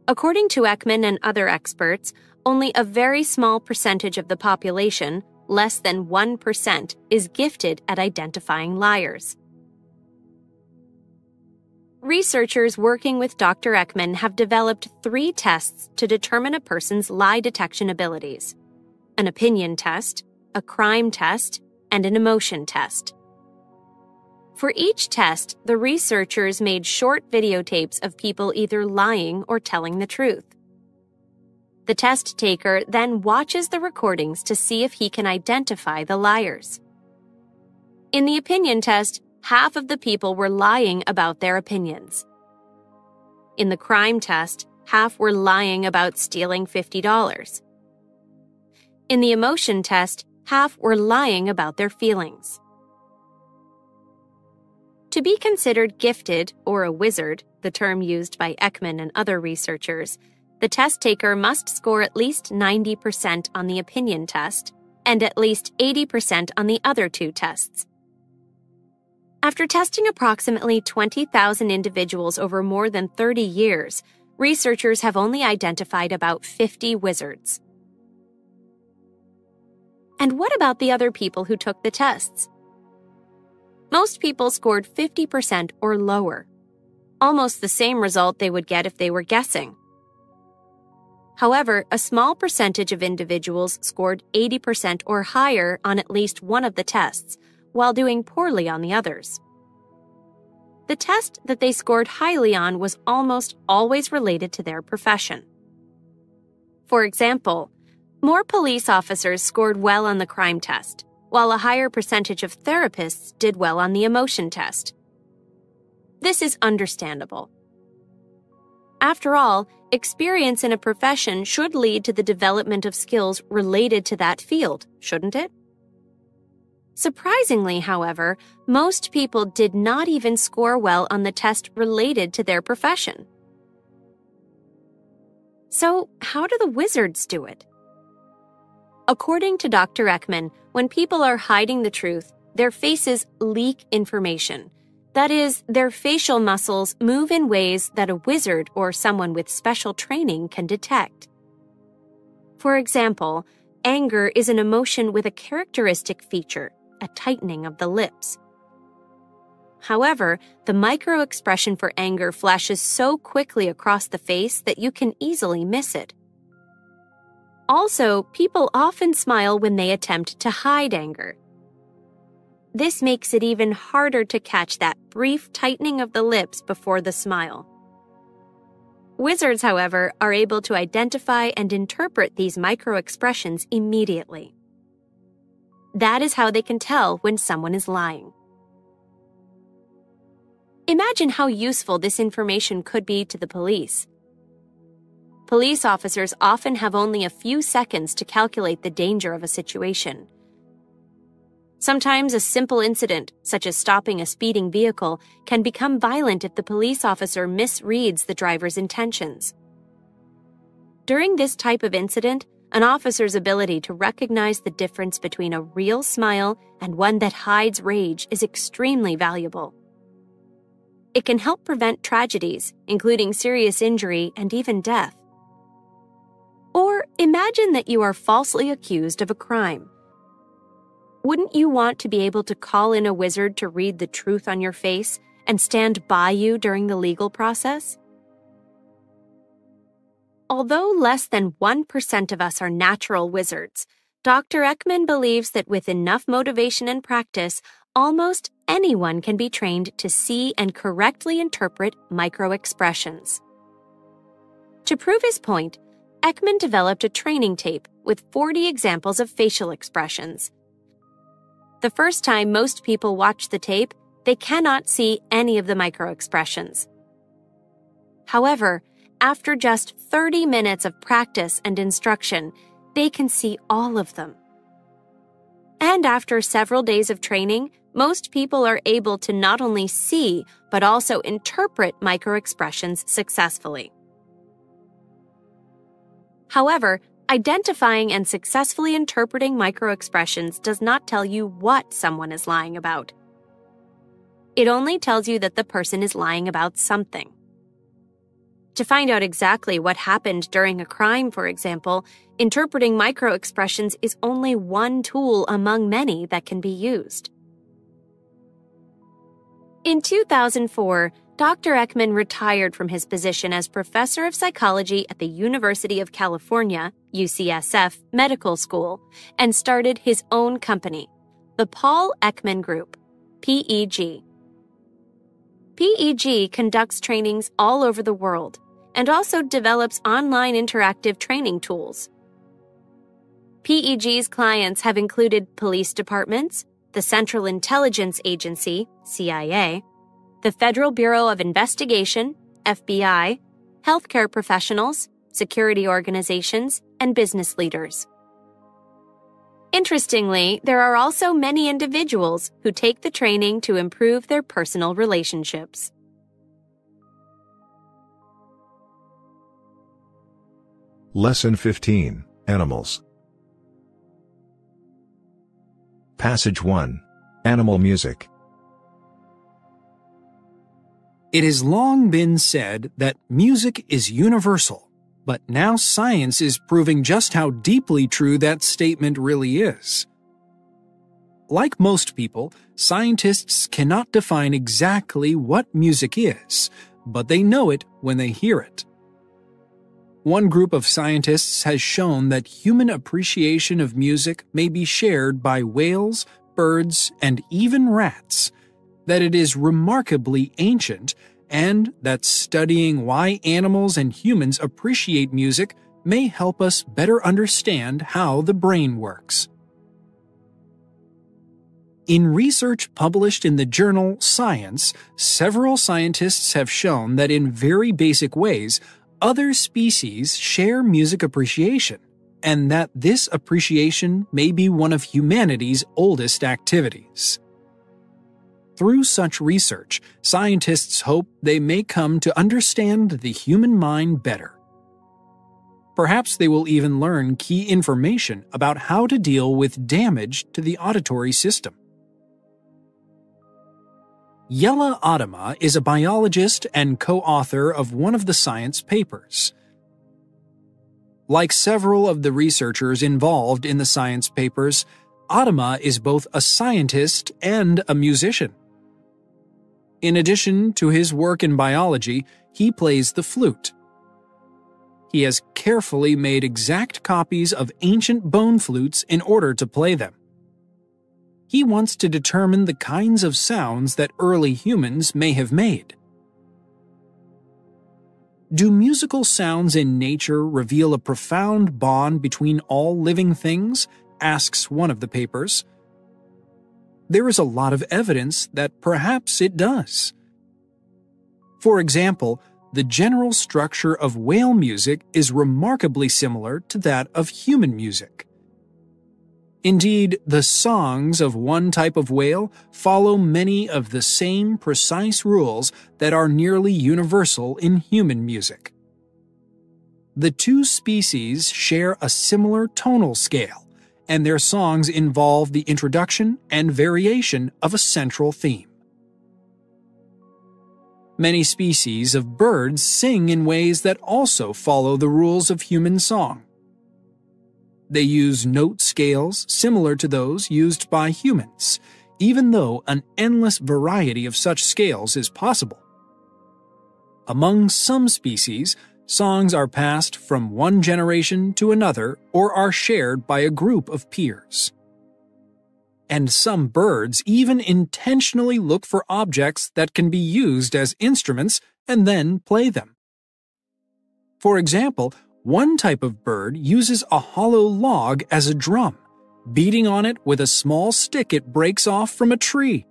According to Ekman and other experts, only a very small percentage of the population, less than 1%, is gifted at identifying liars. Researchers working with Dr. Ekman have developed 3 tests to determine a person's lie detection abilities: an opinion test, a crime test, and an emotion test. For each test, the researchers made short videotapes of people either lying or telling the truth. The test taker then watches the recordings to see if he can identify the liars. In the opinion test, half of the people were lying about their opinions. In the crime test, half were lying about stealing $50. In the emotion test, half were lying about their feelings. To be considered gifted or a wizard, the term used by Ekman and other researchers, the test taker must score at least 90% on the opinion test and at least 80% on the other 2 tests. After testing approximately 20,000 individuals over more than 30 years, researchers have only identified about 50 wizards. And what about the other people who took the tests? Most people scored 50% or lower, almost the same result they would get if they were guessing. However, a small percentage of individuals scored 80% or higher on at least one of the tests, while doing poorly on the others. The test that they scored highly on was almost always related to their profession. For example, More police officers scored well on the crime test, while a higher percentage of therapists did well on the emotion test. This is understandable. After all, experience in a profession should lead to the development of skills related to that field, shouldn't it? Surprisingly, however, most people did not even score well on the test related to their profession. So, how do the wizards do it? According to Dr. Ekman, when people are hiding the truth, their faces leak information. That is, their facial muscles move in ways that a wizard or someone with special training can detect. For example, anger is an emotion with a characteristic feature, a tightening of the lips. However, the micro-expression for anger flashes so quickly across the face that you can easily miss it. Also, people often smile when they attempt to hide anger. This makes it even harder to catch that brief tightening of the lips before the smile. Wizards, however, are able to identify and interpret these micro-expressions immediately. That is how they can tell when someone is lying. Imagine how useful this information could be to the police. Police officers often have only a few seconds to calculate the danger of a situation. Sometimes a simple incident, such as stopping a speeding vehicle, can become violent if the police officer misreads the driver's intentions. During this type of incident, an officer's ability to recognize the difference between a real smile and one that hides rage is extremely valuable. It can help prevent tragedies, including serious injury and even death. Or imagine that you are falsely accused of a crime. Wouldn't you want to be able to call in a wizard to read the truth on your face and stand by you during the legal process? Although less than 1% of us are natural wizards, Dr. Ekman believes that with enough motivation and practice, almost anyone can be trained to see and correctly interpret micro-expressions. To prove his point, Ekman developed a training tape with 40 examples of facial expressions. The first time most people watch the tape, they cannot see any of the micro-expressions. However, after just 30 minutes of practice and instruction, they can see all of them. And after several days of training, most people are able to not only see, but also interpret micro-expressions successfully. However, identifying and successfully interpreting micro-expressions does not tell you what someone is lying about. It only tells you that the person is lying about something. To find out exactly what happened during a crime, for example, interpreting micro-expressions is only one tool among many that can be used. In 2004, Dr. Ekman retired from his position as professor of psychology at the University of California, UCSF, Medical School, and started his own company, the Paul Ekman Group, PEG. PEG conducts trainings all over the world and also develops online interactive training tools. PEG's clients have included police departments, the Central Intelligence Agency, CIA, the Federal Bureau of Investigation, FBI, healthcare professionals, security organizations, and business leaders. Interestingly, there are also many individuals who take the training to improve their personal relationships. Lesson 15, Animals. Passage 1. Animal music. It has long been said that music is universal, but now science is proving just how deeply true that statement really is. Like most people, scientists cannot define exactly what music is, but they know it when they hear it. One group of scientists has shown that human appreciation of music may be shared by whales, birds, and even rats, that it is remarkably ancient, and that studying why animals and humans appreciate music may help us better understand how the brain works. In research published in the journal Science, several scientists have shown that in very basic ways, other species share music appreciation, and that this appreciation may be one of humanity's oldest activities. Through such research, scientists hope they may come to understand the human mind better. Perhaps they will even learn key information about how to deal with damage to the auditory system. Yella Adama is a biologist and co-author of one of the science papers. Like several of the researchers involved in the science papers, Adama is both a scientist and a musician. In addition to his work in biology, he plays the flute. He has carefully made exact copies of ancient bone flutes in order to play them. He wants to determine the kinds of sounds that early humans may have made. Do musical sounds in nature reveal a profound bond between all living things? Asks one of the papers. There is a lot of evidence that perhaps it does. For example, the general structure of whale music is remarkably similar to that of human music. Indeed, the songs of one type of whale follow many of the same precise rules that are nearly universal in human music. The two species share a similar tonal scale, and their songs involve the introduction and variation of a central theme. Many species of birds sing in ways that also follow the rules of human song. They use note scales similar to those used by humans, even though an endless variety of such scales is possible. Among some species, songs are passed from one generation to another or are shared by a group of peers. And some birds even intentionally look for objects that can be used as instruments and then play them. For example, one type of bird uses a hollow log as a drum, beating on it with a small stick it breaks off from a tree.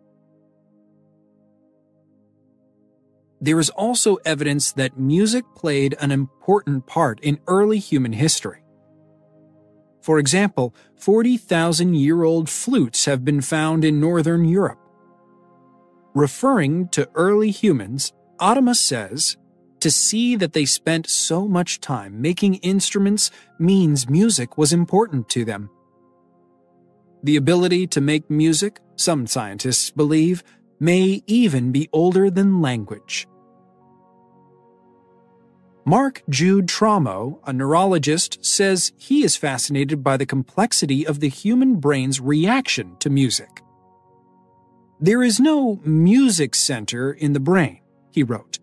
There is also evidence that music played an important part in early human history. For example, 40,000-year-old flutes have been found in northern Europe. Referring to early humans, Adama says, "To see that they spent so much time making instruments means music was important to them." The ability to make music, some scientists believe, may even be older than language. Mark Jude Tramo, a neurologist, says he is fascinated by the complexity of the human brain's reaction to music. "There is no music center in the brain," he wrote.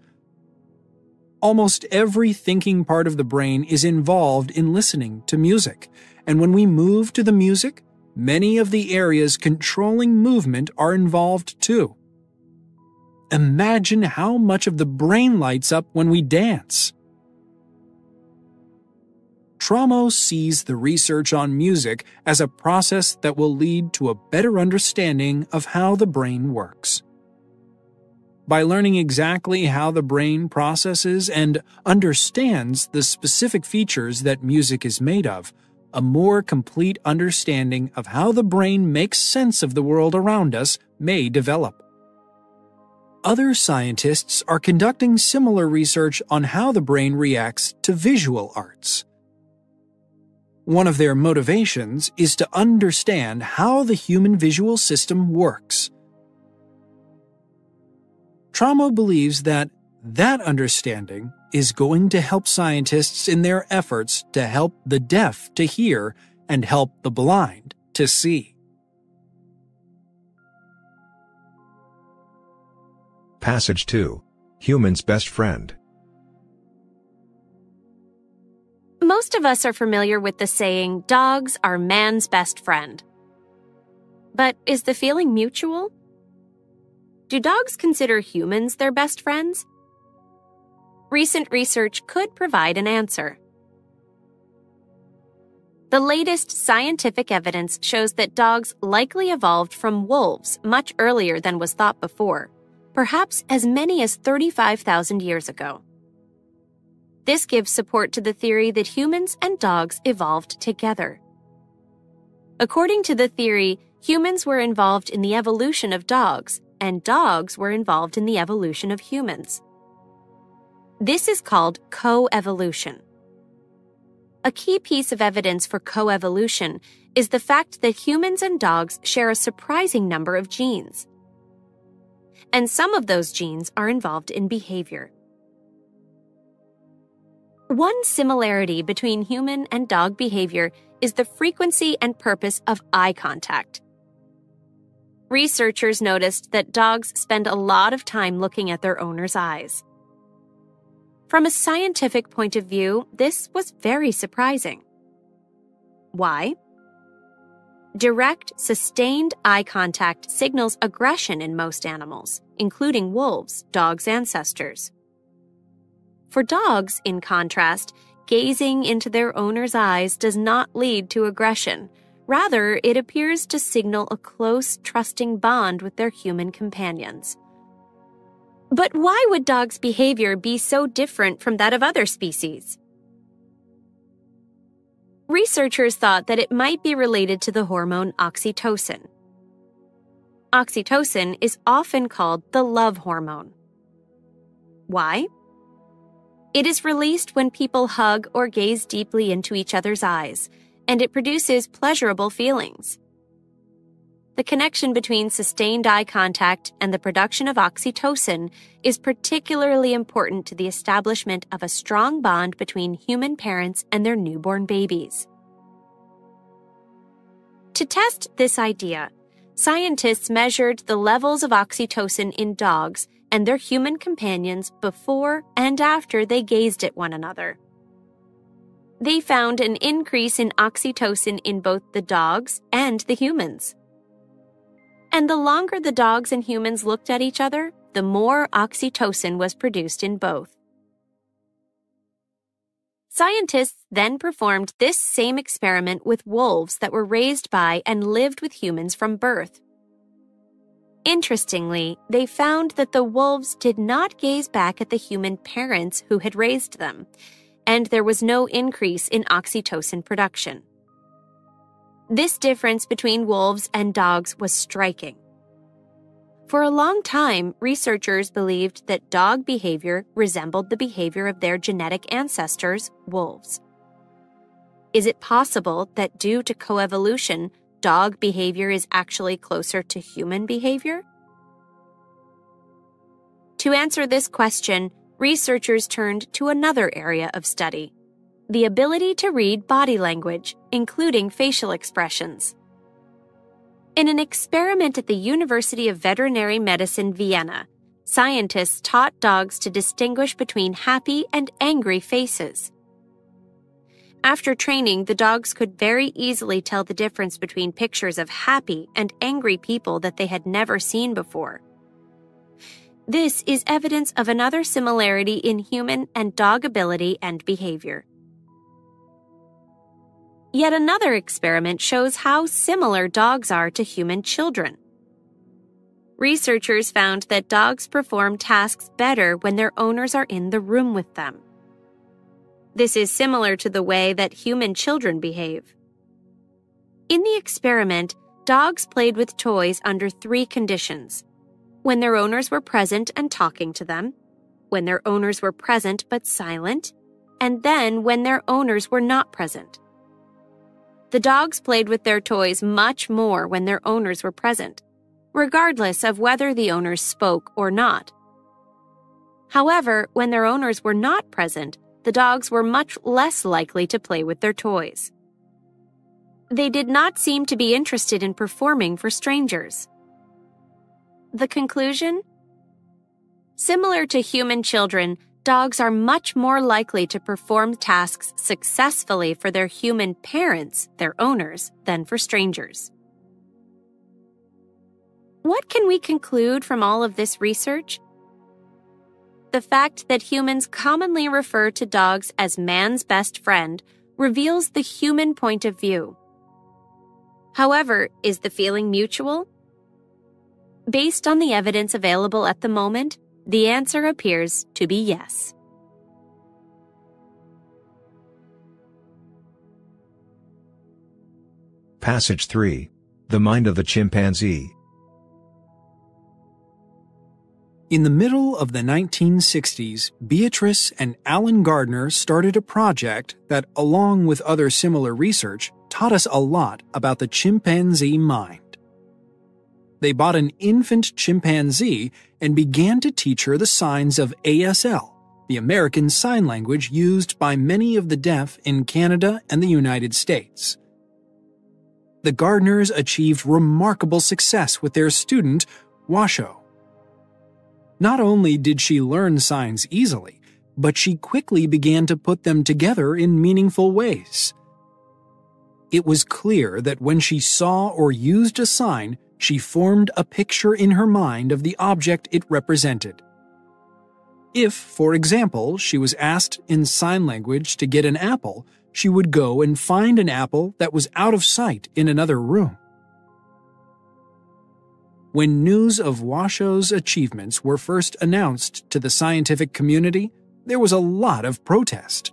"Almost every thinking part of the brain is involved in listening to music, and when we move to the music, many of the areas controlling movement are involved too. Imagine how much of the brain lights up when we dance." Tramo sees the research on music as a process that will lead to a better understanding of how the brain works. By learning exactly how the brain processes and understands the specific features that music is made of, a more complete understanding of how the brain makes sense of the world around us may develop. Other scientists are conducting similar research on how the brain reacts to visual arts. One of their motivations is to understand how the human visual system works. Tramo believes that understanding is going to help scientists in their efforts to help the deaf to hear and help the blind to see. Passage 2. Human's best friend. Most of us are familiar with the saying, "Dogs are man's best friend." But is the feeling mutual? Do dogs consider humans their best friends? Recent research could provide an answer. The latest scientific evidence shows that dogs likely evolved from wolves much earlier than was thought before, perhaps as many as 35,000 years ago. This gives support to the theory that humans and dogs evolved together. According to the theory, humans were involved in the evolution of dogs, and dogs were involved in the evolution of humans. This is called coevolution. A key piece of evidence for coevolution is the fact that humans and dogs share a surprising number of genes. And some of those genes are involved in behavior. One similarity between human and dog behavior is the frequency and purpose of eye contact. Researchers noticed that dogs spend a lot of time looking at their owner's eyes. From a scientific point of view, this was very surprising. Why? Direct, sustained eye contact signals aggression in most animals, including wolves, dogs' ancestors. For dogs, in contrast, gazing into their owner's eyes does not lead to aggression. Rather, it appears to signal a close, trusting bond with their human companions. But why would dogs' behavior be so different from that of other species? Researchers thought that it might be related to the hormone oxytocin. Oxytocin is often called the love hormone. Why? It is released when people hug or gaze deeply into each other's eyes, and it produces pleasurable feelings. The connection between sustained eye contact and the production of oxytocin is particularly important to the establishment of a strong bond between human parents and their newborn babies. To test this idea, scientists measured the levels of oxytocin in dogs and their human companions before and after they gazed at one another. They found an increase in oxytocin in both the dogs and the humans. And the longer the dogs and humans looked at each other, the more oxytocin was produced in both. Scientists then performed this same experiment with wolves that were raised by and lived with humans from birth. Interestingly, they found that the wolves did not gaze back at the human parents who had raised them, and there was no increase in oxytocin production. This difference between wolves and dogs was striking. For a long time, researchers believed that dog behavior resembled the behavior of their genetic ancestors, wolves. Is it possible that due to coevolution, dog behavior is actually closer to human behavior? To answer this question, researchers turned to another area of study: the ability to read body language, including facial expressions. In an experiment at the University of Veterinary Medicine, Vienna, scientists taught dogs to distinguish between happy and angry faces. After training, the dogs could very easily tell the difference between pictures of happy and angry people that they had never seen before. This is evidence of another similarity in human and dog ability and behavior. Yet another experiment shows how similar dogs are to human children. Researchers found that dogs perform tasks better when their owners are in the room with them. This is similar to the way that human children behave. In the experiment, dogs played with toys under 3 conditions: when their owners were present and talking to them, when their owners were present but silent, and then when their owners were not present. The dogs played with their toys much more when their owners were present, regardless of whether the owners spoke or not. However, when their owners were not present, the dogs were much less likely to play with their toys. They did not seem to be interested in performing for strangers. The conclusion? Similar to human children, dogs are much more likely to perform tasks successfully for their human parents, their owners, than for strangers. What can we conclude from all of this research? The fact that humans commonly refer to dogs as man's best friend reveals the human point of view. However, is the feeling mutual? Based on the evidence available at the moment, the answer appears to be yes. Passage 3. The mind of the chimpanzee. In the middle of the 1960s, Beatrice and Alan Gardner started a project that, along with other similar research, taught us a lot about the chimpanzee mind. They bought an infant chimpanzee and began to teach her the signs of ASL, the American Sign Language used by many of the deaf in Canada and the United States. The Gardners achieved remarkable success with their student, Washo. Not only did she learn signs easily, but she quickly began to put them together in meaningful ways. It was clear that when she saw or used a sign, she formed a picture in her mind of the object it represented. If, for example, she was asked in sign language to get an apple, she would go and find an apple that was out of sight in another room. When news of Washo's achievements were first announced to the scientific community, there was a lot of protest.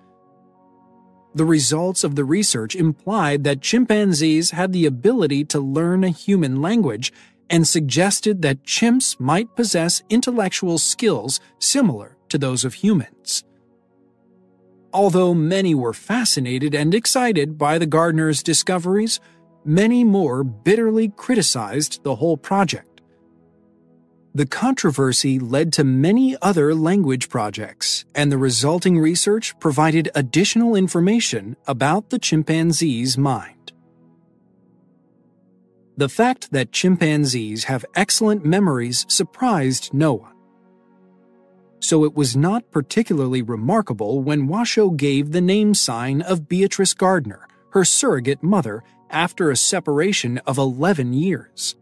The results of the research implied that chimpanzees had the ability to learn a human language and suggested that chimps might possess intellectual skills similar to those of humans. Although many were fascinated and excited by the Gardners' discoveries, many more bitterly criticized the whole project. The controversy led to many other language projects, and the resulting research provided additional information about the chimpanzee's mind. The fact that chimpanzees have excellent memories surprised no one. So it was not particularly remarkable when Washo gave the name sign of Beatrice Gardner, her surrogate mother, after a separation of 11 years.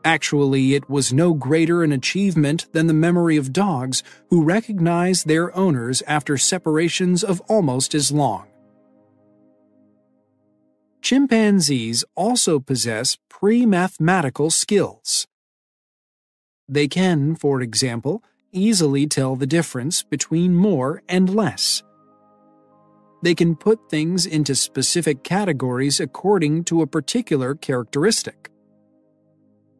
Actually, it was no greater an achievement than the memory of dogs who recognize their owners after separations of almost as long. Chimpanzees also possess pre-mathematical skills. They can, for example, easily tell the difference between more and less. They can put things into specific categories according to a particular characteristic.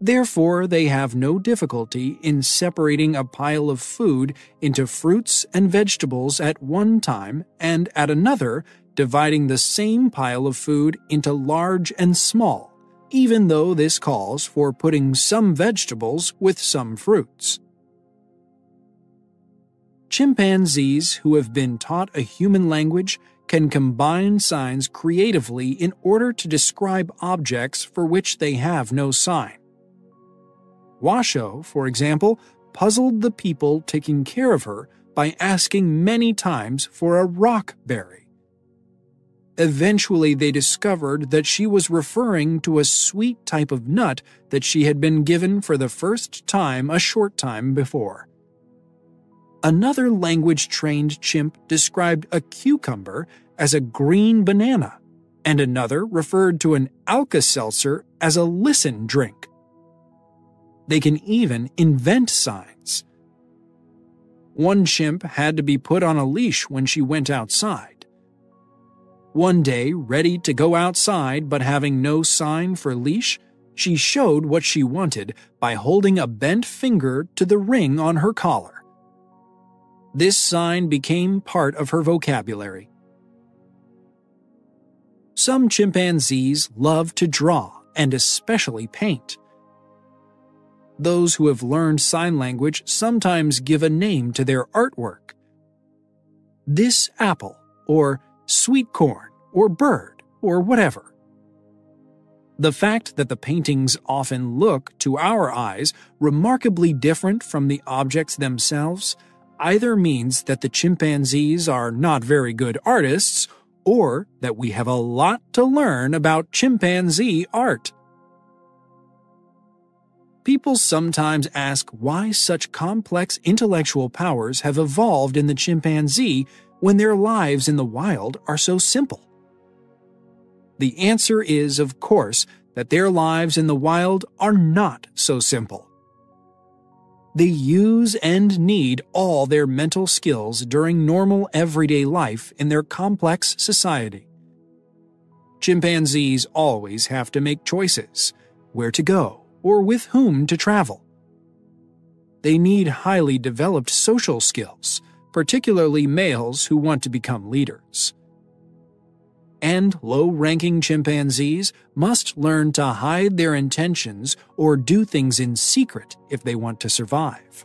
Therefore, they have no difficulty in separating a pile of food into fruits and vegetables at one time and at another dividing the same pile of food into large and small, even though this calls for putting some vegetables with some fruits. Chimpanzees who have been taught a human language can combine signs creatively in order to describe objects for which they have no sign. Washo, for example, puzzled the people taking care of her by asking many times for a rock berry. Eventually, they discovered that she was referring to a sweet type of nut that she had been given for the first time a short time before. Another language-trained chimp described a cucumber as a green banana, and another referred to an Alka-Seltzer as a listen drink. They can even invent signs. One chimp had to be put on a leash when she went outside. One day, ready to go outside but having no sign for leash, she showed what she wanted by holding a bent finger to the ring on her collar. This sign became part of her vocabulary. Some chimpanzees love to draw and especially paint. Those who have learned sign language sometimes give a name to their artwork. This apple, or sweet corn, or bird, or whatever. The fact that the paintings often look, to our eyes, remarkably different from the objects themselves either means that the chimpanzees are not very good artists, or that we have a lot to learn about chimpanzee art. People sometimes ask why such complex intellectual powers have evolved in the chimpanzee when their lives in the wild are so simple? The answer is, of course, that their lives in the wild are not so simple. They use and need all their mental skills during normal everyday life in their complex society. Chimpanzees always have to make choices, where to go or with whom to travel. They need highly developed social skills, particularly males who want to become leaders. And low-ranking chimpanzees must learn to hide their intentions or do things in secret if they want to survive.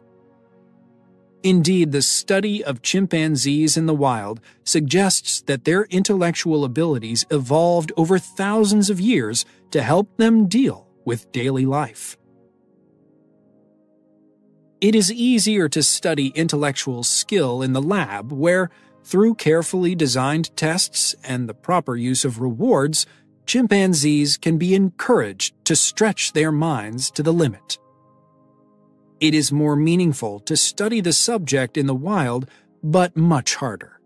Indeed, the study of chimpanzees in the wild suggests that their intellectual abilities evolved over thousands of years to help them deal with daily life. It is easier to study intellectual skill in the lab where, through carefully designed tests and the proper use of rewards, chimpanzees can be encouraged to stretch their minds to the limit. It is more meaningful to study the subject in the wild, but much harder.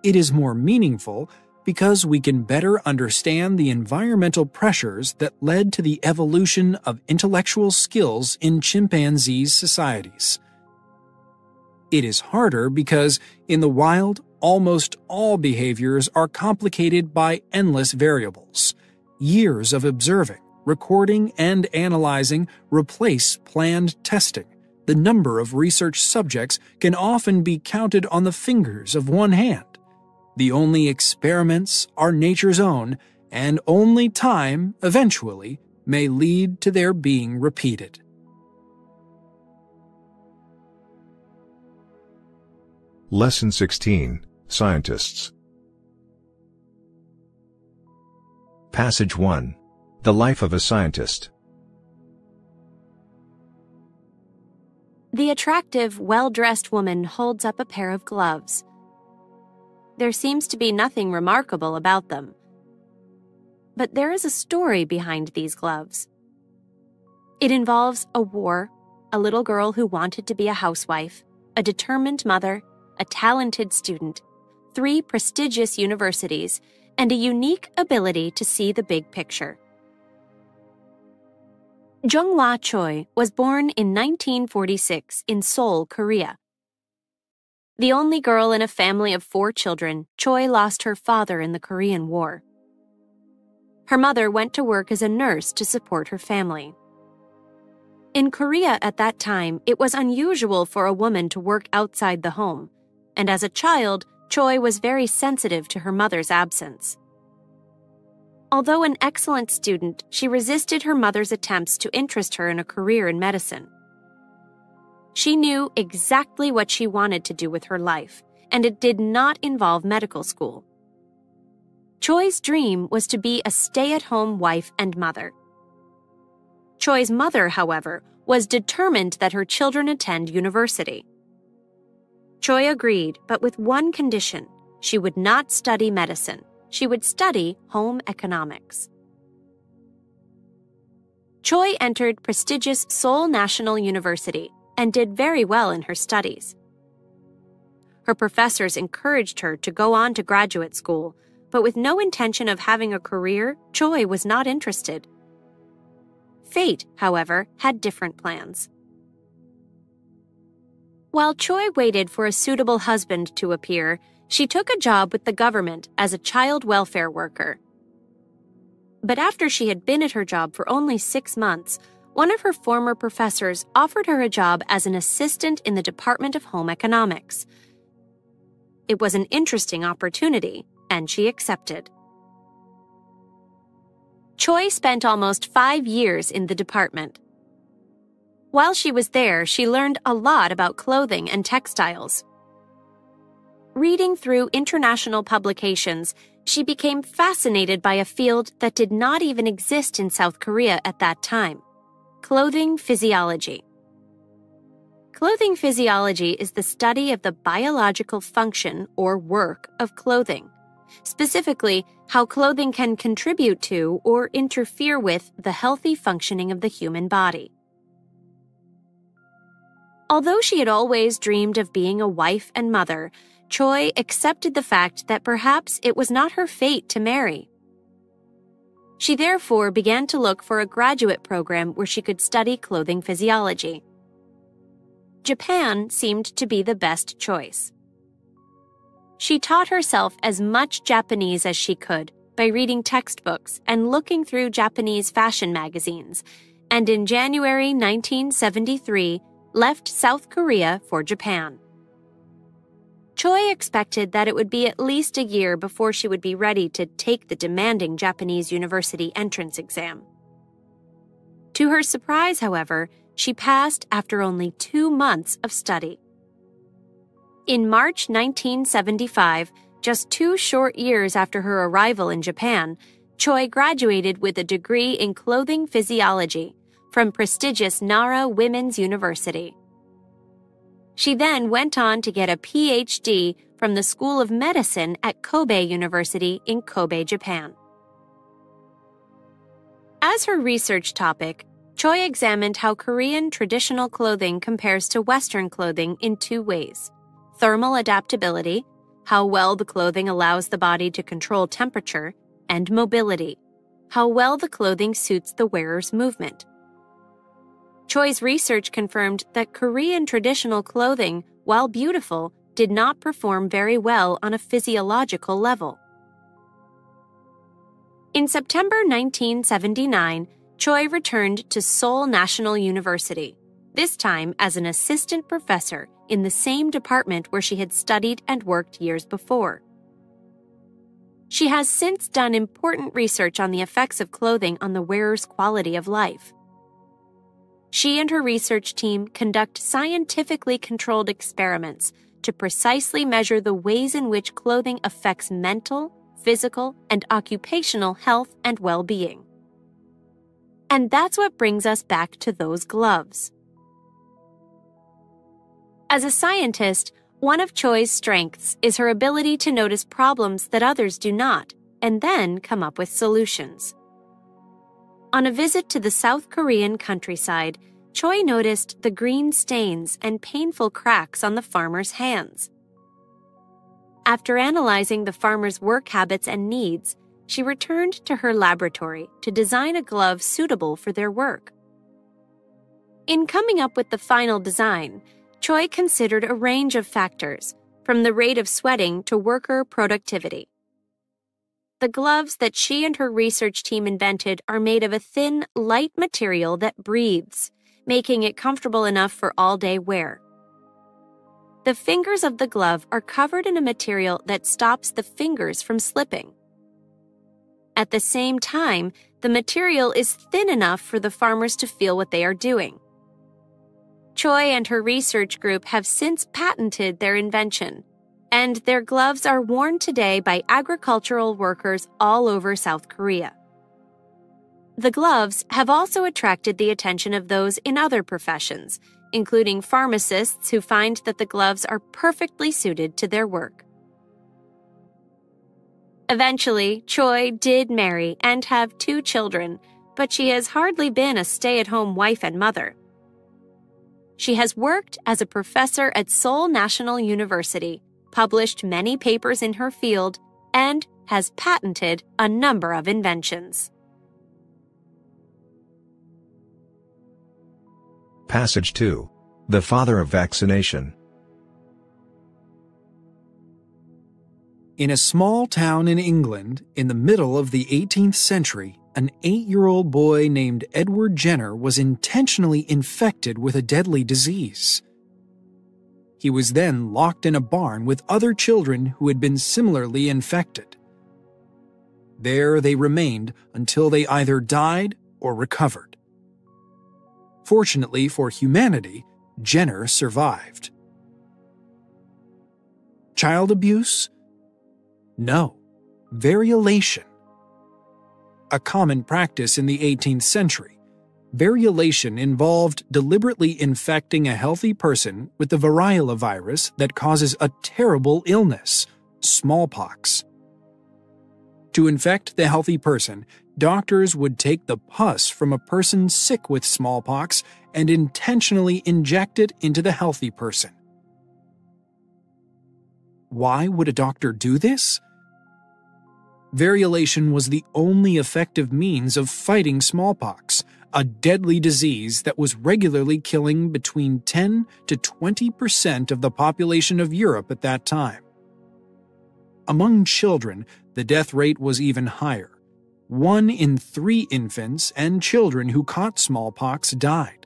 It is more meaningful because we can better understand the environmental pressures that led to the evolution of intellectual skills in chimpanzees' societies. It is harder because, in the wild, almost all behaviors are complicated by endless variables. Years of observing, recording, and analyzing replace planned testing. The number of research subjects can often be counted on the fingers of one hand. The only experiments are nature's own, and only time, eventually, may lead to their being repeated. Lesson 16, Scientists. Passage 1. The Life of a Scientist. The attractive, well-dressed woman holds up a pair of gloves. There seems to be nothing remarkable about them. But there is a story behind these gloves. It involves a war, a little girl who wanted to be a housewife, a determined mother, a talented student, 3 prestigious universities, and a unique ability to see the big picture. Jung-hwa Choi was born in 1946 in Seoul, Korea. The only girl in a family of 4 children, Choi lost her father in the Korean War. Her mother went to work as a nurse to support her family. In Korea at that time, it was unusual for a woman to work outside the home, and as a child, Choi was very sensitive to her mother's absence. Although an excellent student, she resisted her mother's attempts to interest her in a career in medicine. She knew exactly what she wanted to do with her life, and it did not involve medical school. Choi's dream was to be a stay-at-home wife and mother. Choi's mother, however, was determined that her children attend university. Choi agreed, but with one condition: she would not study medicine. She would study home economics. Choi entered prestigious Seoul National University and did very well in her studies. Her professors encouraged her to go on to graduate school, but with no intention of having a career, Choi was not interested. Fate, however, had different plans. While Choi waited for a suitable husband to appear, she took a job with the government as a child welfare worker. But after she had been at her job for only 6 months, one of her former professors offered her a job as an assistant in the Department of Home Economics. It was an interesting opportunity, and she accepted. Choi spent almost 5 years in the department. While she was there, she learned a lot about clothing and textiles. Reading through international publications, she became fascinated by a field that did not even exist in South Korea at that time: clothing physiology. Clothing physiology is the study of the biological function or work of clothing, specifically how clothing can contribute to or interfere with the healthy functioning of the human body. Although she had always dreamed of being a wife and mother, Choi accepted the fact that perhaps it was not her fate to marry. She therefore began to look for a graduate program where she could study clothing physiology. Japan seemed to be the best choice. She taught herself as much Japanese as she could by reading textbooks and looking through Japanese fashion magazines, and in January 1973 left South Korea for Japan. Choi expected that it would be at least a year before she would be ready to take the demanding Japanese university entrance exam. To her surprise, however, she passed after only 2 months of study. In March 1975, just 2 short years after her arrival in Japan, Choi graduated with a degree in clothing physiology from prestigious Nara Women's University. She then went on to get a PhD from the School of Medicine at Kobe University in Kobe, Japan. As her research topic, Choi examined how Korean traditional clothing compares to Western clothing in 2 ways: thermal adaptability, how well the clothing allows the body to control temperature, and mobility, how well the clothing suits the wearer's movement. Choi's research confirmed that Korean traditional clothing, while beautiful, did not perform very well on a physiological level. In September 1979, Choi returned to Seoul National University, this time as an assistant professor in the same department where she had studied and worked years before. She has since done important research on the effects of clothing on the wearer's quality of life. She and her research team conduct scientifically controlled experiments to precisely measure the ways in which clothing affects mental, physical, and occupational health and well-being. And that's what brings us back to those gloves. As a scientist, one of Choi's strengths is her ability to notice problems that others do not, and then come up with solutions. On a visit to the South Korean countryside, Choi noticed the green stains and painful cracks on the farmers' hands. After analyzing the farmers' work habits and needs, she returned to her laboratory to design a glove suitable for their work. In coming up with the final design, Choi considered a range of factors, from the rate of sweating to worker productivity. The gloves that she and her research team invented are made of a thin, light material that breathes, making it comfortable enough for all-day wear. The fingers of the glove are covered in a material that stops the fingers from slipping. At the same time, the material is thin enough for the farmers to feel what they are doing. Choi and her research group have since patented their invention, and their gloves are worn today by agricultural workers all over South Korea. The gloves have also attracted the attention of those in other professions, including pharmacists who find that the gloves are perfectly suited to their work. Eventually, Choi did marry and have 2 children, but she has hardly been a stay-at-home wife and mother. She has worked as a professor at Seoul National University, published many papers in her field, and has patented a number of inventions. Passage 2. The father of vaccination. In a small town in England, in the middle of the 18th century, an 8-year-old boy named Edward Jenner was intentionally infected with a deadly disease. He was then locked in a barn with other children who had been similarly infected. There they remained until they either died or recovered. Fortunately for humanity, Jenner survived. Child abuse? No. Variolation. A common practice in the 18th century, variolation involved deliberately infecting a healthy person with the variola virus that causes a terrible illness, smallpox. To infect the healthy person, doctors would take the pus from a person sick with smallpox and intentionally inject it into the healthy person. why would a doctor do this? Variolation was the only effective means of fighting smallpox, a deadly disease that was regularly killing between 10 to 20% of the population of Europe at that time. Among children, the death rate was even higher. 1 in 3 infants and children who caught smallpox died.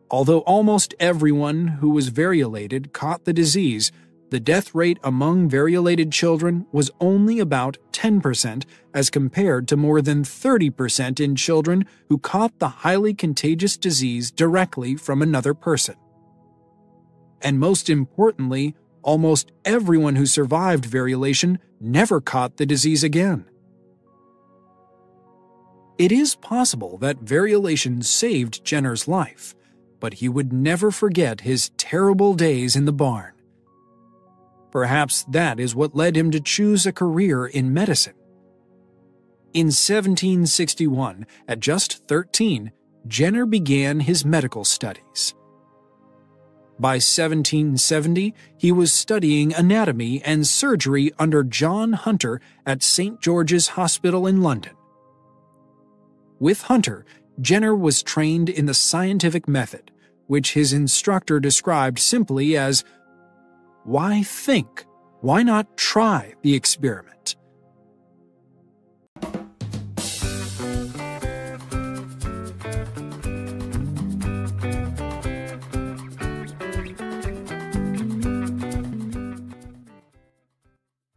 Although almost everyone who was variolated caught the disease, the death rate among variolated children was only about 10% as compared to more than 30% in children who caught the highly contagious disease directly from another person. And most importantly, almost everyone who survived variolation never caught the disease again. It is possible that variolation saved Jenner's life, but he would never forget his terrible days in the barn. Perhaps that is what led him to choose a career in medicine. In 1761, at just 13, Jenner began his medical studies. By 1770, he was studying anatomy and surgery under John Hunter at St. George's Hospital in London. With Hunter, Jenner was trained in the scientific method, which his instructor described simply as, "Why think? Why not try the experiment?"